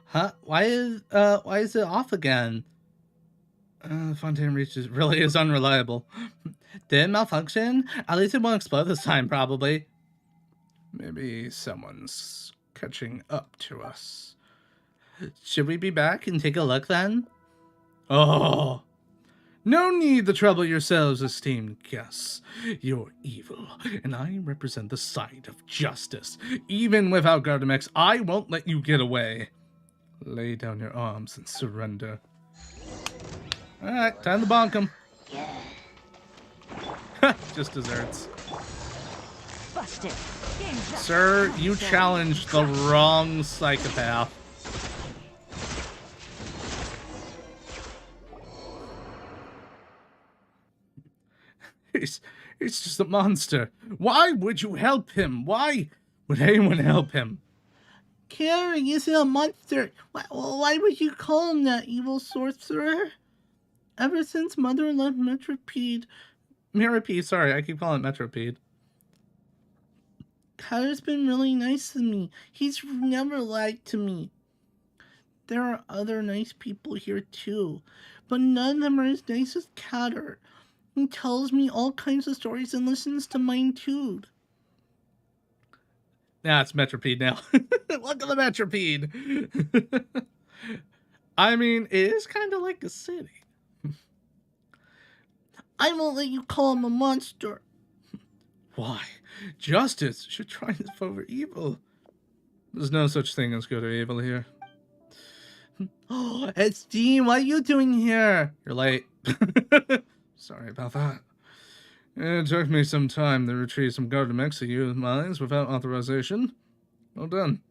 [SPEAKER 1] Huh? Why is it off again? Fontaine really is unreliable. Did it malfunction? At least it won't explode this time, probably. Maybe someone's catching up to us. Should we be back and take a look then? Oh, no need to trouble yourselves, esteemed guests. You're evil, and I represent the side of justice. Even without Gardamex, I won't let you get away. Lay down your arms and surrender. Alright, time to bonk him. Just desserts.
[SPEAKER 4] Busted.
[SPEAKER 1] Sir, you challenged the wrong psychopath. He's just a monster. Why would you help him? Why would anyone help him?
[SPEAKER 2] Carrie isn't a monster. Why would you call him that, evil sorcerer? Ever since Mother left
[SPEAKER 1] Mirapede, sorry, I keep calling it Metropede.
[SPEAKER 2] Kyler's been really nice to me. He's never lied to me. There are other nice people here too, but none of them are as nice as Catter. He tells me all kinds of stories and listens to mine too.
[SPEAKER 1] Nah, it's Metropede now. Look at the Metropede. I mean, it is kind of like a city.
[SPEAKER 2] I won't let you call him a monster.
[SPEAKER 1] Why? Justice should triumph over evil. There's no such thing as good or evil here.
[SPEAKER 2] Oh, it's Dean. What are you doing here?
[SPEAKER 1] You're late. Sorry about that. It took me some time to retrieve some Gardamex of mines without authorization. Well done.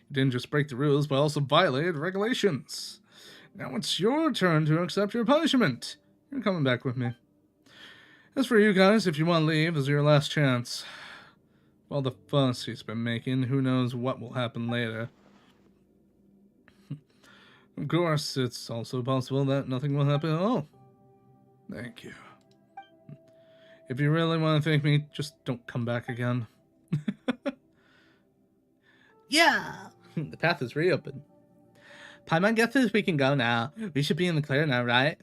[SPEAKER 1] You didn't just break the rules, but also violated regulations. Now it's your turn to accept your punishment. You're coming back with me. As for you guys, if you want to leave, this is your last chance. All the fuss he's been making, who knows what will happen later. Of course, it's also possible that nothing will happen at all. Thank you. If you really want to thank me, just don't come back again.
[SPEAKER 2] Yeah.
[SPEAKER 1] The path is reopened.
[SPEAKER 2] Paimon guesses we can go now. We should be in the clear now, right?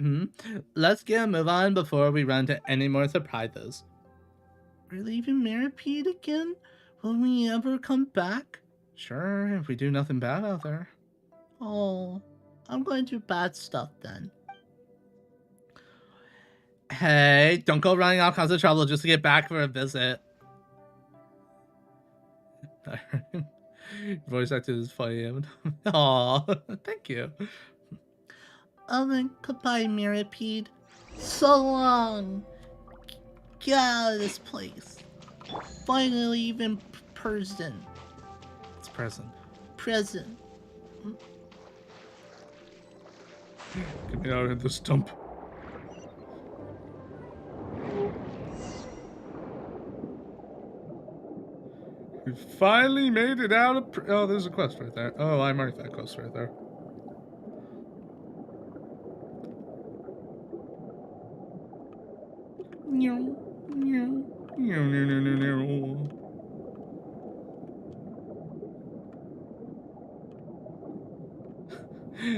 [SPEAKER 2] Let's get a move on before we run into any more surprises. We're leaving Mirapede again? Will we ever come back?
[SPEAKER 1] Sure, if we do nothing bad out there.
[SPEAKER 2] Oh, I'm going to do bad stuff then. Hey, don't go running all kinds of trouble just to get back for a visit.
[SPEAKER 1] Voice acted is funny. Aw, thank you.
[SPEAKER 2] Oh, then goodbye, Mirapede. So long. Get out of this place. Finally, even person.
[SPEAKER 1] It's present.
[SPEAKER 2] Present.
[SPEAKER 1] Get me out of this dump. We finally made it out of... Oh, there's a quest right there. Oh, I marked that quest right there.
[SPEAKER 2] Meow, meow.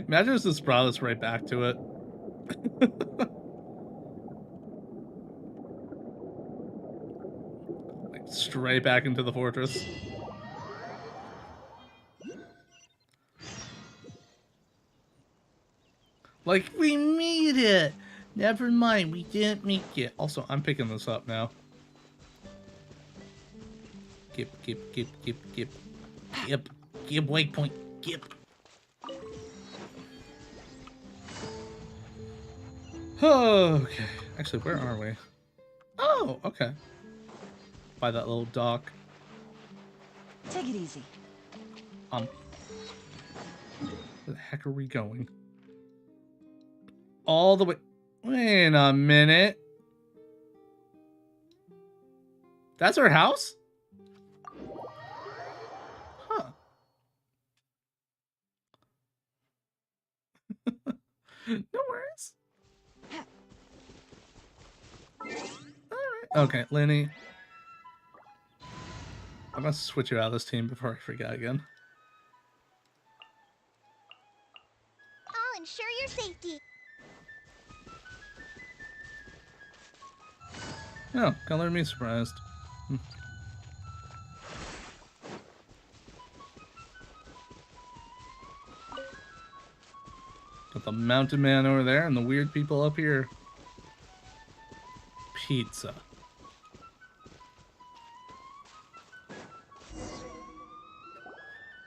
[SPEAKER 1] Imagine if this brought us right back to it. Like, straight back into the fortress. Like,
[SPEAKER 2] We made it! Never mind, we didn't make it.
[SPEAKER 1] also, I'm picking this up now.
[SPEAKER 2] Gip. Waypoint. Gip.
[SPEAKER 1] Okay. Actually, where are we? Oh, okay. By that little dock.
[SPEAKER 4] Take it easy.
[SPEAKER 1] Where the heck are we going? All the way. Wait a minute. That's our house? Huh. No worries. Alright. Okay, Lenny. I'm gonna switch you out of this team before I forget again.
[SPEAKER 5] I'll ensure your safety.
[SPEAKER 1] Oh, color me surprised. Got the mountain man over there and the weird people up here. Pizza.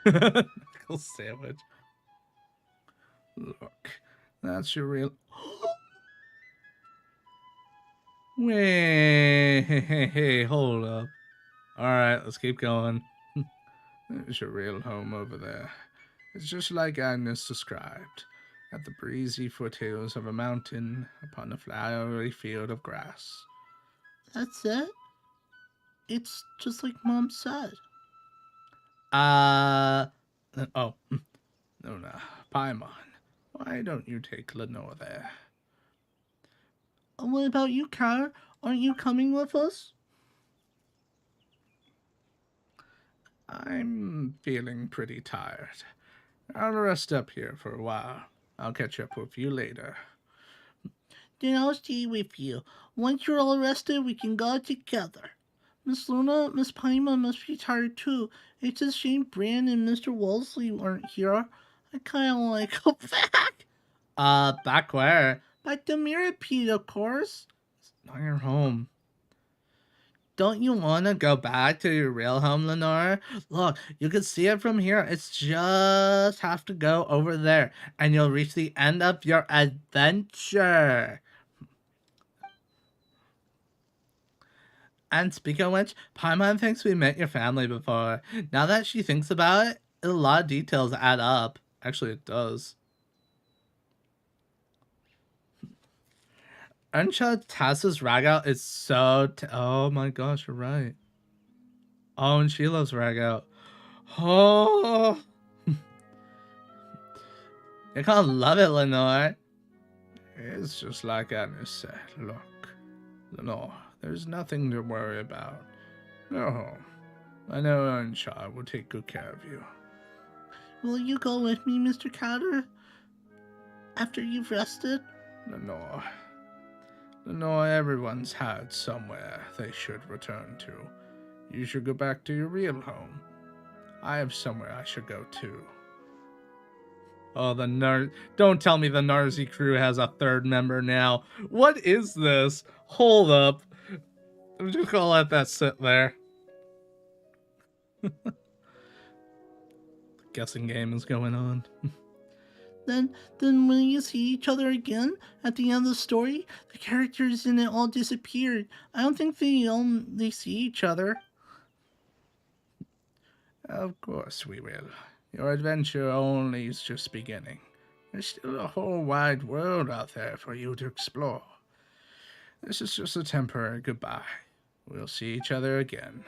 [SPEAKER 1] Pickle sandwich. Look, that's your real... Wait, hey, hold up. Alright, let's keep going. There's your real home over there. It's just like Agnes described, at the breezy foothills of a mountain upon a flowery field of grass.
[SPEAKER 2] That's it? It's just like Mom said.
[SPEAKER 1] Oh, Luna, Paimon, why don't you take Lenore there?
[SPEAKER 2] What about you, Car? Aren't you coming with us?
[SPEAKER 1] I'm feeling pretty tired. I'll rest up here for a while. I'll catch up with you later.
[SPEAKER 2] Then I'll stay with you. Once you're all rested, we can go together. Miss Luna, Miss Paimon must be tired too. It's a shame Bran and Mr. Wolseley aren't here. I kinda want to go back.
[SPEAKER 1] Back where?
[SPEAKER 2] Back to Mirapede, of course.
[SPEAKER 1] It's not your home. Don't you want to go back to your real home, Lenore? Look, you can see it from here. It's just have to go over there, and you'll reach the end of your adventure. And speaking of which, Paimon thinks we met your family before. Now that she thinks about it, a lot of details add up. Actually, it does. Earnshaw Tass's Ragout is so... oh my gosh, you're right. Oh, and she loves Ragout. Oh! You're gonna love it, Lenore. It's just like Agnes said. Look, Lenore, there's nothing to worry about. Go home. I know Earnshaw will take good care of you.
[SPEAKER 2] Will you go with me, Mr. Catter? After you've rested?
[SPEAKER 1] Lenore. Lenore, everyone's had somewhere they should return to. You should go back to your real home. I have somewhere I should go too. Oh, the Nar... Don't tell me the Narzi crew has a third member now. What is this? Hold up. I'm just gonna let that sit there. The guessing game is going on.
[SPEAKER 2] Then when you see each other again at the end of the story, the characters in it all disappeared. I don't think they see each other.
[SPEAKER 1] Of course we will. Your adventure only is just beginning. There's still a whole wide world out there for you to explore. This is just a temporary goodbye. We'll see each other again.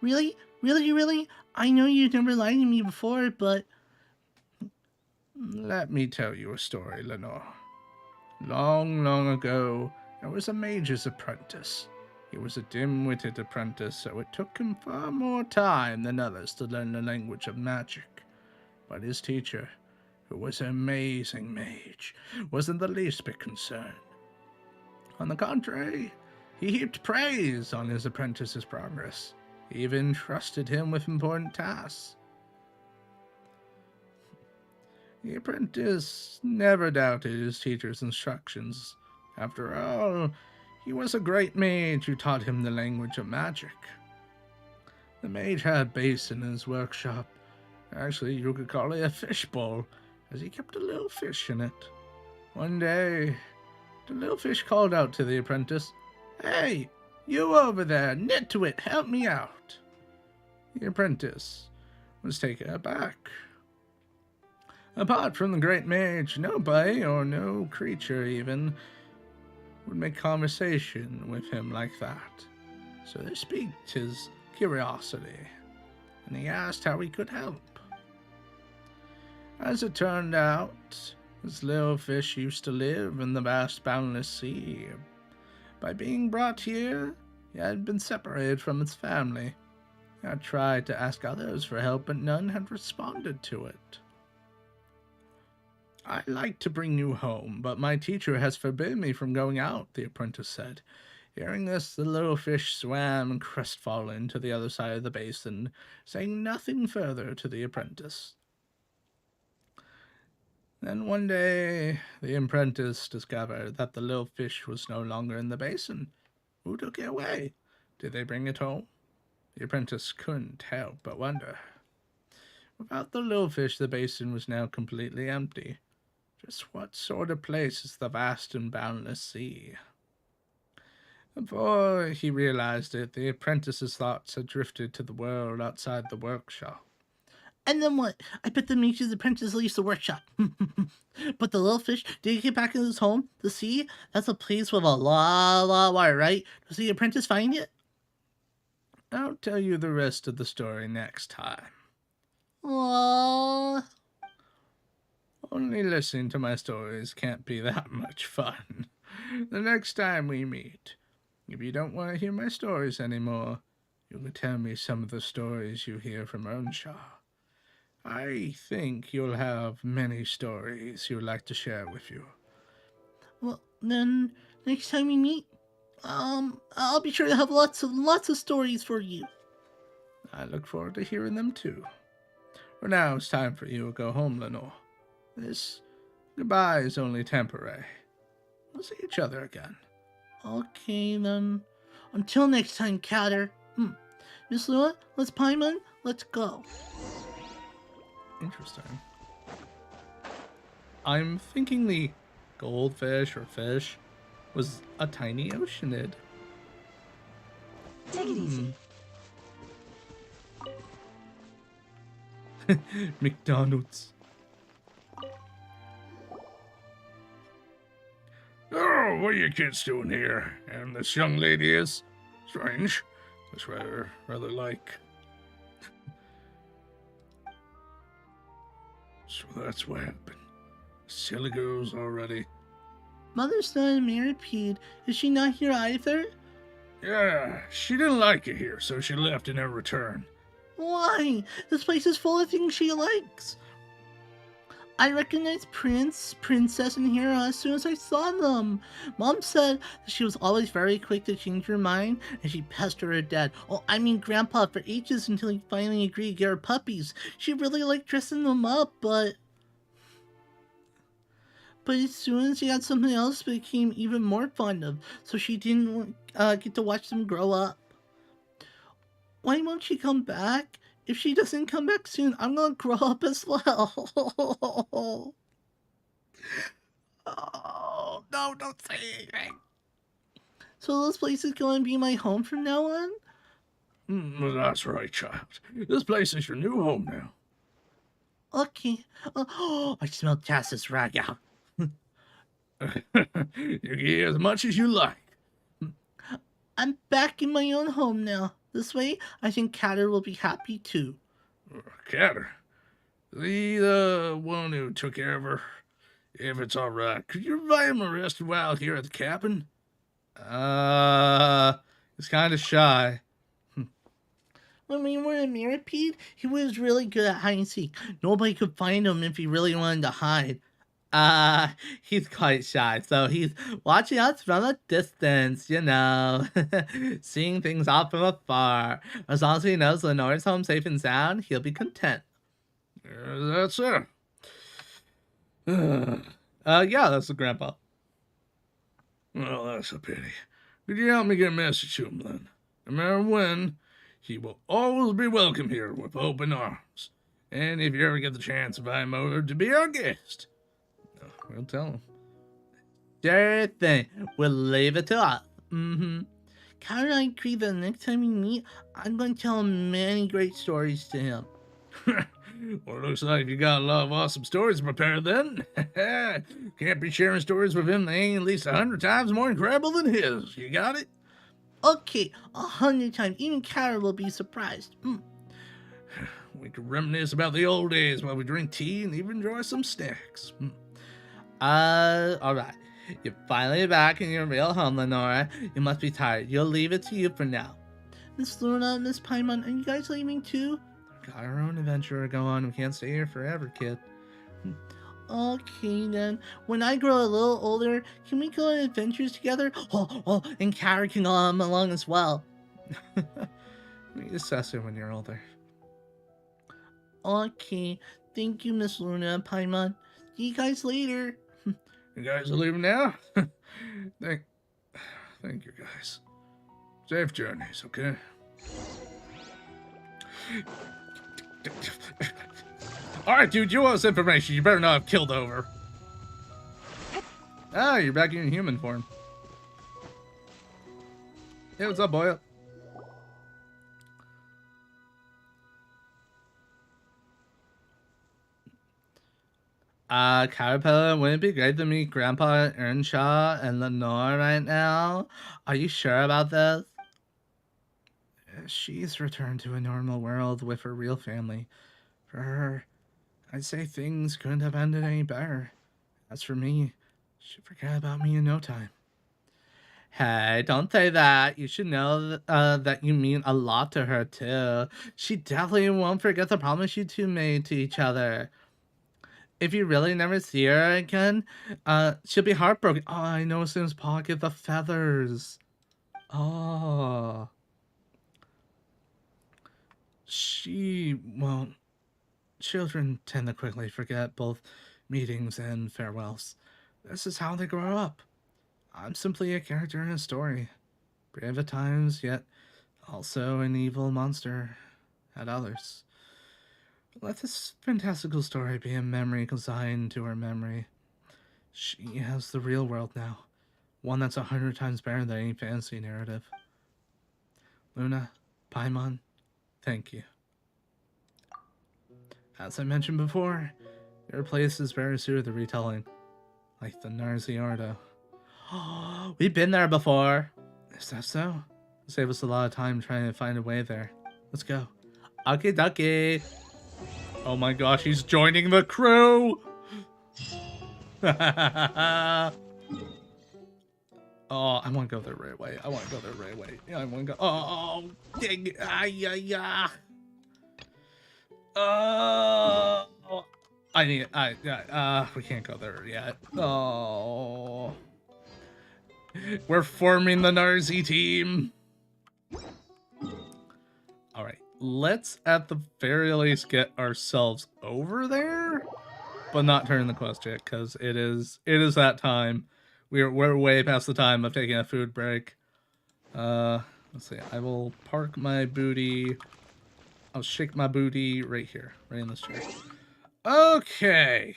[SPEAKER 2] Really? Really? I know you've never lied to me before, but...
[SPEAKER 1] Let me tell you a story, Lenore. Long, long ago, there was a mage's apprentice. He was a dim-witted apprentice, so it took him far more time than others to learn the language of magic. But his teacher, who was an amazing mage, wasn't the least bit concerned. On the contrary, he heaped praise on his apprentice's progress. He even trusted him with important tasks. The apprentice never doubted his teacher's instructions. After all, he was a great mage who taught him the language of magic. The mage had a basin in his workshop. Actually, you could call it a fishbowl, as he kept a little fish in it. One day, the little fish called out to the apprentice, "Hey, you over there, Nitwit, help me out." The apprentice was taken aback. Apart from the great mage, nobody, or no creature even, would make conversation with him like that. So this piqued his curiosity, and he asked how he could help. As it turned out, this little fish used to live in the vast boundless sea. By being brought here, he had been separated from its family. He had tried to ask others for help, but none had responded to it. "I'd like to bring you home, but my teacher has forbidden me from going out," the apprentice said. Hearing this, the little fish swam crestfallen to the other side of the basin, saying nothing further to the apprentice. Then one day, the apprentice discovered that the little fish was no longer in the basin. Who took it away? Did they bring it home? The apprentice couldn't help but wonder. Without the little fish, the basin was now completely empty. Just what sort of place is the vast and boundless sea? Before he realized it, the apprentice's thoughts had drifted to the world outside the workshop.
[SPEAKER 2] And then what? I bet the mage's apprentice leaves the workshop. But the little fish, did he get back in his home? The sea? That's a place with a lot of water, right? Does the apprentice find it?
[SPEAKER 1] I'll tell you the rest of the story next time.
[SPEAKER 2] Aww.
[SPEAKER 1] Only listening to my stories can't be that much fun. The next time we meet, if you don't want to hear my stories anymore, you can tell me some of the stories you hear from Earnshaw. I think you'll have many stories you'd like to share with you.
[SPEAKER 2] Well, then, next time we meet, I'll be sure to have lots of stories for you.
[SPEAKER 1] I look forward to hearing them too. For now, it's time for you to go home, Lenore. This goodbye is only temporary. We'll see each other again.
[SPEAKER 2] Okay, then. Until next time, Catter. Miss Lua, let's Paimon, let's go.
[SPEAKER 1] Interesting. I'm thinking the goldfish or fish was a tiny oceanid.
[SPEAKER 4] Take it easy.
[SPEAKER 1] McDonald's. Oh, what are you kids doing here? And this young lady is strange. It's rather like. So that's what happened. Silly girls already.
[SPEAKER 2] Mother's not a millipede. Is she not here either?
[SPEAKER 1] Yeah, she didn't like it here, so she left and never returned.
[SPEAKER 2] Why? This place is full of things she likes. I recognized Prince, Princess, and Hero as soon as I saw them. Mom said that she was always very quick to change her mind, and she pestered her dad, Grandpa, for ages until he finally agreed to get her puppies. She really liked dressing them up, but as soon as she got something else, she became even more fond of, so she didn't get to watch them grow up. Why won't she come back? If she doesn't come back soon, I'm gonna grow up as well. Oh, no, don't say anything. So this place is going to be my home from now on?
[SPEAKER 1] Well, that's right, child. This place is your new home now.
[SPEAKER 2] Okay. Oh, I smell Cass's rag out.
[SPEAKER 1] You can eat as much as you like.
[SPEAKER 2] I'm back in my own home now. This way, I think Catter will be happy too.
[SPEAKER 1] Catter, the one who took care of her. If it's all right, could you invite him to rest a while here at the cabin?
[SPEAKER 2] He's kind of shy. When we were in Mirapede, he was really good at hide and seek. Nobody could find him if he really wanted to hide. He's quite shy, so he's watching us from a distance, you know. Seeing things off from afar. As long as he knows Lenore's home safe and sound, he'll be content.
[SPEAKER 1] That's it.
[SPEAKER 2] Yeah, that's the grandpa.
[SPEAKER 1] Well, that's a pity. Could you help me get a message to him then? No matter when, he will always be welcome here with open arms. And if you ever get the chance, invite him over to be our guest. We'll tell him.
[SPEAKER 2] Sure thing. We'll leave it to us. Can I agree that next time we meet, I'm going to tell him many great stories to him?
[SPEAKER 1] Well, it looks like you got a lot of awesome stories prepared then. Can't be sharing stories with him that ain't at least 100 times more incredible than his. You got it?
[SPEAKER 2] Okay, 100 times. Even Kara will be surprised.
[SPEAKER 1] We can reminisce about the old days while we drink tea and even enjoy some snacks.
[SPEAKER 2] Alright. You're finally back in your real home, Lenora. You must be tired. You'll leave it to you for now. Miss Luna, Miss Paimon, are you guys leaving too?
[SPEAKER 1] Got our own adventure to go on. We can't stay here forever, kid.
[SPEAKER 2] Okay then. When I grow a little older, can we go on adventures together? And Kara can come along as well.
[SPEAKER 1] We assess it when you're older.
[SPEAKER 2] Okay. Thank you, Miss Luna and Paimon. See you guys later.
[SPEAKER 1] You guys are leaving now? Thank you, guys. Safe journeys, okay? Alright, dude, you owe us information. You better not have killed over. Ah, you're back in your human form. Hey, what's up, boy?
[SPEAKER 2] Caterpillar, wouldn't it be great to meet Grandpa Earnshaw and Lenore right now? Are you sure about this?
[SPEAKER 1] She's returned to a normal world with her real family. For her, I'd say things couldn't have ended any better. As for me, she'd forget about me in no time.
[SPEAKER 2] Hey, don't say that. You should know that you mean a lot to her, too. She definitely won't forget the promise you two made to each other. If you really never see her again, she'll be heartbroken. Oh, I noticed in his pocket the feathers. Oh.
[SPEAKER 1] Well, children tend to quickly forget both meetings and farewells. This is how they grow up. I'm simply a character in a story. Brave at times, yet also an evil monster at others. Let this fantastical story be a memory consigned to her memory. She has the real world now. One that's 100 times better than any fantasy narrative. Luna, Paimon, thank you. As I mentioned before, your place is very suited to retelling, like the Narziardo.
[SPEAKER 2] We've been there before.
[SPEAKER 1] Is that so? Save us a lot of time trying to find a way there. Let's go.
[SPEAKER 2] Okie dokie.
[SPEAKER 1] Oh my gosh, he's joining the crew! Oh, I want to go the right way. Yeah, I want to go. Oh, dang it. We can't go there yet. Oh. We're forming the Narzi team. Alright, let's at the very least get ourselves over there, but not turn the quest yet, because it is that time. We're way past the time of taking a food break. Let's see, I will park my booty I'll shake my booty right here, right in this chair. Okay.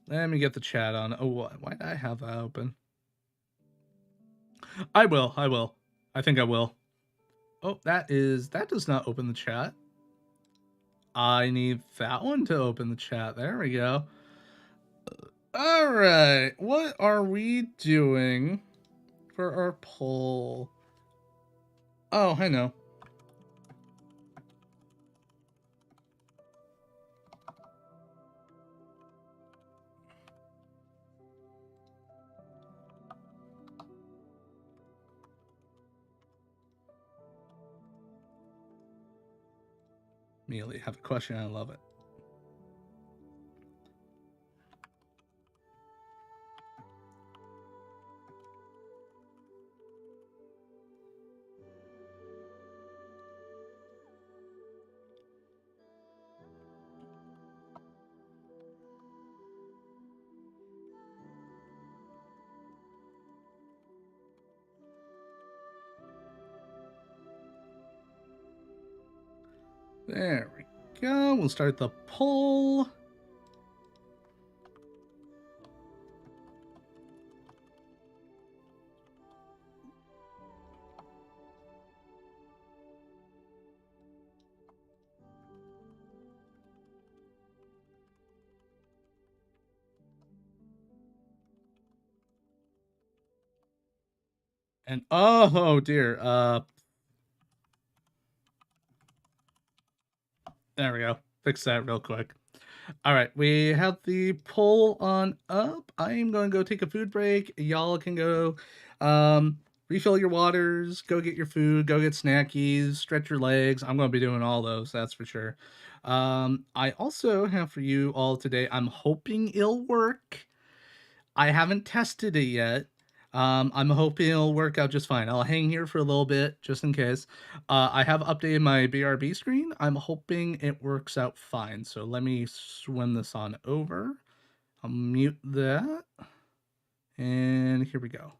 [SPEAKER 1] Let me get the chat on. Oh, why did I have that open? I will. I think I will. Oh, that does not open the chat. I need that one to open the chat. There we go. All right. What are we doing for our poll? Oh, I know. Immediately have a question. I love it. There we go. We'll start the poll. And oh dear, there we go. Fix that real quick. All right, we have the poll on up. I am going to go take a food break. Y'all can go refill your waters, go get your food, go get snackies, stretch your legs. I'm going to be doing all those, that's for sure. I also have for you all today, I'm hoping it'll work. I haven't tested it yet. I'm hoping it'll work out just fine. I'll hang here for a little bit just in case. I have updated my BRB screen. I'm hoping it works out fine. So let me swim this on over. I'll mute that. And here we go.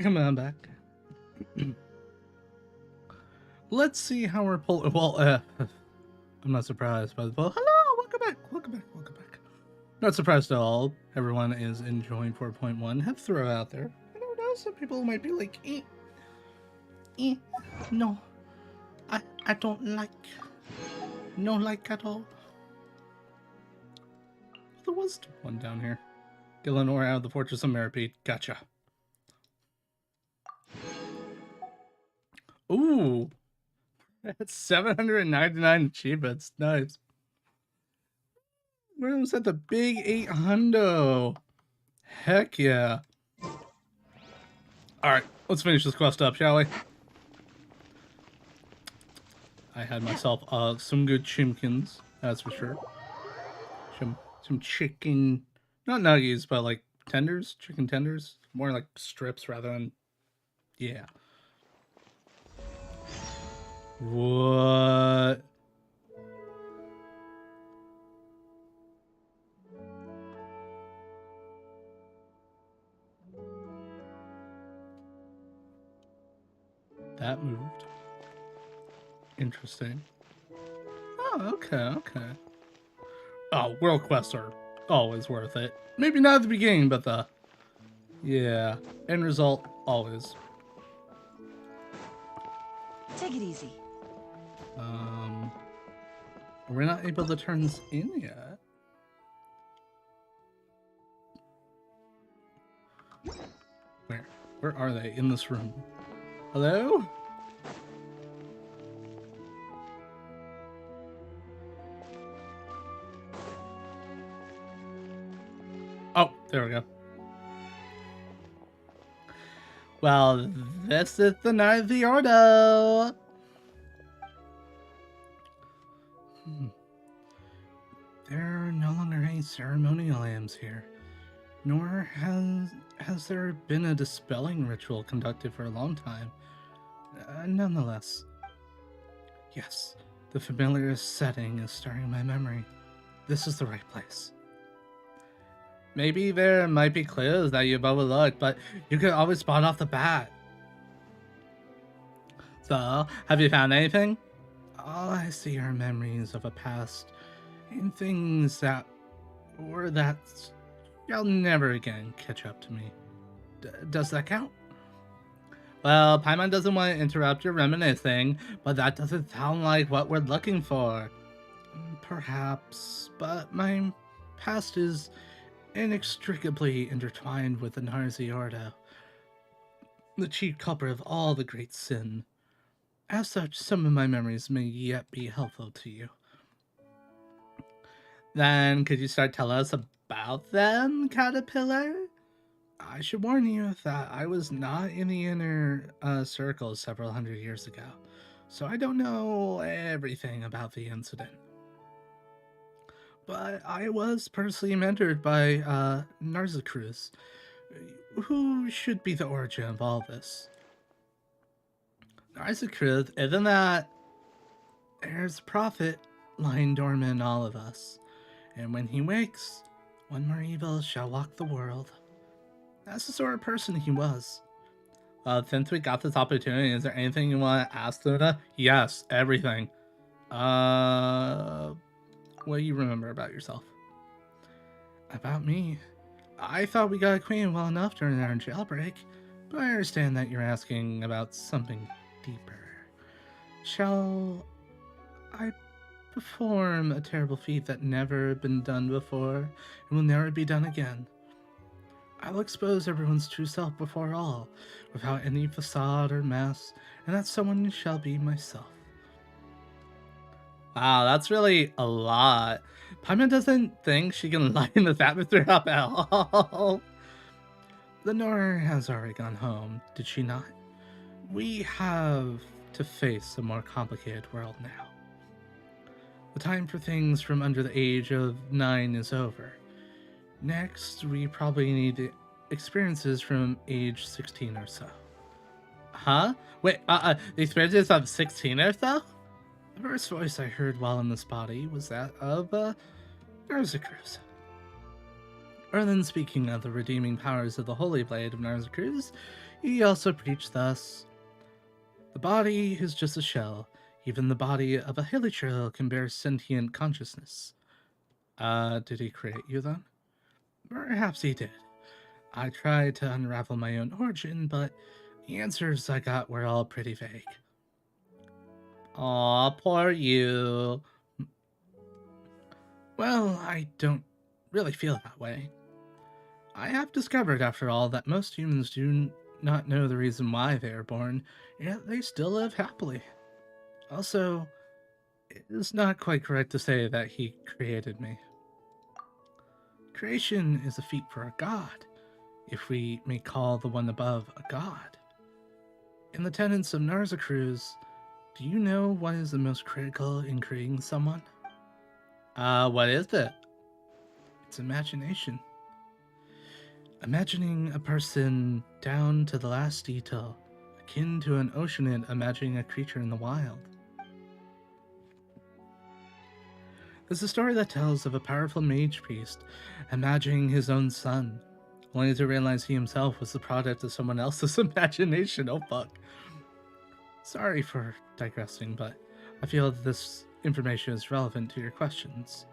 [SPEAKER 1] Come on back. Let's see how we're pulling. Well, I'm not surprised by the poll. Hello, welcome back, welcome back, welcome back. Not surprised at all. Everyone is enjoying 4.1. Have to throw out there. I don't know. Some people might be like,
[SPEAKER 2] No, I don't like. No like at all.
[SPEAKER 1] there was one down here. Gillenor out of the Fortress of Meripede. Gotcha. Ooh. That's 799 achievements. Nice. We're almost at the big 800. Heck yeah. Alright, let's finish this quest up, shall we? I had myself some good chimkins, that's for sure. Some chicken, not nuggies, but like tenders, chicken tenders. More like strips rather than, yeah. What? That moved. Interesting. Oh, okay, okay. Oh, world quests are always worth it. Maybe not at the beginning, but the... yeah. End result, always.
[SPEAKER 4] Take it easy.
[SPEAKER 1] We're not able to turn this in yet. Where are they? In this room. Hello? Oh, there we go. Well, this is the night of the Ordo. There are no longer any ceremonial lamps here, nor has there been a dispelling ritual conducted for a long time. Nonetheless, yes, the familiar setting is stirring my memory. This is the right place. Maybe there might be clues that you've overlooked, but you could always spot off the bat. So, have you found anything? All I see are memories of a past and things that shall never again catch up to me. Does that count? Well, Paimon doesn't want to interrupt your reminiscing, but that doesn't sound like what we're looking for. Perhaps, but my past is inextricably intertwined with the Narzi Ordo, the chief culprit of all the great sin. As such, some of my memories may yet be helpful to you. Then, could you start telling us about them, Caterpillar? I should warn you that I was not in the inner circle several hundred years ago, so I don't know everything about the incident. But I was personally mentored by Narzacruz, who should be the origin of all this. Narzacruz, isn't that... there's a prophet lying dormant in all of us, and when he wakes, one more evil shall walk the world. That's the sort of person he was. Since we got this opportunity, is there anything you want to ask Luna? Yes, everything. What do you remember about yourself? About me? I thought we got acquainted well enough during our jailbreak, but I understand that you're asking about something deeper. Shall I perform a terrible feat that never been done before and will never be done again? I'll expose everyone's true self before all, without any facade or mask, and that someone shall be myself. Wow, that's really a lot. Paimon doesn't think she can lighten this atmosphere up at all. Lenore has already gone home, did she not? We have to face a more complicated world now. The time for things from under the age of 9 is over. Next, we probably need experiences from age 16 or so. Huh? Wait, the experiences of 16 or so? The first voice I heard while in this body was that of, Narzacruz.
[SPEAKER 2] Rather than speaking of the redeeming powers of the Holy Blade of Narzacruz, he also preached thus: the body is just a shell. Even the body of a hilichurl can bear sentient consciousness. Did he create you then? Perhaps he did. I tried to unravel my own origin, but the answers I got were all pretty vague. Aw, poor you. Well, I don't really feel that way. I have discovered, after all, that most humans do not know the reason why they are born, yet they still live happily. Also, it is not quite correct to say that he created me. Creation is a feat for a god, if we may call the one above a god. In the tenets of Narzacruz, do you know what is the most critical in creating someone? What is it? It's imagination. Imagining a person down to the last detail, akin to an oceanid imagining a creature in the wild. There's a story that tells of a powerful mage priest imagining his own son, only to realize he himself was the product of someone else's imagination. Oh fuck. Sorry for digressing, but I feel that this information is relevant to your questions.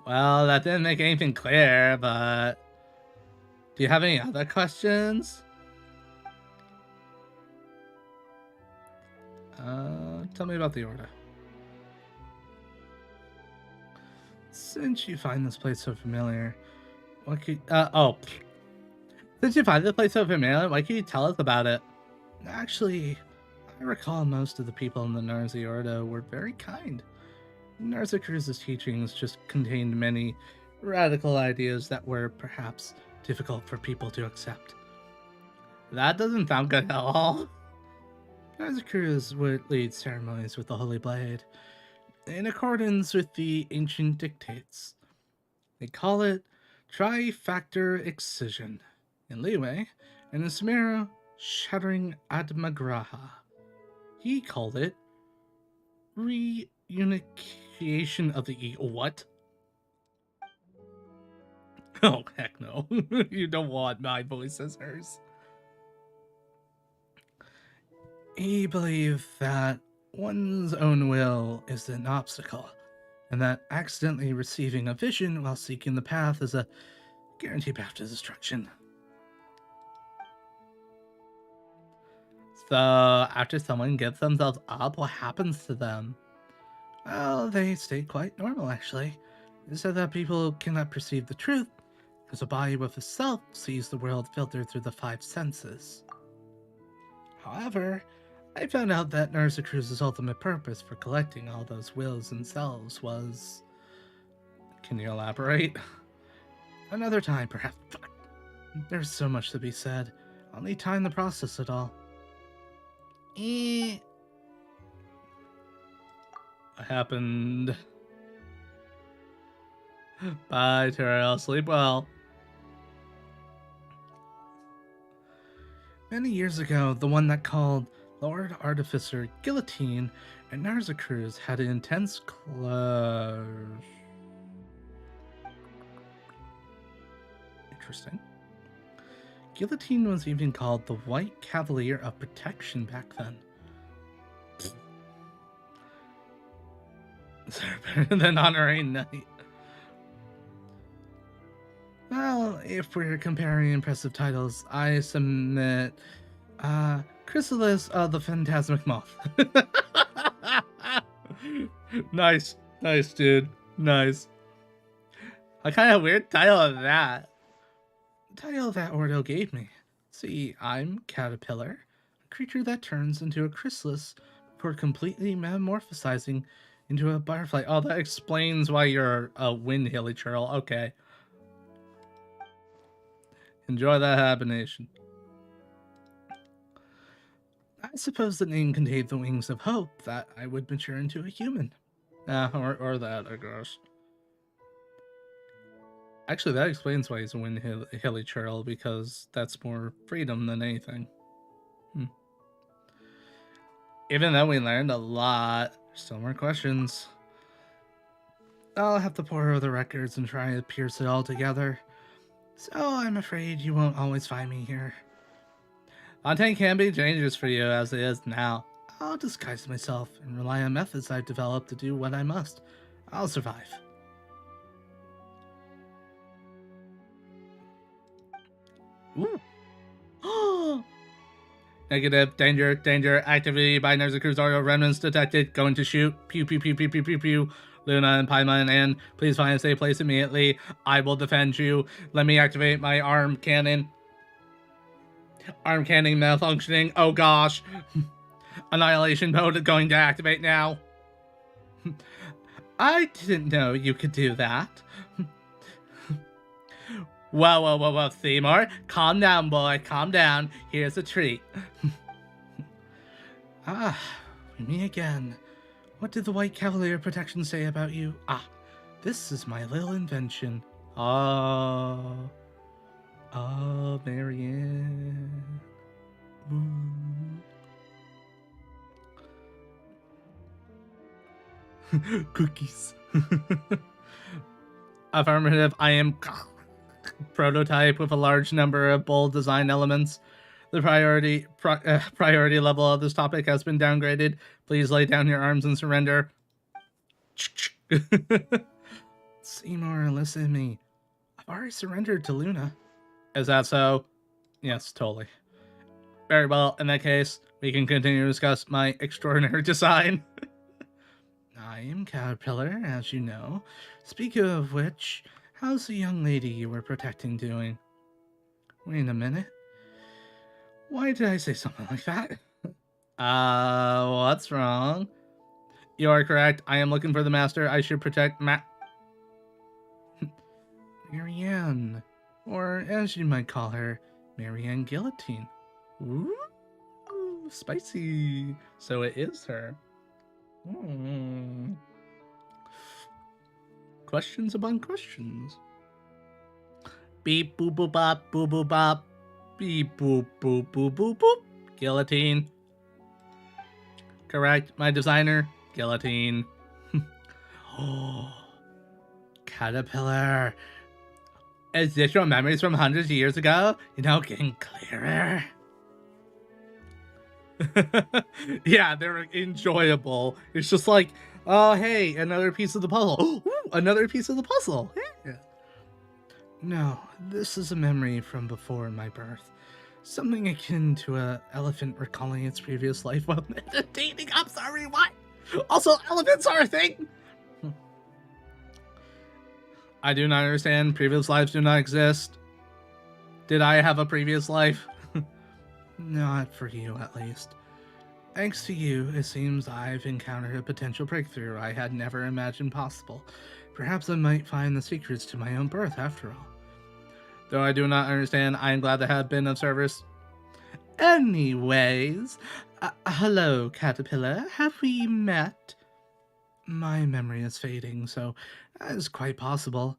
[SPEAKER 2] Well, that didn't make anything clear, but do you have any other questions? Tell me about the Order. Since you find this place so familiar, what could... Since you find this place so familiar, what can you tell us about it? Actually, I recall most of the people in the Narzi Ordo were very kind. Narzacruz's teachings just contained many radical ideas that were perhaps difficult for people to accept. That doesn't sound good at all. Narzacruz would lead ceremonies with the Holy Blade in accordance with the ancient dictates. They call it Trifactor Excision in Liyue, and in Sumeru, Shattering Admagraha. He called it Reunification of the What? Oh, heck no. You don't want my voice as hers. He believed that one's own will is an obstacle, and that accidentally receiving a vision while seeking the path is a guaranteed path to destruction. So, after someone gives themselves up, what happens to them? Well, they stay quite normal, actually. They said that people cannot perceive the truth, because a body with a self sees the world filtered through the five senses. However, I found out that Narzacruz's ultimate purpose for collecting all those wills and selves was... Can you elaborate? Another time, perhaps. There's so much to be said. I'll need time to process it all. What happened? Bye, Terrell. Sleep well. Many years ago, the one that called Lord Artificer Guillotine and Narzacruz had an intense clash. Interesting. Guillotine was even called the White Cavalier of Protection back then. Is there better than Honorary Knight? Well, if we're comparing impressive titles, I submit Chrysalis of the Phantasmic Moth. Nice, dude. Nice. What kind of weird title is that? The title that Ordo gave me. See, I'm Caterpillar, a creature that turns into a chrysalis before completely metamorphosizing into a butterfly. Oh, that explains why you're a wind hilichurl. Okay. Enjoy that hibernation. I suppose the name contained the wings of hope that I would mature into a human. Or that, I guess. Actually, that explains why he's a wind hilichurl, because that's more freedom than anything. Even though we learned a lot, there's still more questions. I'll have to pour over the records and try to pierce it all together. So I'm afraid you won't always find me here.
[SPEAKER 1] Fontaine can be dangerous for you as it is now.
[SPEAKER 2] I'll disguise myself and rely on methods I've developed to do what I must. I'll survive.
[SPEAKER 1] Ooh. Negative. Danger. Danger. Activity by Nerza Crusario remnants detected. Going to shoot. Pew pew pew pew pew pew pew. Luna and Paimon, and please find a safe place immediately. I will defend you. Let me activate my arm cannon. Arm cannon malfunctioning. Oh gosh. Annihilation mode going to activate now. I didn't know you could do that. Whoa, whoa, whoa, whoa, Seymour. Calm down, boy. Calm down. Here's a treat.
[SPEAKER 2] Me again. What did the White Cavalier Protection say about you? This is my little invention.
[SPEAKER 1] Oh, Marianne.
[SPEAKER 2] Cookies.
[SPEAKER 1] Affirmative. I am prototype with a large number of bold design elements. The priority level of this topic has been downgraded. Please lay down your arms and surrender.
[SPEAKER 2] Seymour, listen to me. I've already surrendered to Luna.
[SPEAKER 1] Is that so? Yes, totally. Very well. In that case, we can continue to discuss my extraordinary design.
[SPEAKER 2] I am Caterpillar, as you know. Speaking of which, how's the young lady you were protecting doing? Wait a minute. Why did I say something like that?
[SPEAKER 1] What's wrong? You are correct. I am looking for the master. I should protect
[SPEAKER 2] Marianne. Or, as you might call her, Marianne Guillotine.
[SPEAKER 1] Ooh, spicy. So it is her. Questions upon questions. Beep boop boop bop boop boop bop. Beep boop boop boop boop boop. Guillotine. Correct. My designer. Guillotine.
[SPEAKER 2] Oh, Caterpillar.
[SPEAKER 1] Is this your memories from hundreds of years ago? You know, getting clearer. Yeah, they're enjoyable. It's just like, oh, hey, another piece of the puzzle. Ooh, another piece of the puzzle. Yeah.
[SPEAKER 2] No, this is a memory from before my birth. Something akin to an elephant recalling its previous life while meditating. I'm sorry, what?
[SPEAKER 1] Also, elephants are a thing. I do not understand. Previous lives do not exist. Did I have a previous life?
[SPEAKER 2] Not for you, at least. Thanks to you, it seems I've encountered a potential breakthrough I had never imagined possible. Perhaps I might find the secrets to my own birth, after all.
[SPEAKER 1] Though I do not understand, I am glad to have been of service.
[SPEAKER 2] Anyways, hello, Caterpillar. Have we met? My memory is fading, so that is quite possible.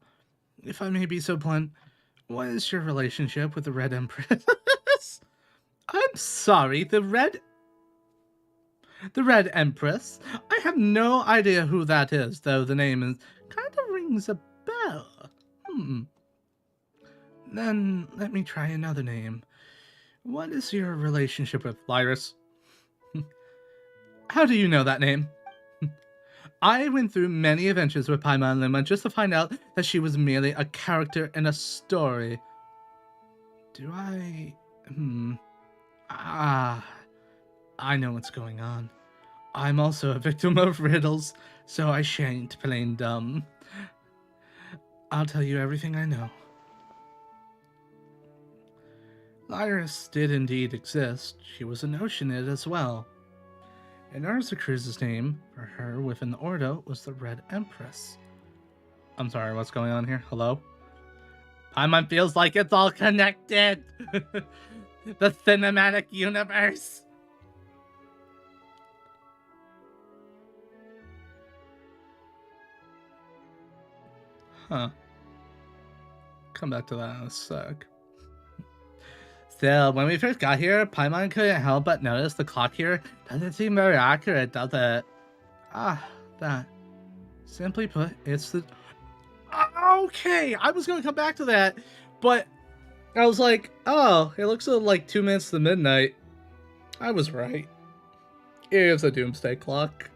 [SPEAKER 2] If I may be so blunt, what is your relationship with the Red Empress?
[SPEAKER 1] I'm sorry, the Red Empress? I have no idea who that is, though the name is kind of rings a bell.
[SPEAKER 2] Then let me try another name. What is your relationship with
[SPEAKER 1] Lyris? How do you know that name? I went through many adventures with Paimon and Lima just to find out that she was merely a character in a story.
[SPEAKER 2] Do I... I know what's going on. I'm also a victim of riddles, so I shan't plain dumb. I'll tell you everything I know. Lyris did indeed exist. She was an Oceanid as well. And Arzakru's name for her within the Ordo was the Red Empress.
[SPEAKER 1] I'm sorry, what's going on here? Hello? Paimon feels like it's all connected! The cinematic universe! Huh. Come back to that in a sec. Still, when we first got here, Paimon couldn't help but notice the clock here doesn't seem very accurate, does it?
[SPEAKER 2] That. Simply put, it's the... Okay, I was going to come back to that, but I was like, oh, it looks like 2 minutes to midnight. I was right. Here's a doomsday clock.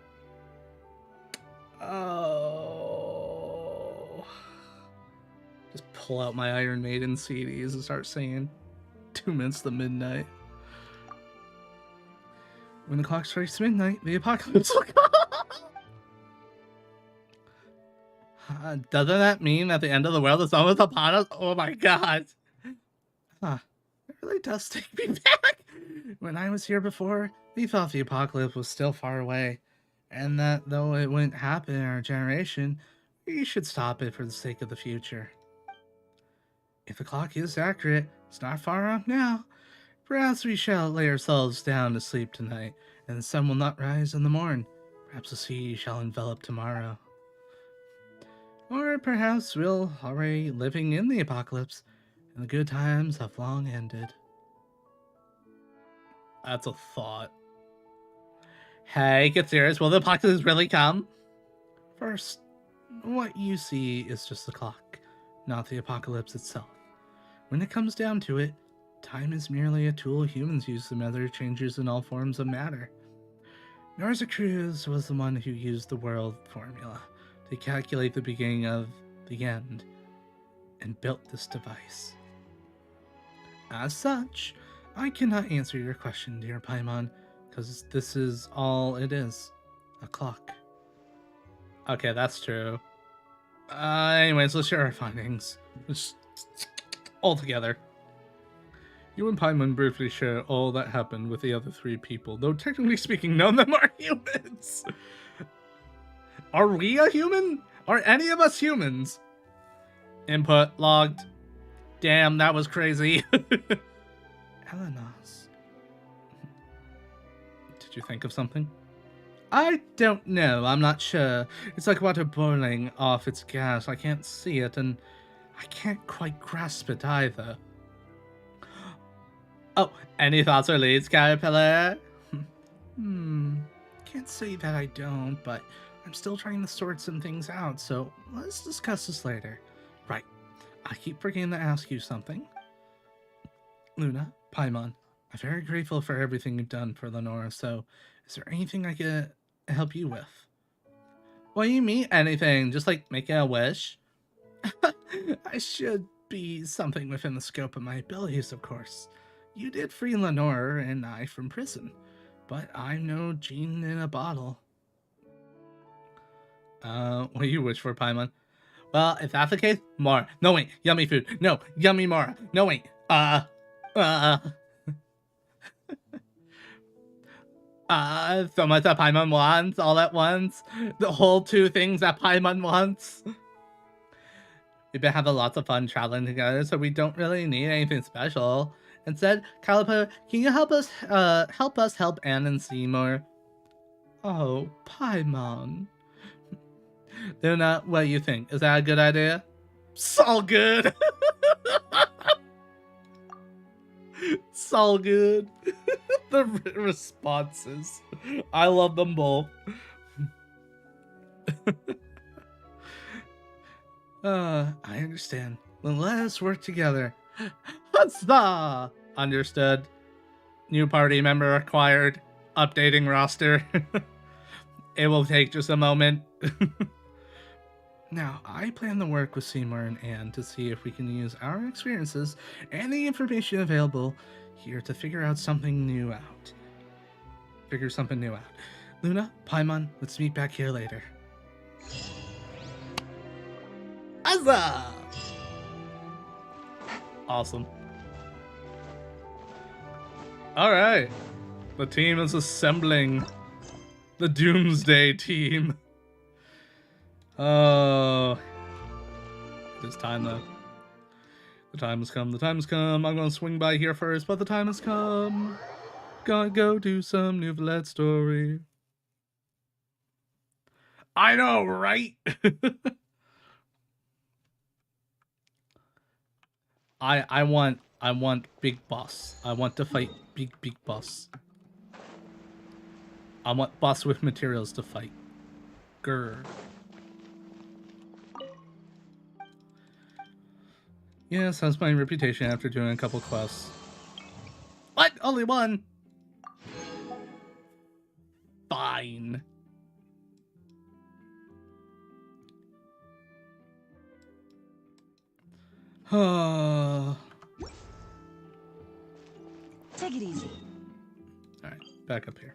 [SPEAKER 2] Oh. Just pull out my Iron Maiden CDs and start singing 2 minutes to midnight. When the clock strikes midnight, the apocalypse will come. Doesn't that mean that the end of the world is almost upon us? Oh my god. Huh. It really does take me back. When I was here before, we thought the apocalypse was still far away, and that though it wouldn't happen in our generation, we should stop it for the sake of the future. If the clock is accurate, it's not far off now. Perhaps we shall lay ourselves down to sleep tonight, and the sun will not rise in the morn. Perhaps the sea shall envelop tomorrow. Or perhaps we'll already living in the apocalypse, and the good times have long ended. That's a thought. Hey, get serious. Will the apocalypse really come? First, what you see is just the clock, not the apocalypse itself. When it comes down to it, time is merely a tool humans use to measure changes in all forms of matter. Narzacruz was the one who used the world formula to calculate the beginning of the end, and built this device. As such, I cannot answer your question, dear Paimon, because this is all it is, a clock. Okay, that's true. Anyways, let's share our findings. Just all together. You and Paimon briefly share all that happened with the other 3 people, though technically speaking, none of them are humans. Are we a human? Are any of us humans? Input logged. Damn, that was crazy. Elenos. Did you think of something? I don't know. I'm not sure. It's like water boiling off its gas. I can't see it, and I can't quite grasp it either. Oh, any thoughts or leads, Caterpillar? Can't say that I don't, but I'm still trying to sort some things out, so let's discuss this later. Right, I keep forgetting to ask you something. Luna, Paimon, I'm very grateful for everything you've done for Lenora, so is there anything I could help you with? What do you mean, anything? Just like making a wish? I should be something within the scope of my abilities, of course. You did free Lenora and I from prison, but I'm no genie in a bottle. What do you wish for, Paimon? Well, if that's the case, more. No, wait, yummy food. No, yummy more. No, wait, so much that Paimon wants, all at once. The whole 2 things that Paimon wants. We've been having lots of fun traveling together, so we don't really need anything special. Instead, Calipo, can you help us help Anne and Seymour? Oh, Paimon. Luna, what do you think? Is that a good idea? So good! So good. The responses. I love them both. I understand. Then let us work together. Huzzah! Understood. New party member acquired. Updating roster. It will take just a moment. Now, I plan to work with Seymour and Anne to see if we can use our experiences and the information available here to figure something new out. Luna, Paimon, let's meet back here later. Huzzah! Awesome. Alright. The team is assembling. The Doomsday team. Oh. It is time though. The time has come. The time has come. I'm gonna swing by here first, but the time has come. Gonna go do some Neuvillette story. I know, right? I want Big Boss. I want to fight Big Boss. I want boss with materials to fight. Grr.
[SPEAKER 1] Yes, that's my reputation after doing a couple quests. What? Only one? Fine.
[SPEAKER 4] Take it easy.
[SPEAKER 1] Alright, back up here.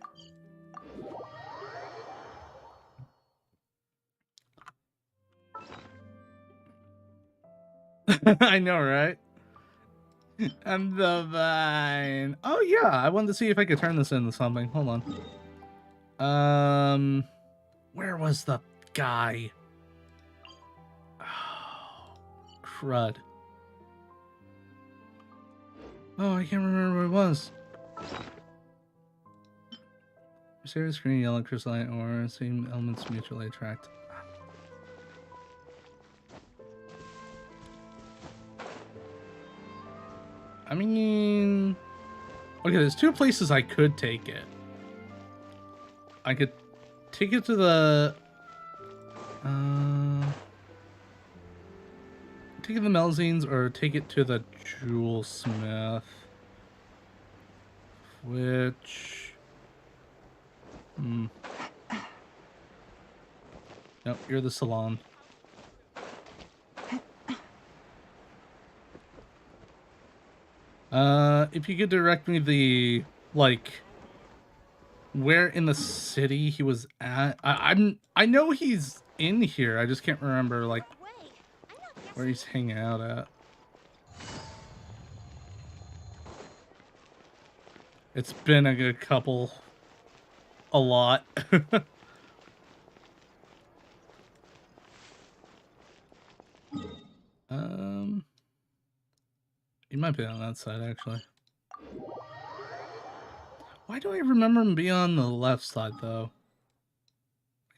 [SPEAKER 1] I know, right? I'm the vine. Oh yeah, I wanted to see if I could turn this into something. Hold on. Where was the guy? Oh, crud. Oh, I can't remember what it was. Mysterious green, yellow, crystalline, or same elements mutually attract. I mean, okay, there's two places I could take it. I could take it to the take it to the Melzines or take it to the Jewel Smith. Which nope, you're the salon. If you could direct me the, like, where in the city he was at. I know he's in here. I just can't remember, like,
[SPEAKER 5] Wait, I'm not guessing.
[SPEAKER 1] where he's hanging out at. It's been a good couple. A lot. He might be on that side, actually. Why do I remember him being on the left side, though?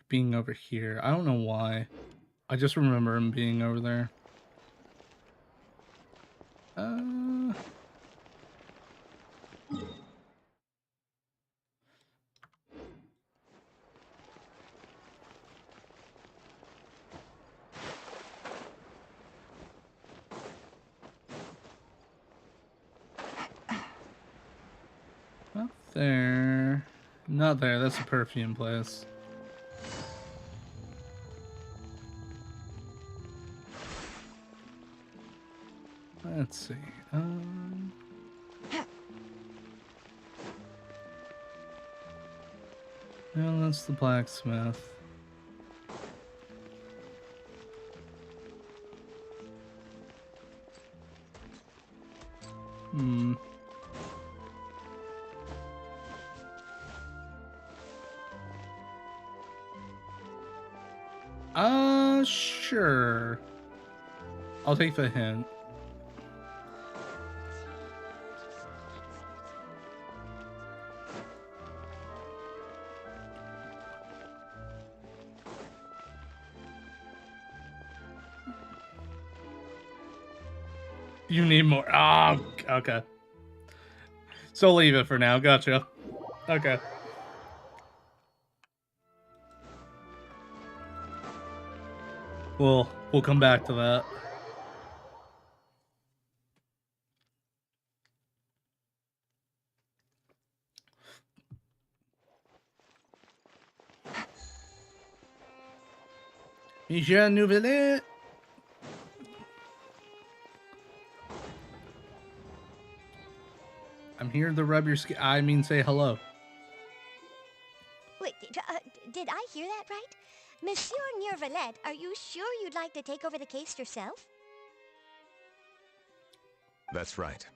[SPEAKER 1] Being over here. I don't know why. I just remember him being over there. Not there. Not there. That's a perfume place. Let's see. No, that's the blacksmith. Sure. I'll take the hint. You need more. Oh, okay. So leave it for now. Gotcha. Okay. We'll come back to that. Monsieur Neuvillette. I'm here to rub your skin. I mean, say hello.
[SPEAKER 5] Wait, did I hear that right? Monsieur Neuvillette, are you sure you'd like to take over the case yourself?
[SPEAKER 6] That's right.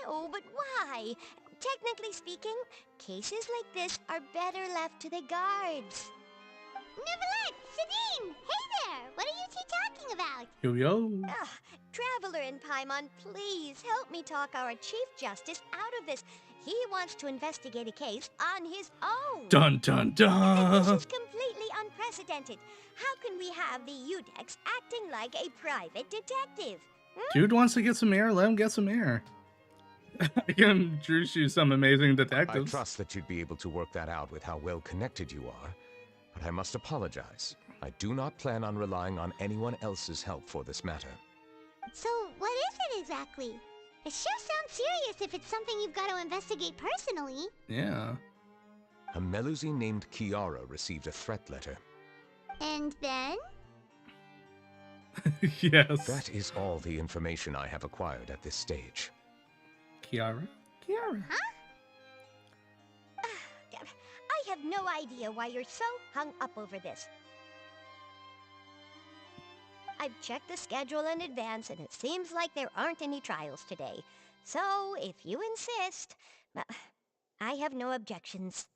[SPEAKER 5] No, but why? Technically speaking, cases like this are better left to the guards. Neuvillette! Sabine! Hey there! What are you two talking about?
[SPEAKER 1] Yo yo.
[SPEAKER 5] Ugh, Traveler in Paimon, please help me talk our Chief Justice out of this. He wants to investigate a case on his own.
[SPEAKER 1] Dun dun dun.
[SPEAKER 5] This is completely unprecedented. How can we have the Udex acting like a private detective?
[SPEAKER 1] Dude wants to get some air. Let him get some air. I can introduce you some amazing
[SPEAKER 6] I
[SPEAKER 1] detectives.
[SPEAKER 6] trust that you'd be able to work that out with how well connected you are, but I must apologize. I do not plan on relying on anyone else's help for this matter.
[SPEAKER 5] So, what is it exactly? It sure sounds serious if it's something you've got to investigate personally.
[SPEAKER 1] Yeah.
[SPEAKER 6] A Melusine named Kiara received a threat letter.
[SPEAKER 5] And then?
[SPEAKER 1] Yes.
[SPEAKER 6] That is all the information I have acquired at this stage.
[SPEAKER 1] Kiara? Kiara.
[SPEAKER 5] Huh?
[SPEAKER 4] I have no idea why you're so hung up over this. I've checked the schedule in advance, and it seems like there aren't any trials today. So, if you insist, I have no objections.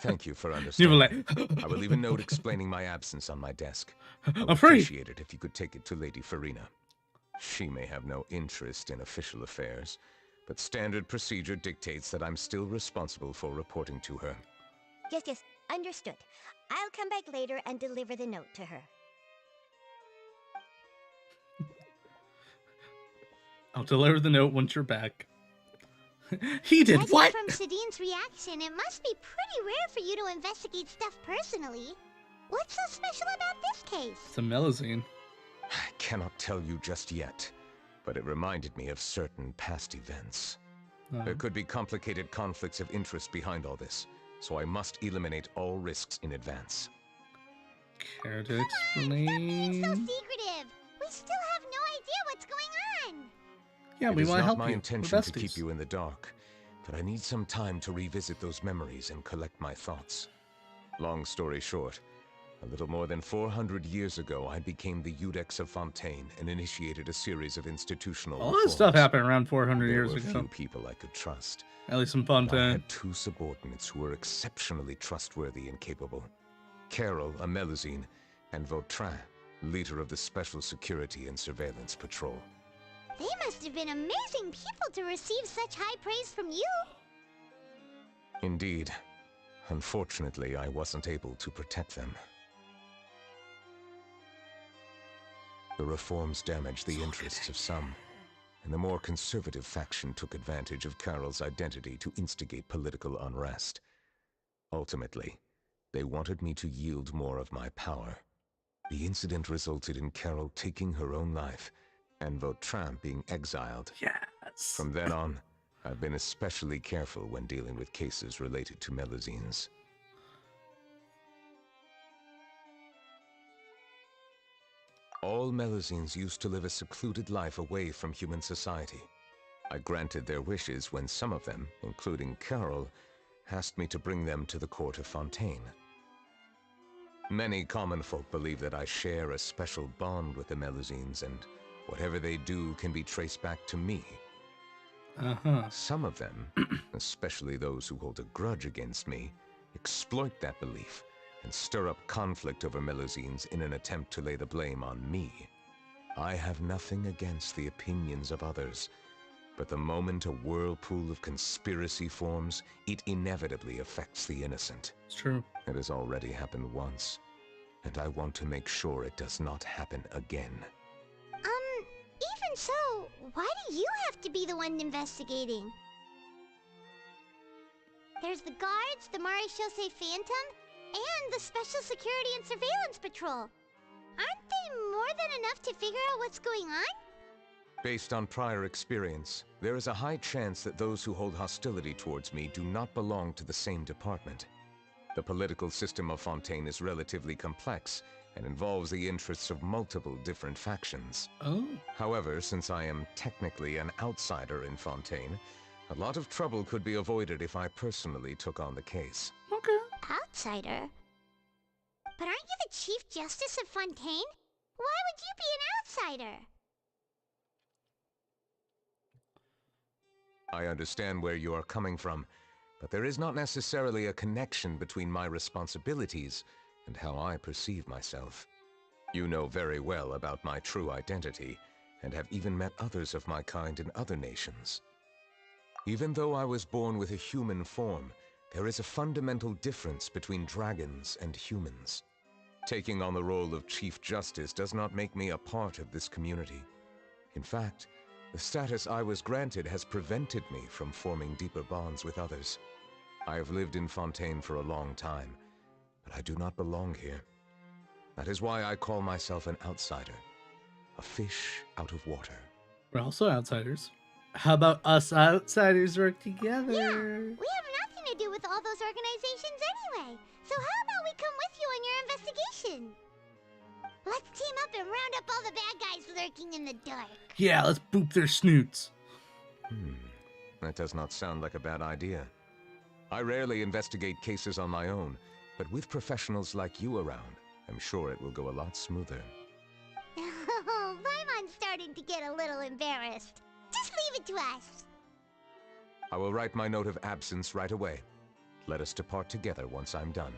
[SPEAKER 6] Thank you for understanding.
[SPEAKER 1] Neuvillette.
[SPEAKER 6] I will leave a note explaining my absence on my desk. I would
[SPEAKER 1] I'm free.
[SPEAKER 6] appreciate it if you could take it to Lady Farina. She may have no interest in official affairs, but standard procedure dictates that I'm still responsible for reporting to her.
[SPEAKER 4] Yes, understood. I'll come back later and deliver the note to her.
[SPEAKER 1] I'll deliver the note once you're back. He did
[SPEAKER 5] Judging
[SPEAKER 1] what?
[SPEAKER 5] from Sadine's reaction, it must be pretty rare for you to investigate stuff personally. What's so special about this case?
[SPEAKER 1] It's a Melusine.
[SPEAKER 6] I cannot tell you just yet, but it reminded me of certain past events. There could be complicated conflicts of interest behind all this, so I must eliminate all risks in advance.
[SPEAKER 1] Care to
[SPEAKER 5] Stop being so
[SPEAKER 1] explain?
[SPEAKER 5] secretive! We still have no idea what's going on!
[SPEAKER 1] Yeah, we
[SPEAKER 6] It is
[SPEAKER 1] want to
[SPEAKER 6] not
[SPEAKER 1] help
[SPEAKER 6] my
[SPEAKER 1] you.
[SPEAKER 6] intention
[SPEAKER 1] We're
[SPEAKER 6] to keep
[SPEAKER 1] besties.
[SPEAKER 6] you in the dark, but I need some time to revisit those memories and collect my thoughts. Long story short, a little more than 400 years ago, I became the Iudex of Fontaine and initiated a series of institutional
[SPEAKER 1] All this stuff
[SPEAKER 6] reforms.
[SPEAKER 1] happened around 400
[SPEAKER 6] There
[SPEAKER 1] years
[SPEAKER 6] were
[SPEAKER 1] ago.
[SPEAKER 6] few people I could trust.
[SPEAKER 1] At least in
[SPEAKER 6] But I
[SPEAKER 1] Fontaine.
[SPEAKER 6] had two subordinates who were exceptionally trustworthy and capable. Carol, a Melusine, and Vautrin, leader of the Special Security and Surveillance Patrol.
[SPEAKER 5] They must have been amazing people to receive such high praise from you!
[SPEAKER 6] Indeed. Unfortunately, I wasn't able to protect them. The reforms damaged the interests of some, and the more conservative faction took advantage of Carol's identity to instigate political unrest. Ultimately, they wanted me to yield more of my power. The incident resulted in Carol taking her own life, and Vautrin being exiled.
[SPEAKER 1] Yes.
[SPEAKER 6] From then on, I've been especially careful when dealing with cases related to Melusines. All Melusines used to live a secluded life away from human society. I granted their wishes when some of them, including Carol, asked me to bring them to the court of Fontaine. Many common folk believe that I share a special bond with the Melusines, and whatever they do can be traced back to me. Some of them, especially those who hold a grudge against me, exploit that belief and stir up conflict over Melusines in an attempt to lay the blame on me. I have nothing against the opinions of others, but the moment a whirlpool of conspiracy forms, it inevitably affects the innocent.
[SPEAKER 1] It's true.
[SPEAKER 6] It has already happened once, and I want to make sure it does not happen again.
[SPEAKER 5] Even so, why do you have to be the one investigating? There's the guards, the Maréchaussée Phantom, and the Special Security and Surveillance Patrol. Aren't they more than enough to figure out what's going on?
[SPEAKER 6] Based on prior experience, there is a high chance that those who hold hostility towards me do not belong to the same department. The political system of Fontaine is relatively complex and involves the interests of multiple different factions.
[SPEAKER 1] Oh.
[SPEAKER 6] However, since I am technically an outsider in Fontaine, a lot of trouble could be avoided if I personally took on the case.
[SPEAKER 1] Okay.
[SPEAKER 5] Outsider? But aren't you the Chief Justice of Fontaine? Why would you be an outsider?
[SPEAKER 6] I understand where you are coming from, but there is not necessarily a connection between my responsibilities and how I perceive myself. You know very well about my true identity, and have even met others of my kind in other nations. Even though I was born with a human form, there is a fundamental difference between dragons and humans. Taking on the role of Chief Justice does not make me a part of this community. In fact, the status I was granted has prevented me from forming deeper bonds with others. I have lived in Fontaine for a long time, but I do not belong here. That is why I call myself an outsider. A fish out of water.
[SPEAKER 1] We're also outsiders. How about us outsiders work together?
[SPEAKER 5] We have nothing to do with all those organizations anyway. So how about we come with you on your investigation? Let's team up and round up all the bad guys lurking in the dark.
[SPEAKER 1] Yeah, let's boop their snoots.
[SPEAKER 6] That does not sound like a bad idea. I rarely investigate cases on my own, but with professionals like you around, I'm sure it will go a lot smoother.
[SPEAKER 5] Paimon's starting to get a little embarrassed. Just leave it to us.
[SPEAKER 6] I will write my note of absence right away. Let us depart together once I'm done.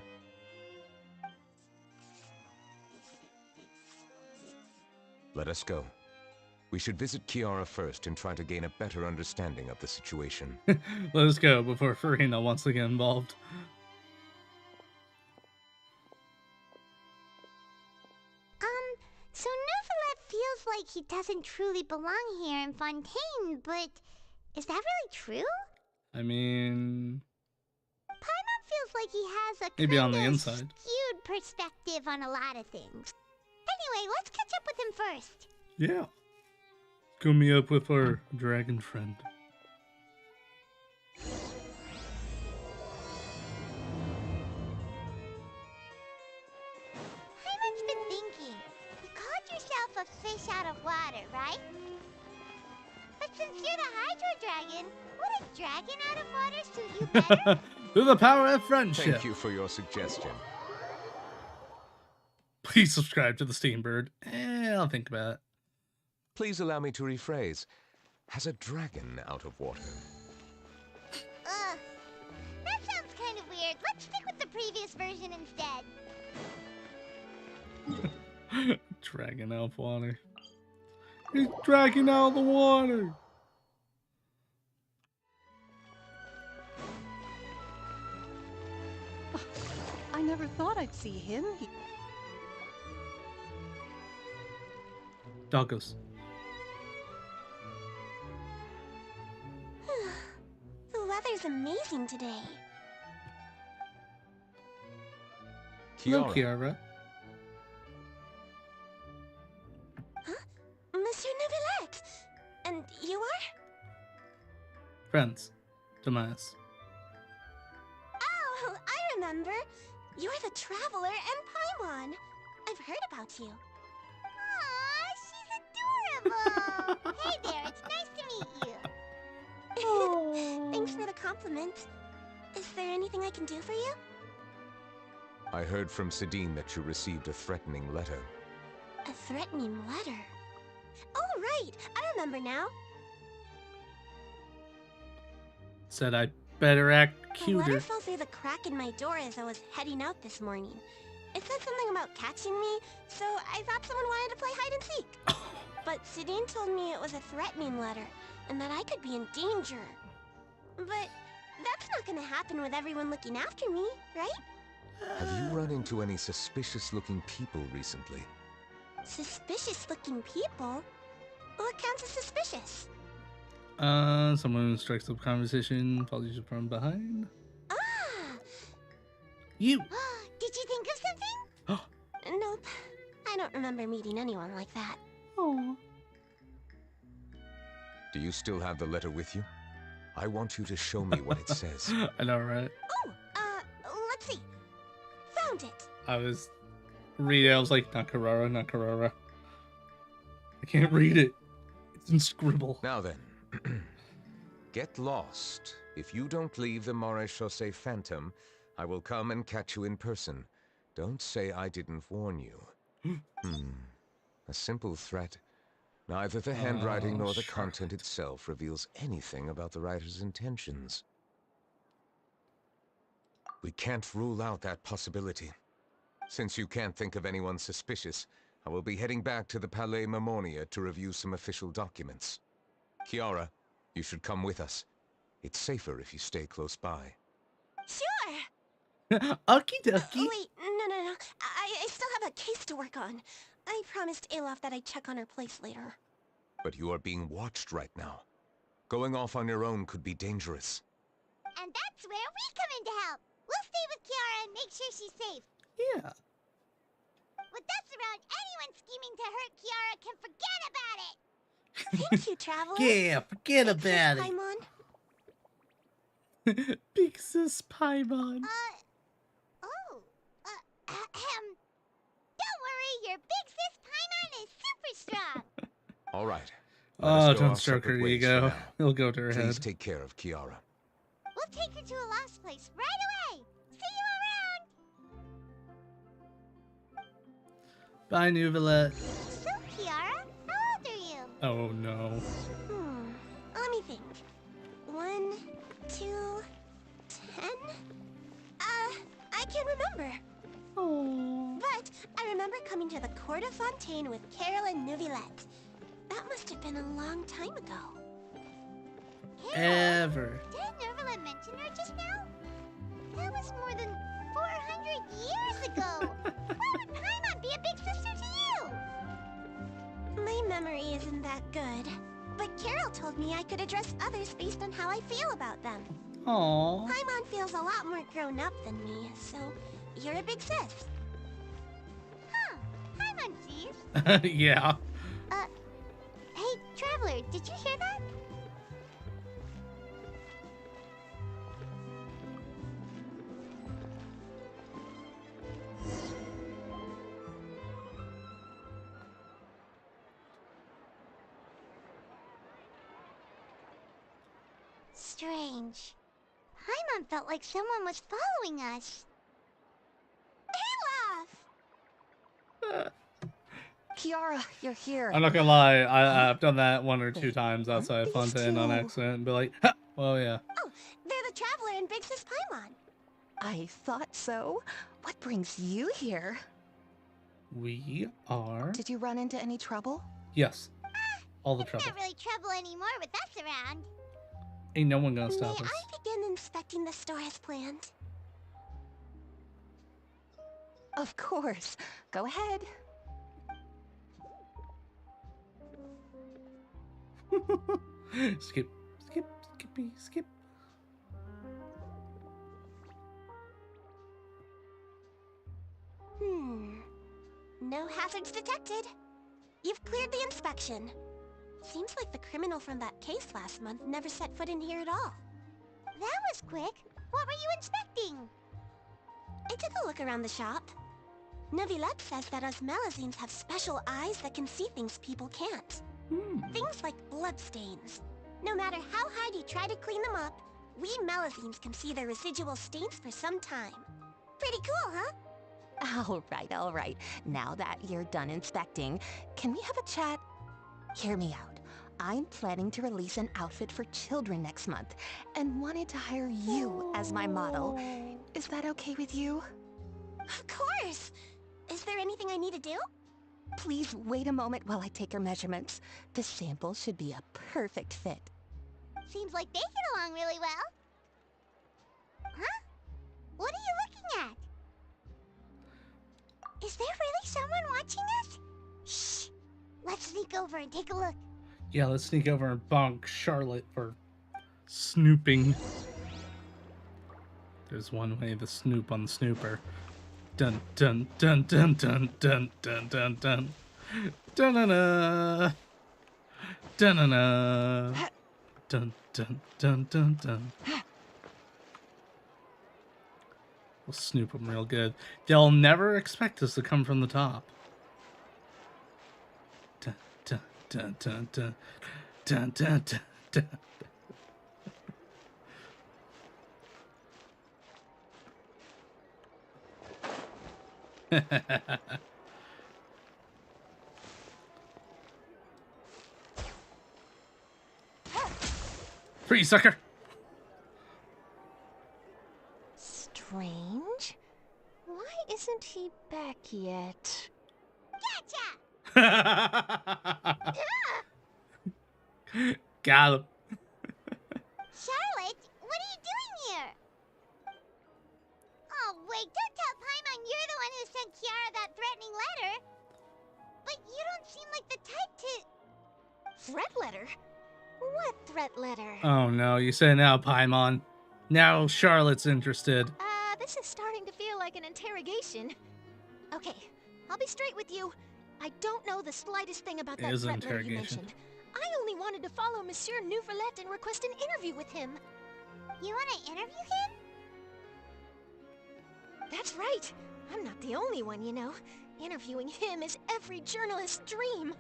[SPEAKER 6] Let us go. We should visit Kiara first and try to gain a better understanding of the situation.
[SPEAKER 1] Let us go before Farina wants to get involved.
[SPEAKER 5] So Neuvillette feels like he doesn't truly belong here in Fontaine, but is that really true?
[SPEAKER 1] I mean,
[SPEAKER 5] Paimon feels like he has a
[SPEAKER 1] maybe on the
[SPEAKER 5] kinda
[SPEAKER 1] inside.
[SPEAKER 5] skewed perspective on a lot of things. Anyway, let's catch up with him first.
[SPEAKER 1] yeah. Go meet up with our dragon friend.
[SPEAKER 5] Paimon's been thinking. You called yourself a fish out of water, right? But since you're the Hydro Dragon, would a dragon out of water suit you better?
[SPEAKER 1] Through the power of friendship.
[SPEAKER 6] Thank you for your suggestion.
[SPEAKER 1] Please subscribe to the Steam Bird. I'll think about it.
[SPEAKER 6] Please allow me to rephrase. Has a dragon out of water?
[SPEAKER 5] Ugh. That sounds kind of weird. Let's stick with the previous version instead.
[SPEAKER 1] Dragon out of water. He's dragging out the water.
[SPEAKER 7] I never thought I'd see him.
[SPEAKER 1] Doggos.
[SPEAKER 5] The weather's amazing today.
[SPEAKER 1] Hello,
[SPEAKER 6] Kiara.
[SPEAKER 1] Kiara.
[SPEAKER 5] Monsieur Neuvillette! And you are?
[SPEAKER 1] Friends. Tomas.
[SPEAKER 5] Oh, I remember. You're the Traveler and Paimon. I've heard about you. Aw, she's adorable! Hey there, it's nice to meet you. Thanks for the compliment. Is there anything I can do for you?
[SPEAKER 6] I heard from Sidine that you received a threatening letter.
[SPEAKER 5] A threatening letter? Oh, right! I remember now.
[SPEAKER 1] Said I better act
[SPEAKER 5] The letter
[SPEAKER 1] cuter.
[SPEAKER 5] fell through the crack in my door as I was heading out this morning. It said something about catching me, so I thought someone wanted to play hide and seek. But Sidine told me it was a threatening letter, and that I could be in danger. But that's not gonna happen with everyone looking after me, right?
[SPEAKER 6] Have you run into any suspicious-looking people recently?
[SPEAKER 5] Suspicious-looking people? What counts as suspicious?
[SPEAKER 1] Someone who strikes up conversation, follows you from behind.
[SPEAKER 5] Ah!
[SPEAKER 1] You.
[SPEAKER 5] Did you think of something? Nope. I don't remember meeting anyone like that.
[SPEAKER 1] Oh.
[SPEAKER 6] Do you still have the letter with you? I want you to show me what it says.
[SPEAKER 1] I know, right?
[SPEAKER 5] Oh, let's see. Found it.
[SPEAKER 1] I was reading. I was like, Nakarara, Nakarara. I can't read it. It's in scribble.
[SPEAKER 6] Now then, get lost. If you don't leave the Maréchaussée Phantom, I will come and catch you in person. Don't say I didn't warn you. A simple threat. Neither the handwriting nor the content itself reveals anything about the writer's intentions. We can't rule out that possibility. Since you can't think of anyone suspicious, I will be heading back to the Palais Mermonia to review some official documents. Kiara, you should come with us. It's safer if you stay close by.
[SPEAKER 5] Sure.
[SPEAKER 1] Okie dokie.
[SPEAKER 5] Wait, no. I still have a case to work on. I promised Alof that I'd check on her place later.
[SPEAKER 6] But you are being watched right now. Going off on your own could be dangerous.
[SPEAKER 5] And that's where we come in to help. We'll stay with Kiara and make sure she's safe.
[SPEAKER 1] Yeah.
[SPEAKER 5] With us around, anyone scheming to hurt Kiara can forget about it! Thank you, Traveler.
[SPEAKER 2] Yeah, forget
[SPEAKER 5] Big Sis
[SPEAKER 2] about it.
[SPEAKER 5] Paimon.
[SPEAKER 1] Big sis Paimon.
[SPEAKER 5] Don't worry, your Big Sis Paimon is super strong!
[SPEAKER 6] All right.
[SPEAKER 1] Oh,
[SPEAKER 6] Let us go
[SPEAKER 1] don't
[SPEAKER 6] our
[SPEAKER 1] stroke her
[SPEAKER 6] separate ways for
[SPEAKER 1] ego.
[SPEAKER 6] now.
[SPEAKER 1] He'll go to her
[SPEAKER 6] Please
[SPEAKER 1] head.
[SPEAKER 6] take care of Kiara.
[SPEAKER 5] We'll take her to a lost place right away! See you around!
[SPEAKER 1] Bye, Neuvillette.
[SPEAKER 5] So, Kiara, how old are you?
[SPEAKER 1] Oh no.
[SPEAKER 5] Let me think. 1, 2, 10? I can't remember.
[SPEAKER 1] Oh.
[SPEAKER 5] But I remember coming to the court of Fontaine with Carol and Neuvillette. That must have been a long time ago. Carol?
[SPEAKER 1] Ever.
[SPEAKER 5] Did Neuvillette mention her just now? That was more than 400 years ago. Why would Paimon be a big sister to you? My memory isn't that good. But Carol told me I could address others based on how I feel about them.
[SPEAKER 1] Aww.
[SPEAKER 5] Paimon feels a lot more grown up than me, so you're a big sis. Huh. Paimon sees.
[SPEAKER 1] Yeah.
[SPEAKER 5] Hey, Traveler, did you hear that? Strange. Paimon felt like someone was following us. Olaf!
[SPEAKER 7] Kiara, you're here.
[SPEAKER 1] I'm not gonna lie, I've done that one or two times outside
[SPEAKER 7] these
[SPEAKER 1] Fontaine on
[SPEAKER 7] two-
[SPEAKER 1] accident and be like, ha! Oh yeah.
[SPEAKER 5] Oh, they're the Traveler and Big Sis Paimon.
[SPEAKER 7] I thought so. What brings you here?
[SPEAKER 1] We are.
[SPEAKER 7] Did you run into any trouble?
[SPEAKER 1] Yes. All the trouble.
[SPEAKER 5] Not really trouble anymore with us around.
[SPEAKER 1] Ain't no one gonna
[SPEAKER 5] May
[SPEAKER 1] stop us.
[SPEAKER 5] I begin inspecting the store as planned?
[SPEAKER 7] Of course. Go ahead.
[SPEAKER 1] Skip, skip, skippy, skip.
[SPEAKER 5] No hazards detected. You've cleared the inspection. Seems like the criminal from that case last month never set foot in here at all. That was quick. What were you inspecting? I took a look around the shop. Neuvillette says that us Melazines have special eyes that can see things people can't. Things like bloodstains. No matter how hard you try to clean them up, we Melazines can see their residual stains for some time. Pretty cool, huh?
[SPEAKER 7] All right. Now that you're done inspecting, can we have a chat? Hear me out. I'm planning to release an outfit for children next month and wanted to hire you as my model. Is that okay with you?
[SPEAKER 5] Of course! Is there anything I need to do?
[SPEAKER 7] Please wait a moment while I take your measurements. The sample should be a perfect fit.
[SPEAKER 5] Seems like they get along really well. Huh? What are you looking at? Is there really someone watching us? Shh! Let's sneak over and take a look.
[SPEAKER 1] Yeah, let's sneak over and bonk Charlotte for snooping. There's one way to snoop on the snooper. Dun dun dun dun dun dun dun dun dun. Dun dun dun. Dun dun dun. Dun dun dun dun dun. We'll snoop them real good. They'll never expect us to come from the top. Dun dun dun dun dun dun dun dun dun. Free sucker.
[SPEAKER 7] Strange. Why isn't he back yet?
[SPEAKER 5] Gotcha!
[SPEAKER 1] Got him.
[SPEAKER 5] Charlotte, what are you doing here? Oh, wait, don't tell Paimon you're the one who sent Kiara that threatening letter. But you don't seem like the type to...
[SPEAKER 7] Threat letter? What threat letter?
[SPEAKER 1] Oh no, you say now, Paimon. Now Charlotte's interested.
[SPEAKER 7] This is starting to feel like an interrogation.
[SPEAKER 5] Okay, I'll be straight with you. I don't know the slightest thing about
[SPEAKER 1] It
[SPEAKER 5] that
[SPEAKER 1] is an
[SPEAKER 5] threat letter you
[SPEAKER 1] interrogation.
[SPEAKER 5] mentioned. I only wanted to follow Monsieur Neuvillette and request an interview with him.
[SPEAKER 4] You want to interview him?
[SPEAKER 5] That's right. I'm not the only one, you know. Interviewing him is every journalist's dream.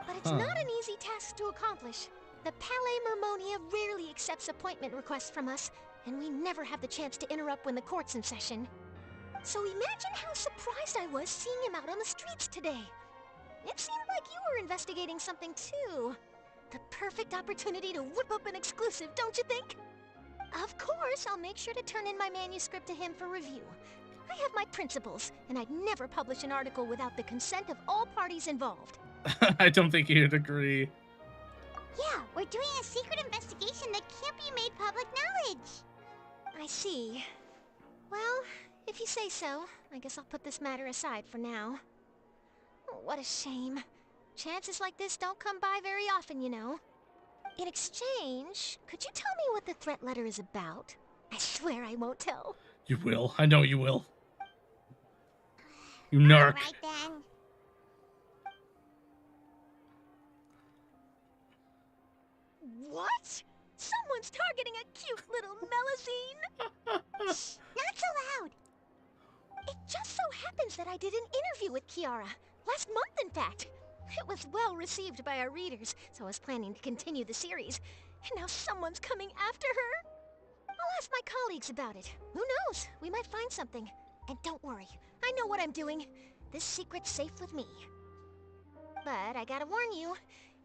[SPEAKER 5] But it's not an easy task to accomplish. The Palais Mermonia rarely accepts appointment requests from us, and we never have the chance to interrupt when the court's in session. So imagine how surprised I was seeing him out on the streets today. It seemed like you were investigating something too. The perfect opportunity to whip up an exclusive, don't you think? Of course, I'll make sure to turn in my manuscript to him for review. I have my principles, and I'd never publish an article without the consent of all parties involved.
[SPEAKER 1] I don't think you'd agree.
[SPEAKER 4] Yeah, we're doing a secret investigation that can't be made public knowledge.
[SPEAKER 5] I see. Well, if you say so, I guess I'll put this matter aside for now. Oh, what a shame. Chances like this don't come by very often, you know. In exchange, could you tell me what the threat letter is about? I swear I won't tell.
[SPEAKER 1] You will. I know you will. You narc.
[SPEAKER 4] Alright then.
[SPEAKER 5] What? Someone's targeting a cute little Melusine?
[SPEAKER 4] Shh, not so loud.
[SPEAKER 5] It just so happens that I did an interview with Kiara. Last month, in fact. It was well received by our readers, so I was planning to continue the series. And now someone's coming after her. I'll ask my colleagues about it. Who knows? We might find something. And don't worry, I know what I'm doing. This secret's safe with me. But I gotta warn you,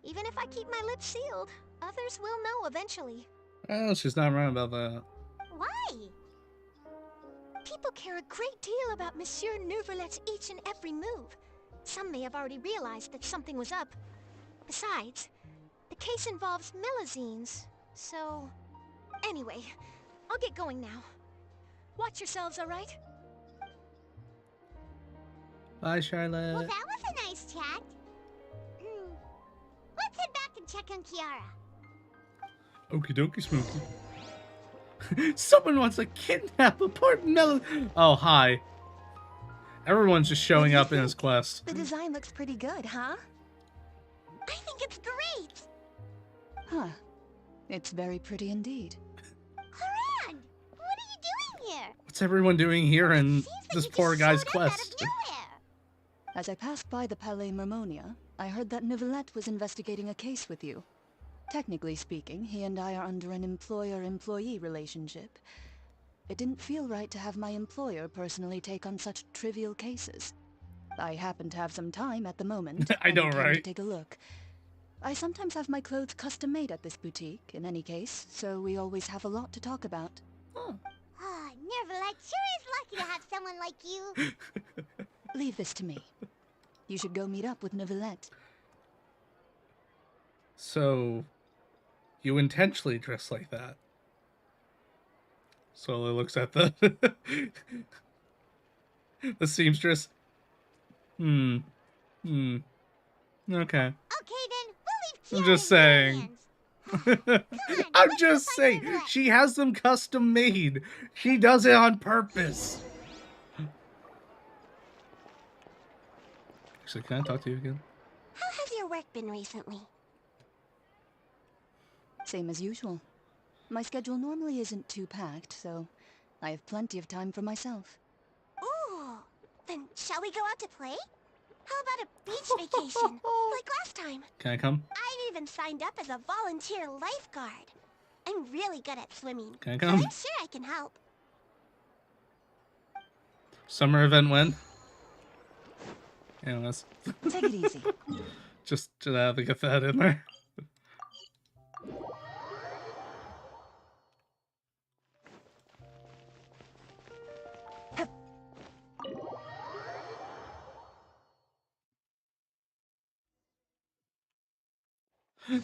[SPEAKER 5] even if I keep my lips sealed, others will know eventually.
[SPEAKER 1] Oh, she's not wrong about that.
[SPEAKER 4] Why?
[SPEAKER 5] People care a great deal about Monsieur Neuvillette's each and every move. Some may have already realized that something was up. Besides, the case involves Melusines, so... Anyway, I'll get going now. Watch yourselves, alright?
[SPEAKER 1] Bye, Charlotte.
[SPEAKER 4] Well, that was a nice chat. Let's head back and check on Kiara.
[SPEAKER 1] Okie dokie, Smokey. Someone wants to kidnap a poor Mel. Oh, hi. Everyone's just showing up in his quest.
[SPEAKER 7] The design looks pretty good, huh?
[SPEAKER 4] I think it's great.
[SPEAKER 8] Huh. It's very pretty indeed.
[SPEAKER 4] Haran, what are you doing here?
[SPEAKER 1] What's everyone doing here in
[SPEAKER 4] Seems like
[SPEAKER 1] this
[SPEAKER 4] you
[SPEAKER 1] poor
[SPEAKER 4] just
[SPEAKER 1] guy's
[SPEAKER 4] showed up out of
[SPEAKER 1] quest?
[SPEAKER 4] nowhere.
[SPEAKER 8] As I passed by the Palais Mermonia, I heard that Neuvillette was investigating a case with you. Technically speaking, he and I are under an employer-employee relationship. It didn't feel right to have my employer personally take on such trivial cases. I happen to have some time at the moment.
[SPEAKER 1] I know,
[SPEAKER 8] and came
[SPEAKER 1] right?
[SPEAKER 8] to take a look. I sometimes have my clothes custom made at this boutique, in any case, so we always have a lot to talk about.
[SPEAKER 4] Ah, Neuvillette sure is lucky to have someone like you.
[SPEAKER 8] Leave this to me. You should go meet up with Neuvillette.
[SPEAKER 1] So, you intentionally dress like that. Slowly looks at the the seamstress. Okay.
[SPEAKER 4] Okay then, we'll leave
[SPEAKER 1] I'm
[SPEAKER 4] Kiara
[SPEAKER 1] just
[SPEAKER 4] in your
[SPEAKER 1] saying.
[SPEAKER 4] hands.
[SPEAKER 1] I'm
[SPEAKER 4] let's
[SPEAKER 1] just
[SPEAKER 4] go find
[SPEAKER 1] saying.
[SPEAKER 4] Neuvillette.
[SPEAKER 1] She has them custom made. She does it on purpose. Actually, can I talk to you again?
[SPEAKER 4] How has your work been recently?
[SPEAKER 8] Same as usual. My schedule normally isn't too packed, so I have plenty of time for myself.
[SPEAKER 4] Ooh, then shall we go out to play? How about a beach vacation, like last time?
[SPEAKER 1] Can I come?
[SPEAKER 4] I've even signed up as a volunteer lifeguard. I'm really good at swimming.
[SPEAKER 1] Can I
[SPEAKER 4] so
[SPEAKER 1] come?
[SPEAKER 4] I'm sure I can help.
[SPEAKER 1] Summer event when? Anyways,
[SPEAKER 8] Take it easy.
[SPEAKER 1] just to have to get that in there.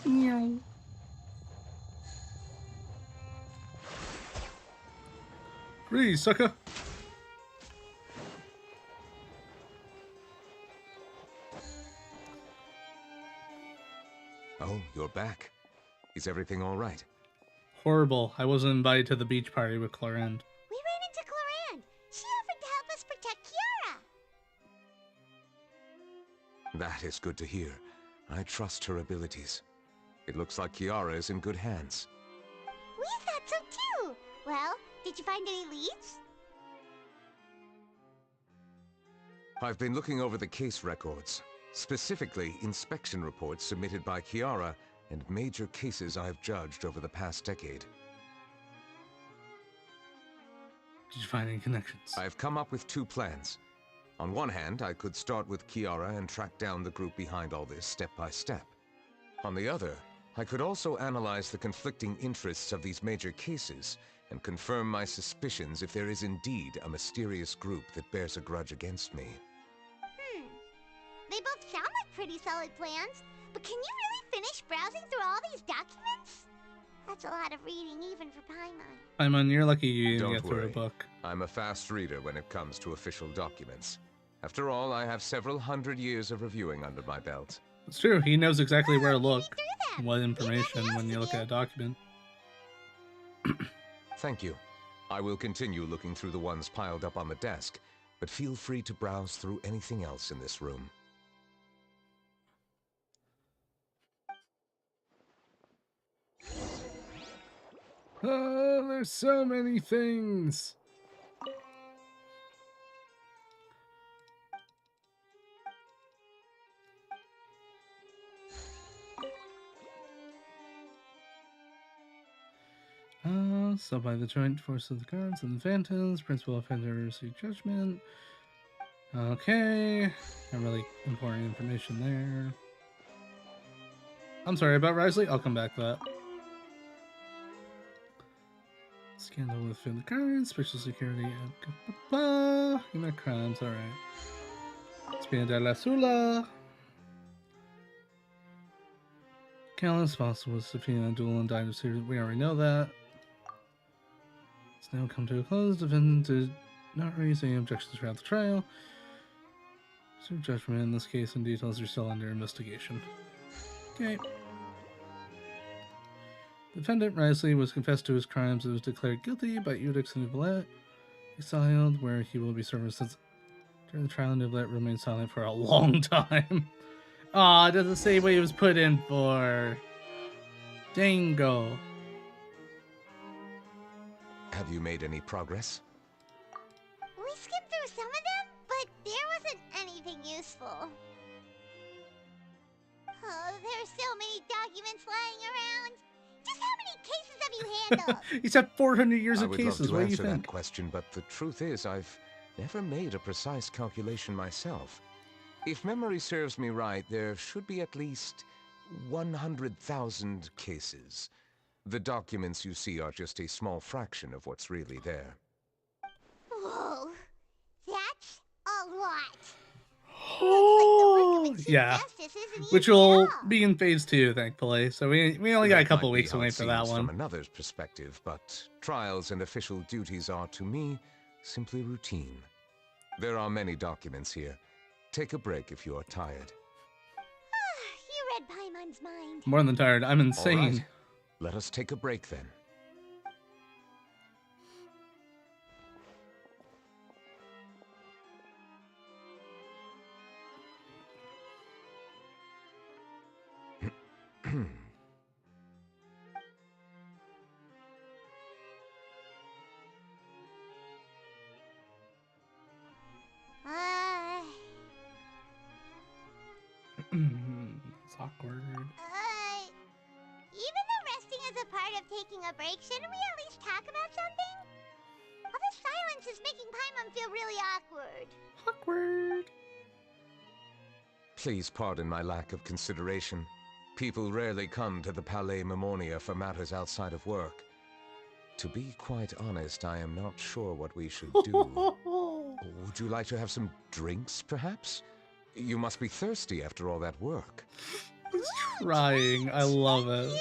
[SPEAKER 1] Meow. Freeze, sucker!
[SPEAKER 6] Oh, you're back. Is everything all right?
[SPEAKER 1] Horrible. I wasn't invited to the beach party with Clorinde.
[SPEAKER 4] We ran into Cloran. She offered to help us protect Kiara.
[SPEAKER 6] That is good to hear. I trust her abilities. It looks like Kiara is in good hands.
[SPEAKER 5] We thought so too. Well, did you find any leads?
[SPEAKER 6] I've been looking over the case records, specifically inspection reports submitted by Kiara and major cases I've judged over the past decade.
[SPEAKER 1] Did you find any connections?
[SPEAKER 6] I've come up with 2 plans. On one hand, I could start with Kiara and track down the group behind all this step by step. On the other, I could also analyze the conflicting interests of these major cases and confirm my suspicions if there is indeed a mysterious group that bears a grudge against me.
[SPEAKER 5] They both sound like pretty solid plans, but can you really finish browsing through all these documents? That's a lot of reading even for Paimon.
[SPEAKER 1] Paimon, you're lucky you even
[SPEAKER 6] Don't
[SPEAKER 1] get through a
[SPEAKER 6] worry.
[SPEAKER 1] book.
[SPEAKER 6] I'm a fast reader when it comes to official documents. After all, I have several hundred years of reviewing under my belt.
[SPEAKER 1] It's true, he knows exactly where to look,
[SPEAKER 5] Through them.
[SPEAKER 1] what
[SPEAKER 5] Leave
[SPEAKER 1] information
[SPEAKER 5] nothing
[SPEAKER 1] when
[SPEAKER 5] else
[SPEAKER 1] you
[SPEAKER 5] to
[SPEAKER 1] look
[SPEAKER 5] do.
[SPEAKER 1] at a document.
[SPEAKER 6] Thank you. I will continue looking through the ones piled up on the desk, but feel free to browse through anything else in this room.
[SPEAKER 1] Oh, there's so many things. So by the joint force of the guards and the phantoms, principal offender received judgment. Okay, not really important information there. I'm sorry about Risley, I'll come back to that. Scandal within the guards, special security, and human crimes, alright. Espina de la Sula. Callan responsible with Sophia duel and died of serious. We already know that. It's now come to a close. Defendant did not raise any objections throughout the trial. So judgment in this case and details are still under investigation. Okay. Defendant Risley was confessed to his crimes and was declared guilty by Udix and Neuvillette, exiled, where he will be serving since during the trial. Neuvillette remained silent for a long time. Aw, it doesn't say what he was put in for. Dango.
[SPEAKER 6] Have you made any progress?
[SPEAKER 5] We skimmed through some of them, but there wasn't anything useful. Oh, there's so many documents lying around. Just how many cases have you handled?
[SPEAKER 1] He's had 400 years
[SPEAKER 6] I
[SPEAKER 1] of
[SPEAKER 6] would
[SPEAKER 1] cases.
[SPEAKER 6] love to
[SPEAKER 1] What do you
[SPEAKER 6] answer
[SPEAKER 1] think?
[SPEAKER 6] that question, but the truth is I've never made a precise calculation myself. If memory serves me right, there should be at least 100,000 cases. The documents you see are just a small fraction of what's really there.
[SPEAKER 5] Whoa, that's a lot.
[SPEAKER 1] Oh, yeah.
[SPEAKER 5] Justice isn't
[SPEAKER 1] Which
[SPEAKER 5] easy at
[SPEAKER 1] will
[SPEAKER 5] all.
[SPEAKER 1] be in phase 2, thankfully. So we only got a
[SPEAKER 6] That
[SPEAKER 1] couple
[SPEAKER 6] might be
[SPEAKER 1] weeks
[SPEAKER 6] how
[SPEAKER 1] away
[SPEAKER 6] it
[SPEAKER 1] for that
[SPEAKER 6] seems
[SPEAKER 1] one.
[SPEAKER 6] From another's perspective, but trials and official duties are, to me, simply routine. There are many documents here. Take a break if you are tired.
[SPEAKER 5] You read Paimon's mind.
[SPEAKER 1] More than tired. I'm
[SPEAKER 6] All
[SPEAKER 1] insane.
[SPEAKER 6] right. Let us take a break then.
[SPEAKER 1] It's awkward.
[SPEAKER 5] Even though resting is a part of taking a break, shouldn't we at least talk about something? All the silence is making Paimon feel really awkward.
[SPEAKER 1] Awkward.
[SPEAKER 6] Please pardon my lack of consideration. People rarely come to the Palais Mammonia for matters outside of work. To be quite honest, I am not sure what we should do. Would you like to have some drinks, perhaps? You must be thirsty after all that work.
[SPEAKER 1] He's trying. I love it.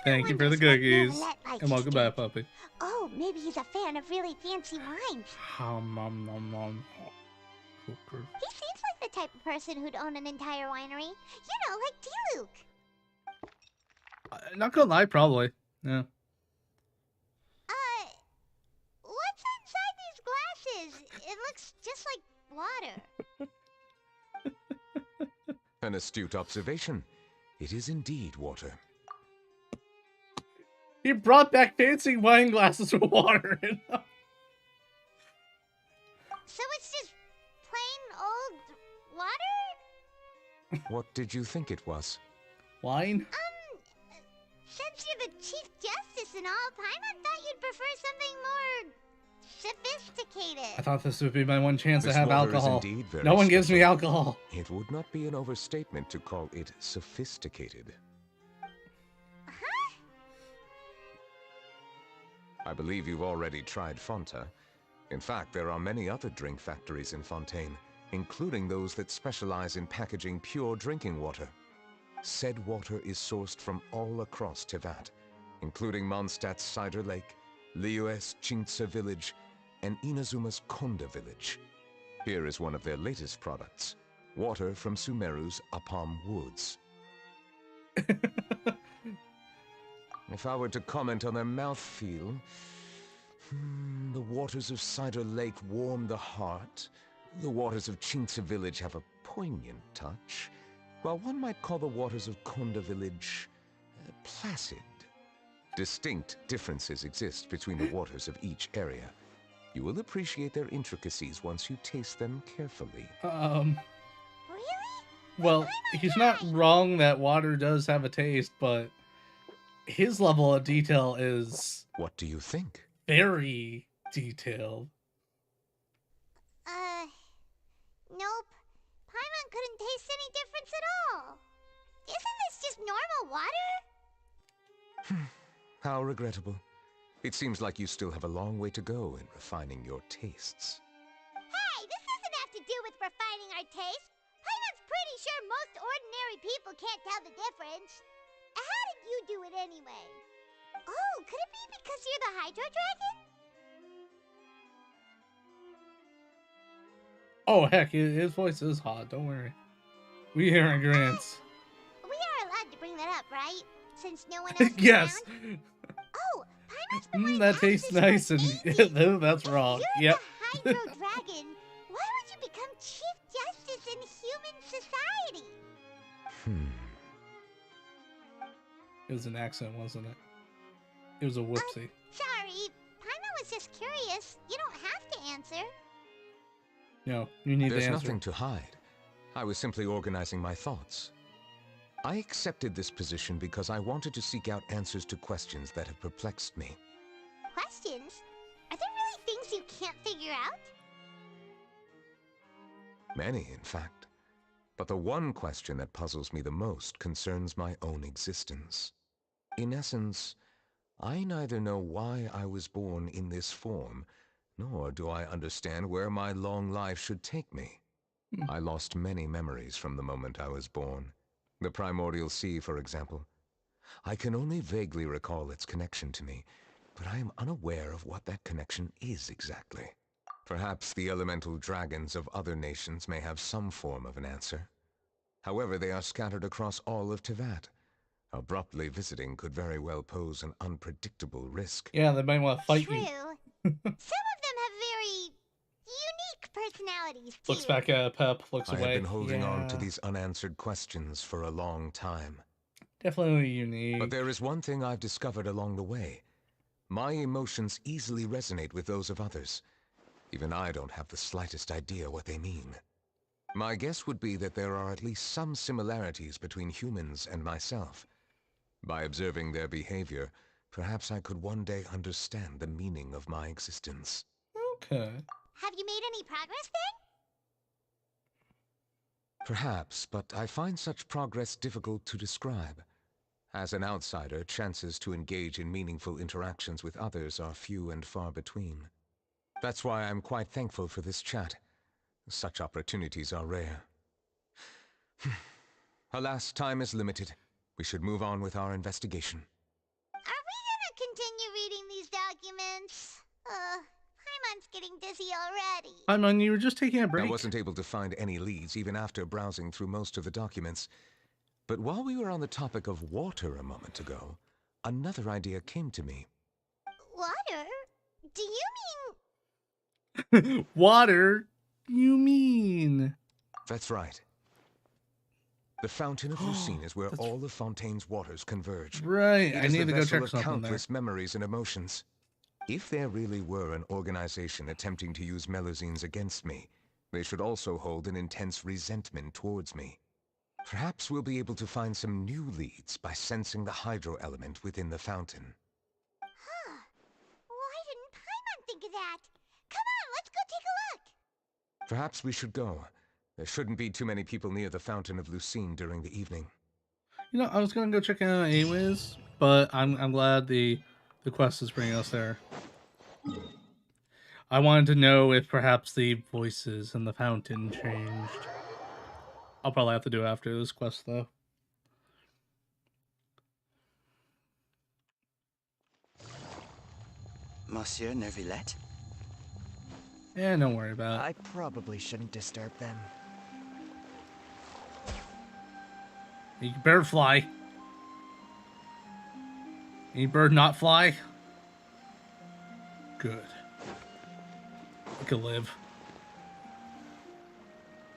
[SPEAKER 1] Thank you for the cookies. And welcome back, puppy.
[SPEAKER 5] Oh, maybe he's a fan of really fancy wines.
[SPEAKER 1] Nom, nom, nom.
[SPEAKER 5] He seems like the type of person who'd own an entire winery. You know, like D-Luke.
[SPEAKER 1] Not gonna lie, probably. Yeah.
[SPEAKER 5] What's inside these glass looks just like water.
[SPEAKER 6] An astute observation. It is indeed water.
[SPEAKER 1] He brought back fancy wine glasses with water in them.
[SPEAKER 5] So it's just plain old water?
[SPEAKER 6] What did you think it was?
[SPEAKER 1] Wine?
[SPEAKER 5] Since you're the Chief Justice and all, Paimon thought you'd prefer something more sophisticated.
[SPEAKER 1] I thought this would be my one chance to
[SPEAKER 6] This
[SPEAKER 1] have
[SPEAKER 6] water is
[SPEAKER 1] alcohol.
[SPEAKER 6] indeed very
[SPEAKER 1] No one gives me
[SPEAKER 6] special.
[SPEAKER 1] alcohol.
[SPEAKER 6] It would not be an overstatement to call it sophisticated.
[SPEAKER 5] Huh?
[SPEAKER 6] I believe you've already tried Fonta. In fact, there are many other drink factories in Fontaine, including those that specialize in packaging pure drinking water. Said water is sourced from all across Tevat, including Mondstadt's Cider Lake, Liyue's Chintsa village, and Inazuma's Konda village. Here is one of their latest products, water from Sumeru's Apam Woods. If I were to comment on their mouthfeel, the waters of Cider Lake warm the heart, the waters of Chintsa village have a poignant touch, while one might call the waters of Konda village placid. Distinct differences exist between the waters of each area. You will appreciate their intricacies once you taste them carefully.
[SPEAKER 5] Really?
[SPEAKER 1] Well, he's not wrong that water does have a taste, but his level of detail is
[SPEAKER 6] What do you think?
[SPEAKER 1] very detailed.
[SPEAKER 5] Nope. Paimon couldn't taste any difference at all. Isn't this just normal water?
[SPEAKER 6] How regrettable. It seems like you still have a long way to go in refining your tastes.
[SPEAKER 5] Hey, this doesn't have to do with refining our taste. Paimon's pretty sure most ordinary people can't tell the difference. How did you do it anyway? Oh, could it be because you're the Hydro Dragon?
[SPEAKER 1] Oh, heck, his voice is hot. Don't worry. We hear in grants.
[SPEAKER 5] We are allowed to bring that up, right? Since no one else is
[SPEAKER 1] Yes.
[SPEAKER 5] around? Oh, Paimon's the one
[SPEAKER 1] That
[SPEAKER 5] asked
[SPEAKER 1] tastes
[SPEAKER 5] this
[SPEAKER 1] nice,
[SPEAKER 5] for
[SPEAKER 1] and
[SPEAKER 5] baby.
[SPEAKER 1] that's wrong.
[SPEAKER 5] If
[SPEAKER 1] Yep.
[SPEAKER 5] you're the Hydro Dragon, why would you become Chief Justice in human society?
[SPEAKER 1] It was an accent, wasn't it? It was a whoopsie.
[SPEAKER 5] Sorry, Paimon was just curious. You don't have to answer.
[SPEAKER 1] No, you need
[SPEAKER 6] There's
[SPEAKER 1] to answer.
[SPEAKER 6] nothing to hide. I was simply organizing my thoughts. I accepted this position because I wanted to seek out answers to questions that have perplexed me.
[SPEAKER 5] Questions? Are there really things you can't figure out?
[SPEAKER 6] Many, in fact. But the one question that puzzles me the most concerns my own existence. In essence, I neither know why I was born in this form, nor do I understand where my long life should take me. I lost many memories from the moment I was born. The primordial sea, for example. I can only vaguely recall its connection to me, but I am unaware of what that connection is exactly. Perhaps the elemental dragons of other nations may have some form of an answer. However, they are scattered across all of Tevat. Abruptly visiting could very well pose an unpredictable risk.
[SPEAKER 1] Yeah, they might want to fight
[SPEAKER 5] True.
[SPEAKER 1] you.
[SPEAKER 5] Some of them have very unique personalities, too.
[SPEAKER 1] Looks back at Pep, looks
[SPEAKER 6] I
[SPEAKER 1] away.
[SPEAKER 6] have been holding on to
[SPEAKER 1] Yeah.
[SPEAKER 6] these unanswered questions for a long time.
[SPEAKER 1] Definitely unique.
[SPEAKER 6] But there is one thing I've discovered along the way. My emotions easily resonate with those of others. Even I don't have the slightest idea what they mean. My guess would be that there are at least some similarities between humans and myself. By observing their behavior, perhaps I could one day understand the meaning of my existence.
[SPEAKER 1] Okay.
[SPEAKER 5] Have you made any progress then?
[SPEAKER 6] Perhaps, but I find such progress difficult to describe. As an outsider, chances to engage in meaningful interactions with others are few and far between. That's why I'm quite thankful for this chat. Such opportunities are rare. Alas, time is limited. We should move on with our investigation.
[SPEAKER 5] Are we gonna continue reading these documents? Paimon's getting dizzy already.
[SPEAKER 1] I mean, you were just taking a
[SPEAKER 6] I
[SPEAKER 1] break.
[SPEAKER 6] wasn't able to find any leads even after browsing through most of the documents. But while we were on the topic of water a moment ago, another idea came to me.
[SPEAKER 5] Water? Do you mean...
[SPEAKER 2] Water? You mean?
[SPEAKER 6] That's right. The Fountain of Lucine is where all of Fontaine's waters converge.
[SPEAKER 2] Right,
[SPEAKER 6] It
[SPEAKER 2] I
[SPEAKER 6] is
[SPEAKER 2] need
[SPEAKER 6] the
[SPEAKER 2] to go
[SPEAKER 6] vessel
[SPEAKER 2] check
[SPEAKER 6] of
[SPEAKER 2] something there.
[SPEAKER 6] countless memories and emotions. If there really were an organization attempting to use Melusines against me, they should also hold an intense resentment towards me. Perhaps we'll be able to find some new leads by sensing the hydro element within the fountain.
[SPEAKER 5] Huh. Why didn't Paimon think of that? Come on, let's go take a look.
[SPEAKER 6] Perhaps we should go. There shouldn't be too many people near the Fountain of Lucine during the evening.
[SPEAKER 2] You know, I was gonna go check it out anyways, but I'm glad the quest is bringing us there. I wanted to know if perhaps the voices in the fountain changed. I'll probably have to do it after this quest though.
[SPEAKER 9] Monsieur Neuvillette?
[SPEAKER 2] Yeah, don't worry about it.
[SPEAKER 9] I probably shouldn't disturb them.
[SPEAKER 2] You better fly. Any bird not fly? Good. You can live.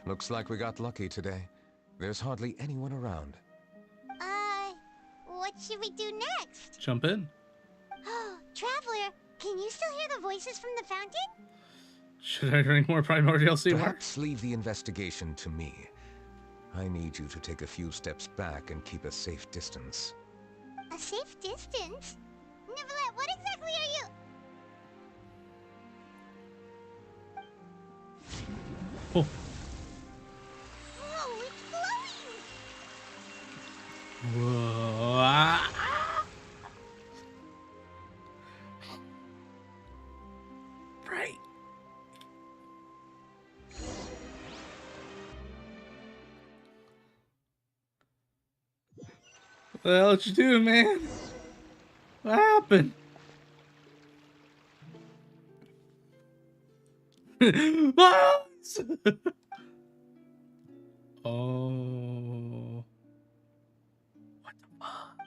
[SPEAKER 6] Looks like we got lucky today. There's hardly anyone around.
[SPEAKER 5] What should we do next?
[SPEAKER 2] Jump in.
[SPEAKER 5] Oh, Traveler, can you still hear the voices from the fountain?
[SPEAKER 2] Should I drink more Primordial Seawater?
[SPEAKER 6] Perhaps leave the investigation to me. I need you to take a few steps back and keep a safe distance.
[SPEAKER 5] A safe distance? Neuvillette, what exactly are you...
[SPEAKER 2] Oh.
[SPEAKER 5] Whoa, it's glowing!
[SPEAKER 2] Whoa. Ah. Right. What the hell did you do, man? What happened? My eyes! Oh. What the fuck?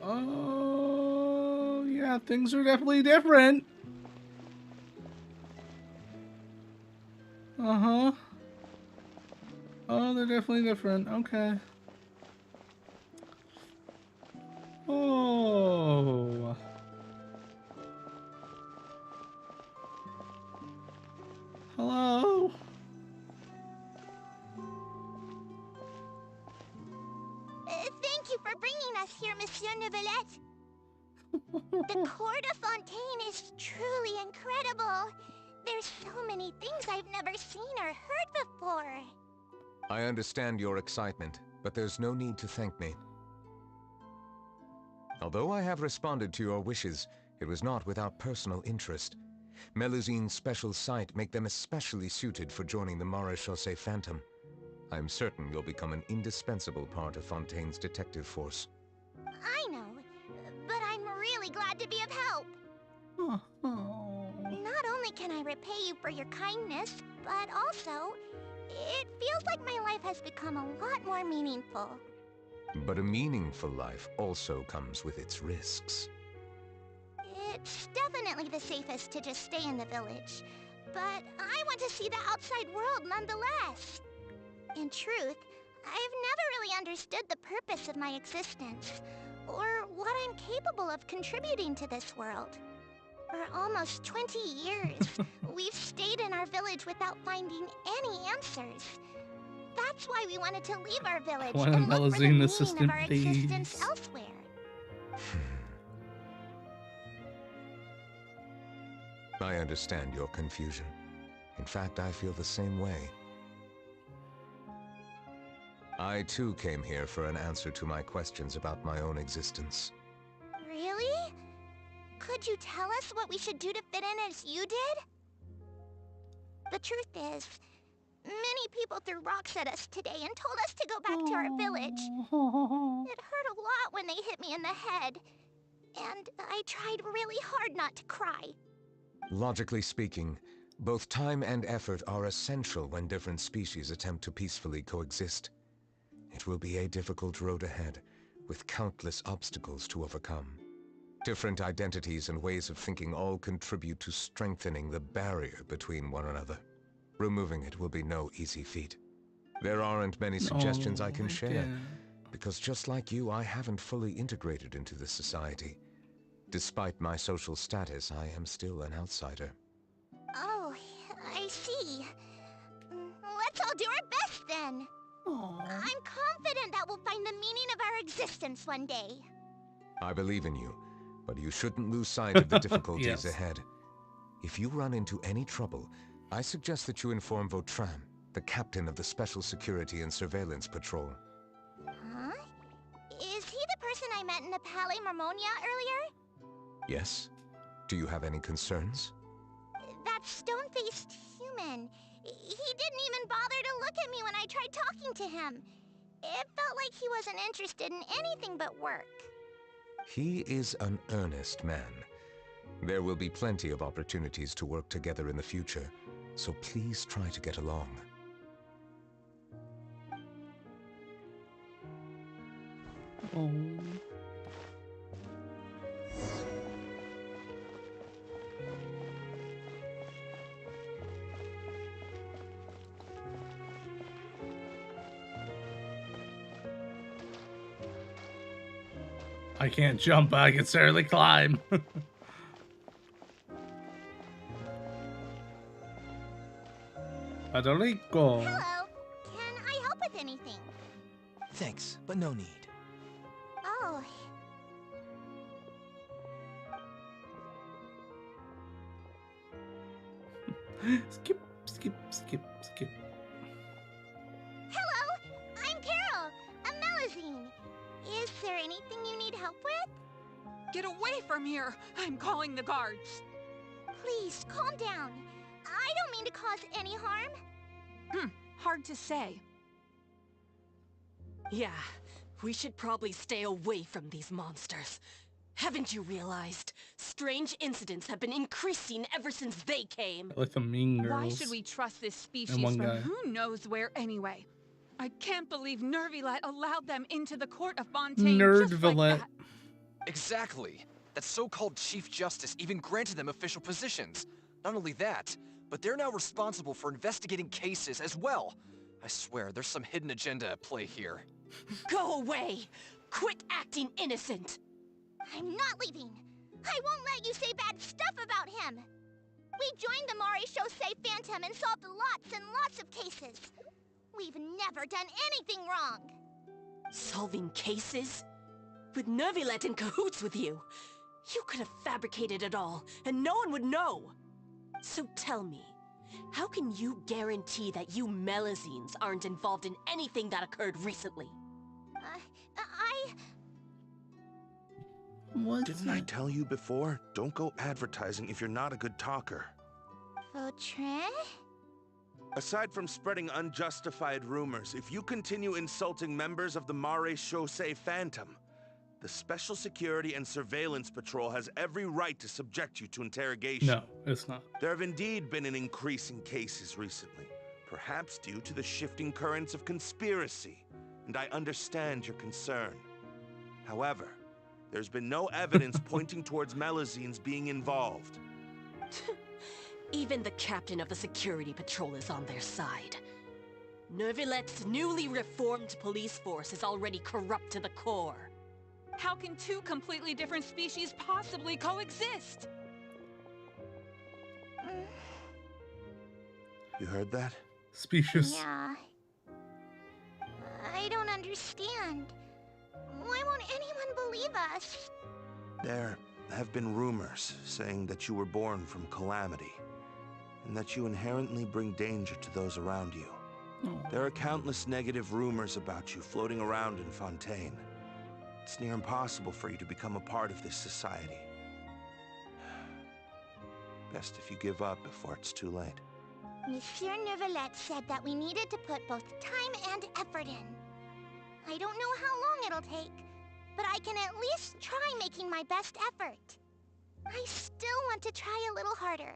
[SPEAKER 2] Oh, yeah, things are definitely different. Uh-huh. Oh, they're definitely different. Okay. Oh. Hello?
[SPEAKER 5] Thank you for bringing us here, Monsieur Neuvillette. The court of Fontaine is truly incredible. There's so many things I've never seen or heard before.
[SPEAKER 6] I understand your excitement, but there's no need to thank me. Although I have responded to your wishes, it was not without personal interest. Melusine's special sight make them especially suited for joining the Maréchaussée Phantom. I'm certain you'll become an indispensable part of Fontaine's detective force.
[SPEAKER 5] I know, but I'm really glad to be of help. Not only can I repay you for your kindness, but also, it feels like my life has become a lot more meaningful.
[SPEAKER 6] But a meaningful life also comes with its risks.
[SPEAKER 5] It's definitely the safest to just stay in the village, but I want to see the outside world nonetheless. In truth, I've never really understood the purpose of my existence, or what I'm capable of contributing to this world. For almost 20 years, we've stayed in our village without finding any answers. That's why we wanted to leave our village and look for the meaning of our existence elsewhere.
[SPEAKER 6] I understand your confusion. In fact, I feel the same way. I too came here for an answer to my questions about my own existence.
[SPEAKER 5] Really? Could you tell us what we should do to fit in as you did? The truth is, many people threw rocks at us today and told us to go back to our village. It hurt a lot when they hit me in the head, and I tried really hard not to cry.
[SPEAKER 6] Logically speaking, both time and effort are essential when different species attempt to peacefully coexist. It will be a difficult road ahead, with countless obstacles to overcome. Different identities and ways of thinking all contribute to strengthening the barrier between one another. Removing it will be no easy feat. There aren't many suggestions I can share, because just like you, I haven't fully integrated into the society. Despite my social status, I am still an outsider.
[SPEAKER 5] Oh, I see. Let's all do our best then. I'm confident that we'll find the meaning of our existence one day.
[SPEAKER 6] I believe in you, but you shouldn't lose sight of the difficulties
[SPEAKER 1] Yes.
[SPEAKER 6] ahead. If you run into any trouble, I suggest that you inform Vautrin, the captain of the Special Security and Surveillance Patrol.
[SPEAKER 5] Huh? Is he the person I met in the Palais Marmonia earlier?
[SPEAKER 6] Yes? Do you have any concerns?
[SPEAKER 5] That stone-faced human. He didn't even bother to look at me when I tried talking to him. It felt like he wasn't interested in anything but work.
[SPEAKER 6] He is an earnest man. There will be plenty of opportunities to work together in the future, so please try to get along.
[SPEAKER 1] Oh. I can't jump, but I can certainly climb. Federico.
[SPEAKER 5] Hello. Can I help with anything?
[SPEAKER 9] Thanks, but no need.
[SPEAKER 5] Oh.
[SPEAKER 1] Skip, skip, skip, skip.
[SPEAKER 5] Hello. I'm Carol. A Melazine. Is there anything you need help with?
[SPEAKER 10] Get away from here! I'm calling the guards.
[SPEAKER 5] Please, calm down. I don't mean to cause any harm.
[SPEAKER 10] Hard to say.
[SPEAKER 11] Yeah, we should probably stay away from these monsters. Haven't you realized? Strange incidents have been increasing ever since they came.
[SPEAKER 1] Like the mean girls.
[SPEAKER 10] Why should we trust this species
[SPEAKER 1] one
[SPEAKER 10] from
[SPEAKER 1] guy.
[SPEAKER 10] who knows where anyway? I can't believe Neuvillette allowed them into the court of Fontaine just like
[SPEAKER 1] Neuvillette.
[SPEAKER 10] that.
[SPEAKER 12] Exactly. That so-called Chief Justice even granted them official positions. Not only that, but they're now responsible for investigating cases as well. I swear, there's some hidden agenda at play here.
[SPEAKER 11] Go away! Quit acting innocent!
[SPEAKER 5] I'm not leaving. I won't let you say bad stuff about him. We joined the Mari Chaussee Phantom and solved lots and lots of cases. We've never done anything wrong.
[SPEAKER 11] Solving cases? With Neuvillette in cahoots with you? You could have fabricated it all, and no one would know. So tell me, how can you guarantee that you Melazines aren't involved in anything that occurred recently?
[SPEAKER 3] Didn't I tell you before? Don't go advertising if you're not a good talker.
[SPEAKER 5] Vautrin?
[SPEAKER 3] Aside from spreading unjustified rumors, if you continue insulting members of the Mare Chaussee Phantom, the Special Security and Surveillance Patrol has every right to subject you to interrogation.
[SPEAKER 1] No, it's not.
[SPEAKER 3] There have indeed been an increase in cases recently, perhaps due to the shifting currents of conspiracy, and I understand your concern. However, there's been no evidence pointing towards Melazines being involved.
[SPEAKER 11] Even the captain of the security patrol is on their side. Neuvillette's newly reformed police force is already corrupt to the core.
[SPEAKER 10] How can two completely different species possibly coexist?
[SPEAKER 3] You heard that?
[SPEAKER 1] Specious.
[SPEAKER 5] Yeah. I don't understand. Why won't anyone believe us?
[SPEAKER 3] There have been rumors saying that you were born from calamity, and that you inherently bring danger to those around you. There are countless negative rumors about you floating around in Fontaine. It's near impossible for you to become a part of this society. Best if you give up before it's too late.
[SPEAKER 5] Monsieur Neuvillette said that we needed to put both time and effort in. I don't know how long it'll take, but I can at least try making my best effort. I still want to try a little harder.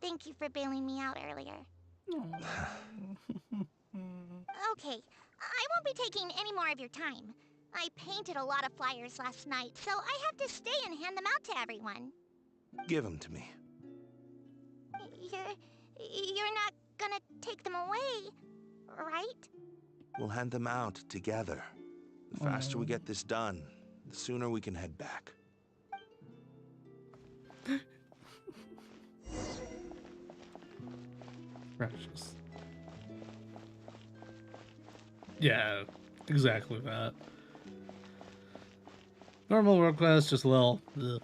[SPEAKER 5] Thank you for bailing me out earlier. Okay, I won't be taking any more of your time. I painted a lot of flyers last night, so I have to stay and hand them out to everyone.
[SPEAKER 3] Give them to me.
[SPEAKER 5] You're not gonna take them away, right?
[SPEAKER 3] We'll hand them out together. The faster we get this done, the sooner we can head back.
[SPEAKER 1] Precious. Yeah, exactly that. Normal world class, just a little. Ugh.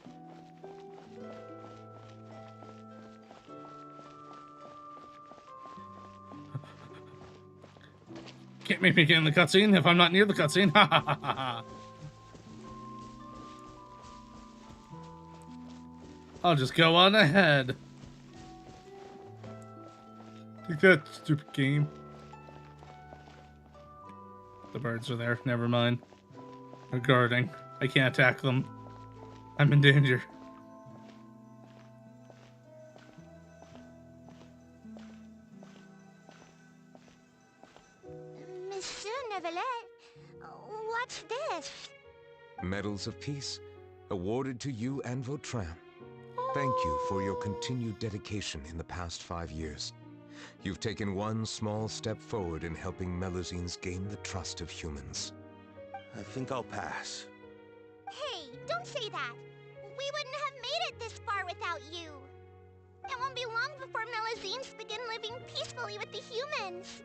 [SPEAKER 1] Can't make me get in the cutscene if I'm not near the cutscene. Ha ha ha ha. I'll just go on ahead. Take that, stupid game. The birds are there. Never mind. They're guarding. I can't attack them. I'm in danger.
[SPEAKER 5] Monsieur Neuvillette, what's this?
[SPEAKER 6] Medals of Peace, awarded to you and Vautrin. Thank you for your continued dedication in the past 5 years. You've taken one small step forward in helping Melusines gain the trust of humans.
[SPEAKER 3] I think I'll pass.
[SPEAKER 5] Hey, don't say that. We wouldn't have made it this far without you. It won't be long before Melusines begin living peacefully with the humans.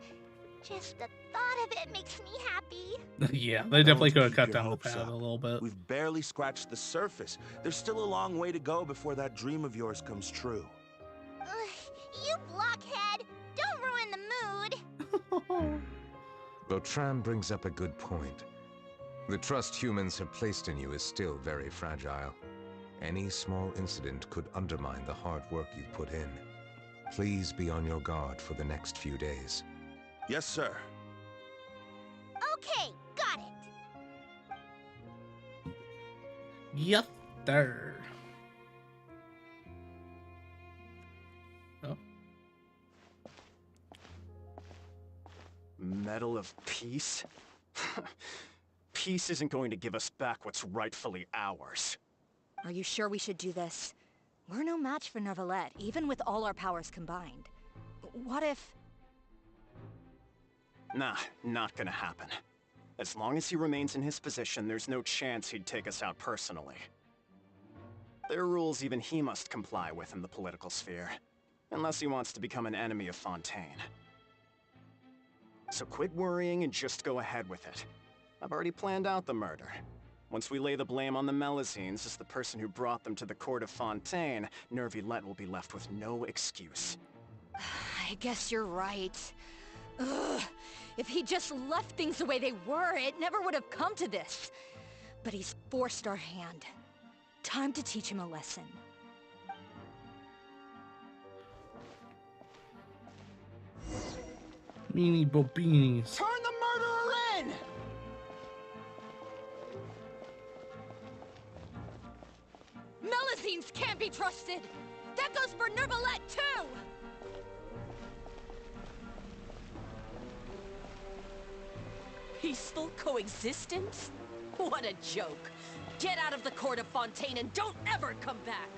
[SPEAKER 5] Just the thought of it makes me happy.
[SPEAKER 1] Yeah, they definitely could have cut
[SPEAKER 3] Keep your
[SPEAKER 1] down the
[SPEAKER 3] hopes
[SPEAKER 1] pad
[SPEAKER 3] up.
[SPEAKER 1] a little bit.
[SPEAKER 3] We've barely scratched the surface. There's still a long way to go before that dream of yours comes true.
[SPEAKER 5] You blockhead! Don't ruin the mood!
[SPEAKER 6] Vautrin brings up a good point. The trust humans have placed in you is still very fragile. Any small incident could undermine the hard work you've put in. Please be on your guard for the next few days.
[SPEAKER 3] Yes, sir.
[SPEAKER 5] Okay, got it.
[SPEAKER 1] Yep, there. Oh.
[SPEAKER 13] Medal of Peace? Peace isn't going to give us back what's rightfully ours.
[SPEAKER 14] Are you sure we should do this? We're no match for Neuvillette, even with all our powers combined. What if...
[SPEAKER 13] Nah, not gonna happen. As long as he remains in his position, there's no chance he'd take us out personally. There are rules even he must comply with in the political sphere. Unless he wants to become an enemy of Fontaine. So quit worrying and just go ahead with it. I've already planned out the murder. Once we lay the blame on the Melusines as the person who brought them to the court of Fontaine, Neuvillette will be left with no excuse.
[SPEAKER 14] I guess you're right. Ugh. If he just left things the way they were, it never would have come to this. But he's forced our hand. Time to teach him a lesson.
[SPEAKER 1] Meanie bobinis.
[SPEAKER 13] Turn the murderer in!
[SPEAKER 14] Melusines can't be trusted! That goes for Neuvillette, too!
[SPEAKER 11] Peaceful coexistence? What a joke. Get out of the court of Fontaine and don't ever come back!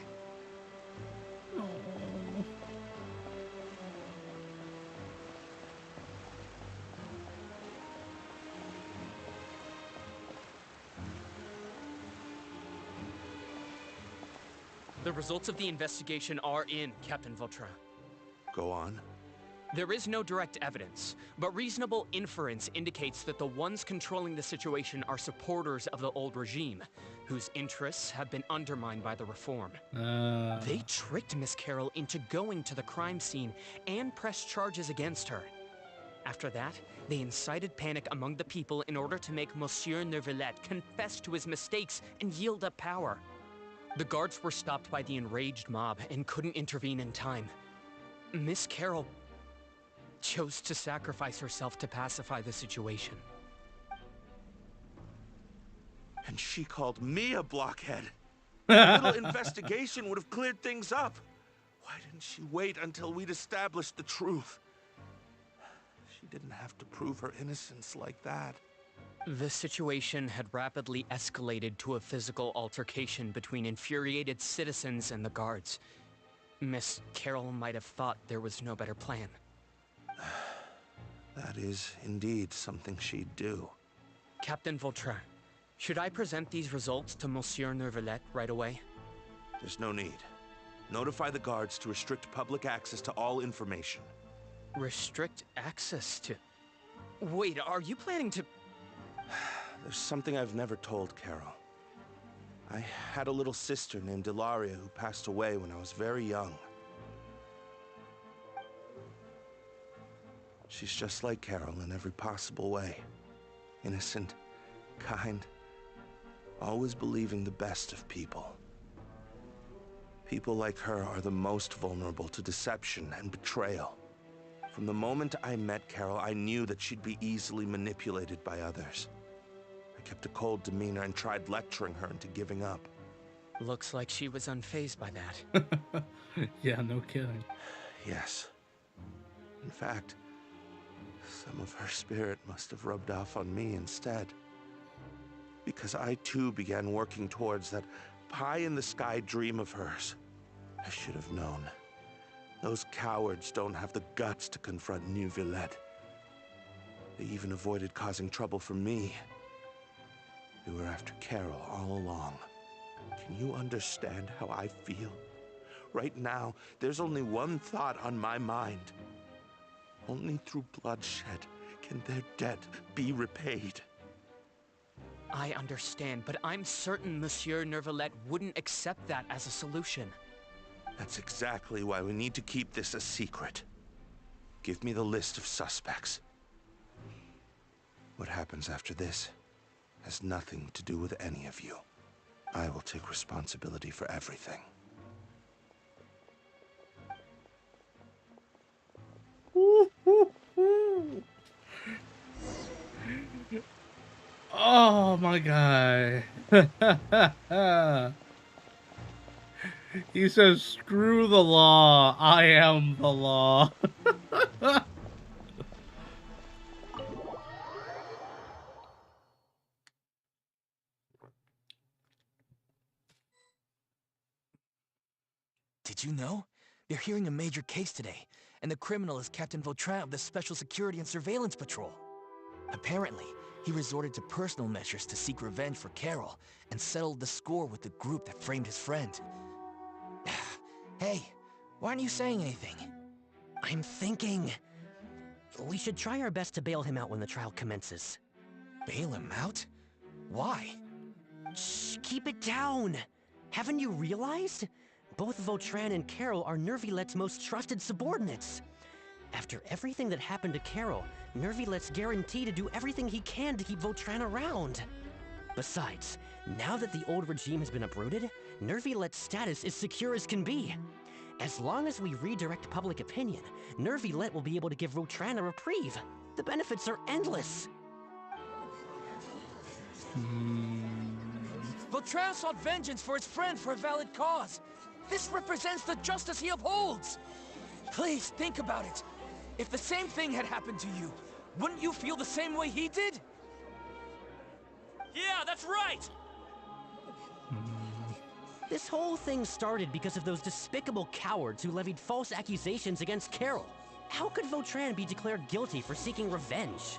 [SPEAKER 15] The results of the investigation are in, Captain Vautrin.
[SPEAKER 3] Go on.
[SPEAKER 15] There is no direct evidence, but reasonable inference indicates that the ones controlling the situation are supporters of the old regime, whose interests have been undermined by the reform. They tricked Miss Carroll into going to the crime scene and pressed charges against her. After that, they incited panic among the people in order to make Monsieur Neuvillette confess to his mistakes and yield up power. The guards were stopped by the enraged mob and couldn't intervene in time. Miss Carroll chose to sacrifice herself to pacify the situation.
[SPEAKER 3] And she called me a blockhead. A little investigation would have cleared things up. Why didn't she wait until we'd established the truth? She didn't have to prove her innocence like that.
[SPEAKER 15] The situation had rapidly escalated to a physical altercation between infuriated citizens and the guards. Miss Carroll might have thought there was no better plan.
[SPEAKER 3] That is indeed something she'd do.
[SPEAKER 15] Captain Vautrin, should I present these results to Monsieur Neuvillette right away?
[SPEAKER 3] There's no need. Notify the guards to restrict public access to all information.
[SPEAKER 15] Restrict access to... Wait, are you planning to...
[SPEAKER 3] There's something I've never told Carol. I had a little sister named Ilaria who passed away when I was very young. She's just like Carol in every possible way. Innocent, kind, always believing the best of people. People like her are the most vulnerable to deception and betrayal. From the moment I met Carol, I knew that she'd be easily manipulated by others. I kept a cold demeanor and tried lecturing her into giving up.
[SPEAKER 15] Looks like she was unfazed by that.
[SPEAKER 1] Yeah, no kidding.
[SPEAKER 3] Yes. In fact, some of her spirit must have rubbed off on me instead. Because I too began working towards that pie-in-the-sky dream of hers. I should have known. Those cowards don't have the guts to confront Neuvillette. They even avoided causing trouble for me. They were after Carol all along. Can you understand how I feel? Right now, there's only one thought on my mind. Only through bloodshed can their debt be repaid.
[SPEAKER 15] I understand, but I'm certain Monsieur Neuvillette wouldn't accept that as a solution.
[SPEAKER 3] That's exactly why we need to keep this a secret. Give me the list of suspects. What happens after this has nothing to do with any of you. I will take responsibility for everything.
[SPEAKER 1] Oh my god. He says, screw the law, I am the law.
[SPEAKER 9] Did you know? They're hearing a major case today, and the criminal is Captain Vautrin of the Special Security and Surveillance Patrol. Apparently, he resorted to personal measures to seek revenge for Carol, and settled the score with the group that framed his friend. Hey, why aren't you saying anything?
[SPEAKER 16] I'm thinking... we should try our best to bail him out when the trial commences.
[SPEAKER 9] Bail him out? Why?
[SPEAKER 16] Shh, keep it down! Haven't you realized? Both Vautrin and Carol are Neuvillette's most trusted subordinates. After everything that happened to Carol, Neuvillette's guaranteed to do everything he can to keep Vautrin around. Besides, now that the old regime has been uprooted, Neuvillette's status is secure as can be. As long as we redirect public opinion, Neuvillette will be able to give Vautrin a reprieve. The benefits are endless.
[SPEAKER 9] Vautrin sought vengeance for his friend for a valid cause. This represents the justice he upholds. Please think about it. If the same thing had happened to you, wouldn't you feel the same way he did?
[SPEAKER 15] Yeah, that's right!
[SPEAKER 16] This whole thing started because of those despicable cowards who levied false accusations against Carol. How could Vautrin be declared guilty for seeking revenge?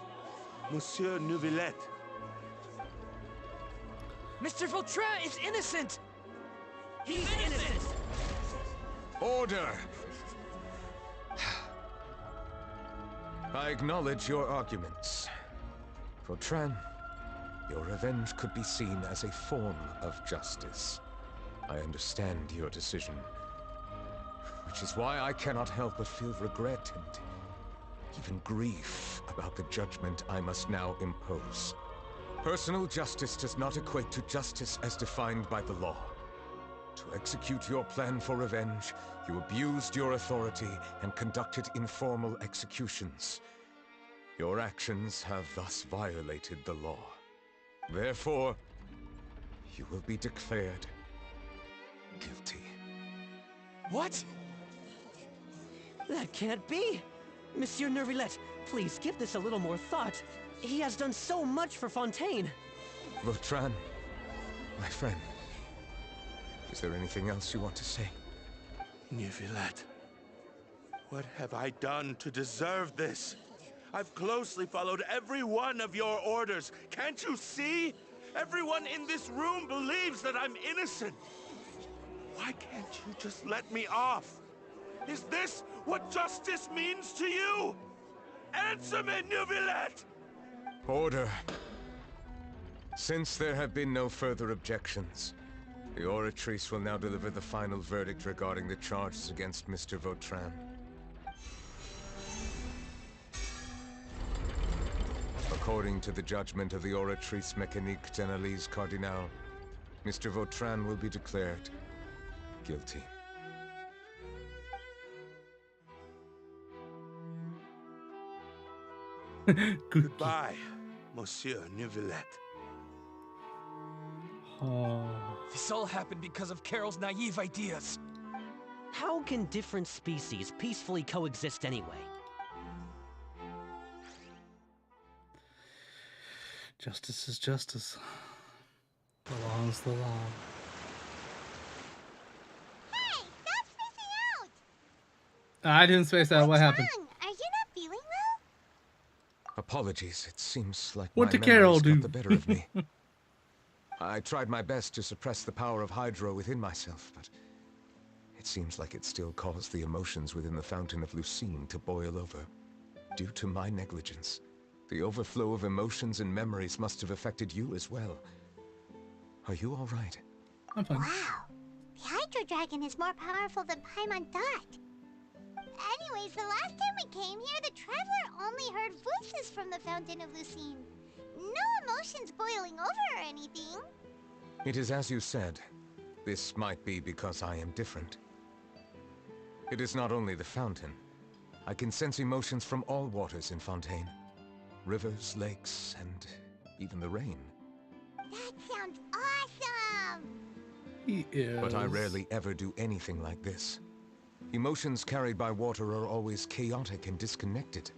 [SPEAKER 3] Monsieur Neuvillette.
[SPEAKER 9] Mr. Vautrin is innocent!
[SPEAKER 16] He's innocent!
[SPEAKER 6] Order! I acknowledge your arguments. Vautrin, your revenge could be seen as a form of justice. I understand your decision, which is why I cannot help but feel regret and even grief about the judgment I must now impose. Personal justice does not equate to justice as defined by the law. To execute your plan for revenge, you abused your authority and conducted informal executions. Your actions have thus violated the law. Therefore, you will be declared guilty.
[SPEAKER 9] What?
[SPEAKER 16] That can't be! Monsieur Neuvillette, Please give this a little more thought. He has done so much for Fontaine.
[SPEAKER 6] Vautrin, my friend, is there anything else you want to say?
[SPEAKER 3] Neuvillette, what have I done to deserve this? I've closely followed every one of your orders. Can't you see? Everyone in this room believes that I'm innocent. Why can't you just let me off? Is this what justice means to you? Answer me, Neuvillette!
[SPEAKER 6] Order. Since there have been no further objections, the Oratrice will now deliver the final verdict regarding the charges against Mr. Vautrin. According to the judgment of the Oratrice Mécanique d'Analyse Cardinal, Mr. Vautrin will be declared guilty.
[SPEAKER 3] Goodbye, Monsieur Neuvillette.
[SPEAKER 1] Oh.
[SPEAKER 9] This all happened because of Carol's naive ideas.
[SPEAKER 16] How can different species peacefully coexist anyway?
[SPEAKER 1] Justice is justice. The law is the law.
[SPEAKER 5] Hey, stop spacing out!
[SPEAKER 1] I didn't space out. What happened?
[SPEAKER 5] Are you not feeling well?
[SPEAKER 6] Apologies, it seems like
[SPEAKER 1] What
[SPEAKER 6] my
[SPEAKER 1] did Carol
[SPEAKER 6] memories
[SPEAKER 1] do?
[SPEAKER 6] got the better of me. I tried my best to suppress the power of Hydro within myself, but it seems like it still caused the emotions within the Fountain of Lucine to boil over. Due to my negligence, the overflow of emotions and memories must have affected you as well. Are you all right?
[SPEAKER 1] I'm fine.
[SPEAKER 5] Wow, the Hydro Dragon is more powerful than Paimon thought. Anyways, the last time we came here, the Traveler only heard voices from the Fountain of Lucine. No emotions boiling over or anything.
[SPEAKER 6] It is as you said. This might be because I am different. It is not only the fountain. I can sense emotions from all waters in Fontaine. Rivers, lakes, and even the rain.
[SPEAKER 5] That sounds awesome!
[SPEAKER 1] He is.
[SPEAKER 6] But I rarely ever do anything like this. Emotions carried by water are always chaotic and disconnected.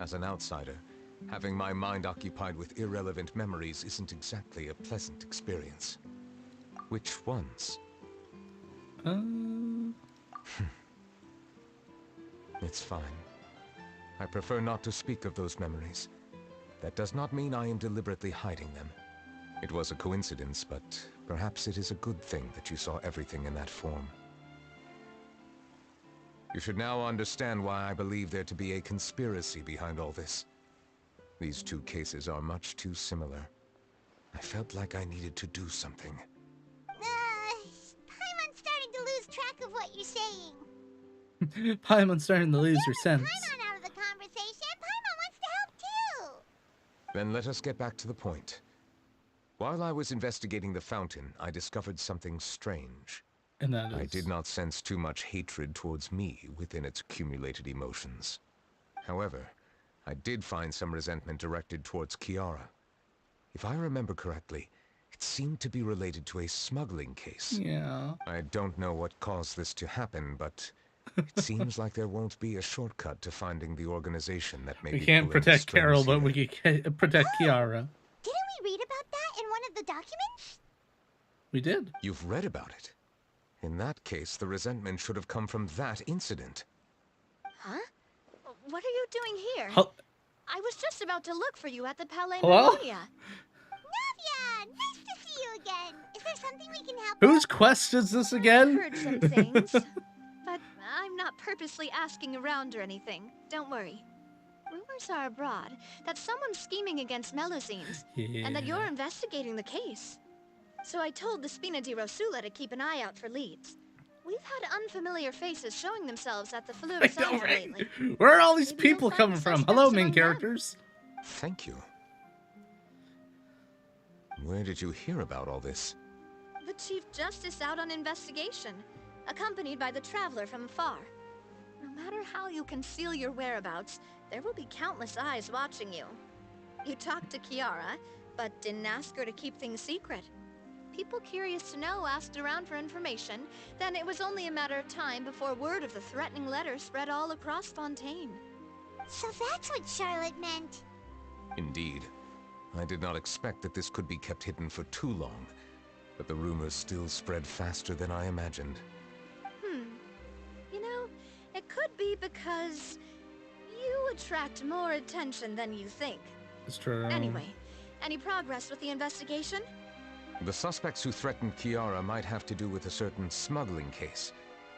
[SPEAKER 6] As an outsider, having my mind occupied with irrelevant memories isn't exactly a pleasant experience. Which ones? It's fine. I prefer not to speak of those memories. That does not mean I am deliberately hiding them. It was a coincidence, but perhaps it is a good thing that you saw everything in that form. You should now understand why I believe there to be a conspiracy behind all this. These two cases are much too similar. I felt like I needed to do something.
[SPEAKER 5] Paimon's starting to lose track of what you're saying.
[SPEAKER 1] Paimon's starting to lose her sense.
[SPEAKER 5] Paimon out of the conversation. Paimon wants to help too.
[SPEAKER 6] Then let us get back to the point. While I was investigating the fountain, I discovered something strange.
[SPEAKER 1] And that is...
[SPEAKER 6] I did not sense too much hatred towards me within its accumulated emotions. However, I did find some resentment directed towards Kiara. If I remember correctly, it seemed to be related to a smuggling case.
[SPEAKER 1] Yeah.
[SPEAKER 6] I don't know what caused this to happen, but it seems like there won't be a shortcut to finding the organization that may
[SPEAKER 1] We
[SPEAKER 6] be
[SPEAKER 1] can't
[SPEAKER 6] pulling the
[SPEAKER 1] protect
[SPEAKER 6] strings
[SPEAKER 1] Carol, but
[SPEAKER 6] here.
[SPEAKER 1] we can protect Kiara.
[SPEAKER 5] Didn't we read about that in one of the documents?
[SPEAKER 1] We did.
[SPEAKER 6] You've read about it. In that case, the resentment should have come from that incident.
[SPEAKER 14] Huh? What are you doing here? I was just about to look for you at the Palais
[SPEAKER 1] Hello?
[SPEAKER 14] Memonia.
[SPEAKER 5] Navia, nice to see you again. Is there something we can help
[SPEAKER 1] Whose quest is this again?
[SPEAKER 14] I've heard some things, but I'm not purposely asking around or anything. Don't worry. Rumors are abroad that someone's scheming against Melusines, and that you're investigating the case. So I told the Spina di Rosula to keep an eye out for leads. We've had unfamiliar faces showing themselves at the Fleur Sage lately.
[SPEAKER 1] Where are all these
[SPEAKER 14] Maybe
[SPEAKER 1] people
[SPEAKER 14] you'll
[SPEAKER 1] coming
[SPEAKER 14] find
[SPEAKER 1] from?
[SPEAKER 14] suspects
[SPEAKER 1] Hello, main
[SPEAKER 14] among them.
[SPEAKER 1] characters.
[SPEAKER 6] Thank you. Where did you hear about all this?
[SPEAKER 14] The Chief Justice out on investigation, accompanied by the Traveler from afar. No matter how you conceal your whereabouts, there will be countless eyes watching you. You talked to Kiara, but didn't ask her to keep things secret. People curious to know asked around for information, then it was only a matter of time before word of the threatening letter spread all across Fontaine.
[SPEAKER 5] So that's what Charlotte meant.
[SPEAKER 6] Indeed. I did not expect that this could be kept hidden for too long, but the rumors still spread faster than I imagined.
[SPEAKER 14] You know, it could be because you attract more attention than you think.
[SPEAKER 1] It's true.
[SPEAKER 14] Anyway, any progress with the investigation?
[SPEAKER 6] The suspects who threatened Kiara might have to do with a certain smuggling case,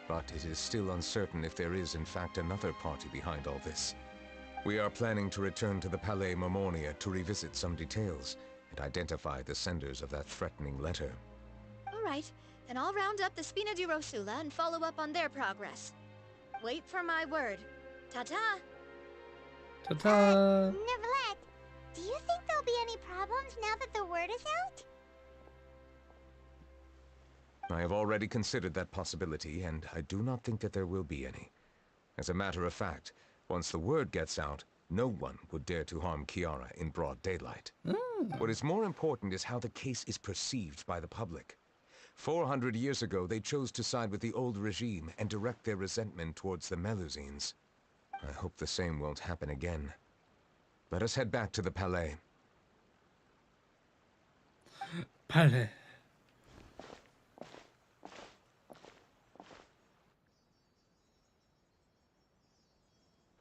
[SPEAKER 6] but it is still uncertain if there is in fact another party behind all this. We are planning to return to the Palais Mermonia to revisit some details and identify the senders of that threatening letter.
[SPEAKER 14] Alright, then I'll round up the Spina di Rosula and follow up on their progress. Wait for my word. Ta-ta!
[SPEAKER 1] Ta-ta!
[SPEAKER 5] Neuvillette, do you think there'll be any problems now that the word is out?
[SPEAKER 6] I have already considered that possibility, and I do not think that there will be any. As a matter of fact, once the word gets out, no one would dare to harm Kiara in broad daylight. What is more important is how the case is perceived by the public. 400 years ago, they chose to side with the old regime and direct their resentment towards the Melusines. I hope the same won't happen again. Let us head back to the Palais.
[SPEAKER 1] Palais.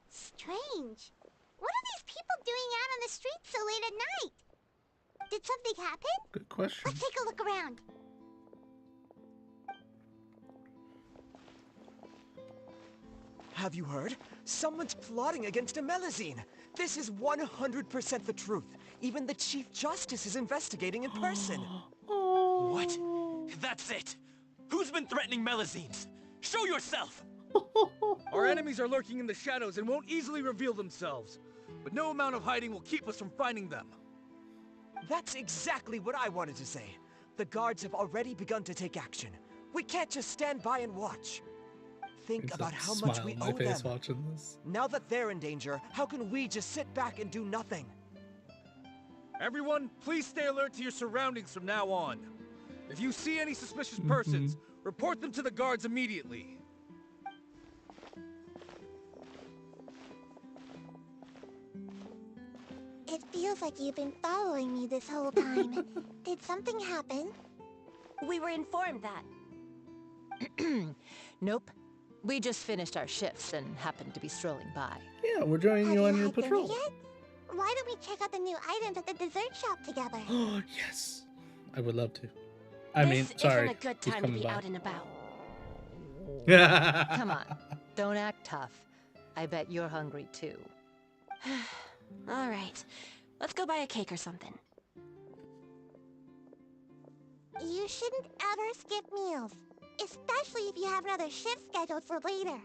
[SPEAKER 5] Strange. What are these people doing out on the streets so late at night? Did something happen?
[SPEAKER 1] Good question.
[SPEAKER 5] Let's take a look around.
[SPEAKER 9] Have you heard? Someone's plotting against a Melusine. This is 100% the truth. Even the Chief Justice is investigating in person.
[SPEAKER 15] What? That's it! Who's been threatening Melusines? Show yourself!
[SPEAKER 17] Our enemies are lurking in the shadows and won't easily reveal themselves. But no amount of hiding will keep us from finding them.
[SPEAKER 9] That's exactly what I wanted to say. The guards have already begun to take action. We can't just stand by and watch. Think about how much we owe them.
[SPEAKER 1] Watching this.
[SPEAKER 9] Now that they're in danger, how can we just sit back and do nothing?
[SPEAKER 17] Everyone, please stay alert to your surroundings from now on. If you see any suspicious persons, report them to the guards immediately.
[SPEAKER 5] It feels like you've been following me this whole time. Did something happen?
[SPEAKER 11] We were informed that.
[SPEAKER 18] Nope. We just finished our shifts and happened to be strolling by.
[SPEAKER 1] Yeah, we're joining you on your patrol.
[SPEAKER 5] Yet? Why don't we check out the new items at the dessert shop together?
[SPEAKER 1] Oh, yes. I would love to. I mean, sorry.
[SPEAKER 11] This isn't a good time to be out and about.
[SPEAKER 18] Come on. Don't act tough. I bet you're hungry too.
[SPEAKER 11] All right. Let's go buy a cake or something.
[SPEAKER 5] You shouldn't ever skip meals. Especially if you have another shift scheduled for later.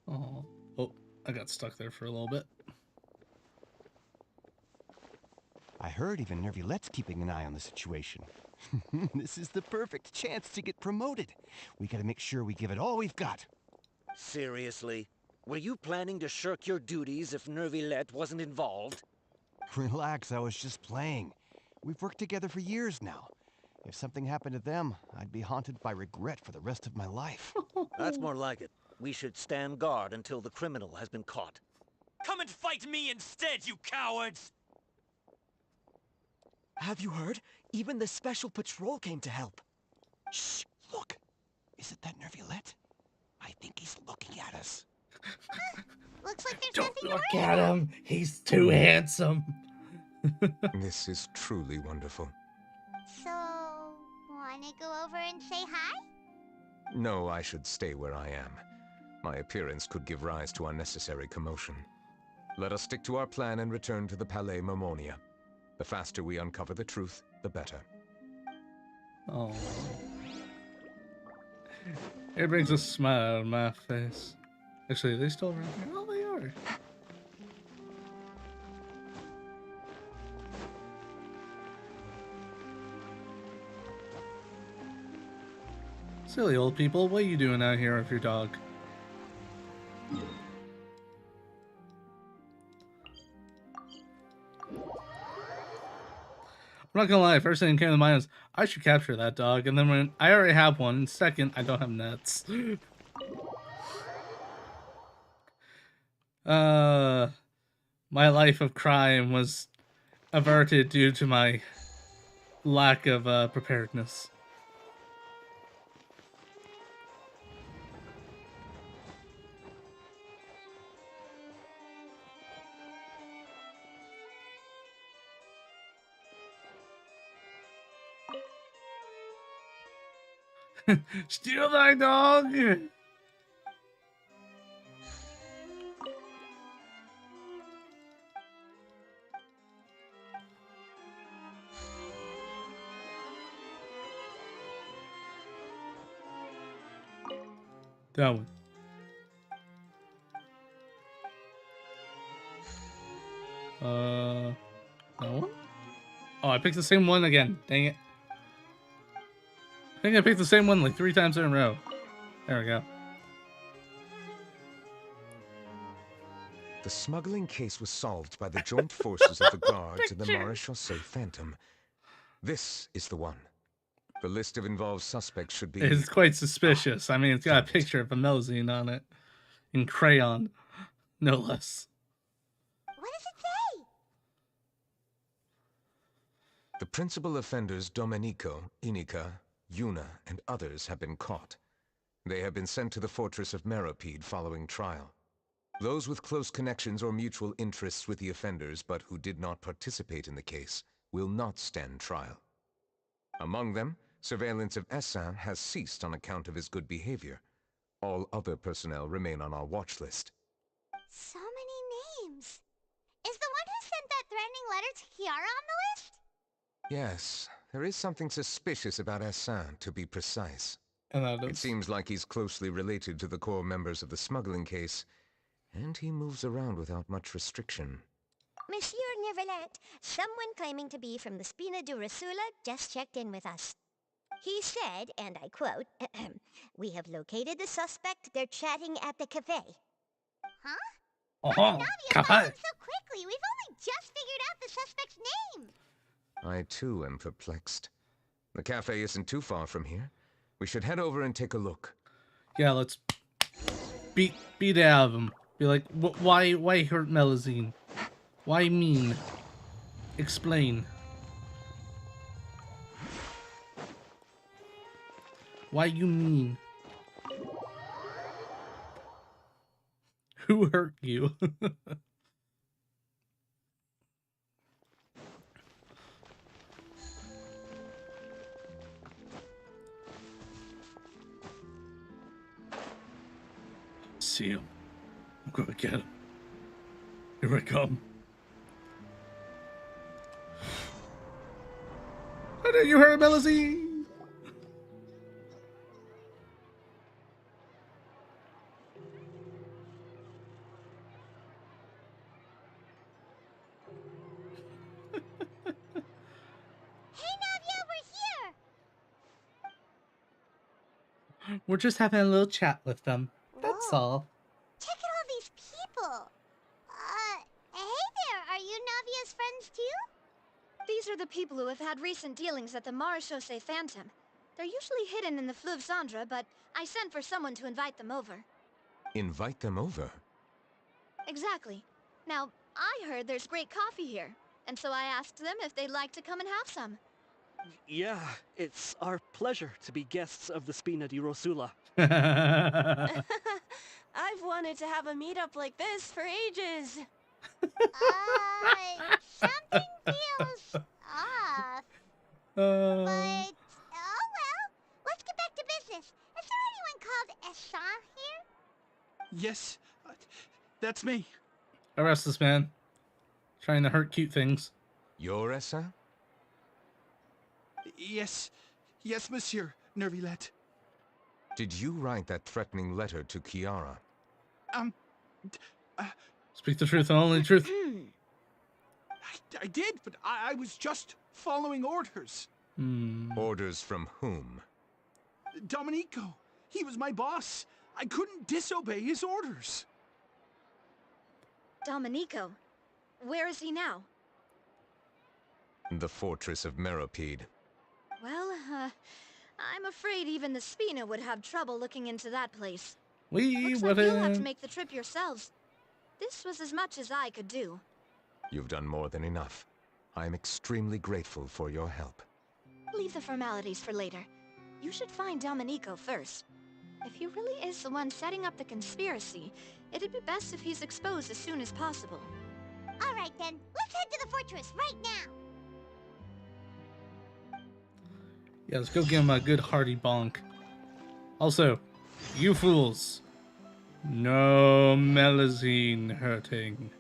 [SPEAKER 1] Oh, I got stuck there for a little bit.
[SPEAKER 19] I heard even Neuvillette's keeping an eye on the situation. This is the perfect chance to get promoted. We gotta make sure we give it all we've got.
[SPEAKER 20] Seriously? Were you planning to shirk your duties if Neuvillette wasn't involved?
[SPEAKER 19] Relax, I was just playing. We've worked together for years now. If something happened to them, I'd be haunted by regret for the rest of my life.
[SPEAKER 20] That's more like it. We should stand guard until the criminal has been caught.
[SPEAKER 15] Come and fight me instead, you cowards!
[SPEAKER 9] Have you heard? Even the Special Patrol came to help.
[SPEAKER 19] Shh! Look! Is it that Neuvillette? I think he's looking at us.
[SPEAKER 5] Looks like there's
[SPEAKER 1] Don't
[SPEAKER 5] nothing
[SPEAKER 1] look
[SPEAKER 5] to
[SPEAKER 1] at him! He's too handsome!
[SPEAKER 6] This is truly wonderful.
[SPEAKER 5] So, wanna go over and say hi?
[SPEAKER 6] No, I should stay where I am. My appearance could give rise to unnecessary commotion. Let us stick to our plan and return to the Palais Mermonia. The faster we uncover the truth, the better.
[SPEAKER 1] Oh. It brings a smile on my face. Actually, are they still around here? Oh, they are. Silly old people, what are you doing out here with your dog? I'm not gonna lie, first thing that came to mind is I should capture that dog, and then when I already have one, and second, I don't have nets. My life of crime was averted due to my lack of preparedness. Steal thy dog! That one. That one? Oh, I picked the same one again. Dang it. I think I picked the same one like 3 times in a row. There we go.
[SPEAKER 6] The smuggling case was solved by the joint forces of the guards and the Maréchaussée Phantom. This is the one. The list of involved suspects should be...
[SPEAKER 1] It's quite suspicious. I mean, it's got a picture of a Melusine on it. In crayon. No less.
[SPEAKER 5] What does it say?
[SPEAKER 6] The principal offenders Domenico, Inica, Yuna, and others have been caught. They have been sent to the fortress of Meropide following trial. Those with close connections or mutual interests with the offenders but who did not participate in the case will not stand trial. Among them, surveillance of Essin has ceased on account of his good behavior. All other personnel remain on our watch list.
[SPEAKER 5] So many names. Is the one who sent that threatening letter to Kiara on the list?
[SPEAKER 6] Yes, there is something suspicious about Essin, to be precise.
[SPEAKER 1] And
[SPEAKER 6] it seems like he's closely related to the core members of the smuggling case, and he moves around without much restriction.
[SPEAKER 4] Monsieur Neuvillette, someone claiming to be from the Spina di Rosula just checked in with us. He said, and I quote, "We have located the suspect. They're chatting at the cafe."
[SPEAKER 5] Huh?
[SPEAKER 1] Oh,
[SPEAKER 5] Navia,
[SPEAKER 1] cafe.
[SPEAKER 5] so quickly. We've only just figured out the suspect's name.
[SPEAKER 6] I too am perplexed. The cafe isn't too far from here. We should head over and take a look.
[SPEAKER 1] Yeah, let's beat it out of him. Be like, why hurt Melusine? Why mean? Explain. Why you mean? Who hurt you? See him. I'm gonna get him. Here I come. How did you hurt Melusine?
[SPEAKER 5] Hey, Navia, we're here.
[SPEAKER 1] We're just having a little chat with them. That's all.
[SPEAKER 5] Check out all these people. Hey there. Are you Navia's friends too?
[SPEAKER 14] These are the people who have had recent dealings at the Maréchaussée Phantom. They're usually hidden in the Fleuve Cendre, but I sent for someone to invite them over.
[SPEAKER 6] Invite them over?
[SPEAKER 14] Exactly. Now, I heard there's great coffee here, and so I asked them if they'd like to come and have some.
[SPEAKER 21] Yeah, it's our pleasure to be guests of the Spina di Rosula.
[SPEAKER 11] I've wanted to have a meetup like this for ages.
[SPEAKER 5] Something feels off. But, oh well, let's get back to business. Is there anyone called Essin here?
[SPEAKER 17] Yes, that's me.
[SPEAKER 1] Arrest this man. Trying to hurt cute things.
[SPEAKER 6] You're Essin?
[SPEAKER 17] Yes, monsieur Neuvillette.
[SPEAKER 6] Did you write that threatening letter to Kiara?
[SPEAKER 1] Speak the truth and only the truth.
[SPEAKER 17] I did, but I was just following orders.
[SPEAKER 6] Orders from whom?
[SPEAKER 17] Domenico. He was my boss. I couldn't disobey his orders.
[SPEAKER 14] Domenico? Where is he now?
[SPEAKER 6] The fortress of Meropide.
[SPEAKER 14] Well, I'm afraid even the Spina would have trouble looking into that place.
[SPEAKER 1] We
[SPEAKER 14] Looks
[SPEAKER 1] wouldn't.
[SPEAKER 14] like you'll have to make the trip yourselves.
[SPEAKER 5] This was as much as I could do.
[SPEAKER 6] You've done more than enough. I am extremely grateful for your help.
[SPEAKER 5] Leave the formalities for later. You should find Domenico first. If he really is the one setting up the conspiracy, it'd be best if he's exposed as soon as possible.
[SPEAKER 4] All right then, let's head to the fortress right now.
[SPEAKER 1] Yeah, let's go give him a good hearty bonk. Also, you fools, no melazine hurting.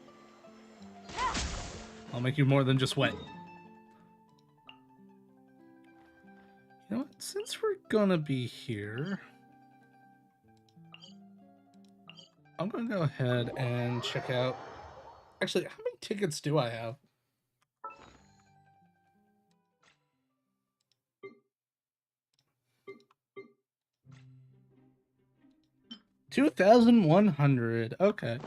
[SPEAKER 1] I'll make you more than just wet. You know what? Since we're gonna be here, I'm gonna go ahead and check out. Actually, how many tickets do I have? $2,100. Okay.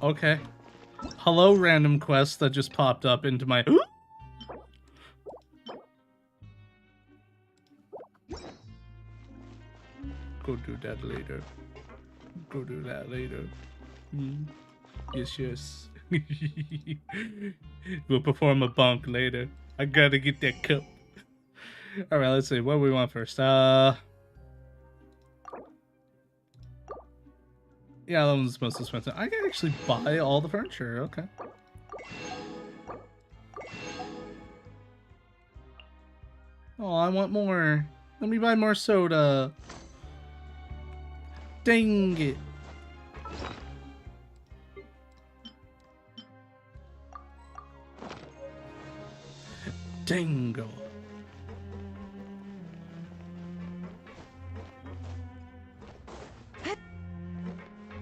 [SPEAKER 1] Okay. Hello, random quest that just popped up into my... Go do that later. Go do that later. Yes, yes. We'll perform a bonk later. I gotta get that cup. Alright, let's see. What do we want first? Yeah, that one's most expensive. I can actually buy all the furniture. Okay. Oh, I want more. Let me buy more soda. Dang it. Dango.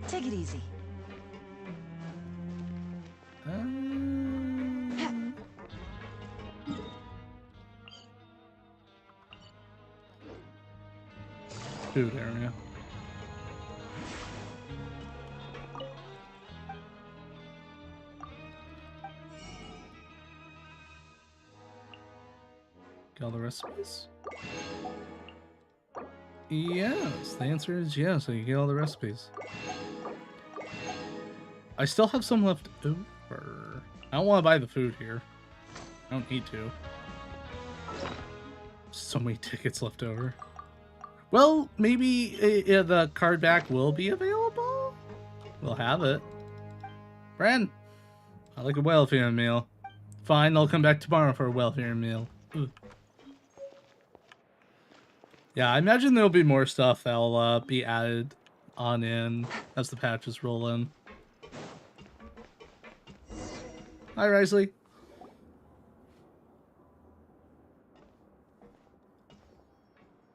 [SPEAKER 8] Take it easy.
[SPEAKER 1] Food area. Get all the recipes? Yes, the answer is yes, so you get all the recipes. I still have some left over. I don't want to buy the food here. I don't need to. So many tickets left over. Well, maybe the card back will be available? We'll have it. Friend, I like a welfare meal. Fine, I'll come back tomorrow for a welfare meal. Ugh. Yeah, I imagine there'll be more stuff that'll be added on in as the patches roll in. Hi, Risley.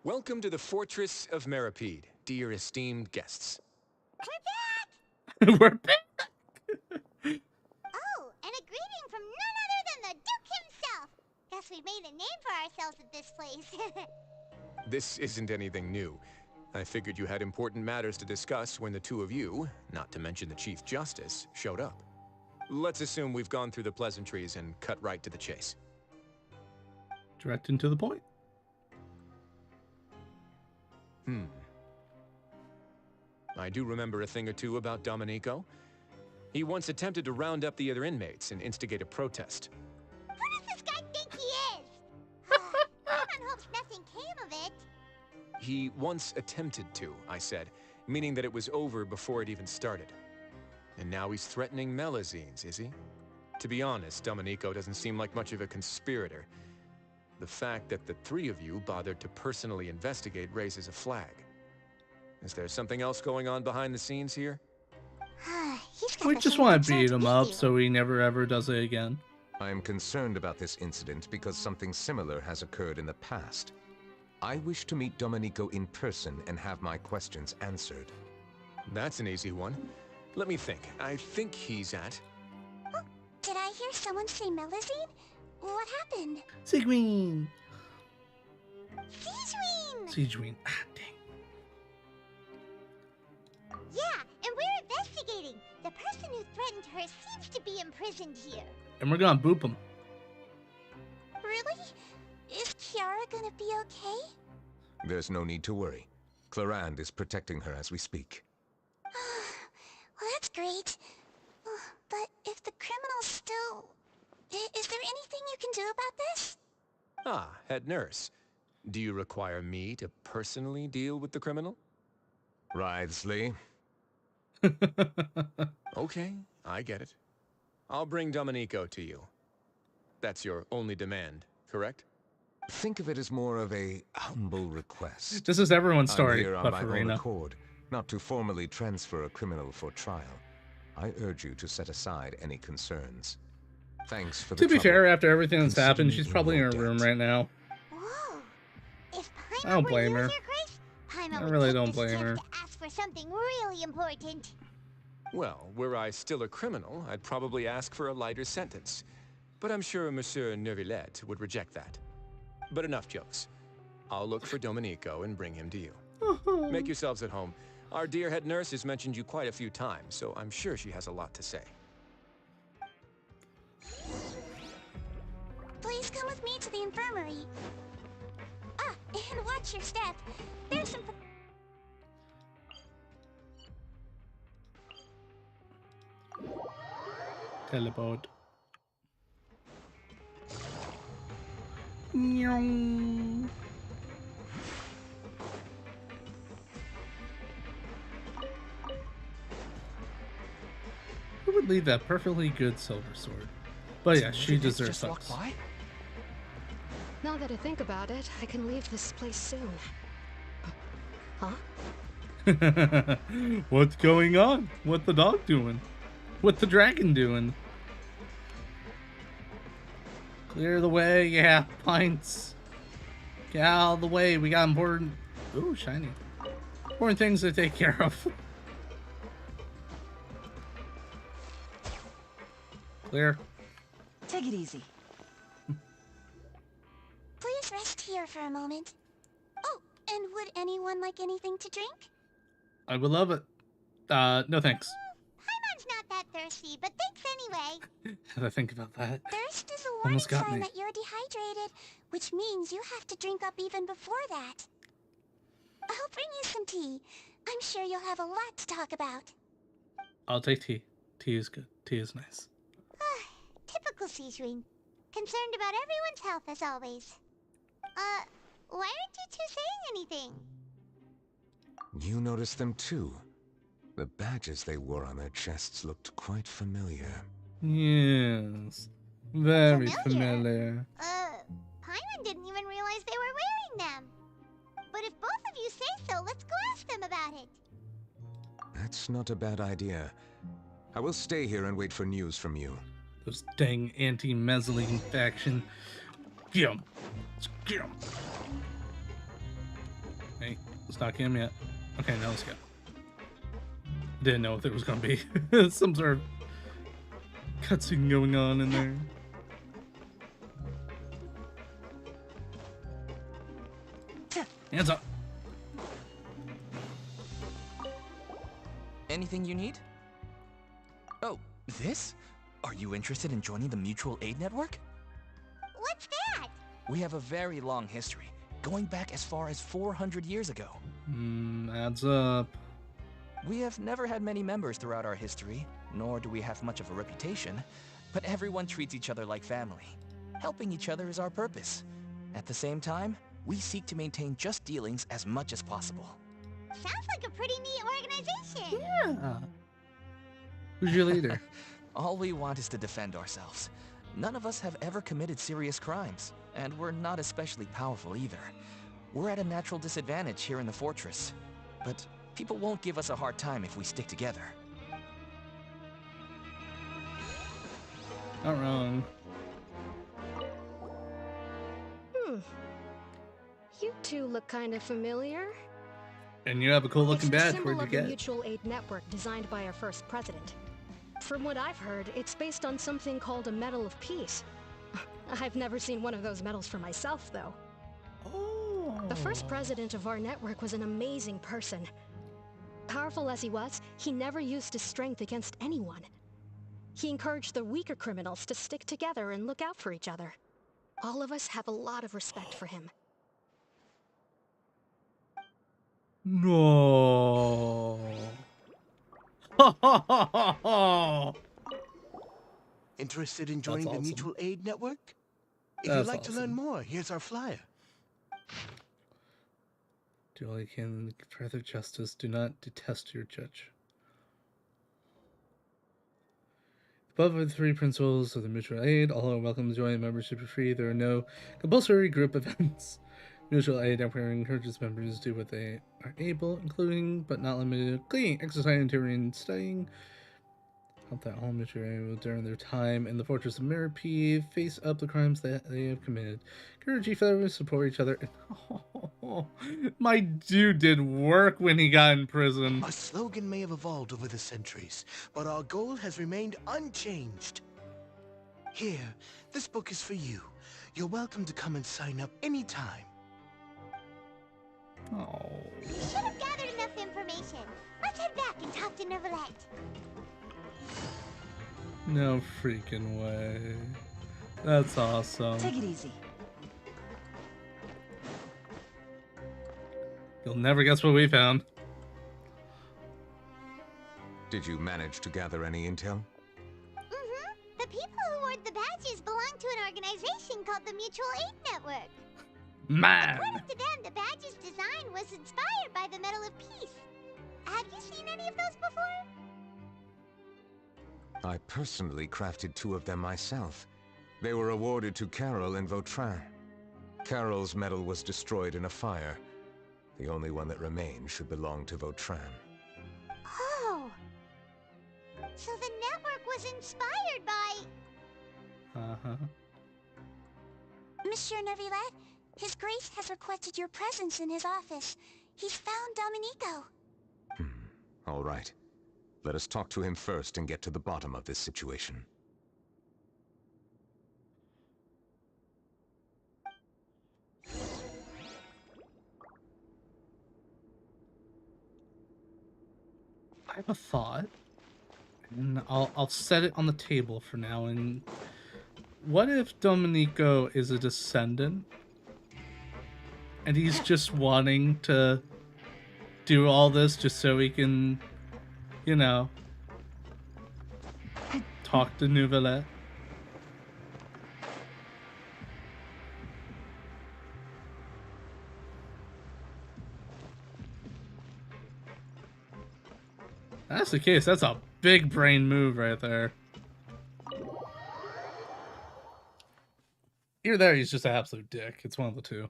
[SPEAKER 6] Welcome to the Fortress of Meripede, dear esteemed guests.
[SPEAKER 1] We're back!
[SPEAKER 4] Oh, and a greeting from none other than the Duke himself. Guess we made a name for ourselves at this place.
[SPEAKER 6] This isn't anything new. I figured you had important matters to discuss when the two of you, not to mention the Chief Justice, showed up. Let's assume we've gone through the pleasantries and cut right to the chase.
[SPEAKER 1] Direct and to the point.
[SPEAKER 6] I do remember a thing or two about Domenico. He once attempted to round up the other inmates and instigate a protest.
[SPEAKER 4] Who does this guy think he is? Everyone hopes nothing came of it.
[SPEAKER 6] He once attempted to, I said, meaning that it was over before it even started. And now he's threatening melazines, is he? To be honest, Domenico doesn't seem like much of a conspirator. The fact that the three of you bothered to personally investigate raises a flag. Is there something else going on behind the scenes here?
[SPEAKER 1] We just want to beat him up so he never ever does it again.
[SPEAKER 6] I am concerned about this incident because something similar has occurred in the past. I wish to meet Domenico in person and have my questions answered. That's an easy one. Let me think. I think he's at...
[SPEAKER 4] Oh, did I hear someone say melazine? What happened?
[SPEAKER 1] Sigween!
[SPEAKER 4] Sigeween!
[SPEAKER 1] Sigeween. Ah, dang.
[SPEAKER 4] Yeah, and we're investigating. The
[SPEAKER 5] the person who threatened her seems to be imprisoned here.
[SPEAKER 1] And we're gonna boop him.
[SPEAKER 5] Really? Is Kiara gonna be okay?
[SPEAKER 6] There's no need to worry. Clarand is protecting her as we speak.
[SPEAKER 5] Well, that's great. But if the criminal's still... Is there anything you can do about this?
[SPEAKER 12] Ah, head nurse. Do you require me to personally deal with the criminal?
[SPEAKER 6] Wriothesley.
[SPEAKER 12] Okay, I get it. I'll bring Domenico to you. That's your only demand, correct?
[SPEAKER 6] Think of it as more of a humble request.
[SPEAKER 1] This is everyone's story,
[SPEAKER 6] I'm here on
[SPEAKER 1] but
[SPEAKER 6] my
[SPEAKER 1] for
[SPEAKER 6] own
[SPEAKER 1] Rena.
[SPEAKER 6] accord, not to formally transfer a criminal for trial. I urge you to set aside any concerns. Thanks for the
[SPEAKER 1] To be
[SPEAKER 6] trouble.
[SPEAKER 1] fair, after everything that's
[SPEAKER 6] Consider
[SPEAKER 1] happened,
[SPEAKER 6] me
[SPEAKER 1] she's
[SPEAKER 6] in
[SPEAKER 1] probably in
[SPEAKER 6] your
[SPEAKER 1] her room
[SPEAKER 6] debt.
[SPEAKER 1] right now.
[SPEAKER 5] Whoa! If
[SPEAKER 1] I
[SPEAKER 5] Paimon
[SPEAKER 1] don't
[SPEAKER 5] were
[SPEAKER 1] blame
[SPEAKER 5] you
[SPEAKER 1] her.
[SPEAKER 5] here, Grace, Paimon
[SPEAKER 1] I
[SPEAKER 5] would
[SPEAKER 1] really
[SPEAKER 5] take
[SPEAKER 1] don't
[SPEAKER 5] this
[SPEAKER 1] blame
[SPEAKER 5] chance
[SPEAKER 1] her.
[SPEAKER 5] to ask for something really important.
[SPEAKER 12] Well, were I still a criminal, I'd probably ask for a lighter sentence. But I'm sure Monsieur Neuvillette would reject that. But enough jokes. I'll look for Domenico and bring him to you. Make yourselves at home. Our dear head nurse has mentioned you quite a few times, so I'm sure she has a lot to say.
[SPEAKER 5] Please come with me to the infirmary. Ah, and watch your step. There's some...
[SPEAKER 1] Teleport. Nyong. Who would leave that perfectly good silver sword? But yeah, she deserves us.
[SPEAKER 7] Now that I think about it, I can leave this place soon. Huh?
[SPEAKER 1] What's going on? What the dog doing? What the dragon doing? Clear the way, yeah, pints. Get out of the way, we got important... Ooh, shiny. Important things to take care of. Clear.
[SPEAKER 8] Take it easy.
[SPEAKER 5] Please rest here for a moment. Oh, and would anyone like anything to drink?
[SPEAKER 1] I would love it. No thanks.
[SPEAKER 5] Paimon's not that thirsty, but thanks anyway.
[SPEAKER 1] Had to think about that.
[SPEAKER 5] Thirst is a warning
[SPEAKER 1] Almost got
[SPEAKER 5] sign
[SPEAKER 1] me.
[SPEAKER 5] that you're dehydrated, which means you have to drink up even before that. I'll bring you some tea. I'm sure you'll have a lot to talk about.
[SPEAKER 1] I'll take tea. Tea is good. Tea is nice.
[SPEAKER 5] Typical Seishuin. Concerned about everyone's health as always. Why aren't you two saying anything?
[SPEAKER 6] You noticed them too. The badges they wore on their chests looked quite familiar.
[SPEAKER 1] Yes. Very familiar.
[SPEAKER 5] Paimon didn't even realize they were wearing them. But if both of you say so, let's go ask them about it.
[SPEAKER 6] That's not a bad idea. I will stay here and wait for news from you.
[SPEAKER 1] Those dang anti-Mezzaline faction. Get him. Get him. Hey, let's not get him yet. Okay, now let's go. Didn't know if there was gonna be some sort of cutscene going on in there. Hands up.
[SPEAKER 9] Anything you need? Oh, this? Are you interested in joining the Mutual Aid Network?
[SPEAKER 5] What's that?
[SPEAKER 9] We have a very long history, going back as far as 400 years ago.
[SPEAKER 1] Adds up.
[SPEAKER 9] We have never had many members throughout our history, nor do we have much of a reputation, but everyone treats each other like family. Helping each other is our purpose. At the same time, we seek to maintain just dealings as much as possible.
[SPEAKER 5] Sounds like a pretty neat organization.
[SPEAKER 1] Yeah. Who's your leader?
[SPEAKER 9] All we want is to defend ourselves. None of us have ever committed serious crimes, and we're not especially powerful either. We're at a natural disadvantage here in the fortress, but people won't give us a hard time if we stick together.
[SPEAKER 1] Not wrong.
[SPEAKER 7] You two look kind of familiar.
[SPEAKER 1] And you have a cool looking
[SPEAKER 7] It's the
[SPEAKER 1] badge.
[SPEAKER 7] symbol
[SPEAKER 1] Where'd you
[SPEAKER 7] of the
[SPEAKER 1] get?
[SPEAKER 7] Mutual Aid Network designed by our first president. From what I've heard, it's based on something called a Medal of Peace. I've never seen one of those medals for myself, though. The first president of our network was an amazing person. Powerful as he was, he never used his strength against anyone. He encouraged the weaker criminals to stick together and look out for each other. All of us have a lot of respect for him.
[SPEAKER 1] No. Ha ha ha ha ha.
[SPEAKER 3] Interested in joining the mutual aid network? If
[SPEAKER 1] That's
[SPEAKER 3] you'd like to learn
[SPEAKER 1] awesome.
[SPEAKER 3] more, here's our flyer.
[SPEAKER 1] Do all you can for further justice. Do not detest your judge. Above are the 3 principles of the mutual aid. All are welcome to join. Membership is free. There are no compulsory group events. Mutual aid network encourages members to do what they are able, including but not limited to cleaning, exercising, tutoring, studying. Help that all mutual aid will during their time in the Fortress of Meripede face up the crimes that they have committed. Encourage each other to support each other. My dude did work when he got in prison.
[SPEAKER 3] Our slogan may have evolved over the centuries, but our goal has remained unchanged. Here, this book is for you. You're welcome to come and sign up anytime.
[SPEAKER 1] Oh.
[SPEAKER 5] We should have gathered enough information. Let's head back and talk to Neuvillette.
[SPEAKER 1] No freaking way. That's awesome.
[SPEAKER 8] Take it easy.
[SPEAKER 1] You'll never guess what we found.
[SPEAKER 6] Did you manage to gather any intel?
[SPEAKER 5] The people who wore the badges belong to an organization called the Mutual Aid Network.
[SPEAKER 1] Man!
[SPEAKER 5] According to them, the badge's design was inspired by the Medal of Peace. Have you seen any of those before?
[SPEAKER 6] I personally crafted 2 of them myself. They were awarded to Carol and Vautrin. Carol's medal was destroyed in a fire. The only one that remained should belong to Vautrin.
[SPEAKER 5] Oh. So the network was inspired by...
[SPEAKER 1] Uh-huh.
[SPEAKER 5] Monsieur Neuvillette, His Grace has requested your presence in his office. He's found Domenico.
[SPEAKER 6] All right. Let us talk to him first and get to the bottom of this situation.
[SPEAKER 1] I have a thought, and I'll set it on the table for now. And what if Domenico is a descendant, and he's just wanting to do all this just so he can, you know, talk to Neuvillette? That's the case. That's a big brain move right there. Either there, he's just an absolute dick. It's one of the two.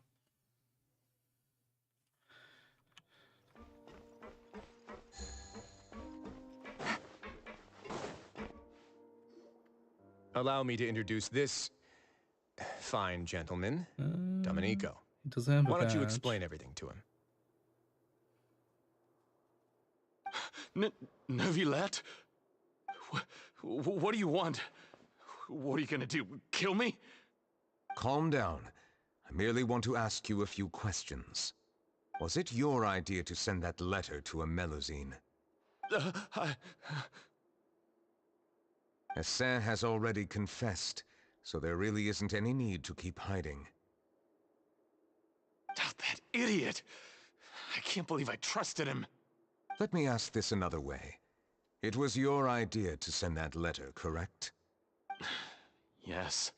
[SPEAKER 15] Allow me to introduce this fine gentleman, Domenico.
[SPEAKER 1] He doesn't have a
[SPEAKER 15] Why don't you
[SPEAKER 1] badge.
[SPEAKER 15] explain everything to him?
[SPEAKER 2] Neuvillette? What do you want? What are you gonna do? Kill me?
[SPEAKER 6] Calm down. I merely want to ask you a few questions. Was it your idea to send that letter to a Melusine? Essin has already confessed, so there really isn't any need to keep hiding.
[SPEAKER 2] That idiot! I can't believe I trusted him.
[SPEAKER 6] Let me ask this another way. It was your idea to send that letter, correct?
[SPEAKER 2] Yes.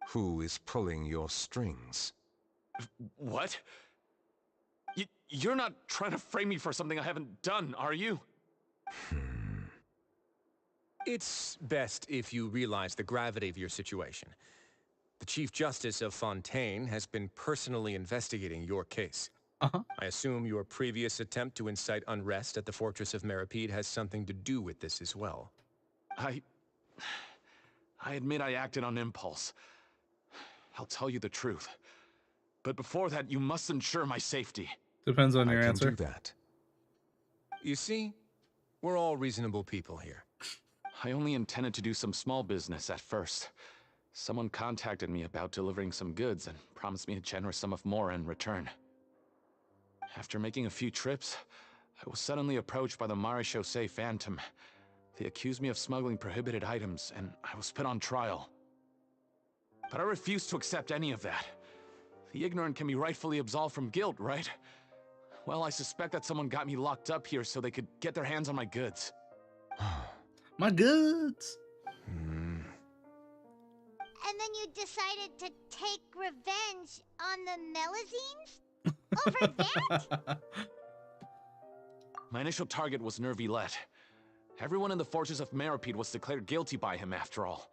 [SPEAKER 6] Who is pulling your strings?
[SPEAKER 2] What? You're not trying to frame me for something I haven't done, are you?
[SPEAKER 15] It's best if you realize the gravity of your situation. The Chief Justice of Fontaine has been personally investigating your case. I assume your previous attempt to incite unrest at the Fortress of Meripede has something to do with this as well.
[SPEAKER 2] I admit I acted on impulse. I'll tell you the truth. But before that, you must ensure my safety.
[SPEAKER 1] Depends on your answer.
[SPEAKER 6] I can do that.
[SPEAKER 15] You see, we're all reasonable people here.
[SPEAKER 2] I only intended to do some small business at first. Someone contacted me about delivering some goods and promised me a generous sum of more in return. After making a few trips, I was suddenly approached by the Marechaussee Phantom. They accused me of smuggling prohibited items, and I was put on trial. But I refused to accept any of that. The ignorant can be rightfully absolved from guilt, right? Well, I suspect that someone got me locked up here so they could get their hands on my goods.
[SPEAKER 1] My goods!
[SPEAKER 5] And then you decided to take revenge on the Melazines? Over that?
[SPEAKER 2] My initial target was Neuvillette. Everyone in the fortress of Meropide was declared guilty by him, after all.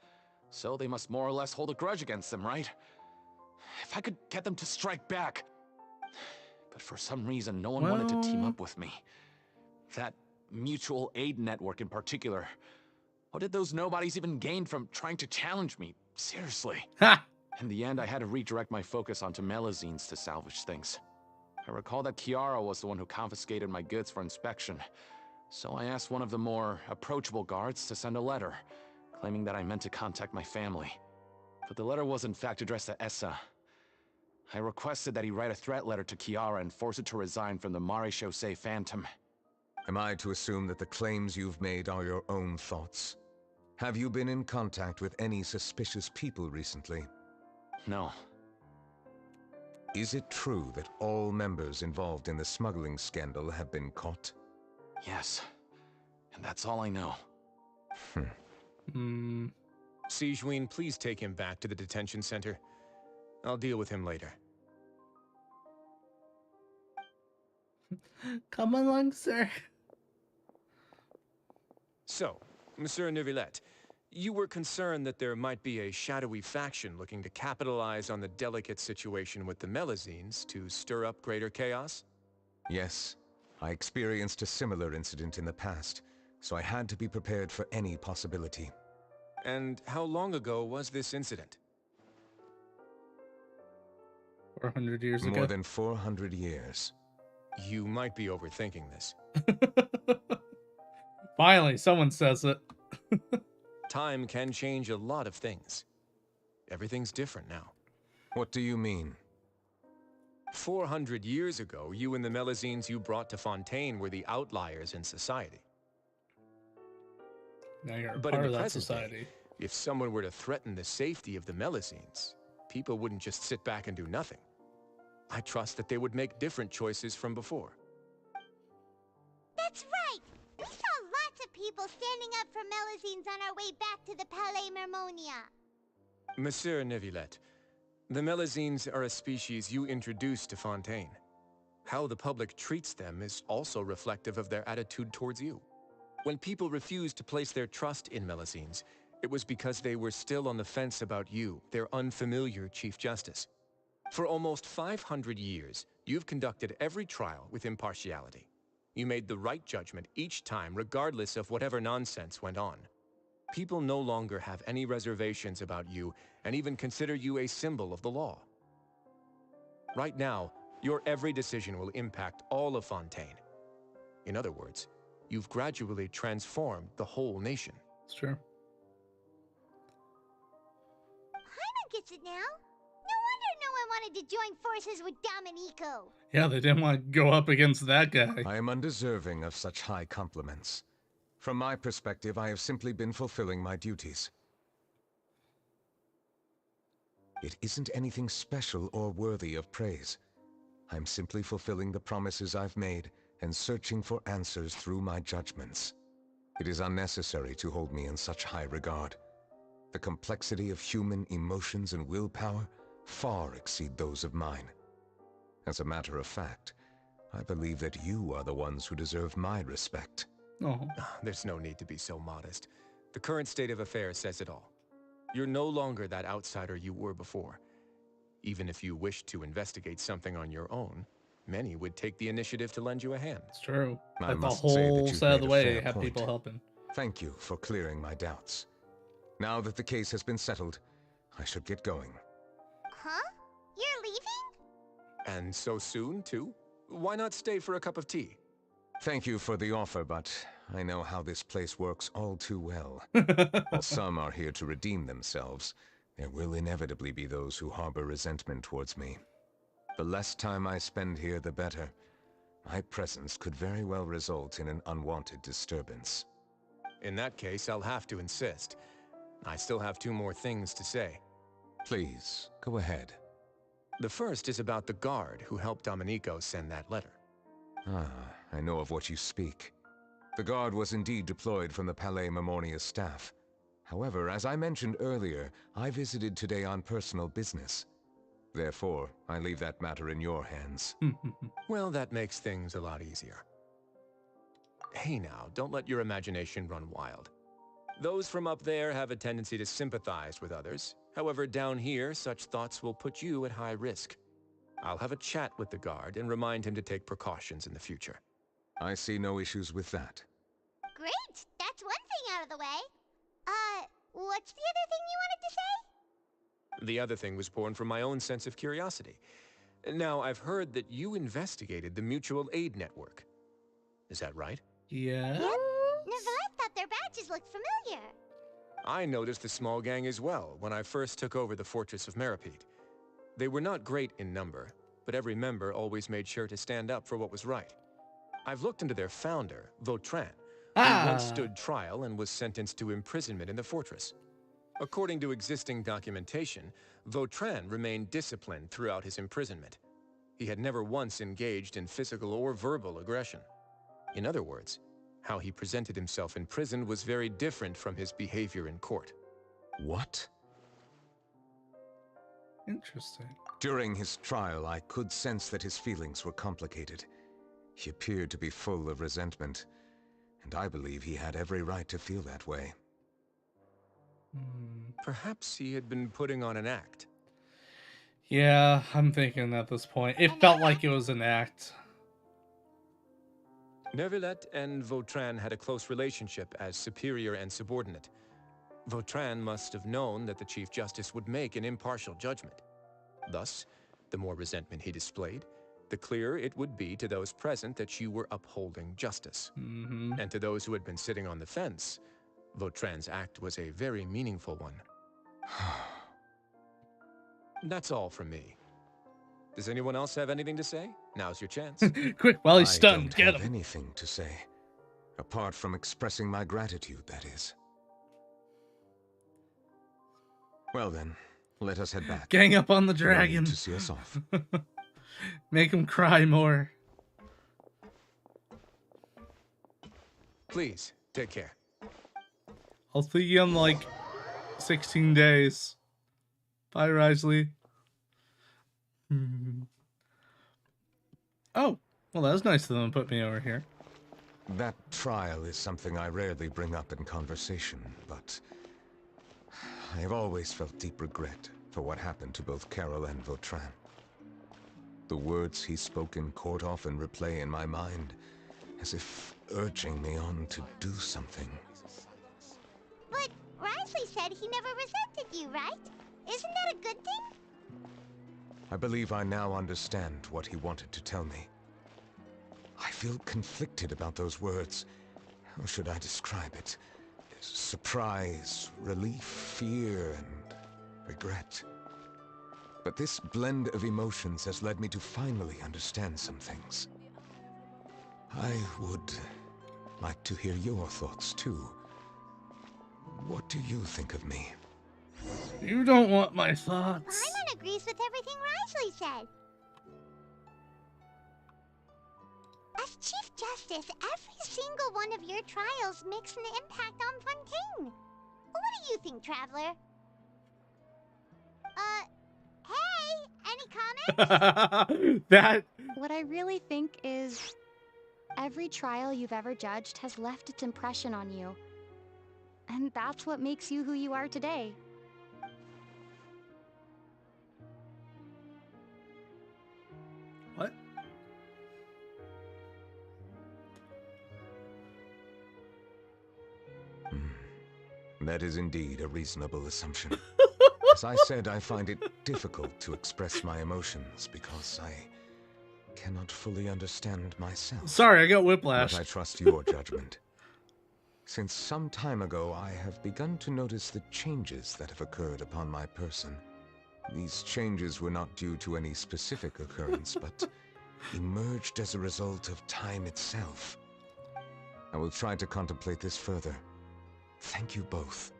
[SPEAKER 2] So they must more or less hold a grudge against him, right? If I could get them to strike back. But for some reason, no one wanted to team up with me. That mutual aid network in particular. What did those nobodies even gain from trying to challenge me? Seriously. In the end, I had to redirect my focus onto Melazines to salvage things. I recall that Kiara was the one who confiscated my goods for inspection. So I asked one of the more approachable guards to send a letter, claiming that I meant to contact my family. But the letter was in fact addressed to Essa. I requested that he write a threat letter to Kiara and force it to resign from the Marechaussee Phantom.
[SPEAKER 6] Am I to assume that the claims you've made are your own thoughts? Have you been in contact with any suspicious people recently?
[SPEAKER 2] No.
[SPEAKER 6] Is it true that all members involved in the smuggling scandal have been caught?
[SPEAKER 2] Yes. And that's all I know.
[SPEAKER 10] Sigewinne, please take him back to the detention center. I'll deal with him later.
[SPEAKER 1] Come along, sir.
[SPEAKER 10] So, Monsieur Neuvillette, you were concerned that there might be a shadowy faction looking to capitalize on the delicate situation with the Melazines to stir up greater chaos?
[SPEAKER 6] Yes. I experienced a similar incident in the past, so I had to be prepared for any possibility.
[SPEAKER 10] And how long ago was this incident?
[SPEAKER 1] 400 years ago.
[SPEAKER 6] More than 400 years.
[SPEAKER 10] You might be overthinking this.
[SPEAKER 1] Finally, someone says it.
[SPEAKER 10] Time can change a lot of things. Everything's different now.
[SPEAKER 6] What do you mean?
[SPEAKER 10] 400 years ago, you and the Melazines you brought to Fontaine were the outliers in society.
[SPEAKER 1] Now you're
[SPEAKER 10] But
[SPEAKER 1] part
[SPEAKER 10] in
[SPEAKER 1] of
[SPEAKER 10] the
[SPEAKER 1] that
[SPEAKER 10] present
[SPEAKER 1] society.
[SPEAKER 10] day, if someone were to threaten the safety of the Melazines, people wouldn't just sit back and do nothing. I trust that they would make different choices from before.
[SPEAKER 5] That's right! We saw lots of people standing up for Melazines on our way back to the Palais Mermonia.
[SPEAKER 10] Monsieur Neuvillette, the Melazines are a species you introduced to Fontaine. How the public treats them is also reflective of their attitude towards you. When people refused to place their trust in Melazines, it was because they were still on the fence about you, their unfamiliar Chief Justice. For almost 500 years, you've conducted every trial with impartiality. You made the right judgment each time, regardless of whatever nonsense went on. People no longer have any reservations about you and even consider you a symbol of the law. Right now, your every decision will impact all of Fontaine. In other words, you've gradually transformed the whole nation.
[SPEAKER 1] It's true.
[SPEAKER 5] Paimon gets it now. No wonder no one wanted to join forces with Domenico.
[SPEAKER 1] Yeah, they didn't want to go up against that guy.
[SPEAKER 6] I am undeserving of such high compliments. From my perspective, I have simply been fulfilling my duties. It isn't anything special or worthy of praise. I'm simply fulfilling the promises I've made and searching for answers through my judgments. It is unnecessary to hold me in such high regard. The complexity of human emotions and willpower far exceed those of mine. As a matter of fact, I believe that you are the ones who deserve my respect.
[SPEAKER 1] Oh.
[SPEAKER 10] There's no need to be so modest. The current state of affairs says it all. You're no longer that outsider you were before. Even if you wished to investigate something on your own, many would take the initiative to lend you a hand.
[SPEAKER 1] It's true.
[SPEAKER 6] I
[SPEAKER 1] Like the
[SPEAKER 6] must say that
[SPEAKER 1] whole
[SPEAKER 6] you've
[SPEAKER 1] side of
[SPEAKER 6] made
[SPEAKER 1] the
[SPEAKER 6] a
[SPEAKER 1] way,
[SPEAKER 6] fair
[SPEAKER 1] you have
[SPEAKER 6] point.
[SPEAKER 1] people helping.
[SPEAKER 6] Thank you for clearing my doubts. Now that the case has been settled, I should get going.
[SPEAKER 5] Huh? You're leaving?
[SPEAKER 10] And so soon, too? Why not stay for a cup of tea?
[SPEAKER 6] Thank you for the offer, but I know how this place works all too well. While some are here to redeem themselves, there will inevitably be those who harbor resentment towards me. The less time I spend here, the better. My presence could very well result in an unwanted disturbance.
[SPEAKER 10] In that case, I'll have to insist. I still have 2 more things to say.
[SPEAKER 6] Please, go ahead.
[SPEAKER 10] The first is about the guard who helped Domenico send that letter.
[SPEAKER 6] Ah, I know of what you speak. The guard was indeed deployed from the Palais Mamornia's staff. However, as I mentioned earlier, I visited today on personal business. Therefore, I leave that matter in your hands.
[SPEAKER 10] Well, that makes things a lot easier. Hey now, don't let your imagination run wild. Those from up there have a tendency to sympathize with others. However, down here, such thoughts will put you at high risk. I'll have a chat with the guard and remind him to take precautions in the future.
[SPEAKER 6] I see no issues with that.
[SPEAKER 5] Great! That's one thing out of the way. What's the other thing you wanted to say?
[SPEAKER 10] The other thing was born from my own sense of curiosity. Now, I've heard that you investigated the mutual aid network. Is that right?
[SPEAKER 1] Yeah?
[SPEAKER 5] Yep. Neuvillette thought their badges looked familiar.
[SPEAKER 10] I noticed the small gang as well when I first took over the fortress of Meripede. They were not great in number, but every member always made sure to stand up for what was right. I've looked into their founder, Vautrin, who once stood trial and was sentenced to imprisonment in the fortress. According to existing documentation, Vautrin remained disciplined throughout his imprisonment. He had never once engaged in physical or verbal aggression. In other words, how he presented himself in prison was very different from his behavior in court.
[SPEAKER 6] What?
[SPEAKER 1] Interesting.
[SPEAKER 6] During his trial, I could sense that his feelings were complicated. He appeared to be full of resentment, and I believe he had every right to feel that way.
[SPEAKER 10] Perhaps he had been putting on an act.
[SPEAKER 1] Yeah, I'm thinking at this point. It felt like it was an act.
[SPEAKER 10] Neuvillette and Vautrin had a close relationship as superior and subordinate. Vautrin must have known that the Chief Justice would make an impartial judgment. Thus, the more resentment he displayed, the clearer it would be to those present that you were upholding justice. And to those who had been sitting on the fence, Vautrin's act was a very meaningful one. That's all from me. Does anyone else have anything to say? Now's your chance.
[SPEAKER 1] Quick, while he's stunned,
[SPEAKER 6] I
[SPEAKER 1] get
[SPEAKER 6] don't have
[SPEAKER 1] him.
[SPEAKER 6] anything to say. Apart from expressing my gratitude, that is. Well then, let us head back.
[SPEAKER 1] Gang up on the
[SPEAKER 6] No need
[SPEAKER 1] dragon.
[SPEAKER 6] to see us off.
[SPEAKER 1] Make him cry more.
[SPEAKER 10] Please, take care.
[SPEAKER 1] I'll see you in like 16 days. Bye, Risley. Oh, well, that was nice of them to put me over here.
[SPEAKER 6] That trial is something I rarely bring up in conversation, but I have always felt deep regret for what happened to both Carol and Vautrin. The words he spoke in court often replay in my mind, as if urging me on to do something.
[SPEAKER 5] But Risley said he never resented you, right? Isn't that a good thing?
[SPEAKER 6] I believe I now understand what he wanted to tell me. I feel conflicted about those words. How should I describe it? Surprise, relief, fear, and regret. But this blend of emotions has led me to finally understand some things. I would like to hear your thoughts, too. What do you think of me?
[SPEAKER 1] You don't want my thoughts.
[SPEAKER 5] Paimon agrees with everything Risley said. As Chief Justice, every single one of your trials makes an impact on Fontaine. What do you think, Traveler? Hey, any comments?
[SPEAKER 1] That...
[SPEAKER 13] What I really think is, every trial you've ever judged has left its impression on you. And that's what makes you who you are today.
[SPEAKER 1] What?
[SPEAKER 6] That is indeed a reasonable assumption. As I said, I find it difficult to express my emotions because I cannot fully understand myself.
[SPEAKER 1] Sorry, I got whiplash.
[SPEAKER 6] But I trust your judgment. Since some time ago, I have begun to notice the changes that have occurred upon my person. These changes were not due to any specific occurrence, but emerged as a result of time itself. I will try to contemplate this further. Thank you both.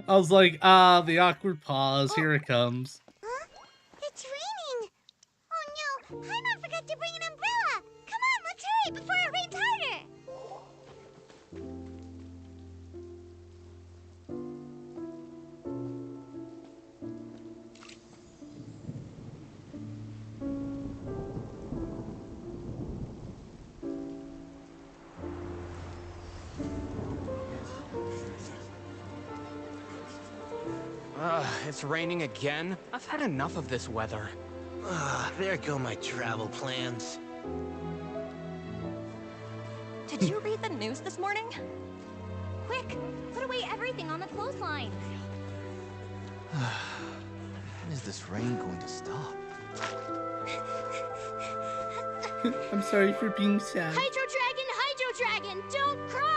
[SPEAKER 1] I was like, ah, the awkward pause. Here it comes.
[SPEAKER 5] Huh? It's raining! Oh no, Paimon forgot to bring an umbrella! Come on, let's hurry before it rains harder!
[SPEAKER 15] It's raining again? I've had enough of this weather.
[SPEAKER 20] There go my travel plans.
[SPEAKER 14] Did you read the news this morning? Quick, put away everything on the clothesline.
[SPEAKER 9] When is this rain going to stop?
[SPEAKER 1] I'm sorry for being sad.
[SPEAKER 5] Hydro Dragon, don't cry!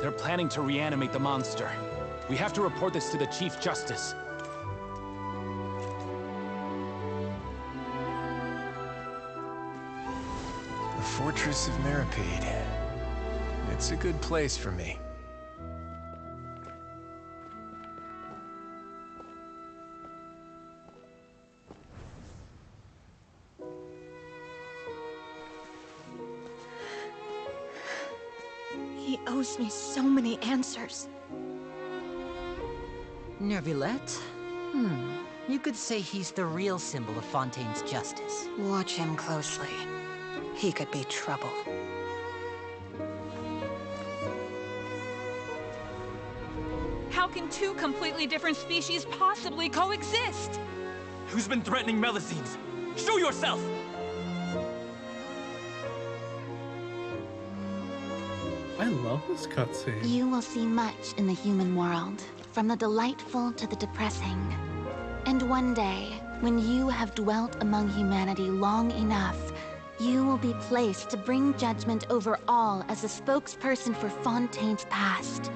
[SPEAKER 2] They're planning to reanimate the monster. We have to report this to the Chief Justice.
[SPEAKER 10] The Fortress of Meropide. It's a good place for me.
[SPEAKER 14] He owes me so many answers.
[SPEAKER 16] Neuvillette? You could say he's the real symbol of Fontaine's justice.
[SPEAKER 22] Watch him closely. He could be trouble.
[SPEAKER 23] How can two completely different species possibly coexist?
[SPEAKER 9] Who's been threatening Melazines? Show yourself!
[SPEAKER 1] I love this cutscene.
[SPEAKER 13] You will see much in the human world, from the delightful to the depressing. And one day, when you have dwelt among humanity long enough, you will be placed to bring judgment over all as a spokesperson for Fontaine's past.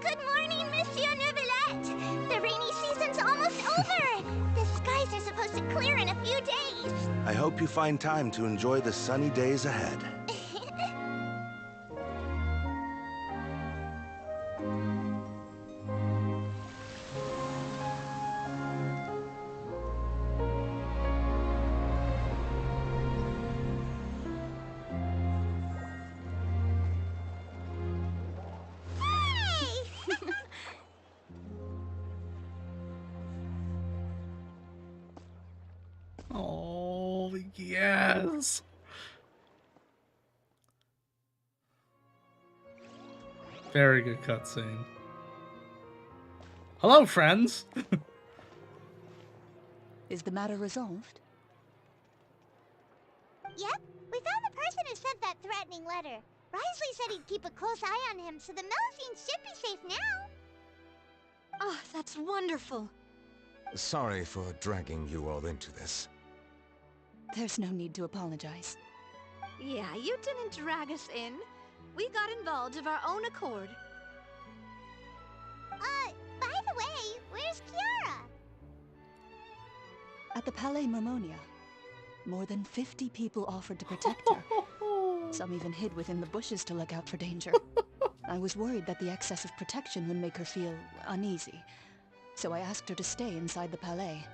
[SPEAKER 5] Good morning, Monsieur Neuvillette! The rainy season's almost over! The skies are supposed to clear in a few days!
[SPEAKER 3] I hope you find time to enjoy the sunny days ahead.
[SPEAKER 1] Oh, yes. Very good cutscene. Hello, friends.
[SPEAKER 8] Is the matter resolved?
[SPEAKER 5] Yep, we found the person who sent that threatening letter. Risley said he'd keep a close eye on him, so the Melazines should be safe now.
[SPEAKER 14] Oh, that's wonderful.
[SPEAKER 6] Sorry for dragging you all into this.
[SPEAKER 8] There's no need to apologize.
[SPEAKER 7] Yeah, you didn't drag us in. We got involved of our own accord.
[SPEAKER 5] By the way, where's Kiara?
[SPEAKER 8] At the Palais Mermonia, more than 50 people offered to protect her. Some even hid within the bushes to look out for danger. I was worried that the excess of protection would make her feel uneasy, so I asked her to stay inside the Palais.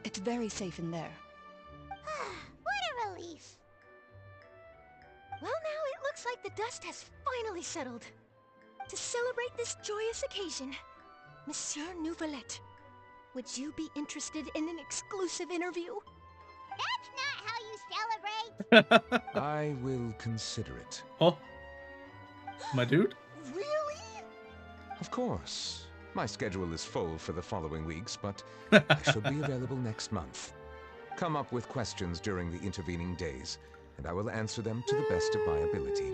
[SPEAKER 8] It's very safe in there.
[SPEAKER 5] What a relief.
[SPEAKER 7] Well, now it looks like the dust has finally settled. To celebrate this joyous occasion, Monsieur Neuvillette, would you be interested in an exclusive interview?
[SPEAKER 5] That's not how you celebrate!
[SPEAKER 6] I will consider it.
[SPEAKER 1] Oh, my dude?
[SPEAKER 7] Really?
[SPEAKER 6] Of course. My schedule is full for the following weeks, but I should be available next month. Come up with questions during the intervening days, and I will answer them to the best of my ability.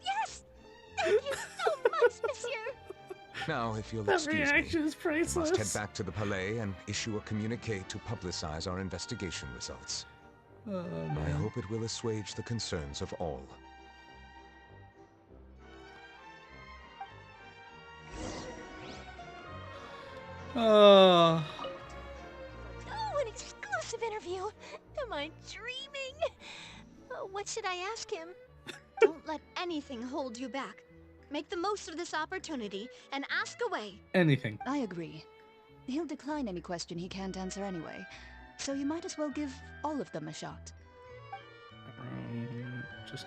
[SPEAKER 7] Yes! Thank you so much,
[SPEAKER 6] Now, if you'll
[SPEAKER 1] That
[SPEAKER 6] excuse me,
[SPEAKER 1] reaction is
[SPEAKER 6] I
[SPEAKER 1] priceless.
[SPEAKER 6] must head back to the Palais and issue a communique to publicize our investigation results. I hope it will assuage the concerns of all.
[SPEAKER 11] Oh, an exclusive interview. Am I dreaming? What should I ask him?
[SPEAKER 7] Don't let anything hold you back. Make the most of this opportunity and ask away.
[SPEAKER 1] Anything.
[SPEAKER 8] I agree. He'll decline any question he can't answer anyway, so you might as well give all of them a shot.
[SPEAKER 1] Just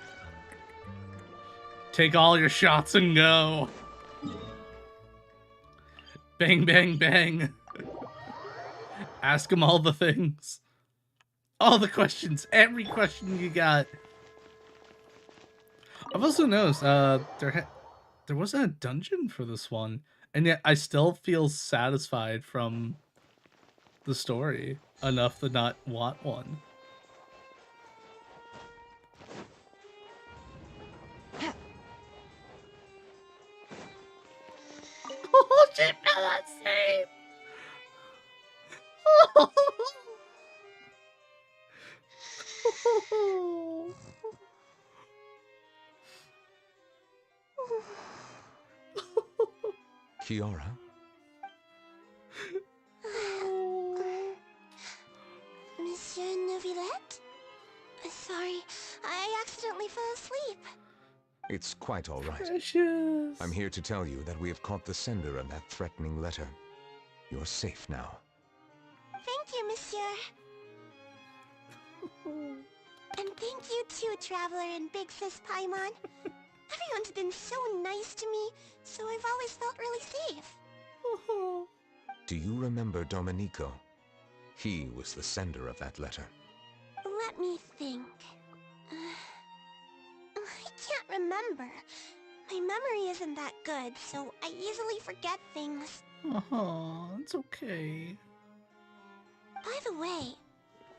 [SPEAKER 1] take all your shots and go. Bang, bang, bang. Ask him all the things. All the questions. Every question you got. I've also noticed there wasn't a dungeon for this one, and yet I still feel satisfied from the story enough to not want one. Oh, she fell asleep.
[SPEAKER 6] Kiara?
[SPEAKER 5] Monsieur Neuvillette? Sorry, I accidentally fell asleep.
[SPEAKER 6] It's quite all right.
[SPEAKER 1] Precious.
[SPEAKER 6] I'm here to tell you that we have caught the sender of that threatening letter. You're safe now.
[SPEAKER 5] Thank you, Monsieur. And thank you too, Traveler and Big Sis Paimon. Everyone's been so nice to me, so I've always felt really safe.
[SPEAKER 6] Do you remember Domenico? He was the sender of that letter.
[SPEAKER 5] Let me think. I can't remember. My memory isn't that good, so I easily forget things.
[SPEAKER 1] Oh, it's okay.
[SPEAKER 5] By the way,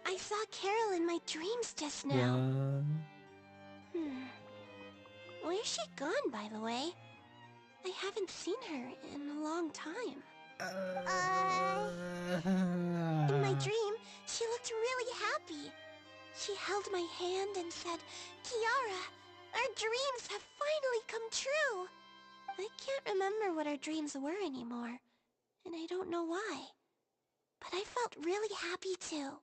[SPEAKER 5] I saw Carol in my dreams just now. Where's she gone, by the way? I haven't seen her in a long time. In my dream, she looked really happy. She held my hand and said, "Kiara, our dreams have finally come true." I can't remember what our dreams were anymore, and I don't know why. But I felt really happy too.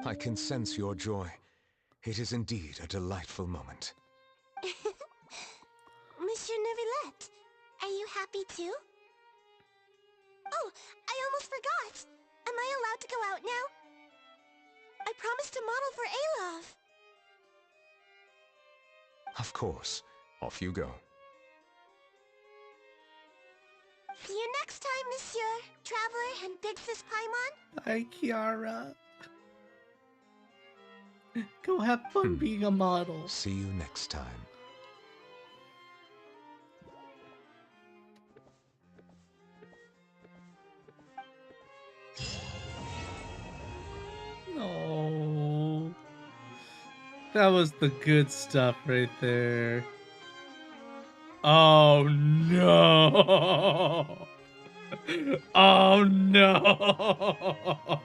[SPEAKER 6] I can sense your joy. It is indeed a delightful moment.
[SPEAKER 5] Monsieur Neuvillette, are you happy too? Oh, I almost forgot! Am I allowed to go out now? I promised to model for Alov.
[SPEAKER 6] Of course. Off you go.
[SPEAKER 5] See you next time, Monsieur, Traveler and Big Sis Paimon.
[SPEAKER 1] Hi, Kiara. Go have fun being a model.
[SPEAKER 6] See you next time.
[SPEAKER 1] No. That was the good stuff right there. Oh no. Oh no.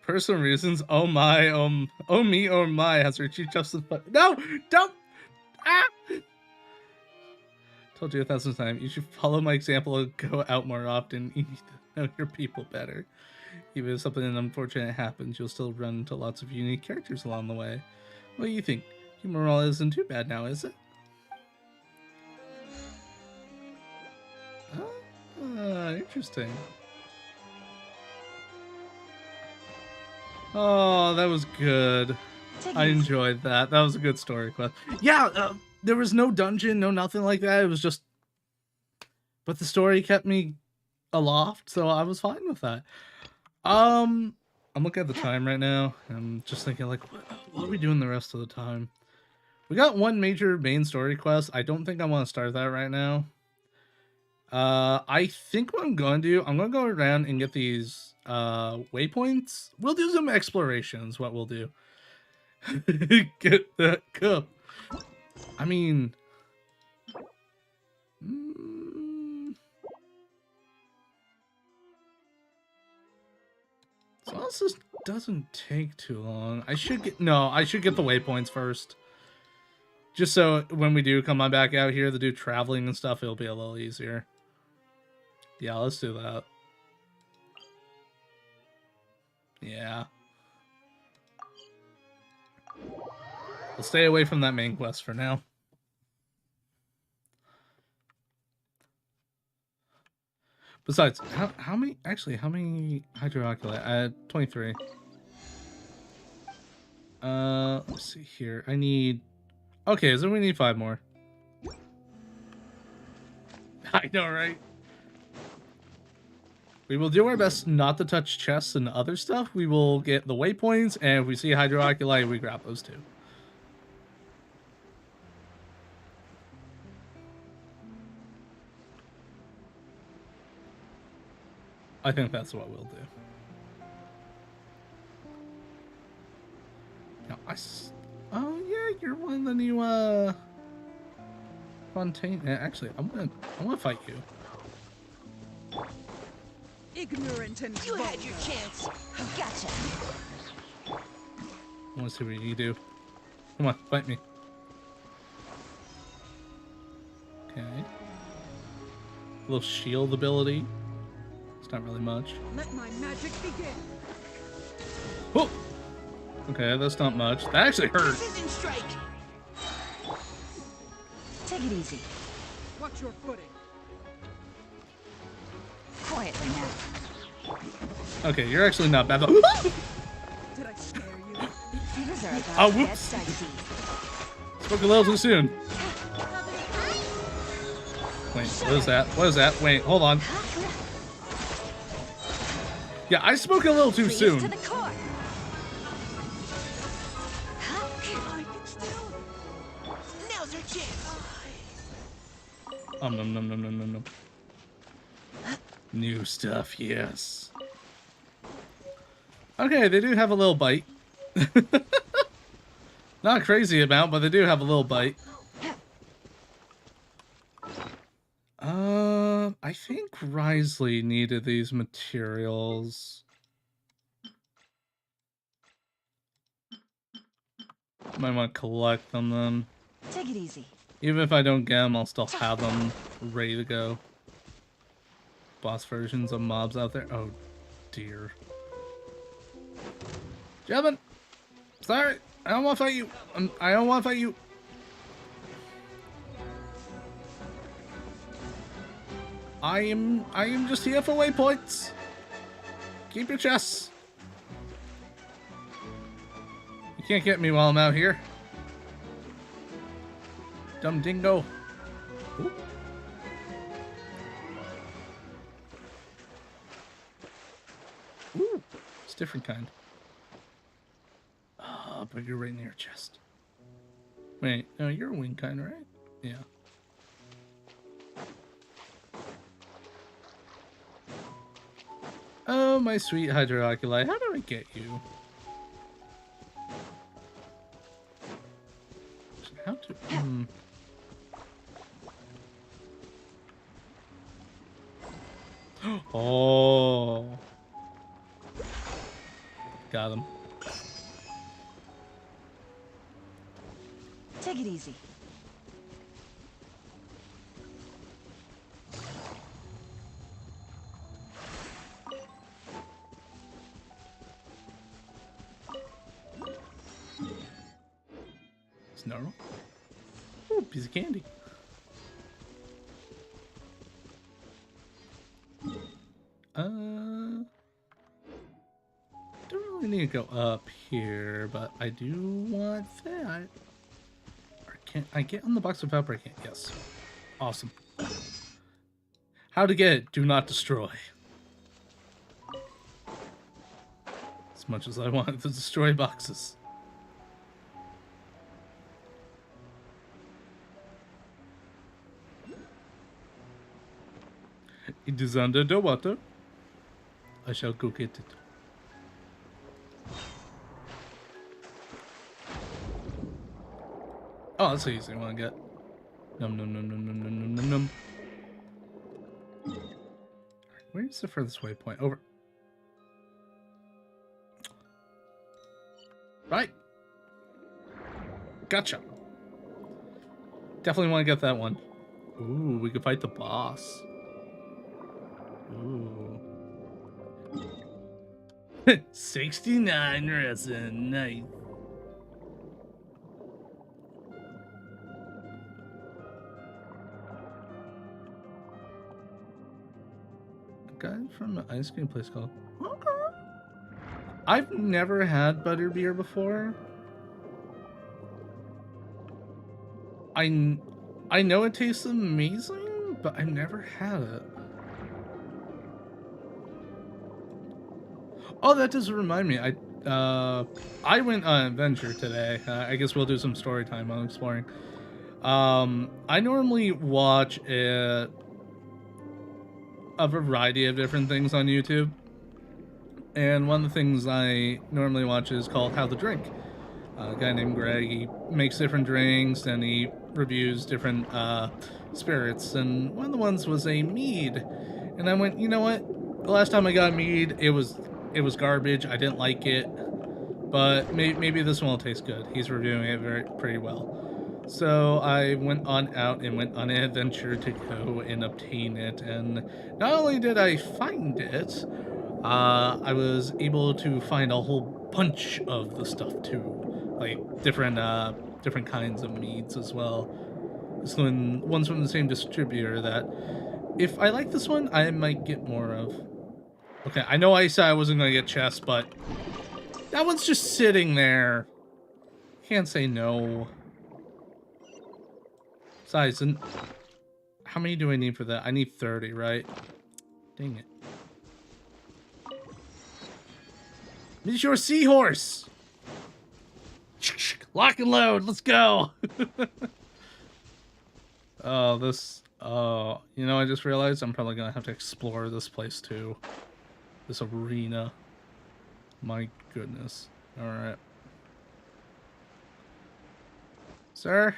[SPEAKER 1] Personal reasons. Oh my, oh me, oh my has Richie Justin. No, don't. Ah. Told you 1,000 times. You should follow my example and go out more often. You need to know your people better. Even if something unfortunate happens, you'll still run into lots of unique characters along the way. What do you think? Your morale isn't too bad now, is it? Interesting. Oh, that was good. I enjoyed that. That was a good story quest. Yeah, there was no dungeon, no nothing like that. It was just... But the story kept me aloft, so I was fine with that. I'm looking at the time right now. I'm just thinking, like, what are we doing the rest of the time? We got one major main story quest. I don't think I want to start that right now. I think what I'm going to do, I'm going to go around and get these waypoints. We'll do some explorations, what we'll do. Get that cup. I mean... as long as this doesn't take too long. I should get... No, I should get the waypoints first. Just so when we do come on back out here to do traveling and stuff, it'll be a little easier. Yeah, let's do that. Yeah. We'll stay away from that main quest for now. Besides, how many Hydrooculi? 23. Let's see here. I need... Okay, so we need 5 more. I know, right? We will do our best not to touch chests and other stuff. We will get the waypoints, and if we see Hydrooculi, we grab those too. I think that's what we'll do. Now, oh yeah, you're one of the new Fontaine. Actually, I wanna fight you.
[SPEAKER 18] Ignorant and
[SPEAKER 11] you had your chance. Gotcha.
[SPEAKER 1] I wanna see what you do. Come on, fight me. Okay. A little shield ability. Not really much.
[SPEAKER 18] Let my magic begin.
[SPEAKER 1] Oh! Okay, that's not much. That actually hurt.
[SPEAKER 14] Take it easy.
[SPEAKER 18] Watch your footing.
[SPEAKER 14] Quietly now.
[SPEAKER 1] Okay, you're actually not bad.
[SPEAKER 18] Did I scare you?
[SPEAKER 14] Fevers are about
[SPEAKER 1] oh, whoops. Spoke a little too soon. Wait, what is that? What is that? Wait, hold on. Yeah, I spoke a little too soon.
[SPEAKER 11] To the core. Now's our chance.
[SPEAKER 1] Nom nom nom nom nom nom. New stuff, yes. Okay, they do have a little bite. Not a crazy amount, but they do have a little bite. I think Risley needed these materials. Might want to collect them then.
[SPEAKER 14] Take it easy.
[SPEAKER 1] Even if I don't get them, I'll still have them ready to go. Boss versions of mobs out there. Oh dear. Gentlemen, sorry, I don't want to fight you. I don't want to fight you. I am just here for waypoints. Keep your chests. You can't get me while I'm out here. Dumb dingo. Ooh. Ooh, it's a different kind. Ah, but you're right near your chest. Wait, no, you're a wing kind, right? Yeah. Oh, my sweet Hydrooculi, how do I get you? How to... Oh. Got him.
[SPEAKER 14] Take it easy.
[SPEAKER 1] Snarl. Ooh, piece of candy. Don't really need to go up here, but I do want that. Or can I get on the box without breaking it? Yes. Awesome. How to get it? Do not destroy. As much as I wanted to destroy boxes. It is under the water. I shall go get it. Oh, that's the easy one to get. Num num num num num num num num. Where's the furthest waypoint? Over. Right. Gotcha. Definitely want to get that one. Ooh, we could fight the boss. Ooh. 69 resin. Nice. A guy from an ice cream place called... Okay. I've never had butterbeer before. I know it tastes amazing, but I've never had it. Oh, that does remind me. I went on an adventure today. I guess we'll do some story time on exploring. I normally watch a variety of different things on YouTube. And one of the things I normally watch is called How to Drink. A guy named Greg, he makes different drinks and he reviews different spirits. And one of the ones was a mead. And I went, you know what? The last time I got mead, it was garbage. I didn't like it. But maybe this one will taste good. He's reviewing it pretty well. So I went on out and went on an adventure to go and obtain it. And not only did I find it, I was able to find a whole bunch of the stuff too. Like different kinds of meads as well. Including ones from the same distributor that if I like this one, I might get more of. Okay, I know I said I wasn't going to get chests, but that one's just sitting there. Can't say no. Besides, how many do I need for that? I need 30, right? Dang it. It's your seahorse! Lock and load, let's go! Oh, this... you know, I just realized I'm probably gonna have to explore this place too. This arena. My goodness. Alright. Sir?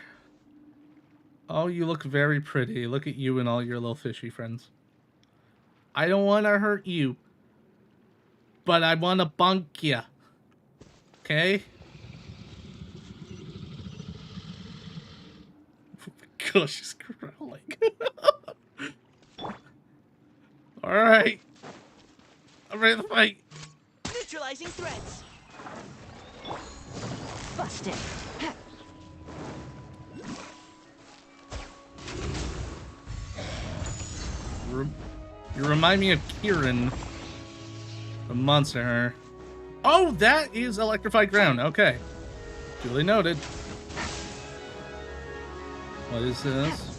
[SPEAKER 1] Oh, you look very pretty. Look at you and all your little fishy friends. I don't want to hurt you. But I want to bonk ya. Okay? Oh my gosh, she's growling. Alright. I'm ready to fight.
[SPEAKER 11] Neutralizing threats. Busted.
[SPEAKER 1] You remind me of Kieran from Monster Hunter. Oh, that is electrified ground. Okay. Duly noted. What is this?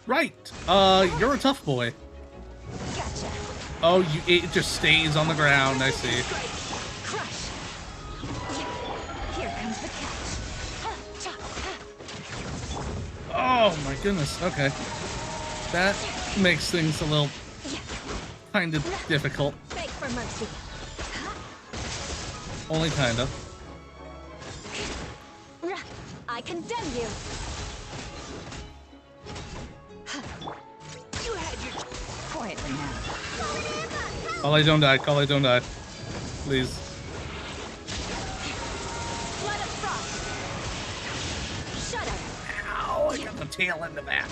[SPEAKER 1] Right. You're a tough boy.
[SPEAKER 11] Gotcha.
[SPEAKER 1] Oh, it just stays on the ground. I see.
[SPEAKER 11] Crush. Here comes the catch.
[SPEAKER 1] Oh my goodness. Okay. That makes things a little kind of difficult.
[SPEAKER 11] Beg for mercy.
[SPEAKER 1] Only kind of.
[SPEAKER 11] I condemn you. You had your quietly now.
[SPEAKER 1] Collie, don't die. Collie, don't die. Please.
[SPEAKER 11] Blood of frost. Shut up.
[SPEAKER 1] Ow, I got the tail end of that.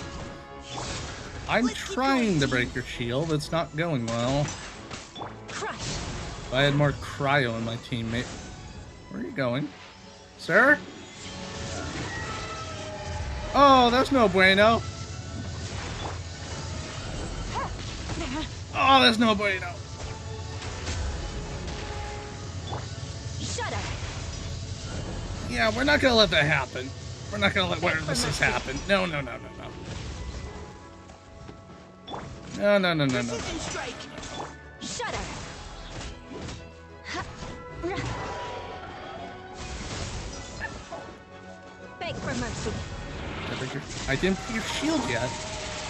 [SPEAKER 1] I'm trying to break your shield. It's not going well.
[SPEAKER 11] Crush.
[SPEAKER 1] If I had more cryo in my teammate. Where are you going? Sir? Oh, that's no bueno. Oh, that's no bueno.
[SPEAKER 11] Shut up.
[SPEAKER 1] Yeah, we're not gonna let that happen. We're not gonna let this happen. No, no, no, no, no. No, no, no, no, no.
[SPEAKER 11] Strike. Shut up. Beg for mercy.
[SPEAKER 1] I didn't put your shield yet.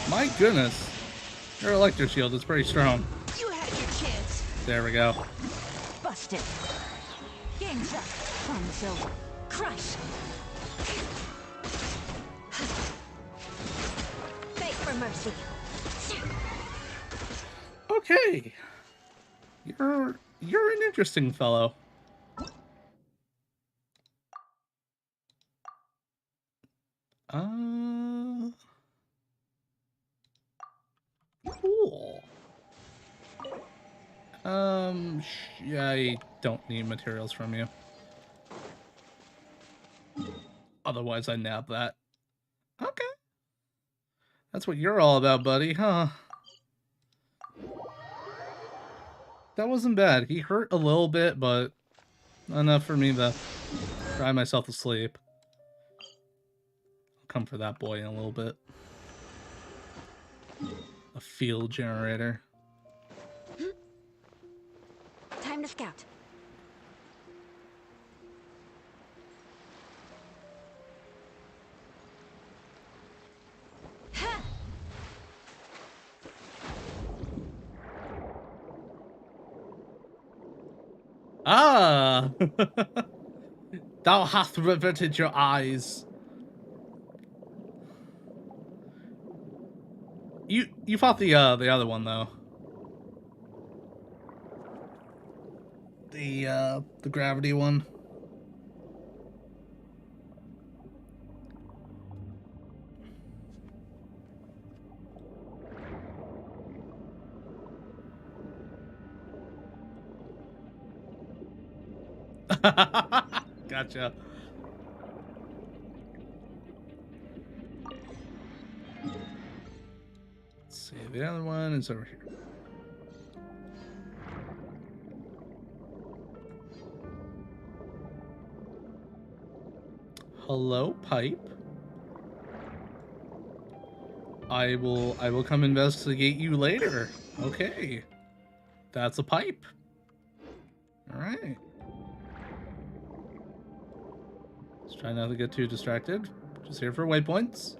[SPEAKER 1] My goodness. Your electro shield is pretty strong.
[SPEAKER 11] You had your chance.
[SPEAKER 1] There we go.
[SPEAKER 11] Busted.
[SPEAKER 7] justice. Game's up. Fun's over. Crush. Beg for mercy.
[SPEAKER 1] Okay. You're an interesting fellow. Cool. I don't need materials from you. Otherwise, I nab that. Okay. That's what you're all about, buddy, huh? That wasn't bad. He hurt a little bit, but enough for me to cry myself to sleep. I'll come for that boy in a little bit. A field generator.
[SPEAKER 7] Time to scout.
[SPEAKER 1] Ah! Thou hast riveted your eyes. You fought the other one though. The gravity one. Gotcha. Let's see, the other one is over here. Hello, pipe. I will come investigate you later. Okay. That's a pipe. All right. Let's try not to get too distracted. Just here for waypoints.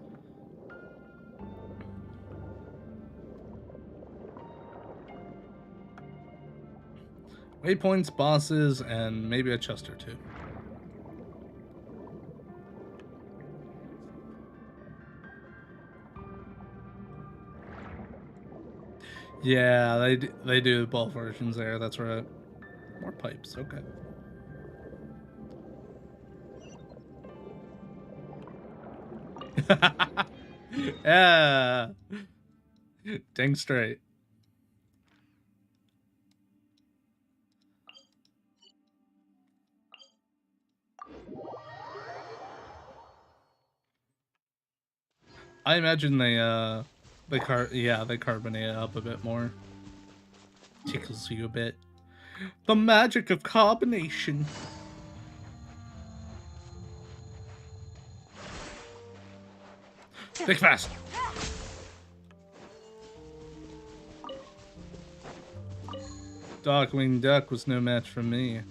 [SPEAKER 1] Waypoints, bosses, and maybe a chest or two. Yeah, they do both versions there. That's right. More pipes. Okay. Yeah. Dang straight. I imagine they carbonate it up a bit more. Tickles you a bit. The magic of carbonation. Think fast. Darkwing Duck was no match for me.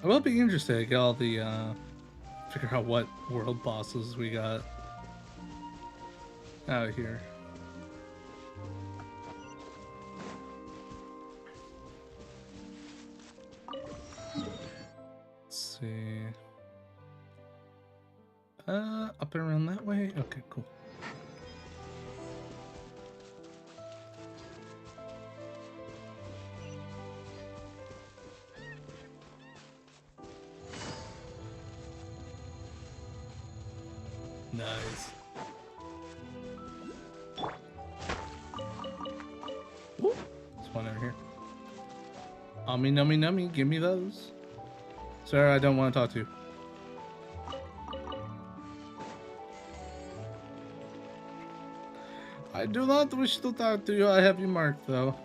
[SPEAKER 1] I will be interested to get all the figure out what world bosses we got out here. Let's see. Up and around that way? Okay, cool. Nice. Ooh, there's one over here. Ummy nummy nummy, give me those. Sir, I don't want to talk to you. I do not wish to talk to you. I have you marked, though.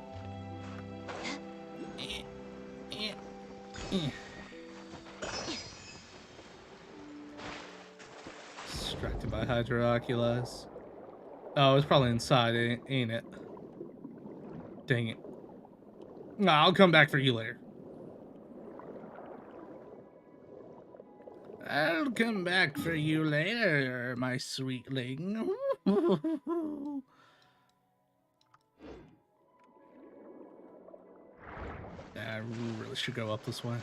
[SPEAKER 1] Distracted by Hydroculus. Oh, it's probably inside, ain't it? Dang it. Nah, I'll come back for you later. I'll come back for you later, my sweetling. I really should go up this way.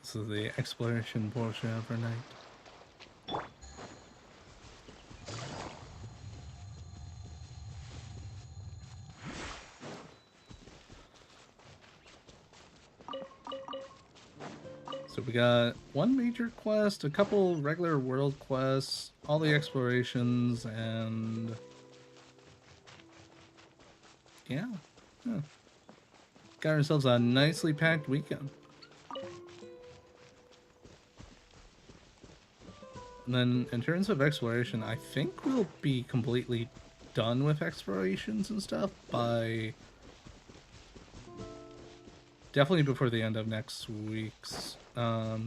[SPEAKER 1] This is the exploration portion of our night. So we got one major quest, a couple regular world quests, all the explorations, and yeah. Got ourselves a nicely packed weekend. And then in terms of exploration, I think we'll be completely done with explorations and stuff by definitely before the end of next week's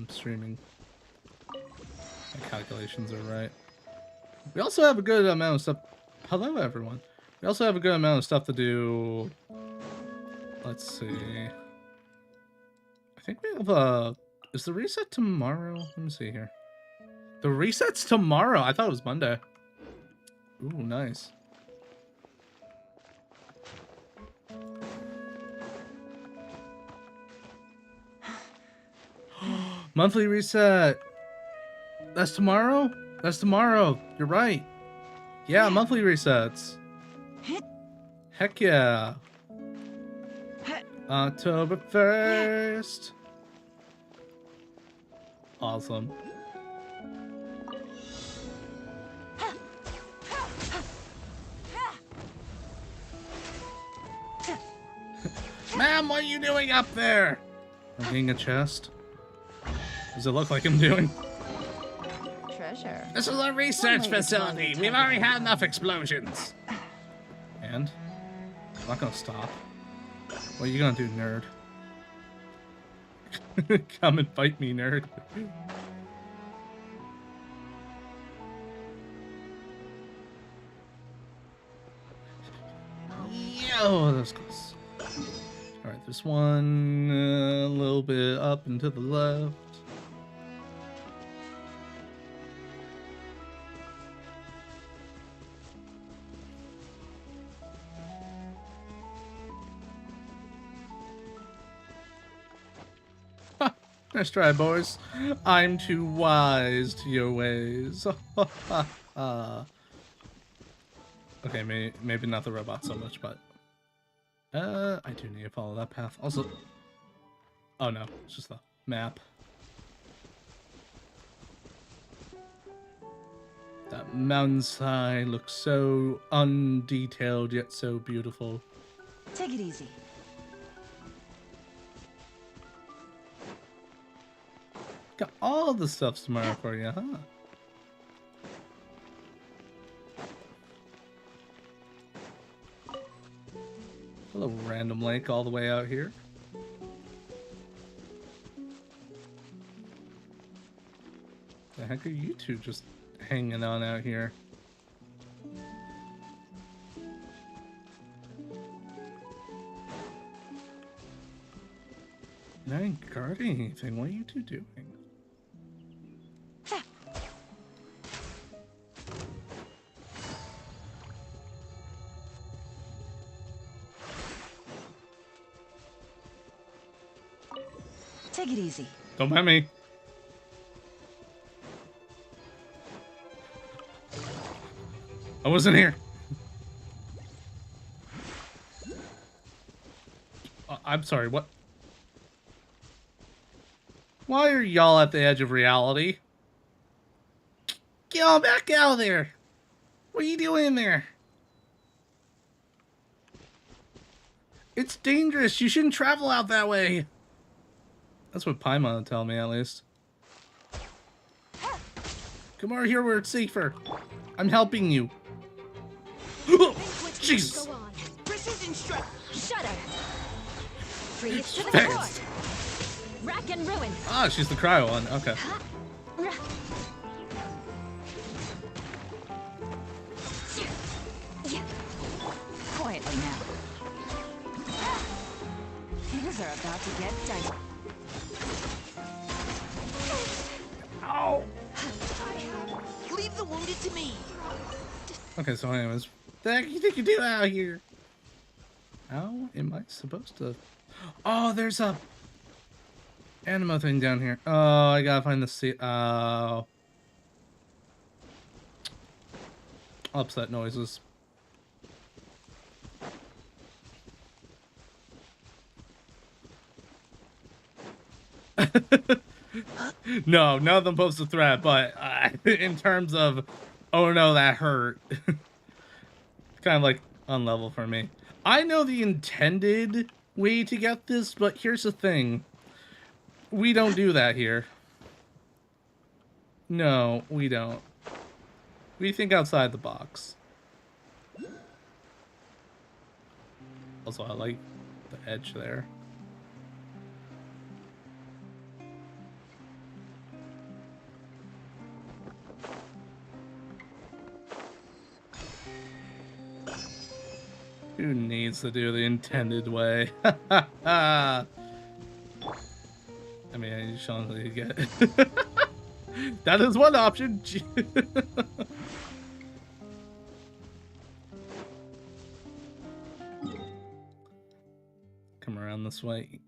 [SPEAKER 1] streaming. My calculations are right. We also have a good amount of stuff. Hello, everyone. We also have a good amount of stuff to do. Let's see. I think we have is the reset tomorrow? Let me see here. The reset's tomorrow. I thought it was Monday. Ooh, nice. Monthly reset. That's tomorrow? That's tomorrow. You're right. Yeah, monthly resets. Heck yeah. October 1st. Awesome. Ma'am, what are you doing up there? I'm getting a chest. Does it look like I'm doing?
[SPEAKER 17] Treasure.
[SPEAKER 1] This is a research facility. We've already had enough explosions. And? I'm not gonna stop. What are you gonna do, nerd? Come and fight me, nerd. Yo, that was close. Alright, this one a little bit up and to the left. Nice try, boys. I'm too wise to your ways. Okay, maybe not the robot so much, but I do need to follow that path. Also, oh no, it's just the map. That mountainside looks so undetailed yet so beautiful.
[SPEAKER 8] Take it easy.
[SPEAKER 1] Got all the stuff tomorrow for you, huh? Hello, random lake all the way out here. The heck are you two just hanging on out here? I ain't guarding anything. What are you two doing?
[SPEAKER 8] Take it easy.
[SPEAKER 1] Don't mind me. I wasn't here. I'm sorry, what? Why are y'all at the edge of reality? Get on back out of there! What are you doing in there? It's dangerous. You shouldn't travel out that way. That's what Paimon would tell me, at least. Come over here where it's safer. I'm helping you. Jesus.
[SPEAKER 7] Precision strike. Shudder. Freeze to the
[SPEAKER 1] Fast.
[SPEAKER 7] core. Rack and ruin.
[SPEAKER 1] Ah, she's the cryo one. Okay.
[SPEAKER 8] Quietly now.
[SPEAKER 7] are about to get dicey.
[SPEAKER 1] Ow!
[SPEAKER 9] Leave the wounded to me.
[SPEAKER 1] Okay, so anyways, what the heck you think you do out here? How am I supposed to? Oh, there's a animo thing down here. Oh, I gotta find the seat. Oh. Upset noises. No, none of them pose a threat, but in terms of, oh no, that hurt. Kind of like unlevel for me. I know the intended way to get this, but here's the thing. We don't do that here. No, we don't. We think outside the box. Also, I like the edge there. Who needs to do the intended way? I mean, you should only get that is one option. Come around this way.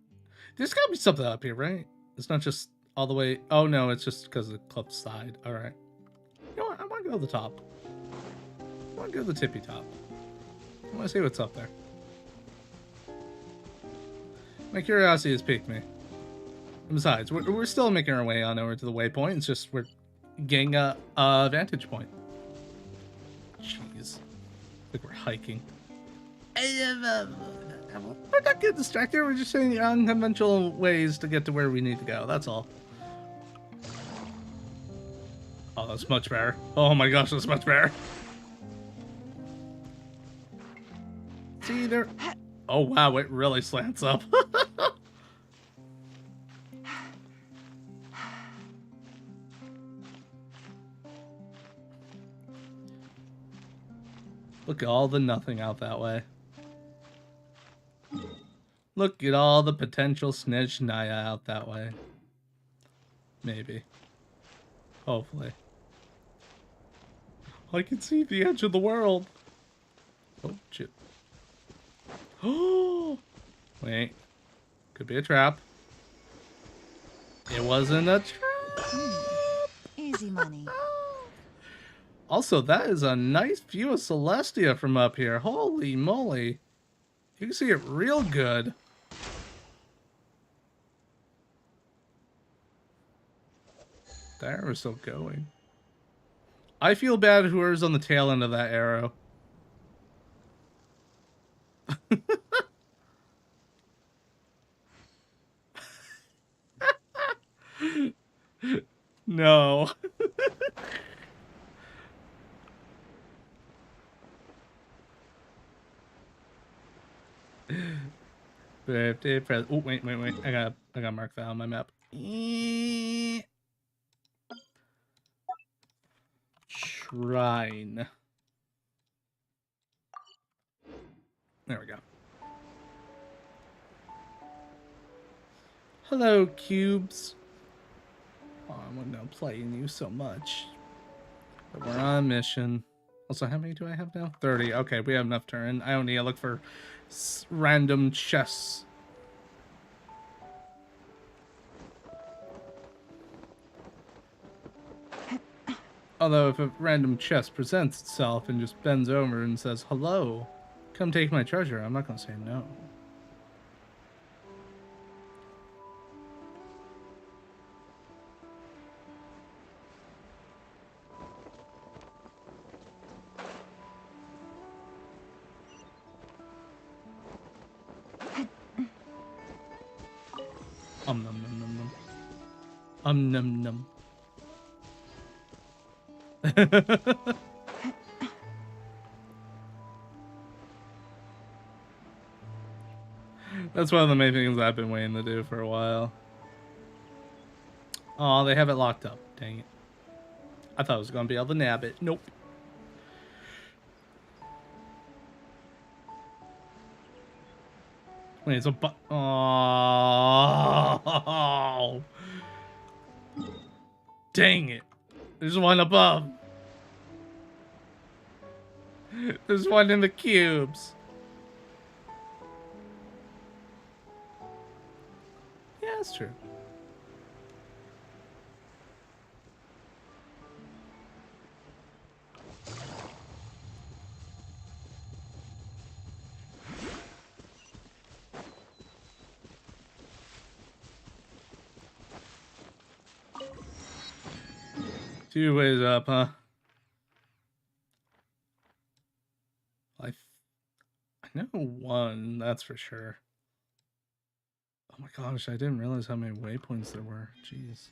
[SPEAKER 1] There's gotta be something up here, right? It's not just all the way. Oh no, it's just because of the cliff side. All right. You know what? I want to go to the top. I want to go to the tippy top. I want to see what's up there. My curiosity has piqued me. And besides, we're still making our way on over to the waypoint. It's just we're getting a vantage point. Jeez. Like we're hiking. We're not getting distracted. We're just saying unconventional ways to get to where we need to go. That's all. Oh, that's much better. Oh my gosh, that's much better. See there. Oh wow, it really slants up. Look at all the nothing out that way. Look at all the potential Snezhnaya out that way. Maybe. Hopefully. I can see the edge of the world. Oh, shit. Oh, wait. Could be a trap. It wasn't a trap.
[SPEAKER 8] Easy money.
[SPEAKER 1] Also, that is a nice view of Celestia from up here. Holy moly. You can see it real good. The arrow's still going. I feel bad whoever's on the tail end of that arrow. No. Oh, wait. I gotta mark that on my map. Shrine. There we go. Hello, cubes. Oh, I'm not playing you so much. But we're on a mission. Also, how many do I have now? 30. Okay, we have enough turn. I don't need to look for random chests. Although if a random chest presents itself and just bends over and says, hello, come take my treasure, I'm not going to say no. Num num num num. Num num. That's one of the main things I've been waiting to do for a while. Oh, they have it locked up. Dang it. I thought I was going to be able to nab it. Nope. Wait, it's a oh. Dang it. There's one above. There's one in the cubes. Yeah, that's true. Two ways up, huh? I know one, that's for sure. Oh my gosh, I didn't realize how many waypoints there were. Jeez.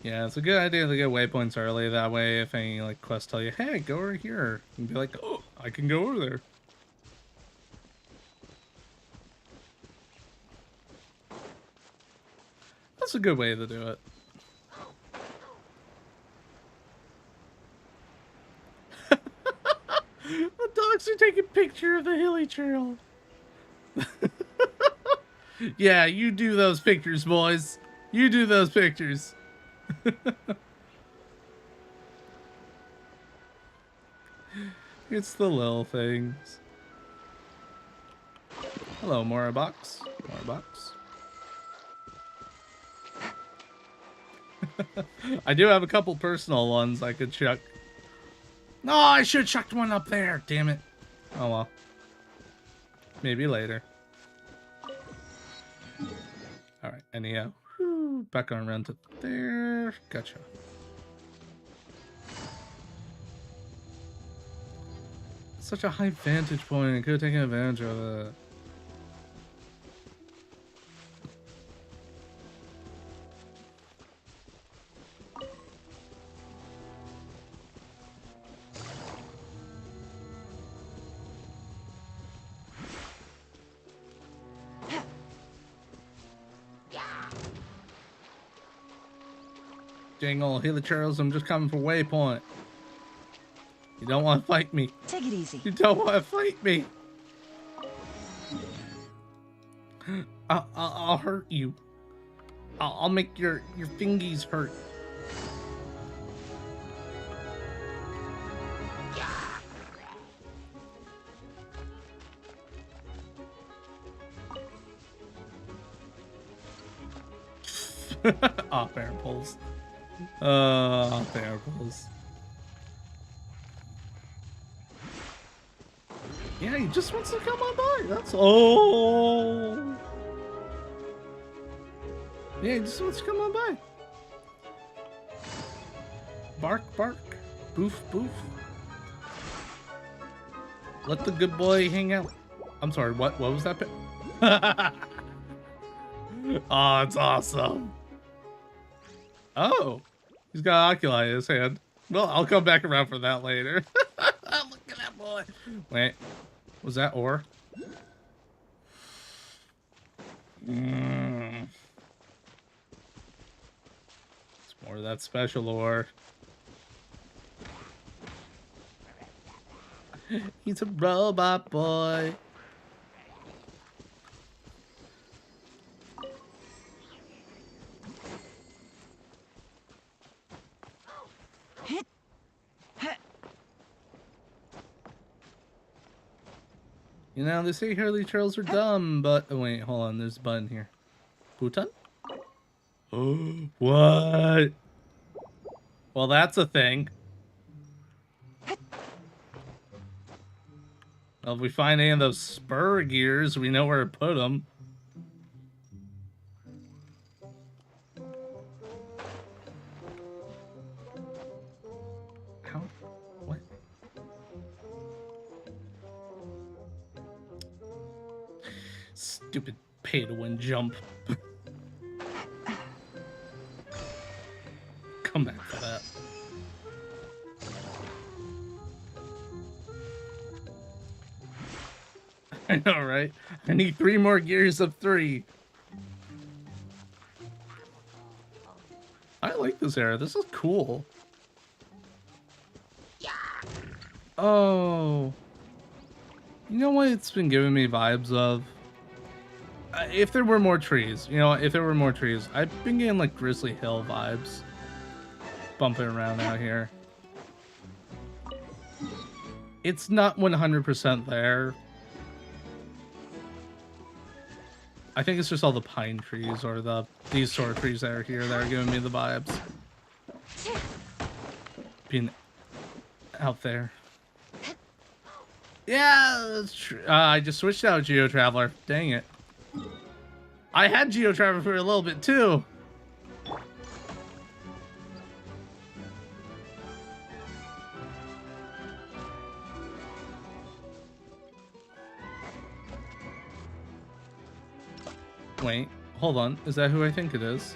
[SPEAKER 1] Yeah, it's a good idea to get waypoints early. That way, if any like quests tell you, "Hey, go over here," you can be like, "Oh, I can go over there." That's a good way to do it. The dogs are taking a picture of the hilly trail. Yeah, you do those pictures, boys. You do those pictures. It's the little things. Hello, Moribox. Moribox. I do have a couple personal ones I could chuck. No, I should have chucked one up there. Damn it. Oh well. Maybe later. Alright, anyhow. Back on around to there. Gotcha. Such a high vantage point. I could have taken advantage of it. Jingle, heal the Charles. I'm just coming for waypoint. You don't want to fight me.
[SPEAKER 8] Take it easy.
[SPEAKER 1] You don't want to fight me. I'll hurt you. I'll make your fingies hurt. Off air pulls. Off air pulls. Yeah, he just wants to come on by. That's all. Yeah, he just wants to come on by. Bark, bark. Boof, boof. Let the good boy hang out. I'm sorry, what was that? Oh, it's awesome. Oh, he's got oculi in his hand. Well, I'll come back around for that later. Look at that boy. Wait, was that ore? It's more of that special ore. He's a robot boy. You know, they say Hurley Trails are dumb, but... Oh, wait, hold on. There's a button here. Bhutan? Oh, what? Well, that's a thing. Well, if we find any of those spur gears, we know where to put them. How? What? Stupid pay-to-win jump. Come back for that. I know, right? I need 3 more gears of 3. I like this era. This is cool. Oh. You know what it's been giving me vibes of? If there were more trees, you know, if there were more trees, I've been getting like Grizzly Hill vibes bumping around out here. It's not 100% there. I think it's just all the pine trees or these sort of trees that are here that are giving me the vibes. Being out there. Yeah, that's true. I just switched out Geo Traveler. Dang it. I had Geo Traveler for a little bit too. Wait, hold on. Is that who I think it is?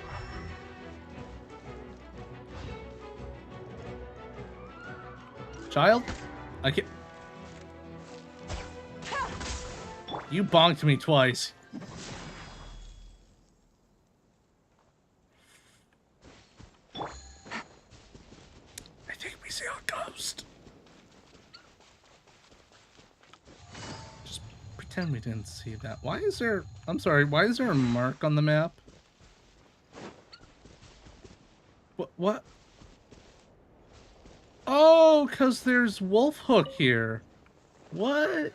[SPEAKER 1] Child? I can't. You bonked me twice. I think we see a ghost. Just pretend we didn't see that. Why is there... I'm sorry, why is there a mark on the map? What? Oh, because there's Wolf Hook here. What?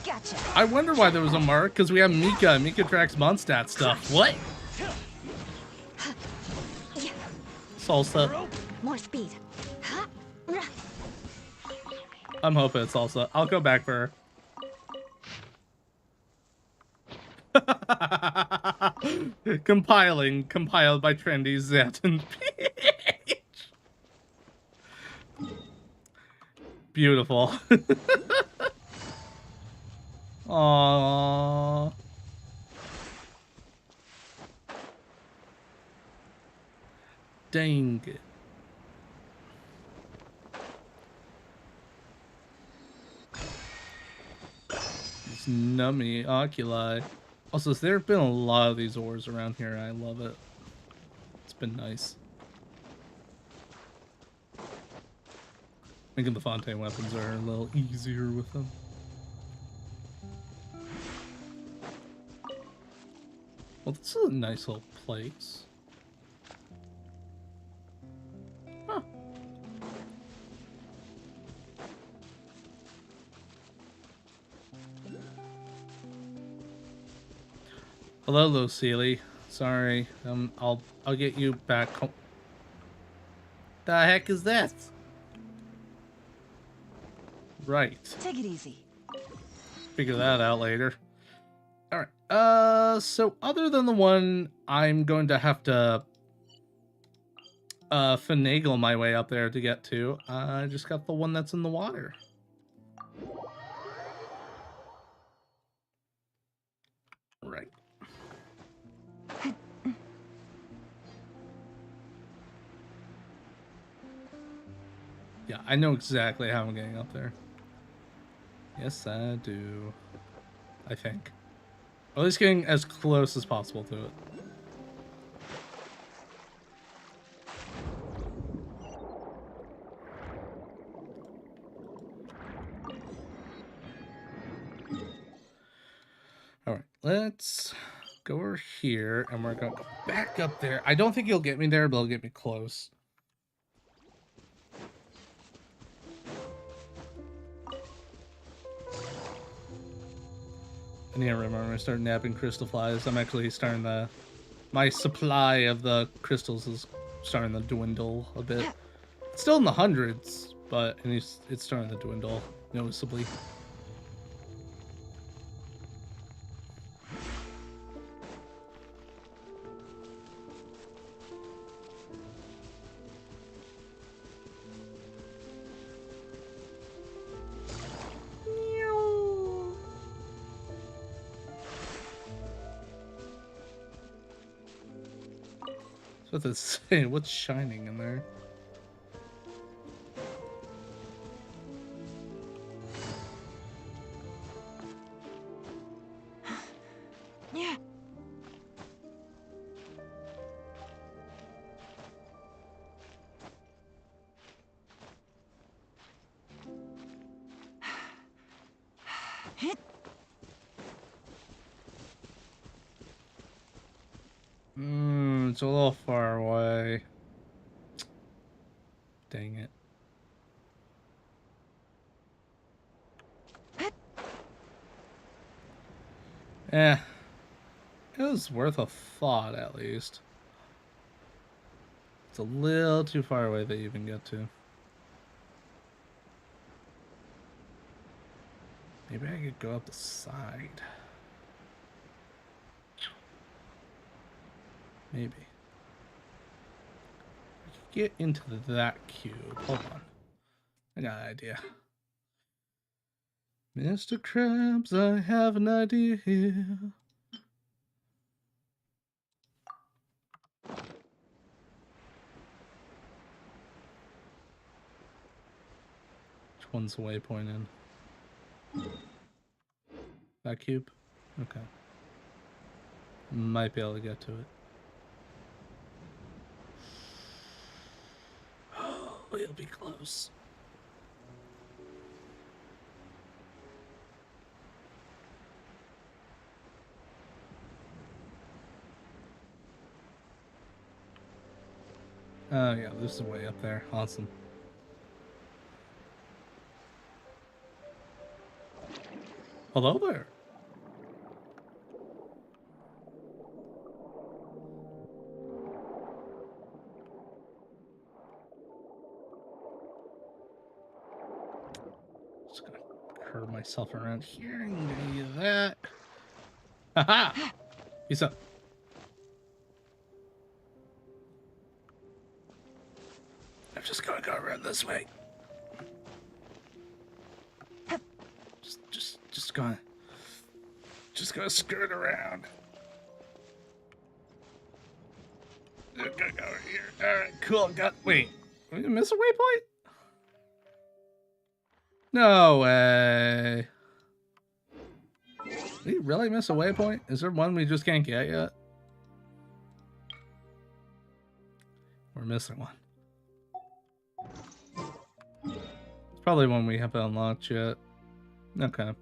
[SPEAKER 14] Gotcha.
[SPEAKER 1] I wonder why there was a mark, because we have Mika. Mika tracks Mondstadt stuff. What? Salsa.
[SPEAKER 14] More speed.
[SPEAKER 1] I'm hoping it's Salsa. I'll go back for her. Compiled by Trendy Zet and Peach. Beautiful. Aww. Dang it. These nummy oculi. Also, there have been a lot of these ores around here. I love it. It's been nice. Thinking the Fontaine weapons are a little easier with them. Well, this is a nice little place. Huh. Hello, Lucille. Sorry. I'll get you back home. The heck is that? Right.
[SPEAKER 8] Take it easy.
[SPEAKER 1] Figure that out later. Alright. So other than the one I'm going to have to finagle my way up there to get to, I just got the one that's in the water. Right. Yeah, I know exactly how I'm getting up there. Yes, I do. I think. Or at least getting as close as possible to it. Alright, let's go over here, and we're going to go back up there. I don't think you'll get me there, but it'll get me close. I need to remember to start nabbing crystal flies. I'm actually starting to... My supply of the crystals is starting to dwindle a bit. It's still in the hundreds, but it's starting to dwindle noticeably. What's it say? What's shining in there?
[SPEAKER 14] Yeah.
[SPEAKER 1] It's a little far away. Dang it. Eh. It was worth a thought, at least. It's a little too far away to even get to. Maybe I could go up the side. Maybe. I could get into that cube. Hold on. I got an idea. Mr. Krabs, I have an idea here. Which one's the waypoint in? That cube? Okay. Might be able to get to it. Oh, it'll be close. Oh yeah, this is way up there. Awesome. Hello there. Just gonna curve myself around here and give you that. Haha! Peace up. I'm just gonna go around this way. Just gonna skirt around. I'm gonna go over here. Alright, cool. Wait. Did we miss a waypoint? No way. Did we really miss a waypoint? Is there one we just can't get yet? We're missing one. It's probably one we haven't unlocked yet. Okay.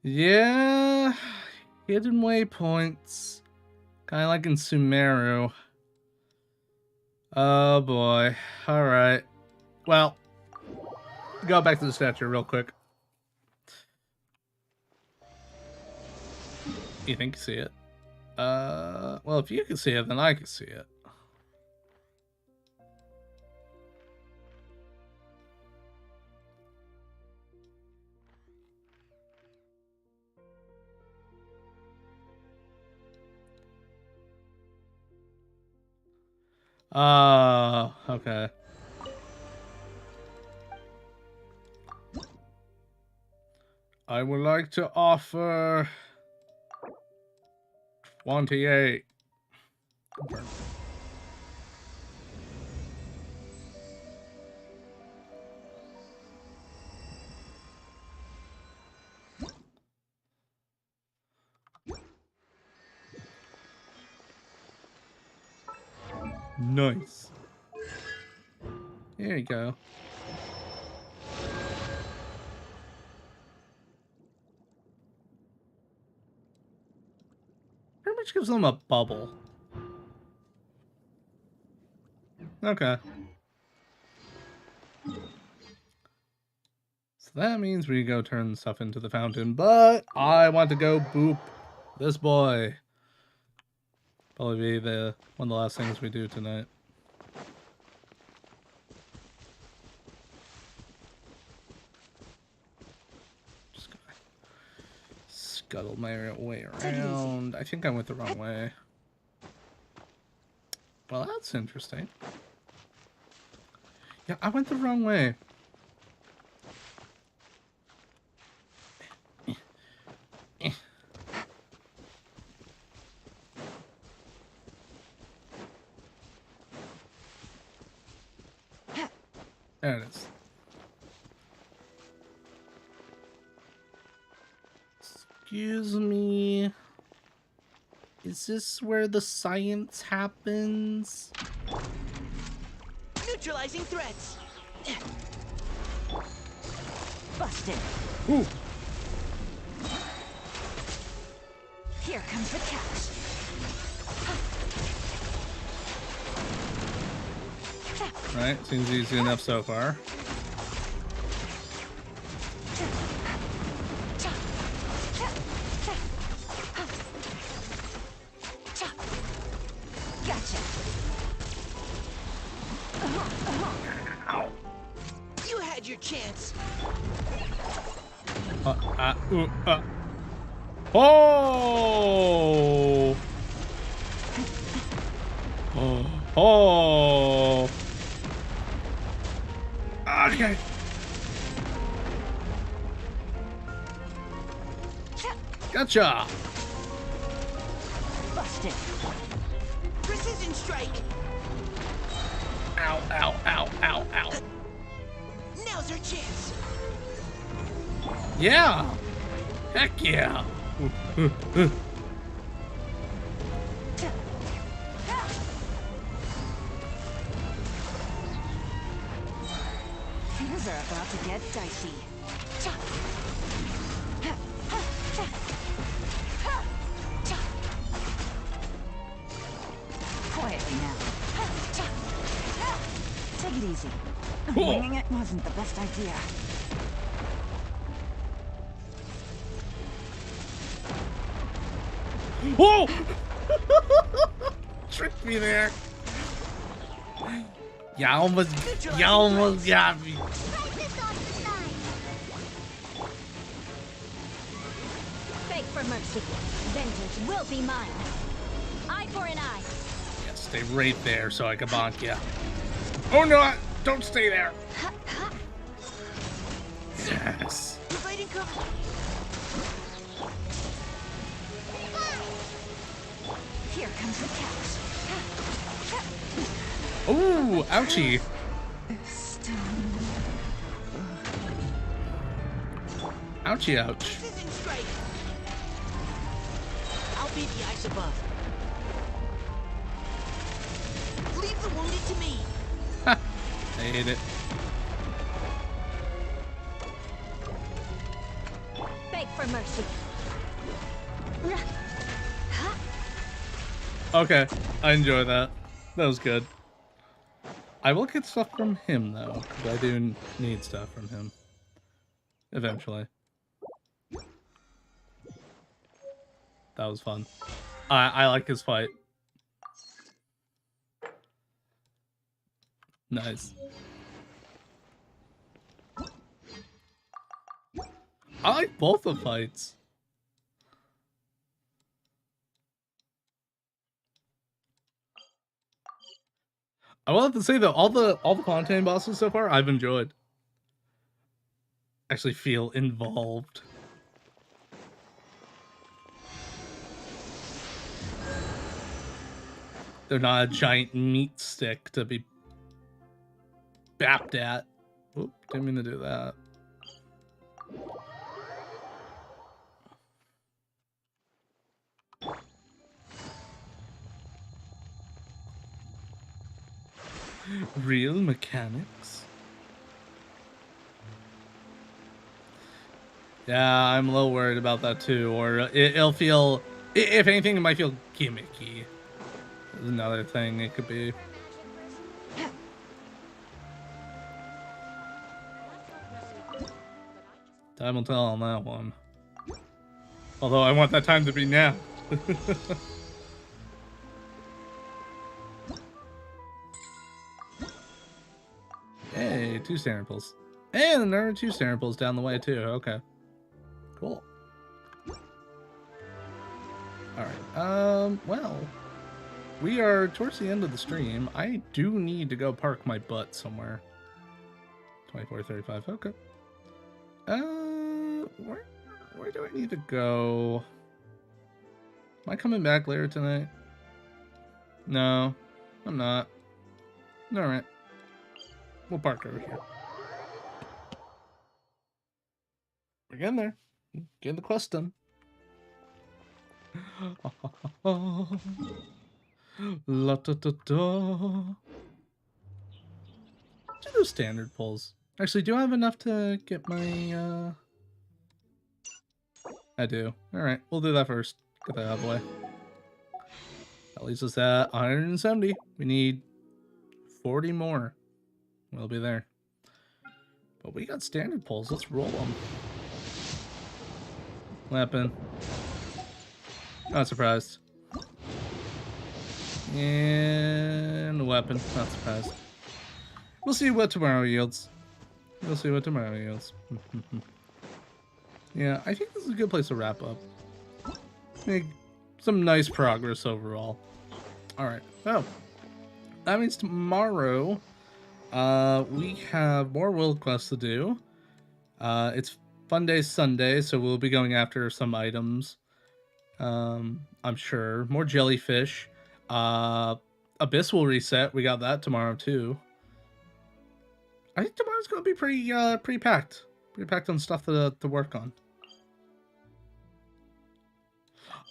[SPEAKER 1] Yeah, hidden waypoints. Kind of like in Sumeru. Oh boy. Alright. Well, go back to the statue real quick. You think you see it? Well, if you can see it, then I can see it. Okay. I would like to offer 28. Perfect. Nice. There you go. Pretty much gives them a bubble. Okay. So that means we go turn stuff into the fountain, but I want to go boop this boy. Probably be one of the last things we do tonight. Just gonna scuttle my way around. I think I went the wrong way. Well, that's interesting. Yeah, I went the wrong way. There it is. Excuse me. Is this where the science happens?
[SPEAKER 11] Neutralizing threats.
[SPEAKER 4] Busted.
[SPEAKER 1] Ooh.
[SPEAKER 4] Here comes the catch.
[SPEAKER 1] Right, seems easy enough so far.
[SPEAKER 4] Gotcha. You had your chance.
[SPEAKER 1] Oh! Oh! Oh! Okay. Gotcha.
[SPEAKER 4] Busted. Precision strike.
[SPEAKER 1] Ow! Ow! Ow! Ow! Ow!
[SPEAKER 4] Now's our chance.
[SPEAKER 1] Yeah. Heck yeah.
[SPEAKER 4] Things are about to get dicey. Quietly now. Take it easy. Winging it wasn't the best idea.
[SPEAKER 1] Whoa! Tricked me there. You almost got me.
[SPEAKER 4] Beg for mercy. Vengeance will be mine. Eye for an eye.
[SPEAKER 1] Yeah, stay right there so I can bonk you. Oh no! Don't stay there. Yes.
[SPEAKER 4] Fighting cover. Here comes the catch.
[SPEAKER 1] Ooh, ouchie. Ouchie, ouch.
[SPEAKER 4] Precision strike. I'll be the ice above. Leave the wounded to me.
[SPEAKER 1] Ha! I hate it.
[SPEAKER 4] Beg for mercy.
[SPEAKER 1] Okay, I enjoy that. That was good. I will get stuff from him though, because I do need stuff from him. Eventually. That was fun. I like his fight. Nice. I like both the fights. I will have to say though, all the Fontaine bosses so far, I've enjoyed. Actually feel involved. They're not a giant meat stick to be bapped at. Oop, didn't mean to do that. Real mechanics? Yeah, I'm a little worried about that too. Or it'll feel, if anything, it might feel gimmicky. There's another thing it could be. Time will tell on that one. Although I want that time to be now. Hey, 2 standard pulls. And there are 2 standard pulls down the way too. Okay. Cool. Alright, well, we are towards the end of the stream. I do need to go park my butt somewhere. 24:35, okay. Where do I need to go? Am I coming back later tonight? No, I'm not. Alright. We'll park over here. We're getting there. Getting the quest done. La da da da. Do those standard pulls. Actually, do I have enough to get my, I do. Alright, we'll do that first. Get that out of the way. That leaves us at 170. We need 40 more. We'll be there. But we got standard pulls. Let's roll them. Weapon. Not surprised. And weapon. Not surprised. We'll see what tomorrow yields. We'll see what tomorrow yields. Yeah, I think this is a good place to wrap up. Make some nice progress overall. Alright, so that means tomorrow we have more world quests to do. It's Fun Day Sunday, so we'll be going after some items. I'm sure. More jellyfish. Abyss will reset. We got that tomorrow too. I think tomorrow's gonna be pretty packed. Pretty packed on stuff to work on.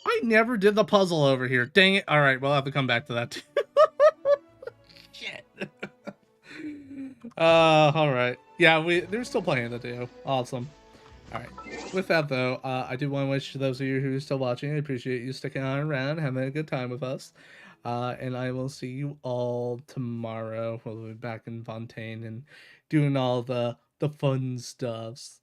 [SPEAKER 1] I never did the puzzle over here. Dang it. Alright, we'll have to come back to that too. Shit. Alright. Yeah, there's still plenty to do. Awesome. Alright. With that though, I do want to wish to those of you who are still watching, I appreciate you sticking on around, having a good time with us. And I will see you all tomorrow. We'll be back in Fontaine and doing all the fun stuffs.